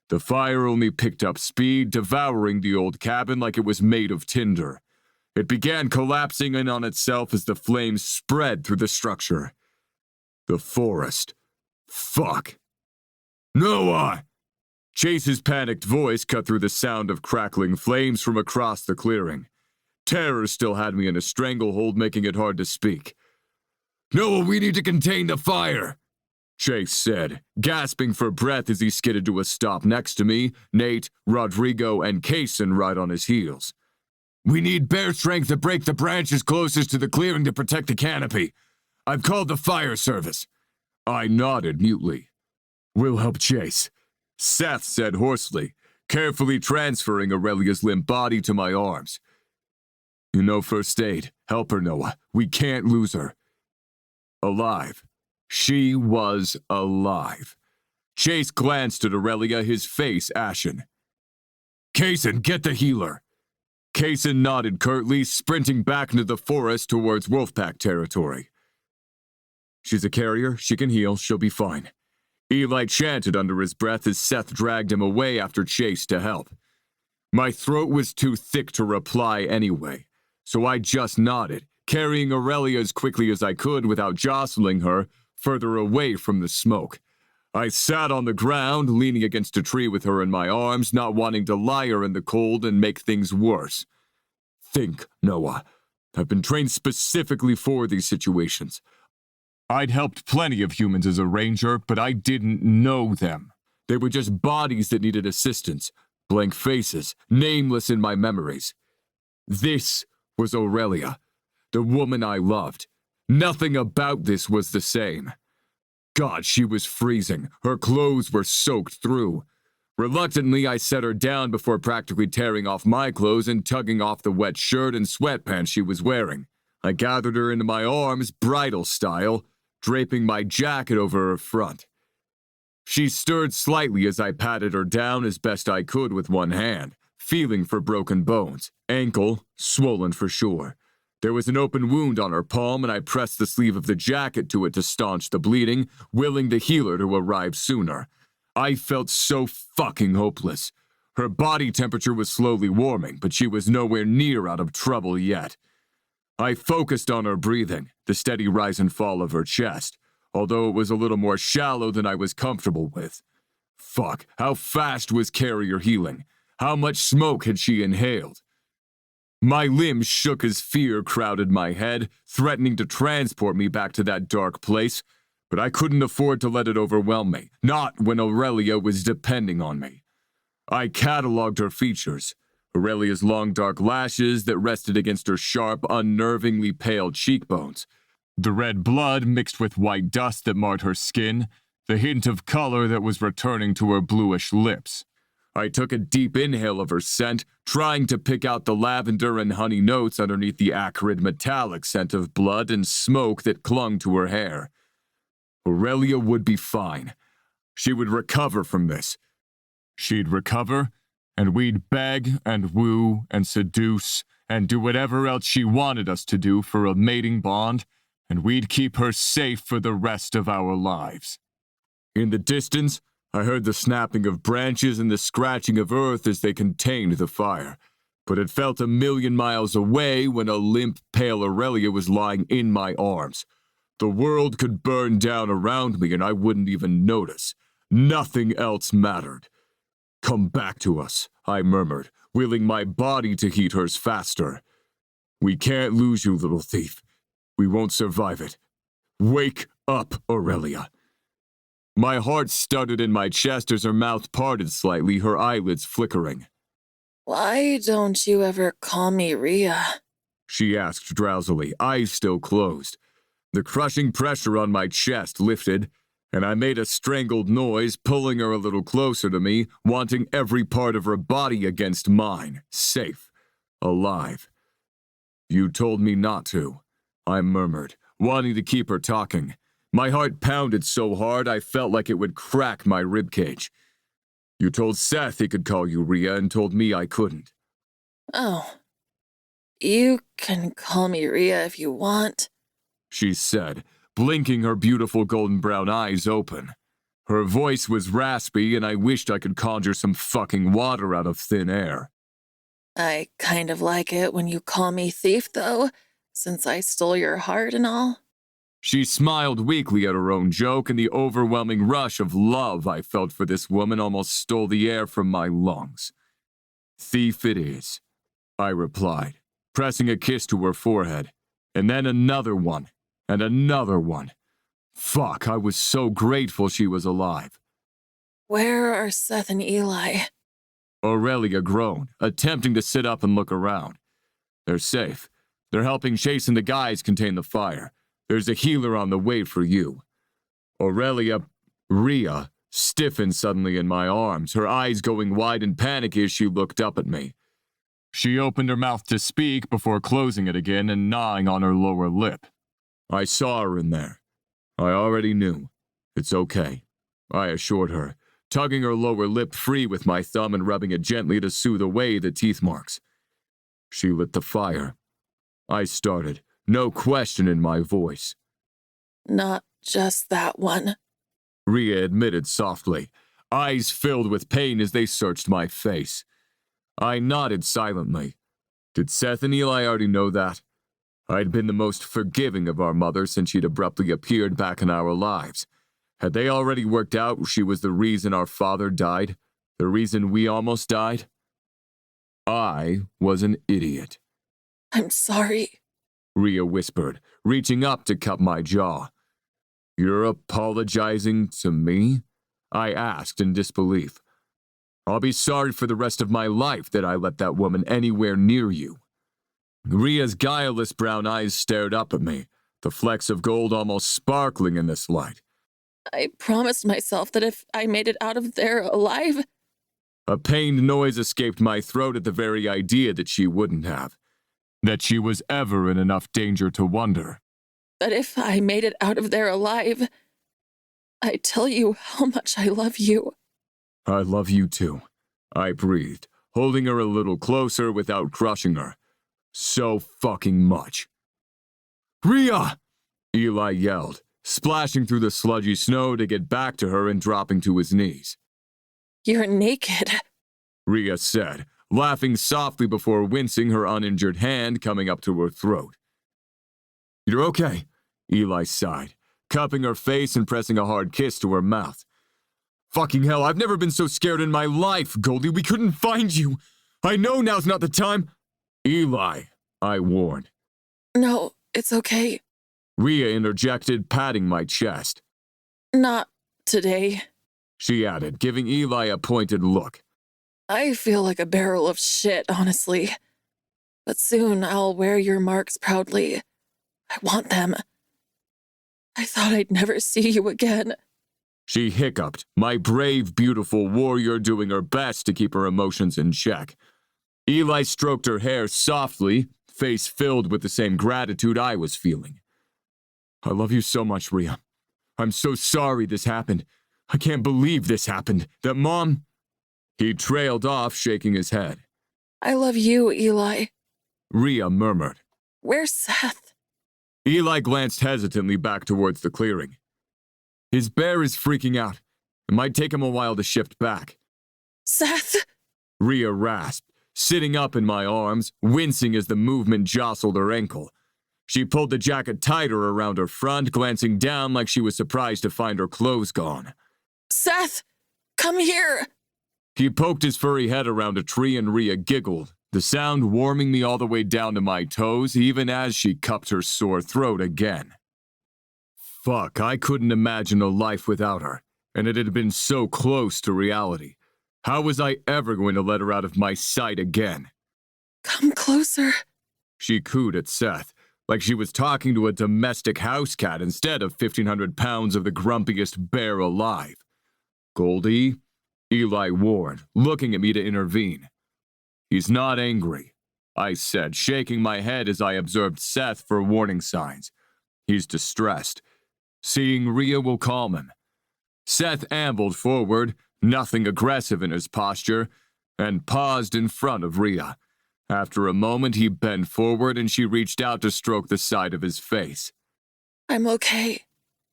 The fire only picked up speed, devouring the old cabin like it was made of tinder. It began collapsing in on itself as the flames spread through the structure. The forest. Fuck. Noah! Chase's panicked voice cut through the sound of crackling flames from across the clearing. Terror still had me in a stranglehold, making it hard to speak. "Noah, we need to contain the fire," Chase said, gasping for breath as he skidded to a stop next to me, Nate, Rodrigo, and Kaysen right on his heels. "We need bear strength to break the branches closest to the clearing to protect the canopy. I've called the fire service." I nodded mutely. "We'll help Chase," Seth said hoarsely, carefully transferring Aurelia's limp body to my arms. "You know first aid. Help her, Noah. We can't lose her." Alive. She was alive. Chase glanced at Aurelia, his face ashen. "Kaysen, get the healer." Kaysen nodded curtly, sprinting back into the forest towards Wolfpack territory. "She's a carrier. She can heal. She'll be fine." Eli chanted under his breath as Seth dragged him away after Chase to help. My throat was too thick to reply anyway, so I just nodded, carrying Aurelia as quickly as I could without jostling her further away from the smoke. I sat on the ground, leaning against a tree with her in my arms, not wanting to lie her in the cold and make things worse. Think, Noah. I've been trained specifically for these situations. I'd helped plenty of humans as a ranger, but I didn't know them. They were just bodies that needed assistance, blank faces, nameless in my memories. This was Aurelia, the woman I loved. Nothing about this was the same. God, she was freezing. Her clothes were soaked through. Reluctantly, I set her down before practically tearing off my clothes and tugging off the wet shirt and sweatpants she was wearing. I gathered her into my arms, bridal style, draping my jacket over her front. She stirred slightly as I patted her down as best I could with one hand, feeling for broken bones, ankle, swollen for sure. There was an open wound on her palm, and I pressed the sleeve of the jacket to it to staunch the bleeding, willing the healer to arrive sooner. I felt so fucking hopeless. Her body temperature was slowly warming, but she was nowhere near out of trouble yet. I focused on her breathing, the steady rise and fall of her chest, although it was a little more shallow than I was comfortable with. Fuck, how fast was Carrier healing? How much smoke had she inhaled? My limbs shook as fear crowded my head, threatening to transport me back to that dark place, but I couldn't afford to let it overwhelm me, not when Aurelia was depending on me. I cataloged her features. Aurelia's long dark lashes that rested against her sharp, unnervingly pale cheekbones. The red blood mixed with white dust that marred her skin, the hint of color that was returning to her bluish lips. I took a deep inhale of her scent, trying to pick out the lavender and honey notes underneath the acrid metallic scent of blood and smoke that clung to her hair. Aurelia would be fine. She would recover from this. She'd recover, and we'd beg and woo and seduce and do whatever else she wanted us to do for a mating bond, and we'd keep her safe for the rest of our lives. In the distance, I heard the snapping of branches and the scratching of earth as they contained the fire, but it felt a million miles away when a limp, pale Aurelia was lying in my arms. The world could burn down around me and I wouldn't even notice. Nothing else mattered. "Come back to us," I murmured, willing my body to heat hers faster. "We can't lose you, little thief. We won't survive it. Wake up, Aurelia." My heart stuttered in my chest as her mouth parted slightly, her eyelids flickering. "Why don't you ever call me Rhea?" she asked drowsily, eyes still closed. The crushing pressure on my chest lifted, and I made a strangled noise, pulling her a little closer to me, wanting every part of her body against mine, safe, alive. "You told me not to," I murmured, wanting to keep her talking. My heart pounded so hard I felt like it would crack my ribcage. "You told Seth he could call you Rhea and told me I couldn't." "Oh, you can call me Rhea if you want," she said, blinking her beautiful golden brown eyes open. Her voice was raspy and I wished I could conjure some fucking water out of thin air. "I kind of like it when you call me thief, though, since I stole your heart and all." She smiled weakly at her own joke, and the overwhelming rush of love I felt for this woman almost stole the air from my lungs. "Thief it is," I replied. pressing a kiss to her forehead, and then another one, and another one. Fuck, I was so grateful she was alive. Where are Seth and Eli? Aurelia groaned, attempting to sit up and look around. They're safe. They're helping Chase and the guys contain the fire. There's a healer on the way for you. Rhea, stiffened suddenly in my arms, her eyes going wide in panic as she looked up at me. She opened her mouth to speak before closing it again and gnawing on her lower lip. I saw her in there. I already knew. It's okay, I assured her, tugging her lower lip free with my thumb and rubbing it gently to soothe away the teeth marks. She lit the fire. I started, no question in my voice. Not just that one, Rhea admitted softly, eyes filled with pain as they searched my face. I nodded silently. Did Seth and Eli already know that? I'd been the most forgiving of our mothers since she'd abruptly appeared back in our lives. Had they already worked out she was the reason our father died? The reason we almost died? I was an idiot. I'm sorry, Rhea whispered, reaching up to cup my jaw. You're apologizing to me? I asked in disbelief. I'll be sorry for the rest of my life that I let that woman anywhere near you. Rhea's guileless brown eyes stared up at me, the flecks of gold almost sparkling in this light. I promised myself that if I made it out of there alive, A pained noise escaped my throat at the very idea that she wouldn't have. That she was ever in enough danger to wonder. that if I made it out of there alive, I tell you how much I love you. I love you too, I breathed, holding her a little closer without crushing her. So fucking much. Rhea! Eli yelled, splashing through the sludgy snow to get back to her and dropping to his knees. You're naked. Rhea said, laughing softly before wincing, her uninjured hand coming up to her throat. You're okay, Eli sighed, cupping her face and pressing a hard kiss to her mouth. Fucking hell, I've never been so scared in my life, Goldie. We couldn't find you. I know now's not the time. Eli, I warned. No, it's okay. Rhea interjected, patting my chest. Not today. She added, giving Eli a pointed look. I feel like a barrel of shit, honestly. But soon I'll wear your marks proudly. I want them. I thought I'd never see you again. She hiccuped, my brave, beautiful warrior doing her best to keep her emotions in check. Eli stroked her hair softly, face filled with the same gratitude I was feeling. I love you so much, Rhea. I'm so sorry this happened. I can't believe this happened. That Mom... He trailed off, shaking his head. I love you, Eli. Rhea murmured. Where's Seth? Eli glanced hesitantly back towards the clearing. His bear is freaking out. It might take him a while to shift back. Seth? Rhea rasped, sitting up in my arms, wincing as the movement jostled her ankle. She pulled the jacket tighter around her front, glancing down like she was surprised to find her clothes gone. Seth! Come here! He poked his furry head around a tree and Rhea giggled, the sound warming me all the way down to my toes even as she cupped her sore throat again. Fuck, I couldn't imagine a life without her, and it had been so close to reality. How was I ever going to let her out of my sight again? Come closer. She cooed at Seth, like she was talking to a domestic house cat instead of 1,500 pounds of the grumpiest bear alive. Goldie? Eli warned, looking at me to intervene. He's not angry, I said, shaking my head as I observed Seth for warning signs. He's distressed. Seeing Rhea will calm him. Seth ambled forward, nothing aggressive in his posture, and paused in front of Rhea. After a moment, he bent forward and she reached out to stroke the side of his face. I'm okay.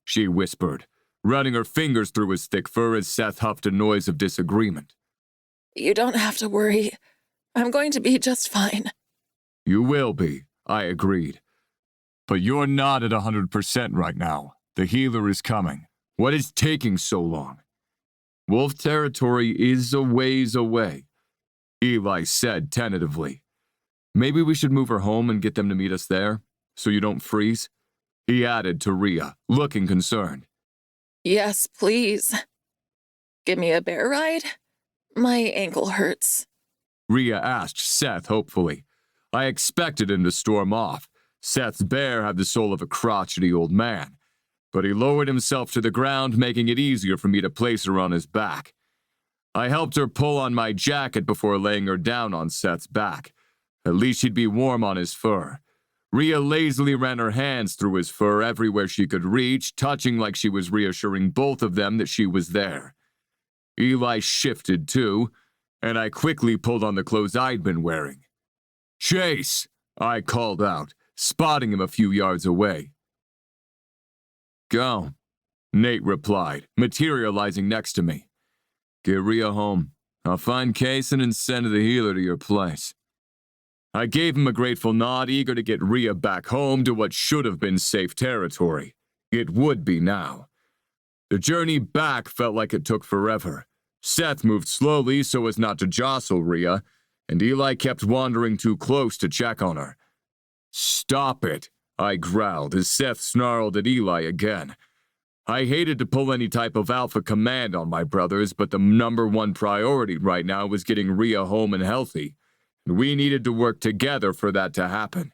She whispered, running her fingers through his thick fur as Seth huffed a noise of disagreement. You don't have to worry. I'm going to be just fine. You will be, I agreed. But you're not at 100% right now. The healer is coming. What is taking so long? Wolf territory is a ways away, Eli said tentatively. Maybe we should move her home and get them to meet us there, so you don't freeze? He added to Rhea, looking concerned. Yes, please. Give me a bear ride? My ankle hurts. Rhea asked Seth hopefully. I expected him to storm off. Seth's bear had the soul of a crotchety old man, but he lowered himself to the ground, making it easier for me to place her on his back. I helped her pull on my jacket before laying her down on Seth's back. At least she'd be warm on his fur. Rhea lazily ran her hands through his fur everywhere she could reach, touching like she was reassuring both of them that she was there. Eli shifted too, and I quickly pulled on the clothes I'd been wearing. "Chase!" I called out, spotting him a few yards away. "Go," Nate replied, materializing next to me. "Get Rhea home. I'll find Kaysen and send the healer to your place." I gave him a grateful nod, eager to get Rhea back home to what should have been safe territory. It would be now. The journey back felt like it took forever. Seth moved slowly so as not to jostle Rhea, and Eli kept wandering too close to check on her. "Stop it," I growled as Seth snarled at Eli again. I hated to pull any type of alpha command on my brothers, but the number one priority right now was getting Rhea home and healthy, and we needed to work together for that to happen.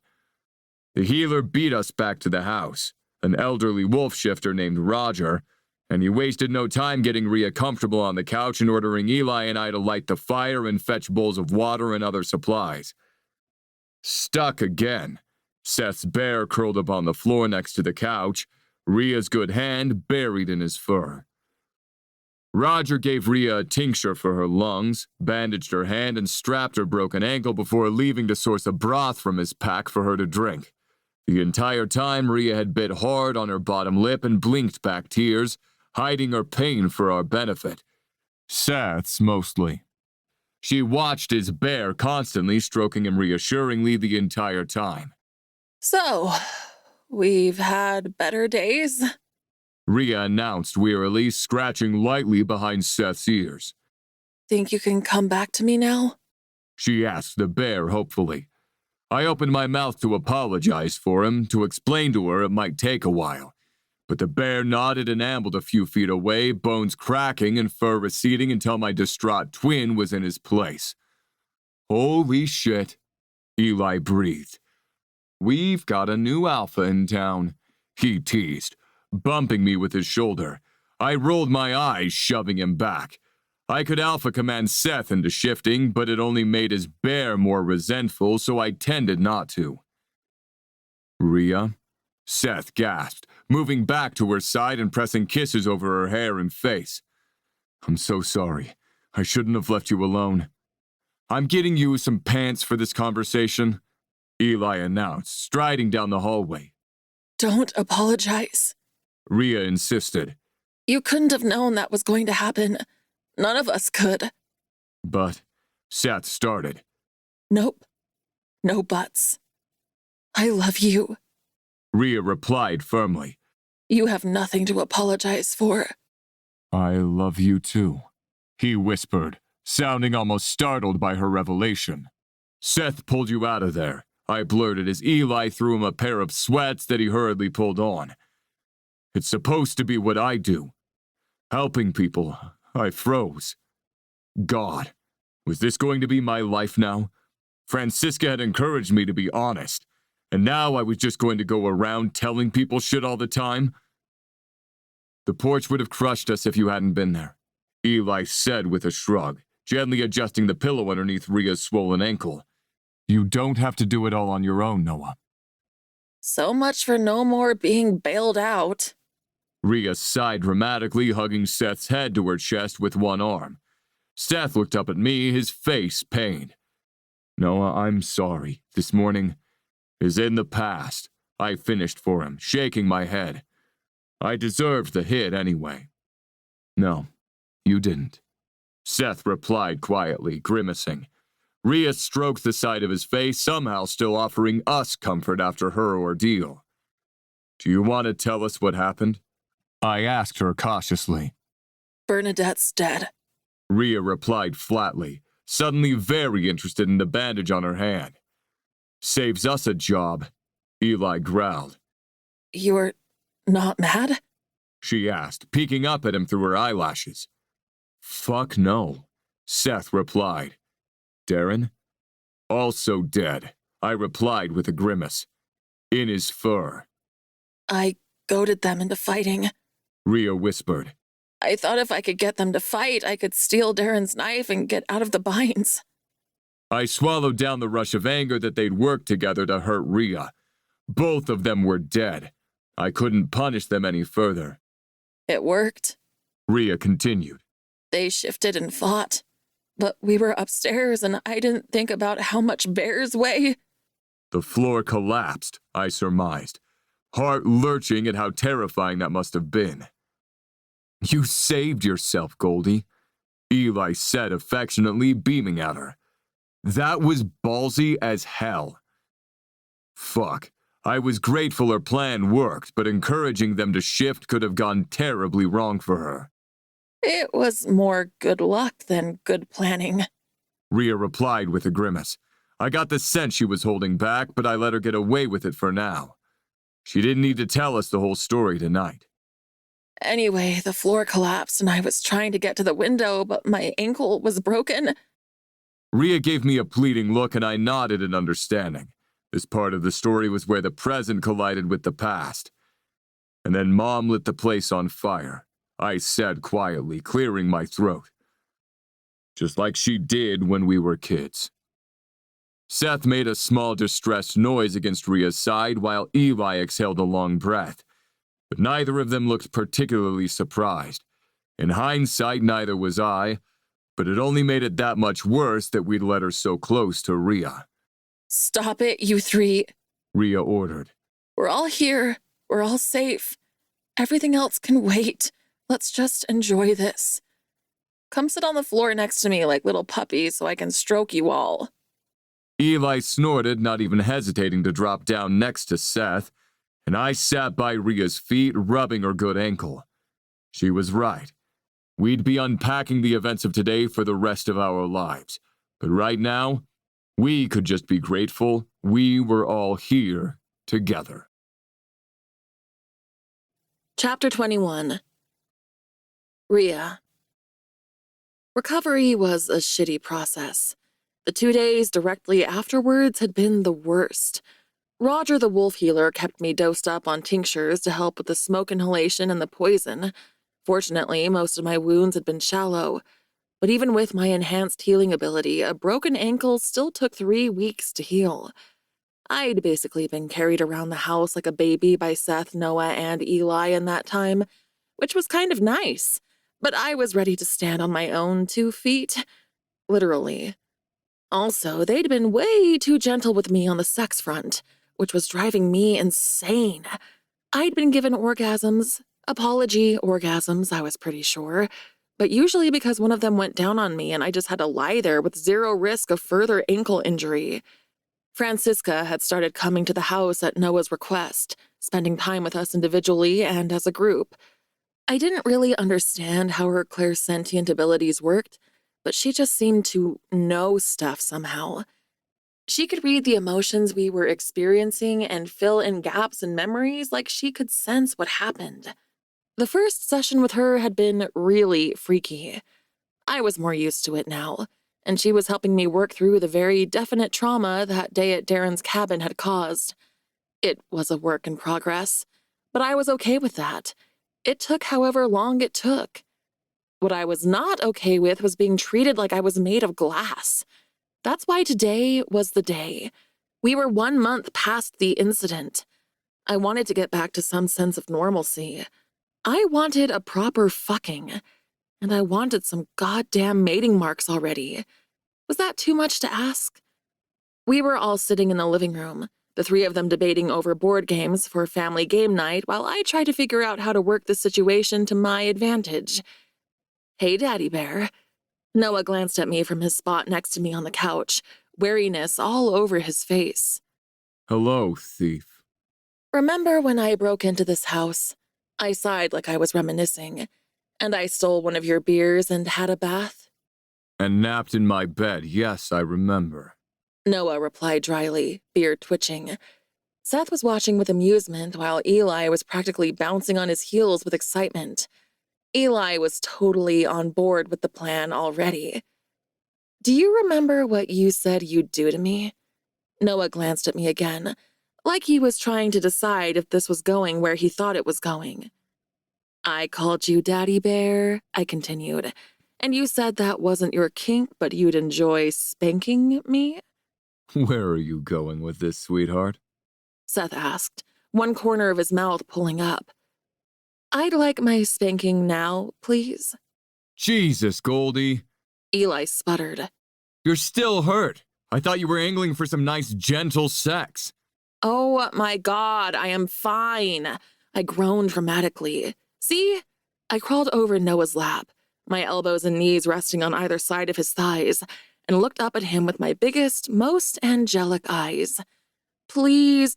The healer beat us back to the house, an elderly wolf shifter named Roger, and he wasted no time getting Rhea comfortable on the couch and ordering Eli and I to light the fire and fetch bowls of water and other supplies. Stuck again. Seth's bear curled up on the floor next to the couch, Rhea's good hand buried in his fur. Roger gave Rhea a tincture for her lungs, bandaged her hand, and strapped her broken ankle before leaving to source a broth from his pack for her to drink. The entire time, Rhea had bit hard on her bottom lip and blinked back tears, hiding her pain for our benefit. Seth's mostly. She watched his bear constantly, stroking him reassuringly the entire time. So, we've had better days? Rhea announced wearily, scratching lightly behind Seth's ears. Think you can come back to me now? She asked the bear hopefully. I opened my mouth to apologize for him, to explain to her it might take a while. But the bear nodded and ambled a few feet away, bones cracking and fur receding until my distraught twin was in his place. "Holy shit," Eli breathed. "We've got a new alpha in town," he teased, bumping me with his shoulder. I rolled my eyes, shoving him back. I could alpha command Seth into shifting, but it only made his bear more resentful, so I tended not to. "Rhea?" Seth gasped, moving back to her side and pressing kisses over her hair and face. "I'm so sorry. I shouldn't have left you alone." "I'm getting you some pants for this conversation," Eli announced, striding down the hallway. Don't apologize. Rhea insisted. You couldn't have known that was going to happen. None of us could. But Seth started. Nope. No buts. I love you. Rhea replied firmly. You have nothing to apologize for. "I love you too," he whispered, sounding almost startled by her revelation. "Seth pulled you out of there," I blurted as Eli threw him a pair of sweats that he hurriedly pulled on. "It's supposed to be what I do. Helping people." I froze. God, was this going to be my life now? Francisca had encouraged me to be honest, and now I was just going to go around telling people shit all the time? "The porch would have crushed us if you hadn't been there," Eli said with a shrug, gently adjusting the pillow underneath Rhea's swollen ankle. "You don't have to do it all on your own, Noah." So much for no more being bailed out. Rhea sighed dramatically, hugging Seth's head to her chest with one arm. Seth looked up at me, his face pained. "Noah, I'm sorry. This morning is in the past," I finished for him, shaking my head. "I deserved the hit anyway." "No, you didn't," Seth replied quietly, grimacing. Rhea stroked the side of his face, somehow still offering us comfort after her ordeal. "Do you want to tell us what happened?" I asked her cautiously. Bernadette's dead. Rhea replied flatly, suddenly very interested in the bandage on her hand. Saves us a job, Eli growled. You're not mad? She asked, peeking up at him through her eyelashes. Fuck no, Seth replied. Darren? Also dead, I replied with a grimace. In his fur. I goaded them into fighting. Rhea whispered. I thought if I could get them to fight, I could steal Darren's knife and get out of the binds. I swallowed down the rush of anger that they'd worked together to hurt Rhea. Both of them were dead. I couldn't punish them any further. It worked. Rhea continued. They shifted and fought. But we were upstairs and I didn't think about how much bears weigh. The floor collapsed, I surmised, heart lurching at how terrifying that must have been. You saved yourself, Goldie, Eli said affectionately, beaming at her. That was ballsy as hell. Fuck, I was grateful her plan worked, but encouraging them to shift could have gone terribly wrong for her. It was more good luck than good planning, Rhea replied with a grimace. I got the sense she was holding back, but I let her get away with it for now. She didn't need to tell us the whole story tonight. Anyway, the floor collapsed and I was trying to get to the window, but my ankle was broken. Rhea gave me a pleading look and I nodded in understanding. This part of the story was where the present collided with the past. And then Mom lit the place on fire, I said quietly, clearing my throat. Just like she did when we were kids. Seth made a small distressed noise against Rhea's side while Eli exhaled a long breath, but neither of them looked particularly surprised. In hindsight, neither was I, but it only made it that much worse that we'd let her so close to Rhea. Stop it, you three, Rhea ordered. We're all here. We're all safe. Everything else can wait. Let's just enjoy this. Come sit on the floor next to me like little puppies so I can stroke you all. Eli snorted, not even hesitating to drop down next to Seth, and I sat by Rhea's feet, rubbing her good ankle. She was right. We'd be unpacking the events of today for the rest of our lives, but right now, we could just be grateful we were all here together. Chapter 21. Rhea. Recovery was a shitty process. The 2 days directly afterwards had been the worst. Roger the wolf healer kept me dosed up on tinctures to help with the smoke inhalation and the poison. Fortunately, most of my wounds had been shallow. But even with my enhanced healing ability, a broken ankle still took 3 weeks to heal. I'd basically been carried around the house like a baby by Seth, Noah, and Eli in that time, which was kind of nice. But I was ready to stand on my own 2 feet. Literally. Also, they'd been way too gentle with me on the sex front, which was driving me insane. I'd been given orgasms, apology orgasms, I was pretty sure, but usually because one of them went down on me and I just had to lie there with 0 risk of further ankle injury. Francisca had started coming to the house at Noah's request, spending time with us individually and as a group. I didn't really understand how her clairsentient abilities worked, but she just seemed to know stuff somehow. She could read the emotions we were experiencing and fill in gaps in memories like she could sense what happened. The first session with her had been really freaky. I was more used to it now, and she was helping me work through the very definite trauma that day at Darren's cabin had caused. It was a work in progress, but I was okay with that. It took however long it took. What I was not okay with was being treated like I was made of glass. That's why today was the day. We were 1 month past the incident. I wanted to get back to some sense of normalcy. I wanted a proper fucking, and I wanted some goddamn mating marks already. Was that too much to ask? We were all sitting in the living room, the 3 of them debating over board games for family game night while I tried to figure out how to work the situation to my advantage. Hey, Daddy Bear. Noah glanced at me from his spot next to me on the couch, wariness all over his face. Hello, thief. Remember when I broke into this house? I sighed like I was reminiscing. And I stole one of your beers and had a bath? And napped in my bed, yes, I remember. Noah replied dryly, beard twitching. Seth was watching with amusement while Eli was practically bouncing on his heels with excitement. Eli was totally on board with the plan already. Do you remember what you said you'd do to me? Noah glanced at me again, like he was trying to decide if this was going where he thought it was going. I called you Daddy Bear, I continued, and you said that wasn't your kink, but you'd enjoy spanking me? Where are you going with this, sweetheart? Seth asked, one corner of his mouth pulling up. I'd like my spanking now, please. Jesus, Goldie. Eli sputtered. You're still hurt. I thought you were angling for some nice, gentle sex. Oh my God, I am fine. I groaned dramatically. See? I crawled over Noah's lap, my elbows and knees resting on either side of his thighs, and looked up at him with my biggest, most angelic eyes. Please.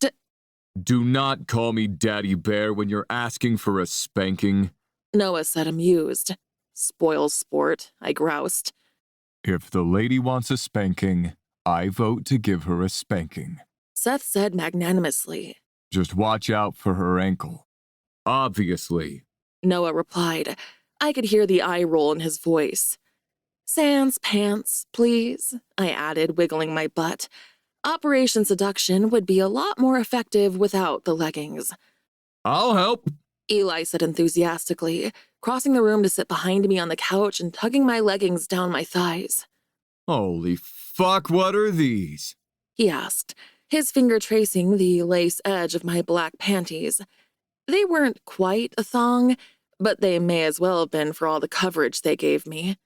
Do not call me Daddy Bear when you're asking for a spanking. Noah said, amused. Spoil sport, I groused. If the lady wants a spanking, I vote to give her a spanking. Seth said magnanimously. Just watch out for her ankle. Obviously. Noah replied. I could hear the eye roll in his voice. Sans pants, please, I added, wiggling my butt. Operation Seduction would be a lot more effective without the leggings. I'll help, Eli said enthusiastically, crossing the room to sit behind me on the couch and tugging my leggings down my thighs. Holy fuck, what are these? He asked, his finger tracing the lace edge of my black panties. They weren't quite a thong, but they may as well have been for all the coverage they gave me.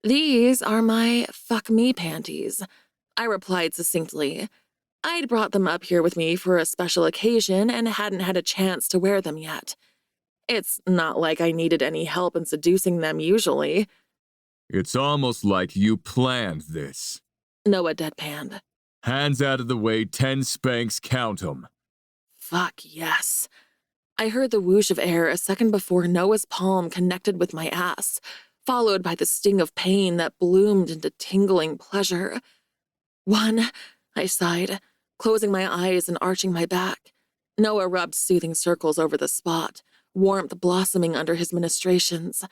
These are my fuck me panties, I replied succinctly. I'd brought them up here with me for a special occasion and hadn't had a chance to wear them yet. It's not like I needed any help in seducing them usually. It's almost like you planned this. Noah deadpanned. Hands out of the way, 10 spanks, count 'em. Fuck yes. I heard the whoosh of air a second before Noah's palm connected with my ass, followed by the sting of pain that bloomed into tingling pleasure. One, I sighed, closing my eyes and arching my back. Noah rubbed soothing circles over the spot, warmth blossoming under his ministrations.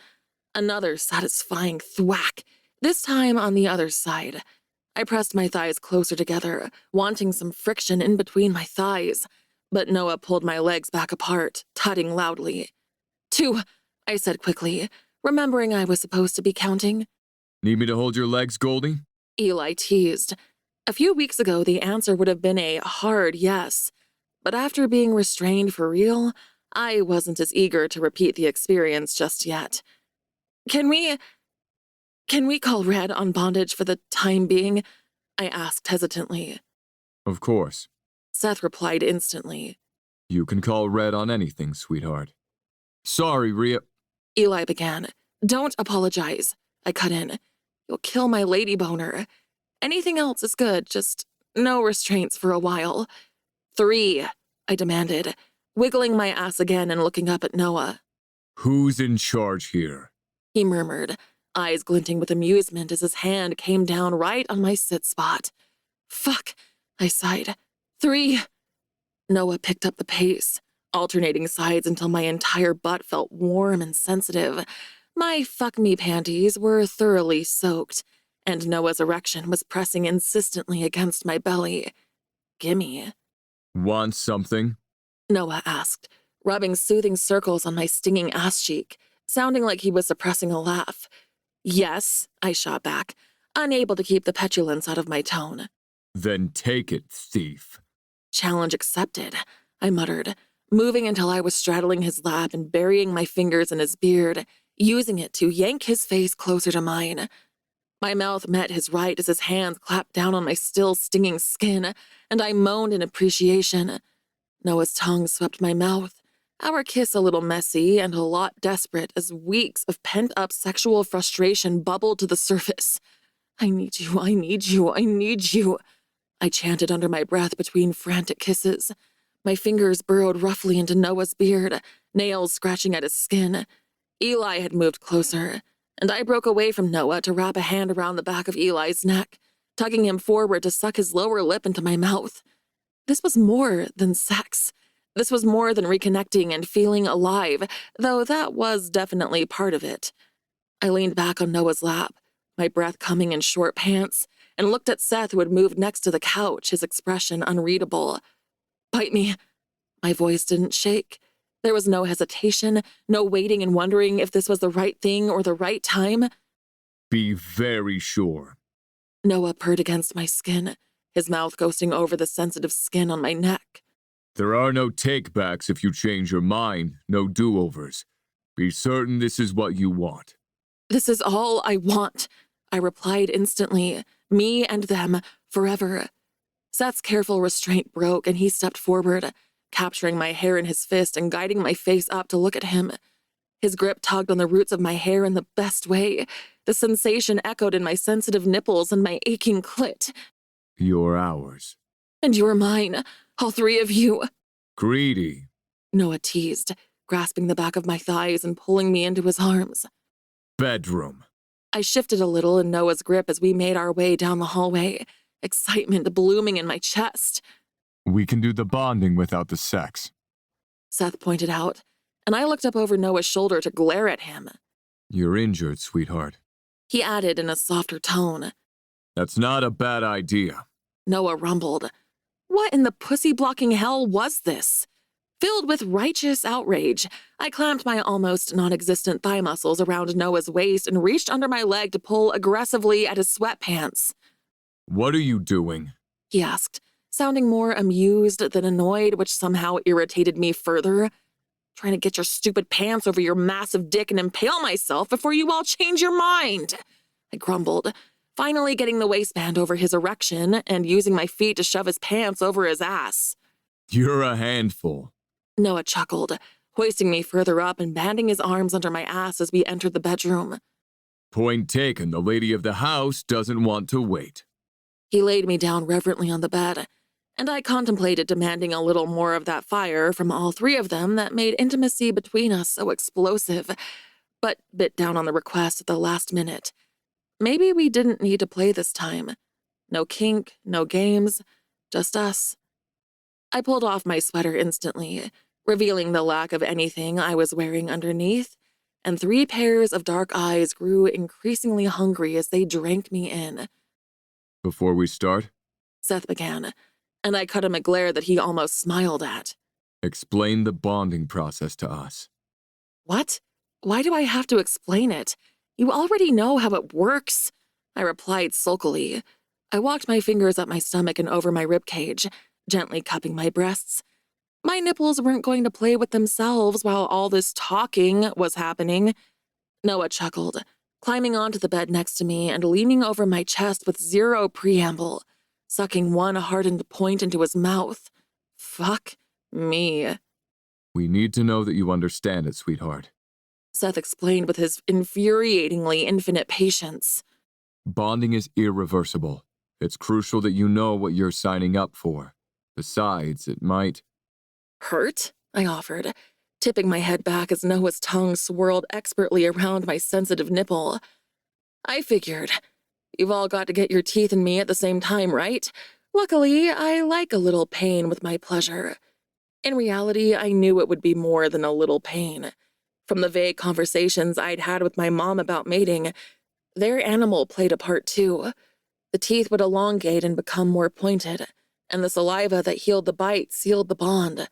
Another satisfying thwack, this time on the other side. I pressed my thighs closer together, wanting some friction in between my thighs, but Noah pulled my legs back apart, tutting loudly. 2, I said quickly, remembering I was supposed to be counting. Need me to hold your legs, Goldie? Eli teased. A few weeks ago, the answer would have been a hard yes, but after being restrained for real, I wasn't as eager to repeat the experience just yet. Can we call Red on bondage for the time being? I asked hesitantly. Of course. Seth replied instantly. You can call Red on anything, sweetheart. Sorry, Rhea. Eli began. Don't apologize, I cut in. You'll kill my lady boner. Anything else is good, just no restraints for a while. 3, I demanded, wiggling my ass again and looking up at Noah. Who's in charge here? He murmured, eyes glinting with amusement as his hand came down right on my sit spot. Fuck, I sighed. 3. Noah picked up the pace, alternating sides until my entire butt felt warm and sensitive. My fuck-me panties were thoroughly soaked, and Noah's erection was pressing insistently against my belly. Gimme. Want something? Noah asked, rubbing soothing circles on my stinging ass cheek, sounding like he was suppressing a laugh. Yes, I shot back, unable to keep the petulance out of my tone. Then take it, thief. Challenge accepted, I muttered, moving until I was straddling his lap and burying my fingers in his beard, using it to yank his face closer to mine. My mouth met his right as his hands clapped down on my still stinging skin, and I moaned in appreciation. Noah's tongue swept my mouth, our kiss a little messy and a lot desperate as weeks of pent-up sexual frustration bubbled to the surface. I need you, I need you, I need you, I chanted under my breath between frantic kisses. My fingers burrowed roughly into Noah's beard, nails scratching at his skin. Eli had moved closer, and I broke away from Noah to wrap a hand around the back of Eli's neck, tugging him forward to suck his lower lip into my mouth. This was more than sex. This was more than reconnecting and feeling alive, though that was definitely part of it. I leaned back on Noah's lap, my breath coming in short pants, and looked at Seth, who had moved next to the couch, his expression unreadable. Bite me. My voice didn't shake. There was no hesitation, no waiting and wondering if this was the right thing or the right time. Be very sure. Noah purred against my skin, his mouth ghosting over the sensitive skin on my neck. There are no takebacks if you change your mind, no do-overs. Be certain this is what you want. This is all I want, I replied instantly. Me and them, forever. Seth's careful restraint broke, and he stepped forward, capturing my hair in his fist and guiding my face up to look at him. His grip tugged on the roots of my hair in the best way. The sensation echoed in my sensitive nipples and my aching clit. You're ours. And you're mine, all three of you. Greedy. Noah teased, grasping the back of my thighs and pulling me into his arms. Bedroom. I shifted a little in Noah's grip as we made our way down the hallway, excitement blooming in my chest. We can do the bonding without the sex. Seth pointed out, and I looked up over Noah's shoulder to glare at him. You're injured, sweetheart. He added in a softer tone. That's not a bad idea. Noah rumbled. What in the pussy-blocking hell was this? Filled with righteous outrage, I clamped my almost non-existent thigh muscles around Noah's waist and reached under my leg to pull aggressively at his sweatpants. What are you doing? He asked, sounding more amused than annoyed, which somehow irritated me further. Trying to get your stupid pants over your massive dick and impale myself before you all change your mind, I grumbled, finally getting the waistband over his erection and using my feet to shove his pants over his ass. You're a handful. Noah chuckled, hoisting me further up and banding his arms under my ass as we entered the bedroom. Point taken, the lady of the house doesn't want to wait. He laid me down reverently on the bed, and I contemplated demanding a little more of that fire from all three of them that made intimacy between us so explosive, but bit down on the request at the last minute. Maybe we didn't need to play this time. No kink, no games, just us. I pulled off my sweater instantly, revealing the lack of anything I was wearing underneath, and 3 pairs of dark eyes grew increasingly hungry as they drank me in. Before we start, Seth began, and I cut him a glare that he almost smiled at. explain the bonding process to us. What? Why do I have to explain it? You already know how it works, I replied sulkily. I walked my fingers up my stomach and over my ribcage, gently cupping my breasts. My nipples weren't going to play with themselves while all this talking was happening. Noah chuckled, climbing onto the bed next to me and leaning over my chest with zero preamble, sucking one hardened point into his mouth. Fuck me. We need to know that you understand it, sweetheart. Seth explained with his infuriatingly infinite patience. Bonding is irreversible. It's crucial that you know what you're signing up for. Besides, it might... Hurt? I offered, tipping my head back as Noah's tongue swirled expertly around my sensitive nipple. I figured. You've all got to get your teeth in me at the same time, right? Luckily, I like a little pain with my pleasure. In reality, I knew it would be more than a little pain. From the vague conversations I'd had with my mom about mating, their animal played a part too. The teeth would elongate and become more pointed, and the saliva that healed the bite sealed the bond.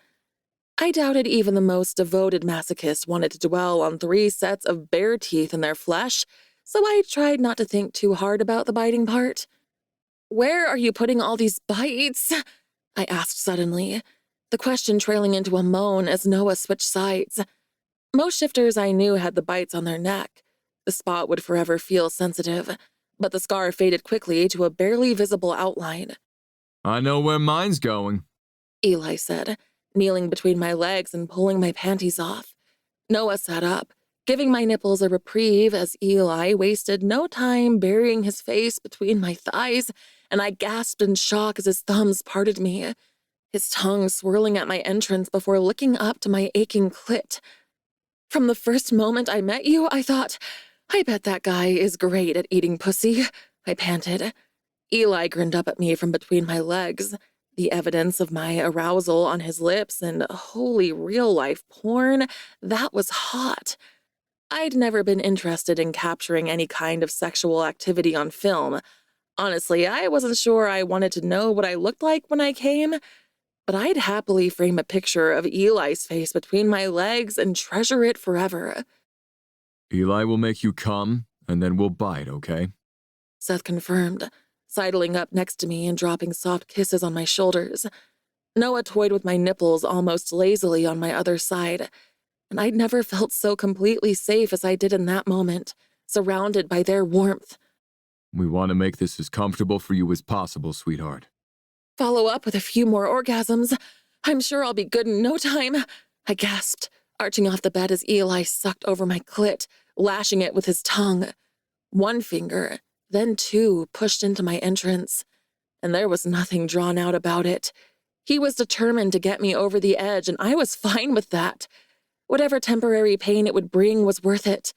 I doubted even the most devoted masochist wanted to dwell on 3 sets of bare teeth in their flesh, so I tried not to think too hard about the biting part. Where are you putting all these bites? I asked suddenly, the question trailing into a moan as Noah switched sides. Most shifters I knew had the bites on their neck. The spot would forever feel sensitive, but the scar faded quickly to a barely visible outline. I know where mine's going, Eli said, kneeling between my legs and pulling my panties off. Noah sat up, giving my nipples a reprieve as Eli wasted no time burying his face between my thighs, and I gasped in shock as his thumbs parted me, his tongue swirling at my entrance before licking up to my aching clit. From the first moment I met you, I thought, I bet that guy is great at eating pussy, I panted. Eli grinned up at me from between my legs, the evidence of my arousal on his lips and holy real-life porn. That was hot. I'd never been interested in capturing any kind of sexual activity on film. Honestly, I wasn't sure I wanted to know what I looked like when I came, but I'd happily frame a picture of Eli's face between my legs and treasure it forever. Eli will make you come, and then we'll bite, okay? Seth confirmed, sidling up next to me and dropping soft kisses on my shoulders. Noah toyed with my nipples almost lazily on my other side, and I'd never felt so completely safe as I did in that moment, surrounded by their warmth. We want to make this as comfortable for you as possible, sweetheart. Follow up with a few more orgasms. I'm sure I'll be good in no time, I gasped, arching off the bed as Eli sucked over my clit, lashing it with his tongue. One finger, then two, pushed into my entrance, and there was nothing drawn out about it. He was determined to get me over the edge, and I was fine with that. Whatever temporary pain it would bring was worth it.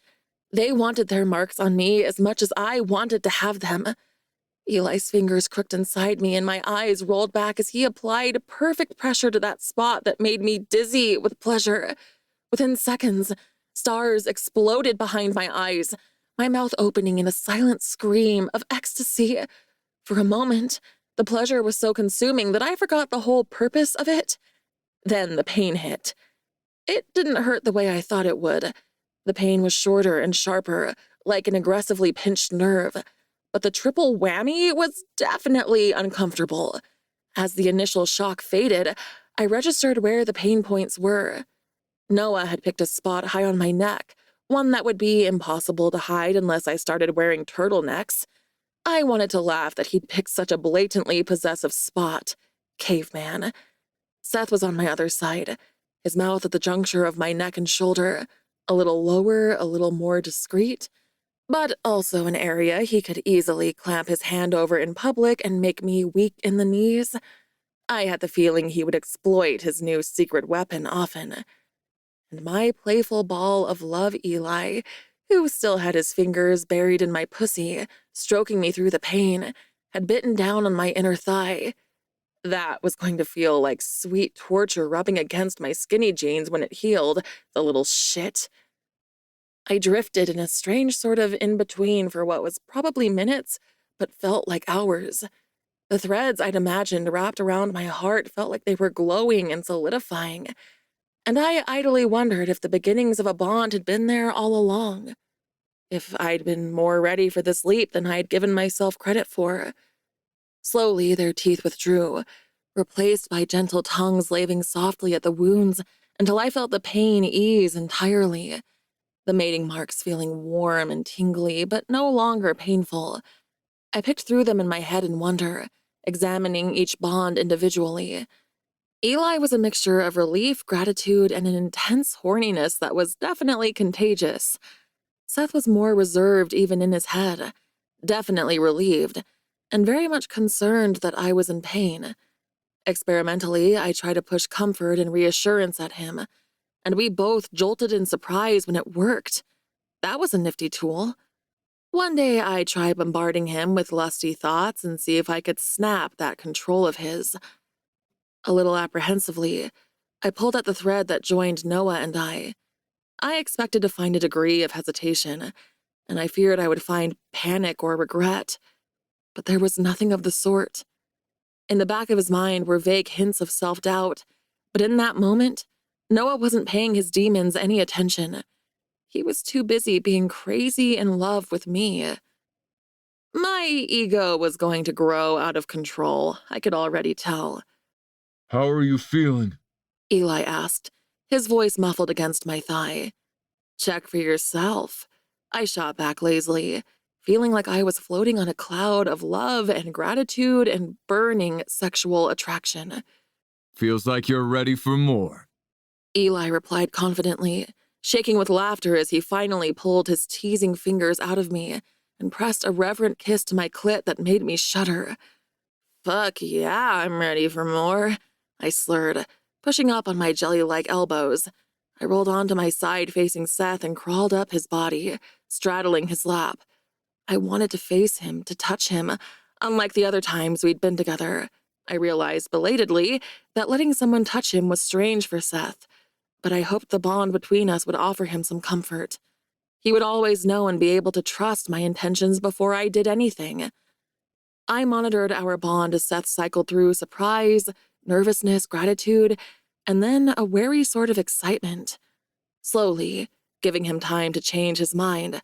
They wanted their marks on me as much as I wanted to have them. Eli's fingers crooked inside me, and my eyes rolled back as he applied perfect pressure to that spot that made me dizzy with pleasure. Within seconds, stars exploded behind my eyes, my mouth opening in a silent scream of ecstasy. For a moment, the pleasure was so consuming that I forgot the whole purpose of it. Then the pain hit. It didn't hurt the way I thought it would. The pain was shorter and sharper, like an aggressively pinched nerve. But the triple whammy was definitely uncomfortable. As the initial shock faded, I registered where the pain points were. Noah had picked a spot high on my neck, one that would be impossible to hide unless I started wearing turtlenecks. I wanted to laugh that he'd picked such a blatantly possessive spot. Caveman. Seth was on my other side, his mouth at the juncture of my neck and shoulder, a little lower, a little more discreet, but also an area he could easily clamp his hand over in public and make me weak in the knees. I had the feeling he would exploit his new secret weapon often. And my playful ball of love, Eli, who still had his fingers buried in my pussy, stroking me through the pain, had bitten down on my inner thigh. That was going to feel like sweet torture rubbing against my skinny jeans when it healed, the little shit. I drifted in a strange sort of in-between for what was probably minutes, but felt like hours. The threads I'd imagined wrapped around my heart felt like they were glowing and solidifying, and I idly wondered if the beginnings of a bond had been there all along. If I'd been more ready for this leap than I'd given myself credit for. Slowly, their teeth withdrew, replaced by gentle tongues laving softly at the wounds until I felt the pain ease entirely. The mating marks feeling warm and tingly, but no longer painful. I picked through them in my head in wonder, examining each bond individually. Eli was a mixture of relief, gratitude, and an intense horniness that was definitely contagious. Seth was more reserved even in his head, definitely relieved, and very much concerned that I was in pain. Experimentally, I tried to push comfort and reassurance at him, and we both jolted in surprise when it worked. That was a nifty tool. One day I'd try bombarding him with lusty thoughts and see if I could snap that control of his. A little apprehensively, I pulled at the thread that joined Noah and I. I expected to find a degree of hesitation, and I feared I would find panic or regret, but there was nothing of the sort. In the back of his mind were vague hints of self-doubt, but in that moment, Noah wasn't paying his demons any attention. He was too busy being crazy in love with me. My ego was going to grow out of control, I could already tell. How are you feeling? Eli asked, his voice muffled against my thigh. Check for yourself, I shot back lazily, feeling like I was floating on a cloud of love and gratitude and burning sexual attraction. Feels like you're ready for more. Eli replied confidently, shaking with laughter as he finally pulled his teasing fingers out of me and pressed a reverent kiss to my clit that made me shudder. Fuck yeah, I'm ready for more, I slurred, pushing up on my jelly-like elbows. I rolled onto my side facing Seth and crawled up his body, straddling his lap. I wanted to face him, to touch him. Unlike the other times we'd been together, I realized belatedly that letting someone touch him was strange for Seth, but I hoped the bond between us would offer him some comfort. He would always know and be able to trust my intentions before I did anything. I monitored our bond as Seth cycled through surprise, nervousness, gratitude, and then a wary sort of excitement. Slowly, giving him time to change his mind,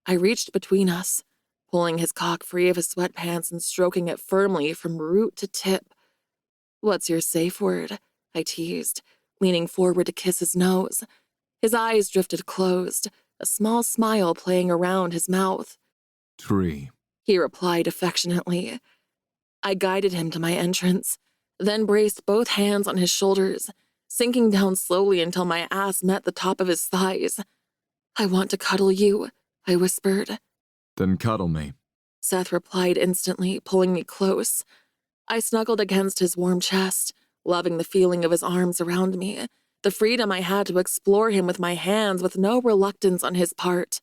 I reached between us, pulling his cock free of his sweatpants and stroking it firmly from root to tip. "What's your safe word?" I teased, leaning forward to kiss his nose. His eyes drifted closed, a small smile playing around his mouth. Tree. He replied affectionately. I guided him to my entrance, then braced both hands on his shoulders, sinking down slowly until my ass met the top of his thighs. "I want to cuddle you," I whispered. Then cuddle me. Seth replied instantly, pulling me close. I snuggled against his warm chest, loving the feeling of his arms around me, the freedom I had to explore him with my hands with no reluctance on his part.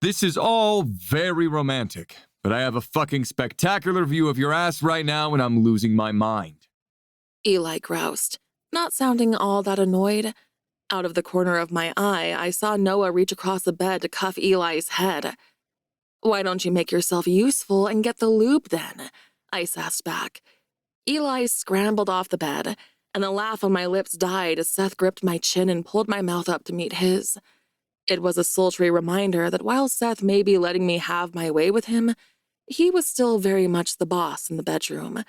This is all very romantic, but I have a fucking spectacular view of your ass right now and I'm losing my mind. Eli groused, not sounding all that annoyed. Out of the corner of my eye, I saw Noah reach across the bed to cuff Eli's head. "Why don't you make yourself useful and get the lube then?" I sassed back. Eli scrambled off the bed, and the laugh on my lips died as Seth gripped my chin and pulled my mouth up to meet his. It was a sultry reminder that while Seth may be letting me have my way with him, he was still very much the boss in the bedroom,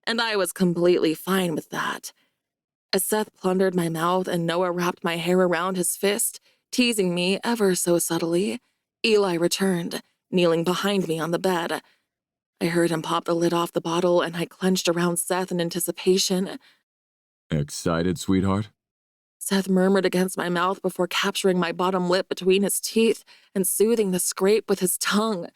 and I was completely fine with that. As Seth plundered my mouth and Noah wrapped my hair around his fist, teasing me ever so subtly, Eli returned, kneeling behind me on the bed. I heard him pop the lid off the bottle and I clenched around Seth in anticipation. Excited, sweetheart? Seth murmured against my mouth before capturing my bottom lip between his teeth and soothing the scrape with his tongue.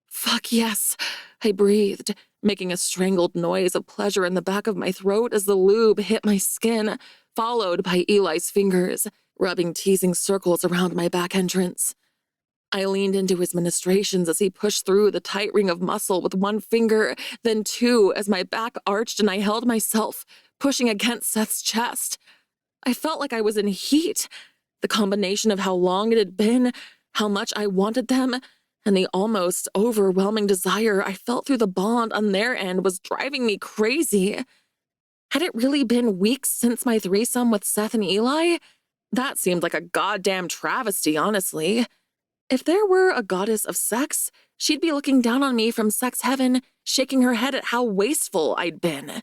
"Fuck yes," I breathed, making a strangled noise of pleasure in the back of my throat as the lube hit my skin, followed by Eli's fingers, rubbing teasing circles around my back entrance. I leaned into his ministrations as he pushed through the tight ring of muscle with one finger, then two as my back arched and I held myself, pushing against Seth's chest. I felt like I was in heat. The combination of how long it had been, how much I wanted them, and the almost overwhelming desire I felt through the bond on their end was driving me crazy. Had it really been weeks since my threesome with Seth and Eli? That seemed like a goddamn travesty, honestly. If there were a goddess of sex, she'd be looking down on me from sex heaven, shaking her head at how wasteful I'd been.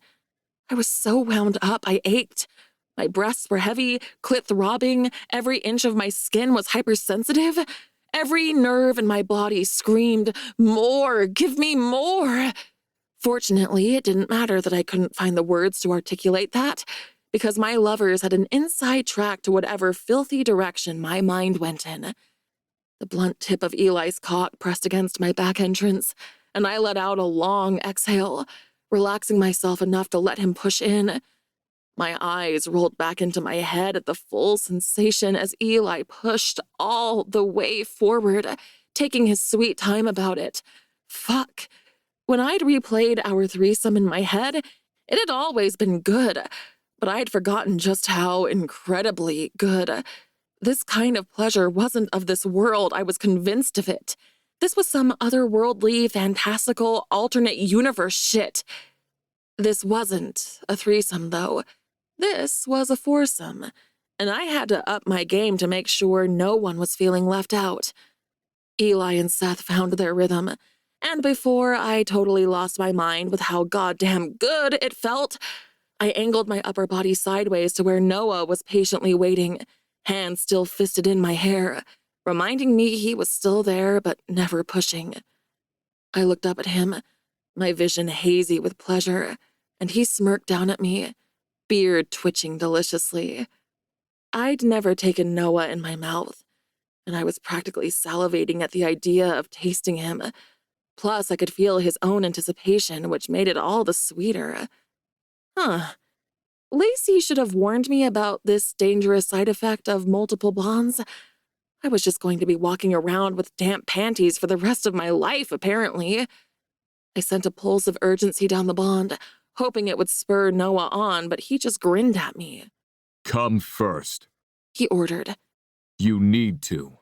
I was so wound up, I ached. My breasts were heavy, clit throbbing, every inch of my skin was hypersensitive. Every nerve in my body screamed, "More! Give me more!" Fortunately, it didn't matter that I couldn't find the words to articulate that, because my lovers had an inside track to whatever filthy direction my mind went in. The blunt tip of Eli's cock pressed against my back entrance, and I let out a long exhale, relaxing myself enough to let him push in. My eyes rolled back into my head at the full sensation as Eli pushed all the way forward, taking his sweet time about it. Fuck. When I'd replayed our threesome in my head, it had always been good, but I'd forgotten just how incredibly good. This kind of pleasure wasn't of this world, I was convinced of it. This was some otherworldly, fantastical, alternate universe shit. This wasn't a threesome, though. This was a foursome, and I had to up my game to make sure no one was feeling left out. Eli and Seth found their rhythm, and before I totally lost my mind with how goddamn good it felt, I angled my upper body sideways to where Noah was patiently waiting, hands still fisted in my hair, reminding me he was still there but never pushing. I looked up at him, my vision hazy with pleasure, and he smirked down at me, beard twitching deliciously. I'd never taken Noah in my mouth, and I was practically salivating at the idea of tasting him. Plus, I could feel his own anticipation, which made it all the sweeter. Lacey should have warned me about this dangerous side effect of multiple bonds. I was just going to be walking around with damp panties for the rest of my life, apparently. I sent a pulse of urgency down the bond, hoping it would spur Noah on, but he just grinned at me. Come first. He ordered. You need to.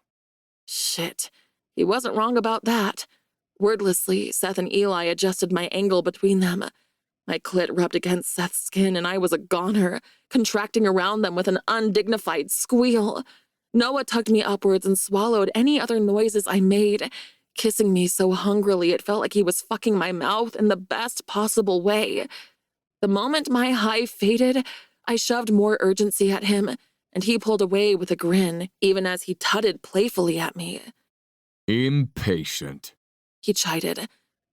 Shit. He wasn't wrong about that. Wordlessly, Seth and Eli adjusted my angle between them. My clit rubbed against Seth's skin and I was a goner, contracting around them with an undignified squeal. Noah tugged me upwards and swallowed any other noises I made, kissing me so hungrily it felt like he was fucking my mouth in the best possible way. The moment my high faded, I shoved more urgency at him, and he pulled away with a grin, even as he tutted playfully at me. Impatient, He chided,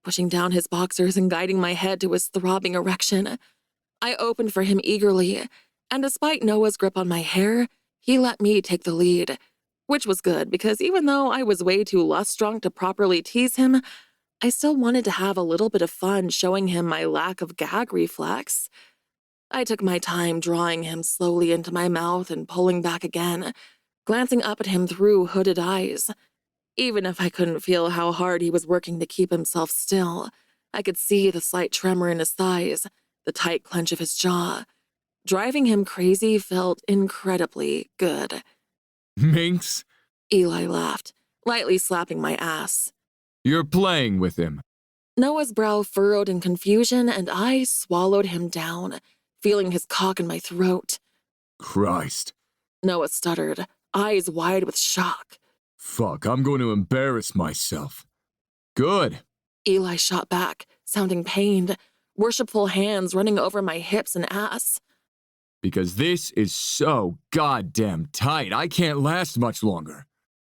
pushing down his boxers and guiding my head to his throbbing erection. I opened for him eagerly, and despite Noah's grip on my hair, he let me take the lead, which was good because even though I was way too lust-drunk to properly tease him, I still wanted to have a little bit of fun showing him my lack of gag reflex. I took my time drawing him slowly into my mouth and pulling back again, glancing up at him through hooded eyes. Even if I couldn't feel how hard he was working to keep himself still, I could see the slight tremor in his thighs, the tight clench of his jaw. Driving him crazy felt incredibly good. Minx? Eli laughed, lightly slapping my ass. You're playing with him. Noah's brow furrowed in confusion, and I swallowed him down, feeling his cock in my throat. Christ. Noah stuttered, eyes wide with shock. Fuck, I'm going to embarrass myself. Good. Eli shot back, sounding pained, worshipful hands running over my hips and ass. Because this is so goddamn tight, I can't last much longer.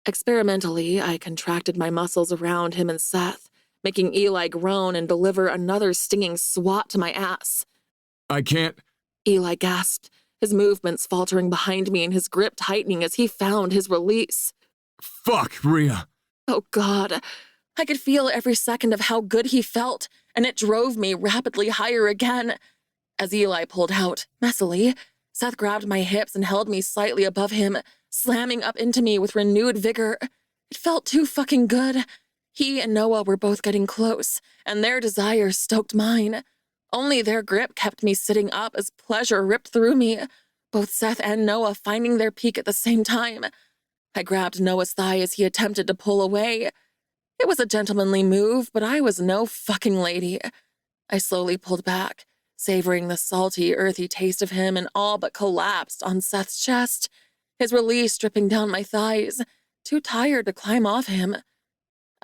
Experimentally, I contracted my muscles around him and Seth, making Eli groan and deliver another stinging swat to my ass. I can't. Eli gasped, his movements faltering behind me and his grip tightening as he found his release. Fuck, Rhea. Oh, God. I could feel every second of how good he felt, and it drove me rapidly higher again. As Eli pulled out, messily, Seth grabbed my hips and held me slightly above him, slamming up into me with renewed vigor. It felt too fucking good. He and Noah were both getting close, and their desire stoked mine. Only their grip kept me sitting up as pleasure ripped through me, both Seth and Noah finding their peak at the same time. I grabbed Noah's thigh as he attempted to pull away. It was a gentlemanly move, but I was no fucking lady. I slowly pulled back, savoring the salty, earthy taste of him, and all but collapsed on Seth's chest, his release dripping down my thighs, too tired to climb off him.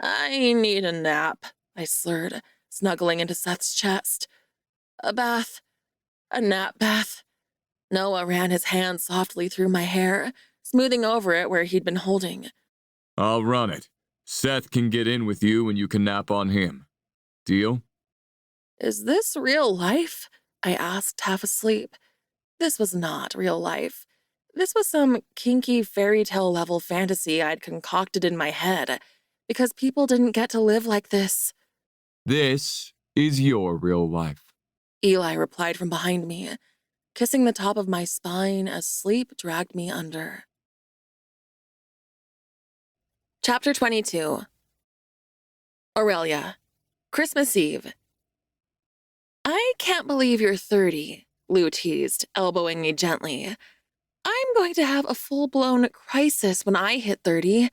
I need a nap, I slurred, snuggling into Seth's chest. A bath. A nap bath. Noah ran his hand softly through my hair, smoothing over it where he'd been holding. I'll run it. Seth can get in with you and you can nap on him. Deal? Is this real life? I asked, half asleep. This was not real life. This was some kinky fairy tale level fantasy I'd concocted in my head, because people didn't get to live like this. This is your real life. Eli replied from behind me, kissing the top of my spine as sleep dragged me under. Chapter 22. Aurelia. Christmas Eve. I can't believe you're 30, Lou teased, elbowing me gently. I'm going to have a full-blown crisis when I hit 30.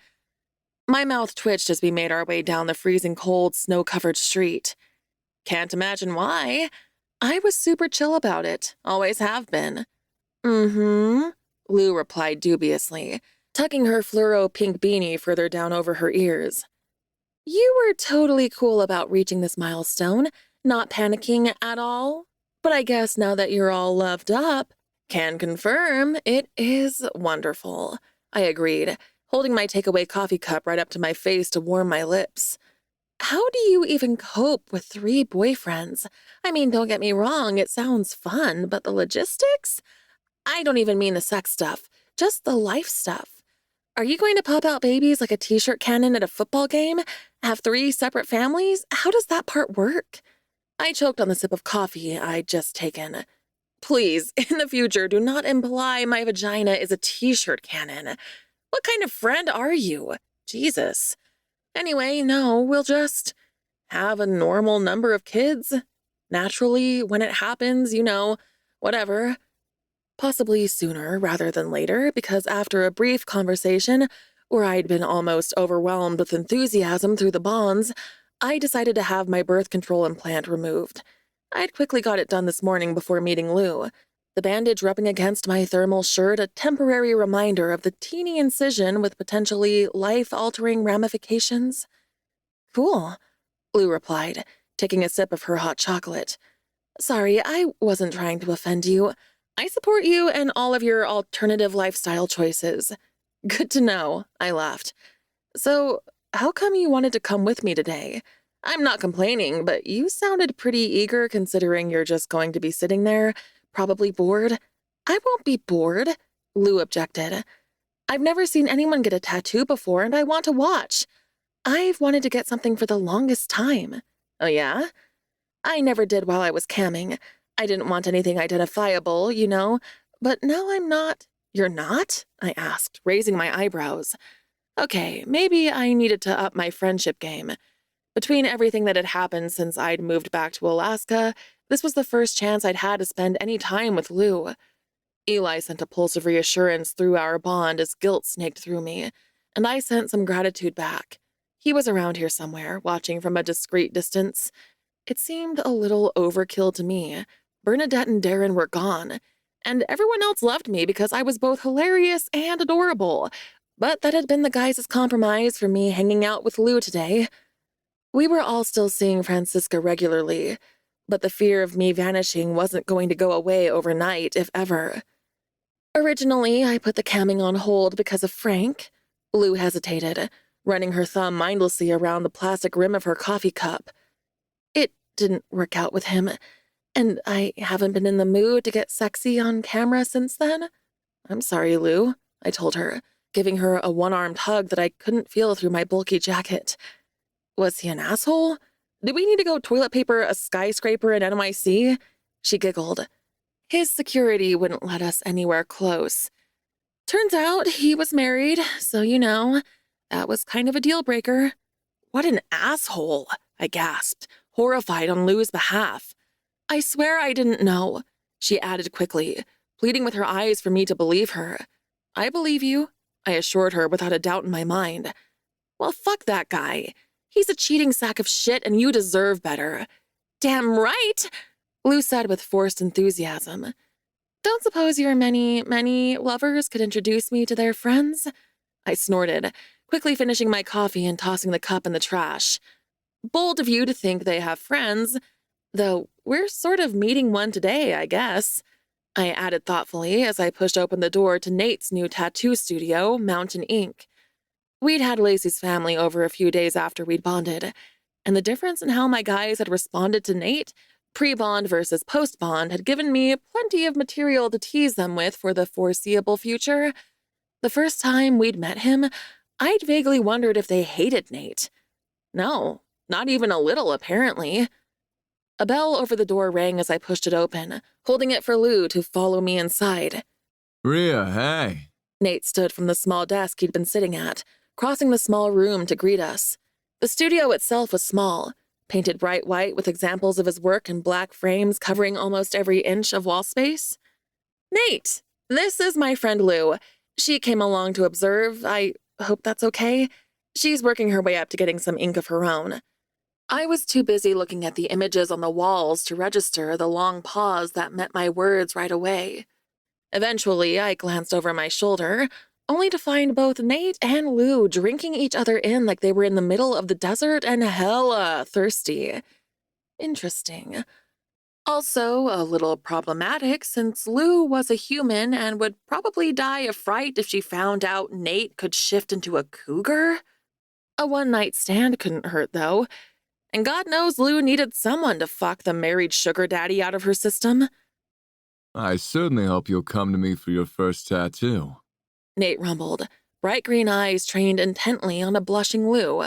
My mouth twitched as we made our way down the freezing cold, snow-covered street. Can't imagine why. I was super chill about it, always have been. Mm-hmm, Lou replied dubiously, tucking her fluoro pink beanie further down over her ears. You were totally cool about reaching this milestone, not panicking at all. But I guess now that you're all loved up, can confirm it is wonderful, I agreed, holding my takeaway coffee cup right up to my face to warm my lips. How do you even cope with 3 boyfriends? I mean, don't get me wrong, it sounds fun, but the logistics? I don't even mean the sex stuff, just the life stuff. Are you going to pop out babies like a t-shirt cannon at a football game? Have 3 separate families? How does that part work? I choked on the sip of coffee I'd just taken. Please, in the future, do not imply my vagina is a t-shirt cannon. What kind of friend are you? Jesus. Anyway, no, we'll just have a normal number of kids. Naturally, when it happens, whatever. Possibly sooner rather than later, because after a brief conversation where I'd been almost overwhelmed with enthusiasm through the bonds, I decided to have my birth control implant removed. I'd quickly got it done this morning before meeting Lou. The bandage rubbing against my thermal shirt a temporary reminder of the teeny incision with potentially life-altering ramifications. Cool, Lou replied, taking a sip of her hot chocolate. Sorry, I wasn't trying to offend you. I support you and all of your alternative lifestyle choices. Good to know, I laughed. So, how come you wanted to come with me today? I'm not complaining, but you sounded pretty eager considering you're just going to be sitting there, probably bored. I won't be bored, Lou objected. I've never seen anyone get a tattoo before, and I want to watch. I've wanted to get something for the longest time. Oh yeah? I never did while I was camming. I didn't want anything identifiable, but now I'm not. You're not? I asked, raising my eyebrows. Okay, maybe I needed to up my friendship game. Between everything that had happened since I'd moved back to Alaska, this was the first chance I'd had to spend any time with Lou. Eli sent a pulse of reassurance through our bond as guilt snaked through me, and I sent some gratitude back. He was around here somewhere, watching from a discreet distance. It seemed a little overkill to me. Bernadette and Darren were gone, and everyone else loved me because I was both hilarious and adorable. But that had been the guys' compromise for me hanging out with Lou today. We were all still seeing Francisca regularly, but the fear of me vanishing wasn't going to go away overnight, if ever. Originally, I put the camming on hold because of Frank. Lou hesitated, running her thumb mindlessly around the plastic rim of her coffee cup. It didn't work out with him, and I haven't been in the mood to get sexy on camera since then. I'm sorry, Lou, I told her, giving her a one-armed hug that I couldn't feel through my bulky jacket. Was he an asshole? Did we need to go toilet paper a skyscraper in NYC? She giggled. His security wouldn't let us anywhere close. Turns out he was married, so that was kind of a deal breaker. What an asshole, I gasped, horrified on Lou's behalf. I swear I didn't know, she added quickly, pleading with her eyes for me to believe her. I believe you, I assured her without a doubt in my mind. Well, fuck that guy. He's a cheating sack of shit and you deserve better. Damn right, Lou said with forced enthusiasm. Don't suppose your many lovers could introduce me to their friends? I snorted, quickly finishing my coffee and tossing the cup in the trash. Bold of you to think they have friends, though we're sort of meeting one today, I guess. I added thoughtfully as I pushed open the door to Nate's new tattoo studio, Mountain Ink. We'd had Lacey's family over a few days after we'd bonded, and the difference in how my guys had responded to Nate, pre-bond versus post-bond, had given me plenty of material to tease them with for the foreseeable future. The first time we'd met him, I'd vaguely wondered if they hated Nate. No, not even a little, apparently. A bell over the door rang as I pushed it open, holding it for Lou to follow me inside. Rhea, hey. Nate stood from the small desk he'd been sitting at, crossing the small room to greet us. The studio itself was small, painted bright white with examples of his work in black frames covering almost every inch of wall space. Nate, this is my friend Lou. She came along to observe. I hope that's okay. She's working her way up to getting some ink of her own. I was too busy looking at the images on the walls to register the long pause that met my words right away. Eventually, I glanced over my shoulder, only to find both Nate and Lou drinking each other in like they were in the middle of the desert and hella thirsty. Interesting. Also, a little problematic since Lou was a human and would probably die of fright if she found out Nate could shift into a cougar. A one-night stand couldn't hurt, though. And God knows Lou needed someone to fuck the married sugar daddy out of her system. I certainly hope you'll come to me for your first tattoo, Nate rumbled, bright green eyes trained intently on a blushing Lou.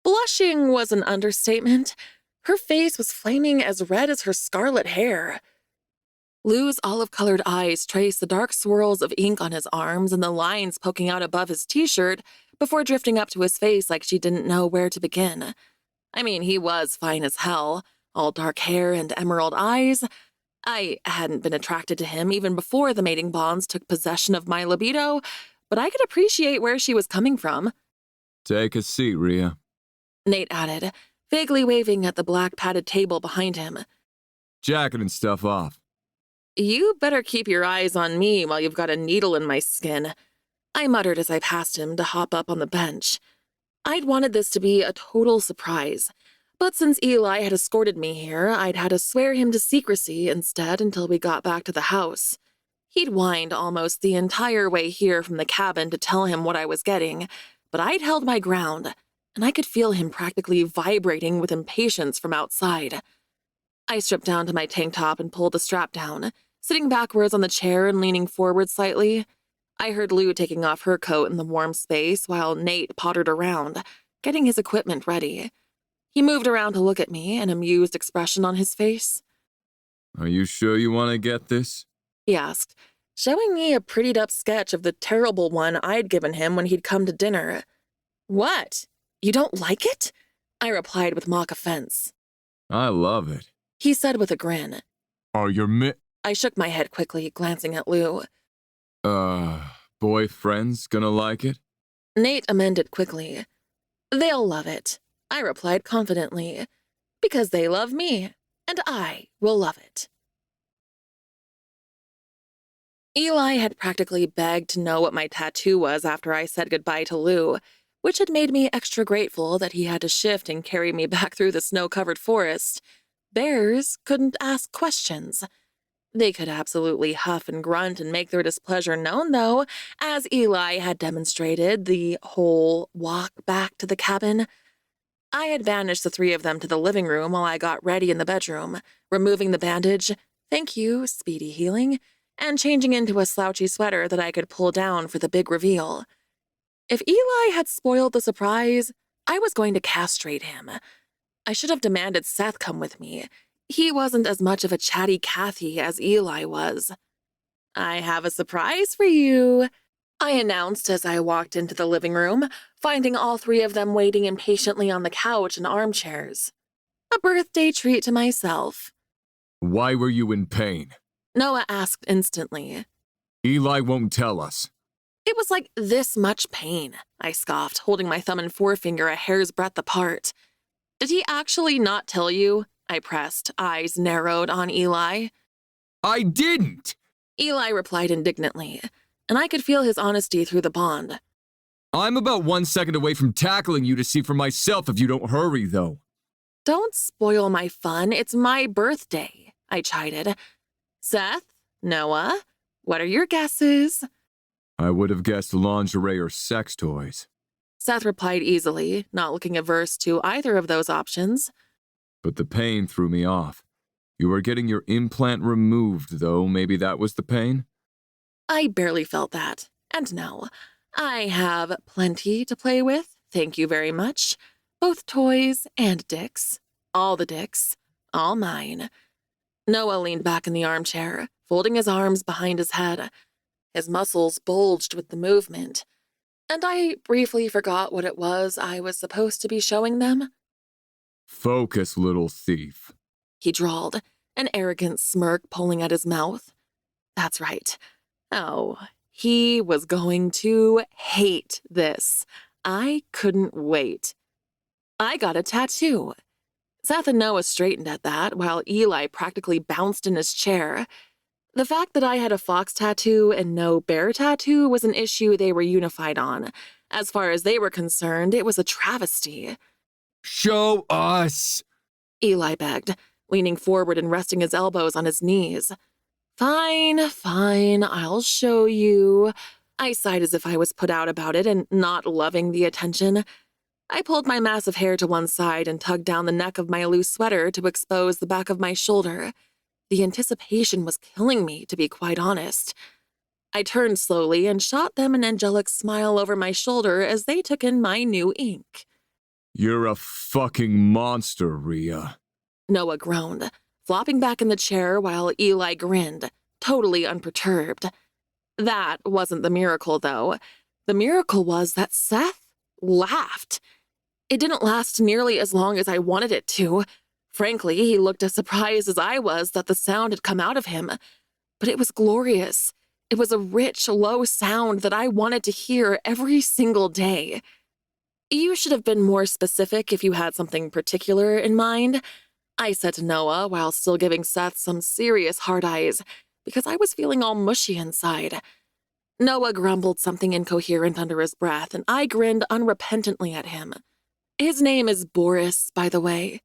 Blushing was an understatement. Her face was flaming as red as her scarlet hair. Lou's olive-colored eyes traced the dark swirls of ink on his arms and the lines poking out above his t-shirt before drifting up to his face like she didn't know where to begin. I mean, he was fine as hell, all dark hair and emerald eyes. I hadn't been attracted to him even before the mating bonds took possession of my libido, but I could appreciate where she was coming from. Take a seat, Rhea. Nate added, vaguely waving at the black padded table behind him. Jacket and stuff off. You better keep your eyes on me while you've got a needle in my skin, I muttered as I passed him to hop up on the bench. I'd wanted this to be a total surprise, but since Eli had escorted me here, I'd had to swear him to secrecy instead until we got back to the house. He'd whined almost the entire way here from the cabin to tell him what I was getting, but I'd held my ground, and I could feel him practically vibrating with impatience from outside. I stripped down to my tank top and pulled the strap down, sitting backwards on the chair and leaning forward slightly. I heard Lou taking off her coat in the warm space while Nate pottered around, getting his equipment ready. He moved around to look at me, an amused expression on his face. Are you sure you want to get this? He asked, showing me a prettied-up sketch of the terrible one I'd given him when he'd come to dinner. What? You don't like it? I replied with mock offense. I love it. He said with a grin. Are your I shook my head quickly, glancing at Lou. Boyfriends gonna like it? Nate amended quickly. They'll love it, I replied confidently, because they love me, and I will love it. Eli had practically begged to know what my tattoo was after I said goodbye to Lou, which had made me extra grateful that he had to shift and carry me back through the snow-covered forest. Bears couldn't ask questions. They could absolutely huff and grunt and make their displeasure known, though, as Eli had demonstrated the whole walk back to the cabin. I had banished the three of them to the living room while I got ready in the bedroom, removing the bandage, thank you, speedy healing, and changing into a slouchy sweater that I could pull down for the big reveal. If Eli had spoiled the surprise, I was going to castrate him. I should have demanded Seth come with me. He wasn't as much of a chatty Cathy as Eli was. I have a surprise for you, I announced as I walked into the living room, finding all three of them waiting impatiently on the couch and armchairs. A birthday treat to myself. Why were you in pain? Noah asked instantly. Eli won't tell us. It was like this much pain, I scoffed, holding my thumb and forefinger a hair's breadth apart. Did he actually not tell you? I pressed, eyes narrowed on Eli. I didn't! Eli replied indignantly, and I could feel his honesty through the bond. I'm about 1 second away from tackling you to see for myself if you don't hurry, though. Don't spoil my fun, it's my birthday, I chided. Seth? Noah? What are your guesses? I would have guessed lingerie or sex toys. Seth replied easily, not looking averse to either of those options. But the pain threw me off. You were getting your implant removed, though. Maybe that was the pain? I barely felt that. And no, I have plenty to play with, thank you very much. Both toys and dicks. All the dicks. All mine. Noah leaned back in the armchair, folding his arms behind his head. His muscles bulged with the movement. And I briefly forgot what it was I was supposed to be showing them. Focus, little thief, He drawled, an arrogant smirk pulling at his mouth. That's right. Oh, he was going to hate this. I couldn't wait. I got a tattoo. Seth and Noah straightened at that, while Eli practically bounced in his chair. The fact that I had a fox tattoo and no bear tattoo was an issue they were unified on. As far as they were concerned, it was a travesty. Show us! Eli begged, leaning forward and resting his elbows on his knees. Fine, I'll show you. I sighed as if I was put out about it and not loving the attention. I pulled my mass of hair to one side and tugged down the neck of my loose sweater to expose the back of my shoulder. The anticipation was killing me, to be quite honest. I turned slowly and shot them an angelic smile over my shoulder as they took in my new ink. You're a fucking monster, Rhea. Noah groaned, flopping back in the chair while Eli grinned, totally unperturbed. That wasn't the miracle, though. The miracle was that Seth laughed. It didn't last nearly as long as I wanted it to. Frankly, he looked as surprised as I was that the sound had come out of him. But it was glorious. It was a rich, low sound that I wanted to hear every single day. You should have been more specific if you had something particular in mind, I said to Noah while still giving Seth some serious hard eyes, because I was feeling all mushy inside. Noah grumbled something incoherent under his breath, and I grinned unrepentantly at him. His name is Boris, by the way.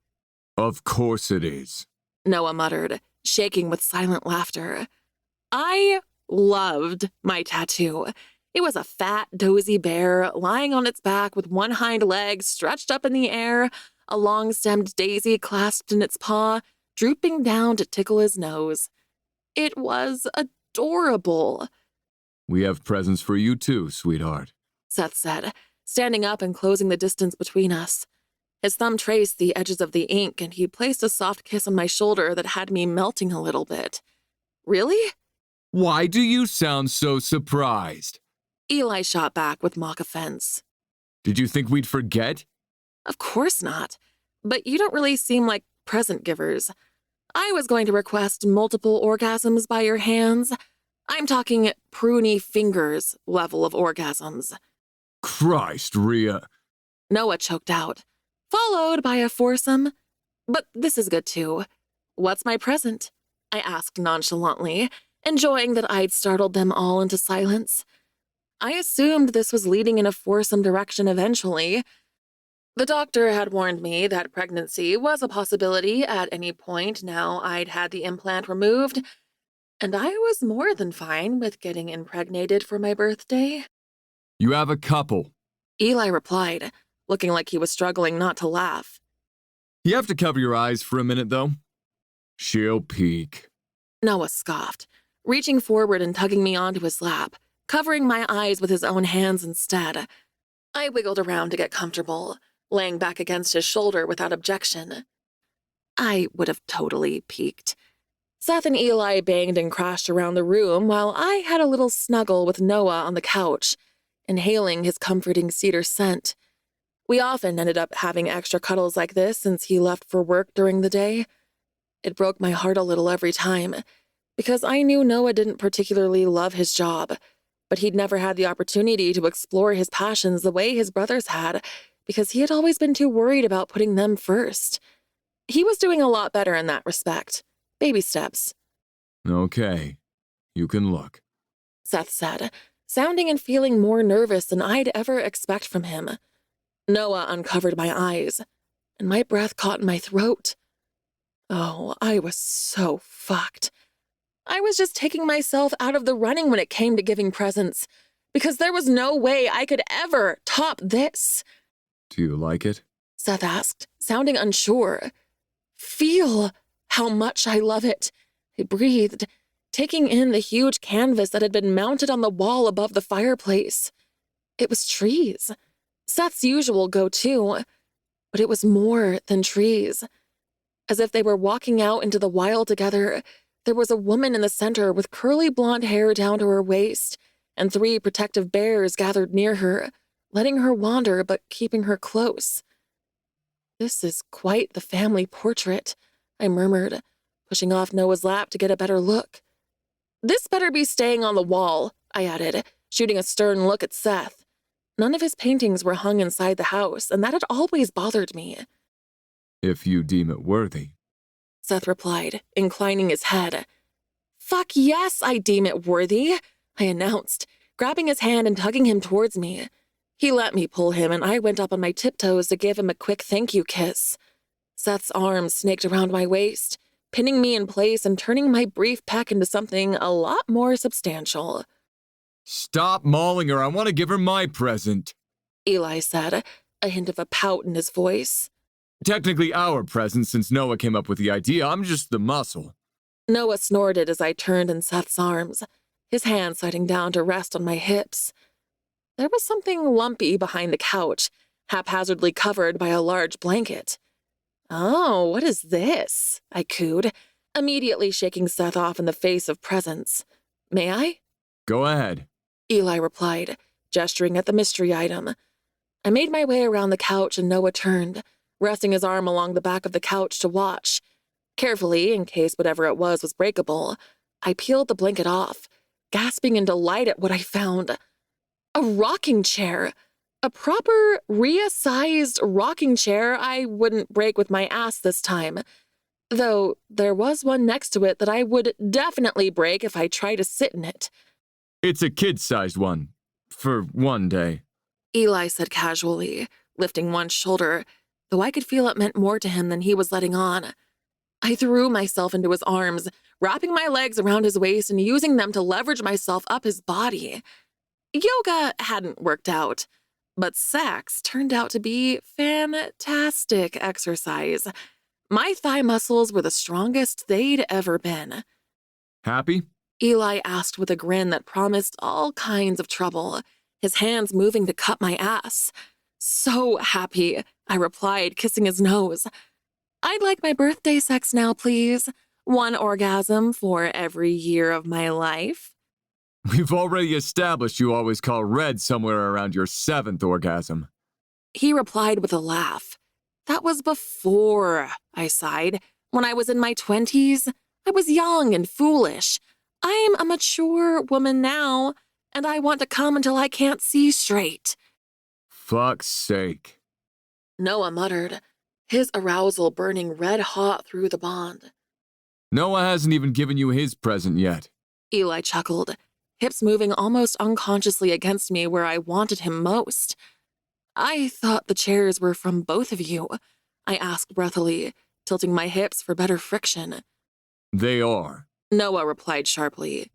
Of course it is, Noah muttered, shaking with silent laughter. I loved my tattoo. It was a fat, dozy bear lying on its back with one hind leg stretched up in the air, a long-stemmed daisy clasped in its paw, drooping down to tickle his nose. It was adorable. We have presents for you too, sweetheart, Seth said, standing up and closing the distance between us. His thumb traced the edges of the ink, and he placed a soft kiss on my shoulder that had me melting a little bit. Really? Why do you sound so surprised? Eli shot back with mock offense. Did you think we'd forget? Of course not. But you don't really seem like present givers. I was going to request multiple orgasms by your hands. I'm talking pruny fingers level of orgasms. Christ, Rhea. Noah choked out, followed by a foursome. But this is good too. What's my present? I asked nonchalantly, enjoying that I'd startled them all into silence. I assumed this was leading in a foursome direction eventually. The doctor had warned me that pregnancy was a possibility at any point now I'd had the implant removed, and I was more than fine with getting impregnated for my birthday. You have a couple. Eli replied, looking like he was struggling not to laugh. You have to cover your eyes for a minute, though. She'll peek. Noah scoffed, reaching forward and tugging me onto his lap, covering my eyes with his own hands instead. I wiggled around to get comfortable, laying back against his shoulder without objection. I would have totally peeked. Seth and Eli banged and crashed around the room while I had a little snuggle with Noah on the couch, inhaling his comforting cedar scent. We often ended up having extra cuddles like this since he left for work during the day. It broke my heart a little every time, because I knew Noah didn't particularly love his job, but he'd never had the opportunity to explore his passions the way his brothers had, because he had always been too worried about putting them first. He was doing a lot better in that respect. Baby steps. Okay, you can look, Seth said, sounding and feeling more nervous than I'd ever expect from him. Noah uncovered my eyes, and my breath caught in my throat. Oh, I was so fucked. I was just taking myself out of the running when it came to giving presents, because there was no way I could ever top this. Do you like it? Seth asked, sounding unsure. Feel how much I love it, I breathed, taking in the huge canvas that had been mounted on the wall above the fireplace. It was trees, Seth's usual go-to, but it was more than trees. As if they were walking out into the wild together, there was a woman in the center with curly blonde hair down to her waist, and 3 protective bears gathered near her, letting her wander but keeping her close. This is quite the family portrait, I murmured, pushing off Noah's lap to get a better look. This better be staying on the wall, I added, shooting a stern look at Seth. None of his paintings were hung inside the house, and that had always bothered me. If you deem it worthy, Seth replied, inclining his head. Fuck yes, I deem it worthy, I announced, grabbing his hand and tugging him towards me. He let me pull him, and I went up on my tiptoes to give him a quick thank you kiss. Seth's arms snaked around my waist, pinning me in place and turning my brief peck into something a lot more substantial. Stop mauling her. I want to give her my present, Eli said, a hint of a pout in his voice. Technically our present since Noah came up with the idea. I'm just the muscle. Noah snorted as I turned in Seth's arms, his hand sliding down to rest on my hips. There was something lumpy behind the couch, haphazardly covered by a large blanket. Oh, what is this? I cooed, immediately shaking Seth off in the face of presents. May I? Go ahead. Eli replied, gesturing at the mystery item. I made my way around the couch and Noah turned, resting his arm along the back of the couch to watch. Carefully, in case whatever it was breakable, I peeled the blanket off, gasping in delight at what I found. A rocking chair. A proper, Rhea-sized rocking chair I wouldn't break with my ass this time. Though there was one next to it that I would definitely break if I tried to sit in it. It's a kid-sized one. For one day. Eli said casually, lifting one shoulder, though I could feel it meant more to him than he was letting on. I threw myself into his arms, wrapping my legs around his waist and using them to leverage myself up his body. Yoga hadn't worked out, but sex turned out to be fantastic exercise. My thigh muscles were the strongest they'd ever been. Happy? Eli asked with a grin that promised all kinds of trouble, his hands moving to cut my ass. So happy, I replied, kissing his nose. I'd like my birthday sex now, please. 1 orgasm for every year of my life. We've already established you always call red somewhere around your 7th orgasm. He replied with a laugh. That was before, I sighed. When I was in my 20s, I was young and foolish. I'm a mature woman now, and I want to come until I can't see straight. Fuck's sake. Noah muttered, his arousal burning red hot through the bond. Noah hasn't even given you his present yet. Eli chuckled, hips moving almost unconsciously against me where I wanted him most. I thought the chairs were from both of you, I asked breathily, tilting my hips for better friction. They are. Noah replied sharply.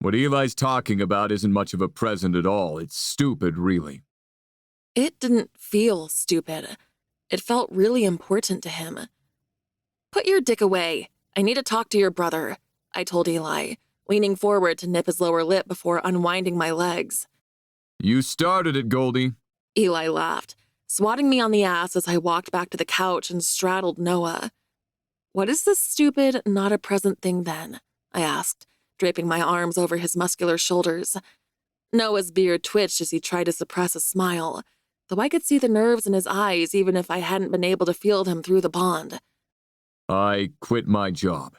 What Eli's talking about isn't much of a present at all. It's stupid, really. It didn't feel stupid. It felt really important to him. Put your dick away. I need to talk to your brother, I told Eli, leaning forward to nip his lower lip before unwinding my legs. You started it, Goldie. Eli laughed, swatting me on the ass as I walked back to the couch and straddled Noah. What is this stupid, not a present thing then? I asked, draping my arms over his muscular shoulders. Noah's beard twitched as he tried to suppress a smile, though I could see the nerves in his eyes even if I hadn't been able to feel them through the bond. I quit my job.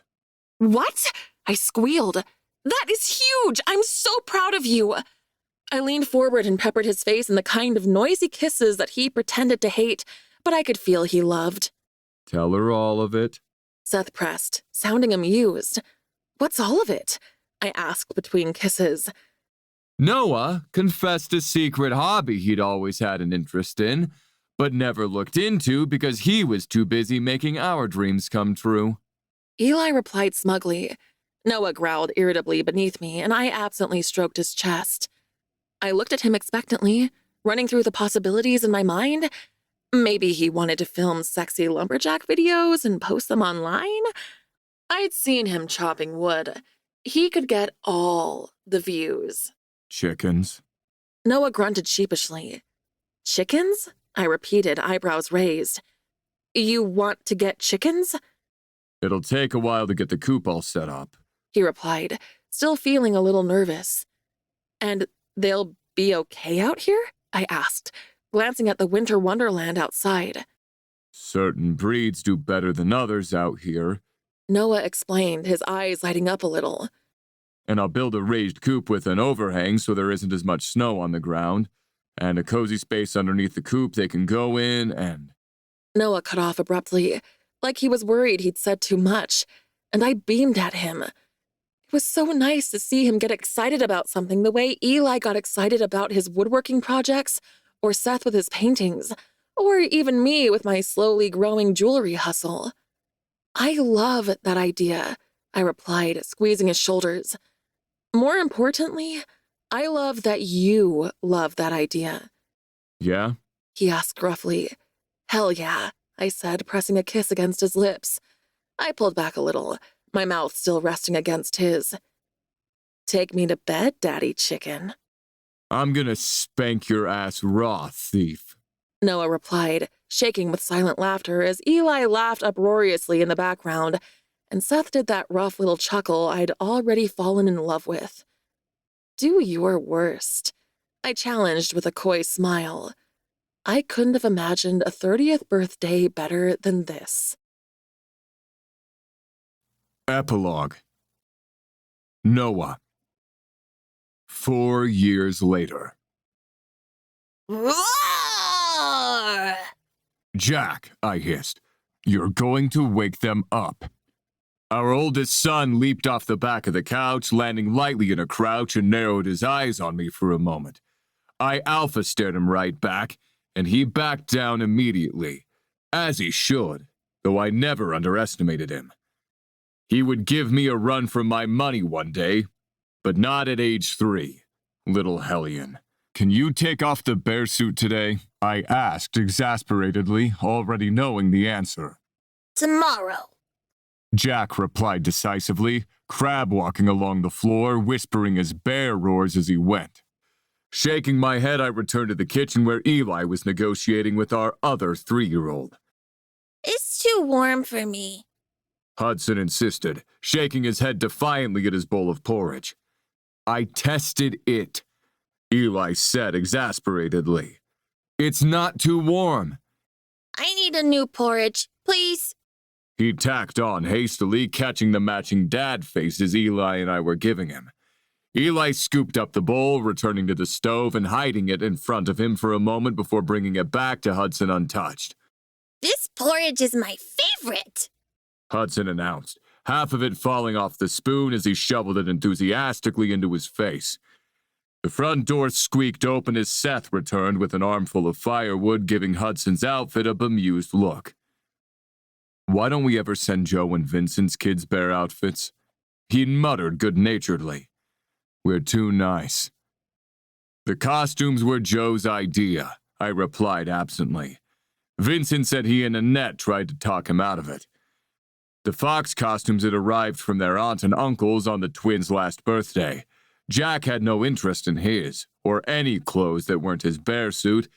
What? I squealed. That is huge! I'm so proud of you! I leaned forward and peppered his face in the kind of noisy kisses that he pretended to hate, but I could feel he loved. Tell her all of it. Seth pressed, sounding amused. What's all of it? I asked between kisses. Noah confessed a secret hobby he'd always had an interest in, but never looked into because he was too busy making our dreams come true. Eli replied smugly. Noah growled irritably beneath me, and I absently stroked his chest. I looked at him expectantly, running through the possibilities in my mind. Maybe he wanted to film sexy lumberjack videos and post them online? I'd seen him chopping wood. He could get all the views. Chickens. Noah grunted sheepishly. Chickens? I repeated, eyebrows raised. You want to get chickens? It'll take a while to get the coop all set up, He replied, still feeling a little nervous. And they'll be okay out here? I asked, glancing at the winter wonderland outside. Certain breeds do better than others out here. Noah explained, his eyes lighting up a little. And I'll build a raised coop with an overhang so there isn't as much snow on the ground, and a cozy space underneath the coop they can go in and... Noah cut off abruptly, like he was worried he'd said too much, and I beamed at him. It was so nice to see him get excited about something the way Eli got excited about his woodworking projects, or Seth with his paintings, or even me with my slowly growing jewelry hustle. I love that idea, I replied, squeezing his shoulders. More importantly, I love that you love that idea. Yeah? He asked gruffly. Hell yeah, I said, pressing a kiss against his lips. I pulled back a little, my mouth still resting against his. Take me to bed, Daddy Chicken. I'm gonna spank your ass raw, thief. Noah replied, shaking with silent laughter as Eli laughed uproariously in the background, and Seth did that rough little chuckle I'd already fallen in love with. Do your worst, I challenged with a coy smile. I couldn't have imagined a 30th birthday better than this. Epilogue. Noah. 4 years later. Roar! Jack, I hissed, you're going to wake them up. Our oldest son leaped off the back of the couch, landing lightly in a crouch and narrowed his eyes on me for a moment. I alpha stared him right back, and he backed down immediately, as he should, though I never underestimated him. He would give me a run for my money one day, but not at age 3, little hellion. Can you take off the bear suit today? I asked exasperatedly, already knowing the answer. Tomorrow. Jack replied decisively, crab walking along the floor, whispering his bear roars as he went. Shaking my head, I returned to the kitchen where Eli was negotiating with our other 3-year-old. It's too warm for me. Hudson insisted, shaking his head defiantly at his bowl of porridge. I tested it, Eli said exasperatedly. It's not too warm. I need a new porridge, please. He tacked on hastily, catching the matching dad faces Eli and I were giving him. Eli scooped up the bowl, returning to the stove and hiding it in front of him for a moment before bringing it back to Hudson untouched. This porridge is my favorite, Hudson announced, half of it falling off the spoon as he shoveled it enthusiastically into his face. The front door squeaked open as Seth returned with an armful of firewood, giving Hudson's outfit a bemused look. Why don't we ever send Joe and Vincent's kids bear outfits? He muttered good-naturedly. We're too nice. The costumes were Joe's idea, I replied absently. Vincent said he and Annette tried to talk him out of it. The fox costumes had arrived from their aunt and uncles on the twins' last birthday. Jack had no interest in his, or any clothes that weren't his bear suit,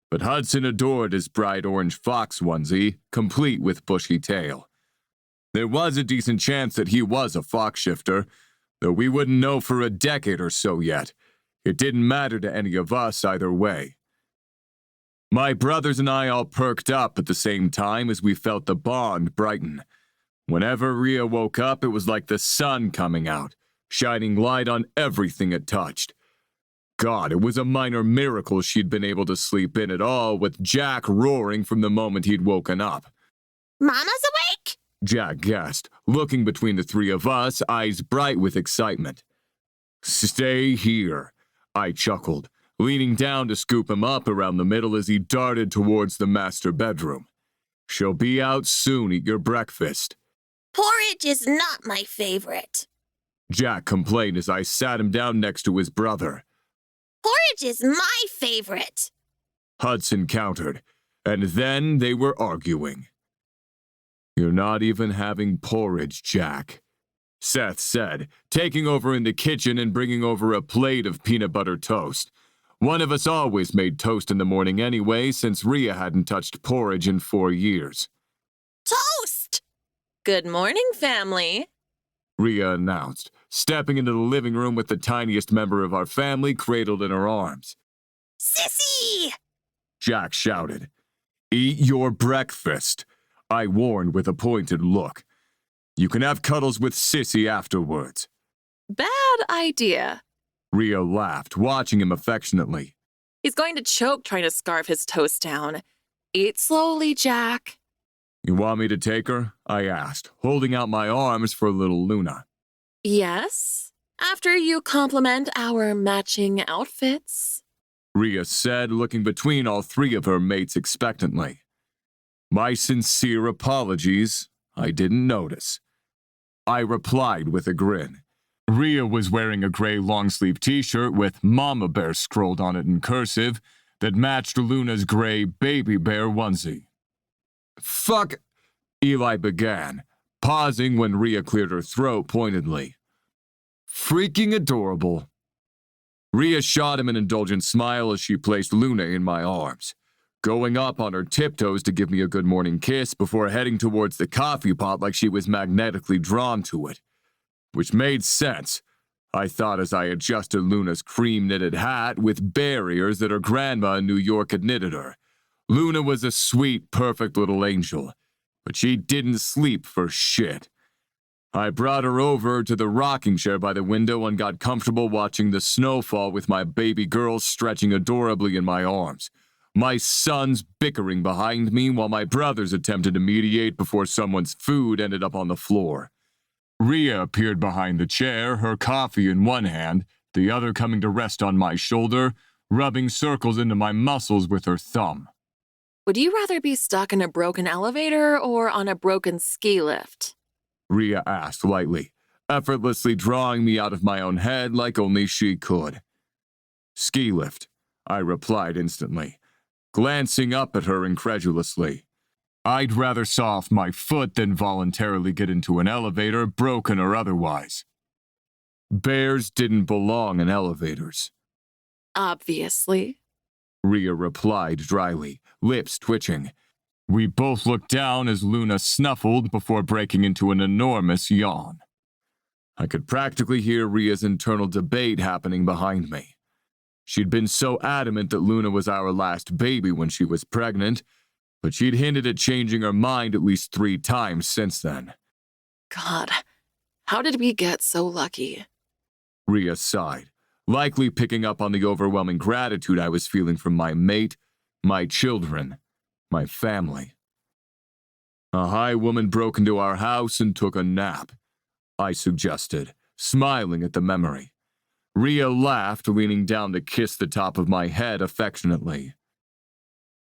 but Hudson adored his bright orange fox onesie, complete with bushy tail. There was a decent chance that he was a fox shifter, though we wouldn't know for a decade or so yet. It didn't matter to any of us either way. My brothers and I all perked up at the same time as we felt the bond brighten. Whenever Rhea woke up, it was like the sun coming out, shining light on everything it touched. God, it was a minor miracle she'd been able to sleep in at all, with Jack roaring from the moment he'd woken up. Mama's awake? Jack guessed, looking between the 3 of us, eyes bright with excitement. Stay here, I chuckled, leaning down to scoop him up around the middle as he darted towards the master bedroom. She'll be out soon, eat your breakfast. Porridge is not my favorite. Jack complained as I sat him down next to his brother. Porridge is my favorite. Hudson countered, and then they were arguing. You're not even having porridge, Jack, Seth said, taking over in the kitchen and bringing over a plate of peanut butter toast. One of us always made toast in the morning anyway, since Rhea hadn't touched porridge in 4 years. Toast! Good morning, family. Rhea announced, stepping into the living room with the tiniest member of our family cradled in her arms. Sissy! Jack shouted. Eat your breakfast, I warned with a pointed look. You can have cuddles with Sissy afterwards. Bad idea. Rhea laughed, watching him affectionately. He's going to choke trying to scarf his toast down. Eat slowly, Jack. You want me to take her? I asked, holding out my arms for little Luna. Yes, after you compliment our matching outfits. Rhea said, looking between all 3 of her mates expectantly. My sincere apologies. I didn't notice. I replied with a grin. Rhea was wearing a gray long-sleeve t-shirt with Mama Bear scrolled on it in cursive that matched Luna's gray baby bear onesie. Fuck, Eli began, pausing when Rhea cleared her throat pointedly. Freaking adorable. Rhea shot him an indulgent smile as she placed Luna in my arms, going up on her tiptoes to give me a good morning kiss before heading towards the coffee pot like she was magnetically drawn to it. Which made sense, I thought as I adjusted Luna's cream-knitted hat with bear ears that her grandma in New York had knitted her, Luna was a sweet, perfect little angel, but she didn't sleep for shit. I brought her over to the rocking chair by the window and got comfortable watching the snow fall with my baby girl stretching adorably in my arms, my sons bickering behind me while my brothers attempted to mediate before someone's food ended up on the floor. Rhea appeared behind the chair, her coffee in one hand, the other coming to rest on my shoulder, rubbing circles into my muscles with her thumb. Would you rather be stuck in a broken elevator or on a broken ski lift? Rhea asked lightly, effortlessly drawing me out of my own head like only she could. Ski lift, I replied instantly, glancing up at her incredulously. I'd rather saw off my foot than voluntarily get into an elevator, broken or otherwise. Bears didn't belong in elevators. Obviously. Rhea replied dryly, lips twitching. We both looked down as Luna snuffled before breaking into an enormous yawn. I could practically hear Rhea's internal debate happening behind me. She'd been so adamant that Luna was our last baby when she was pregnant, but she'd hinted at changing her mind at least 3 times since then. God, how did we get so lucky? Rhea sighed, likely picking up on the overwhelming gratitude I was feeling from my mate, my children, my family. A high woman broke into our house and took a nap, I suggested, smiling at the memory. Rhea laughed, leaning down to kiss the top of my head affectionately.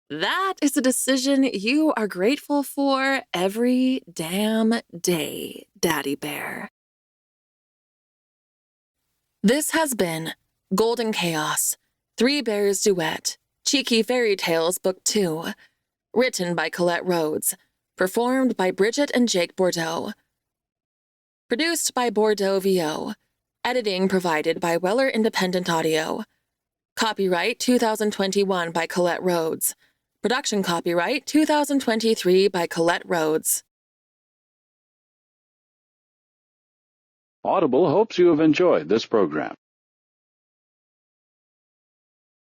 That is a decision you are grateful for every damn day, Daddy Bear. This has been Golden Chaos, 3 Bears Duet, Cheeky Fairy Tales Book 2, written by Colette Rhodes, performed by Bridget and Jake Bordeaux. Produced by Bordeaux VO, editing provided by Weller Independent Audio. Copyright 2021 by Colette Rhodes. Production copyright 2023 by Colette Rhodes. Audible hopes you have enjoyed this program.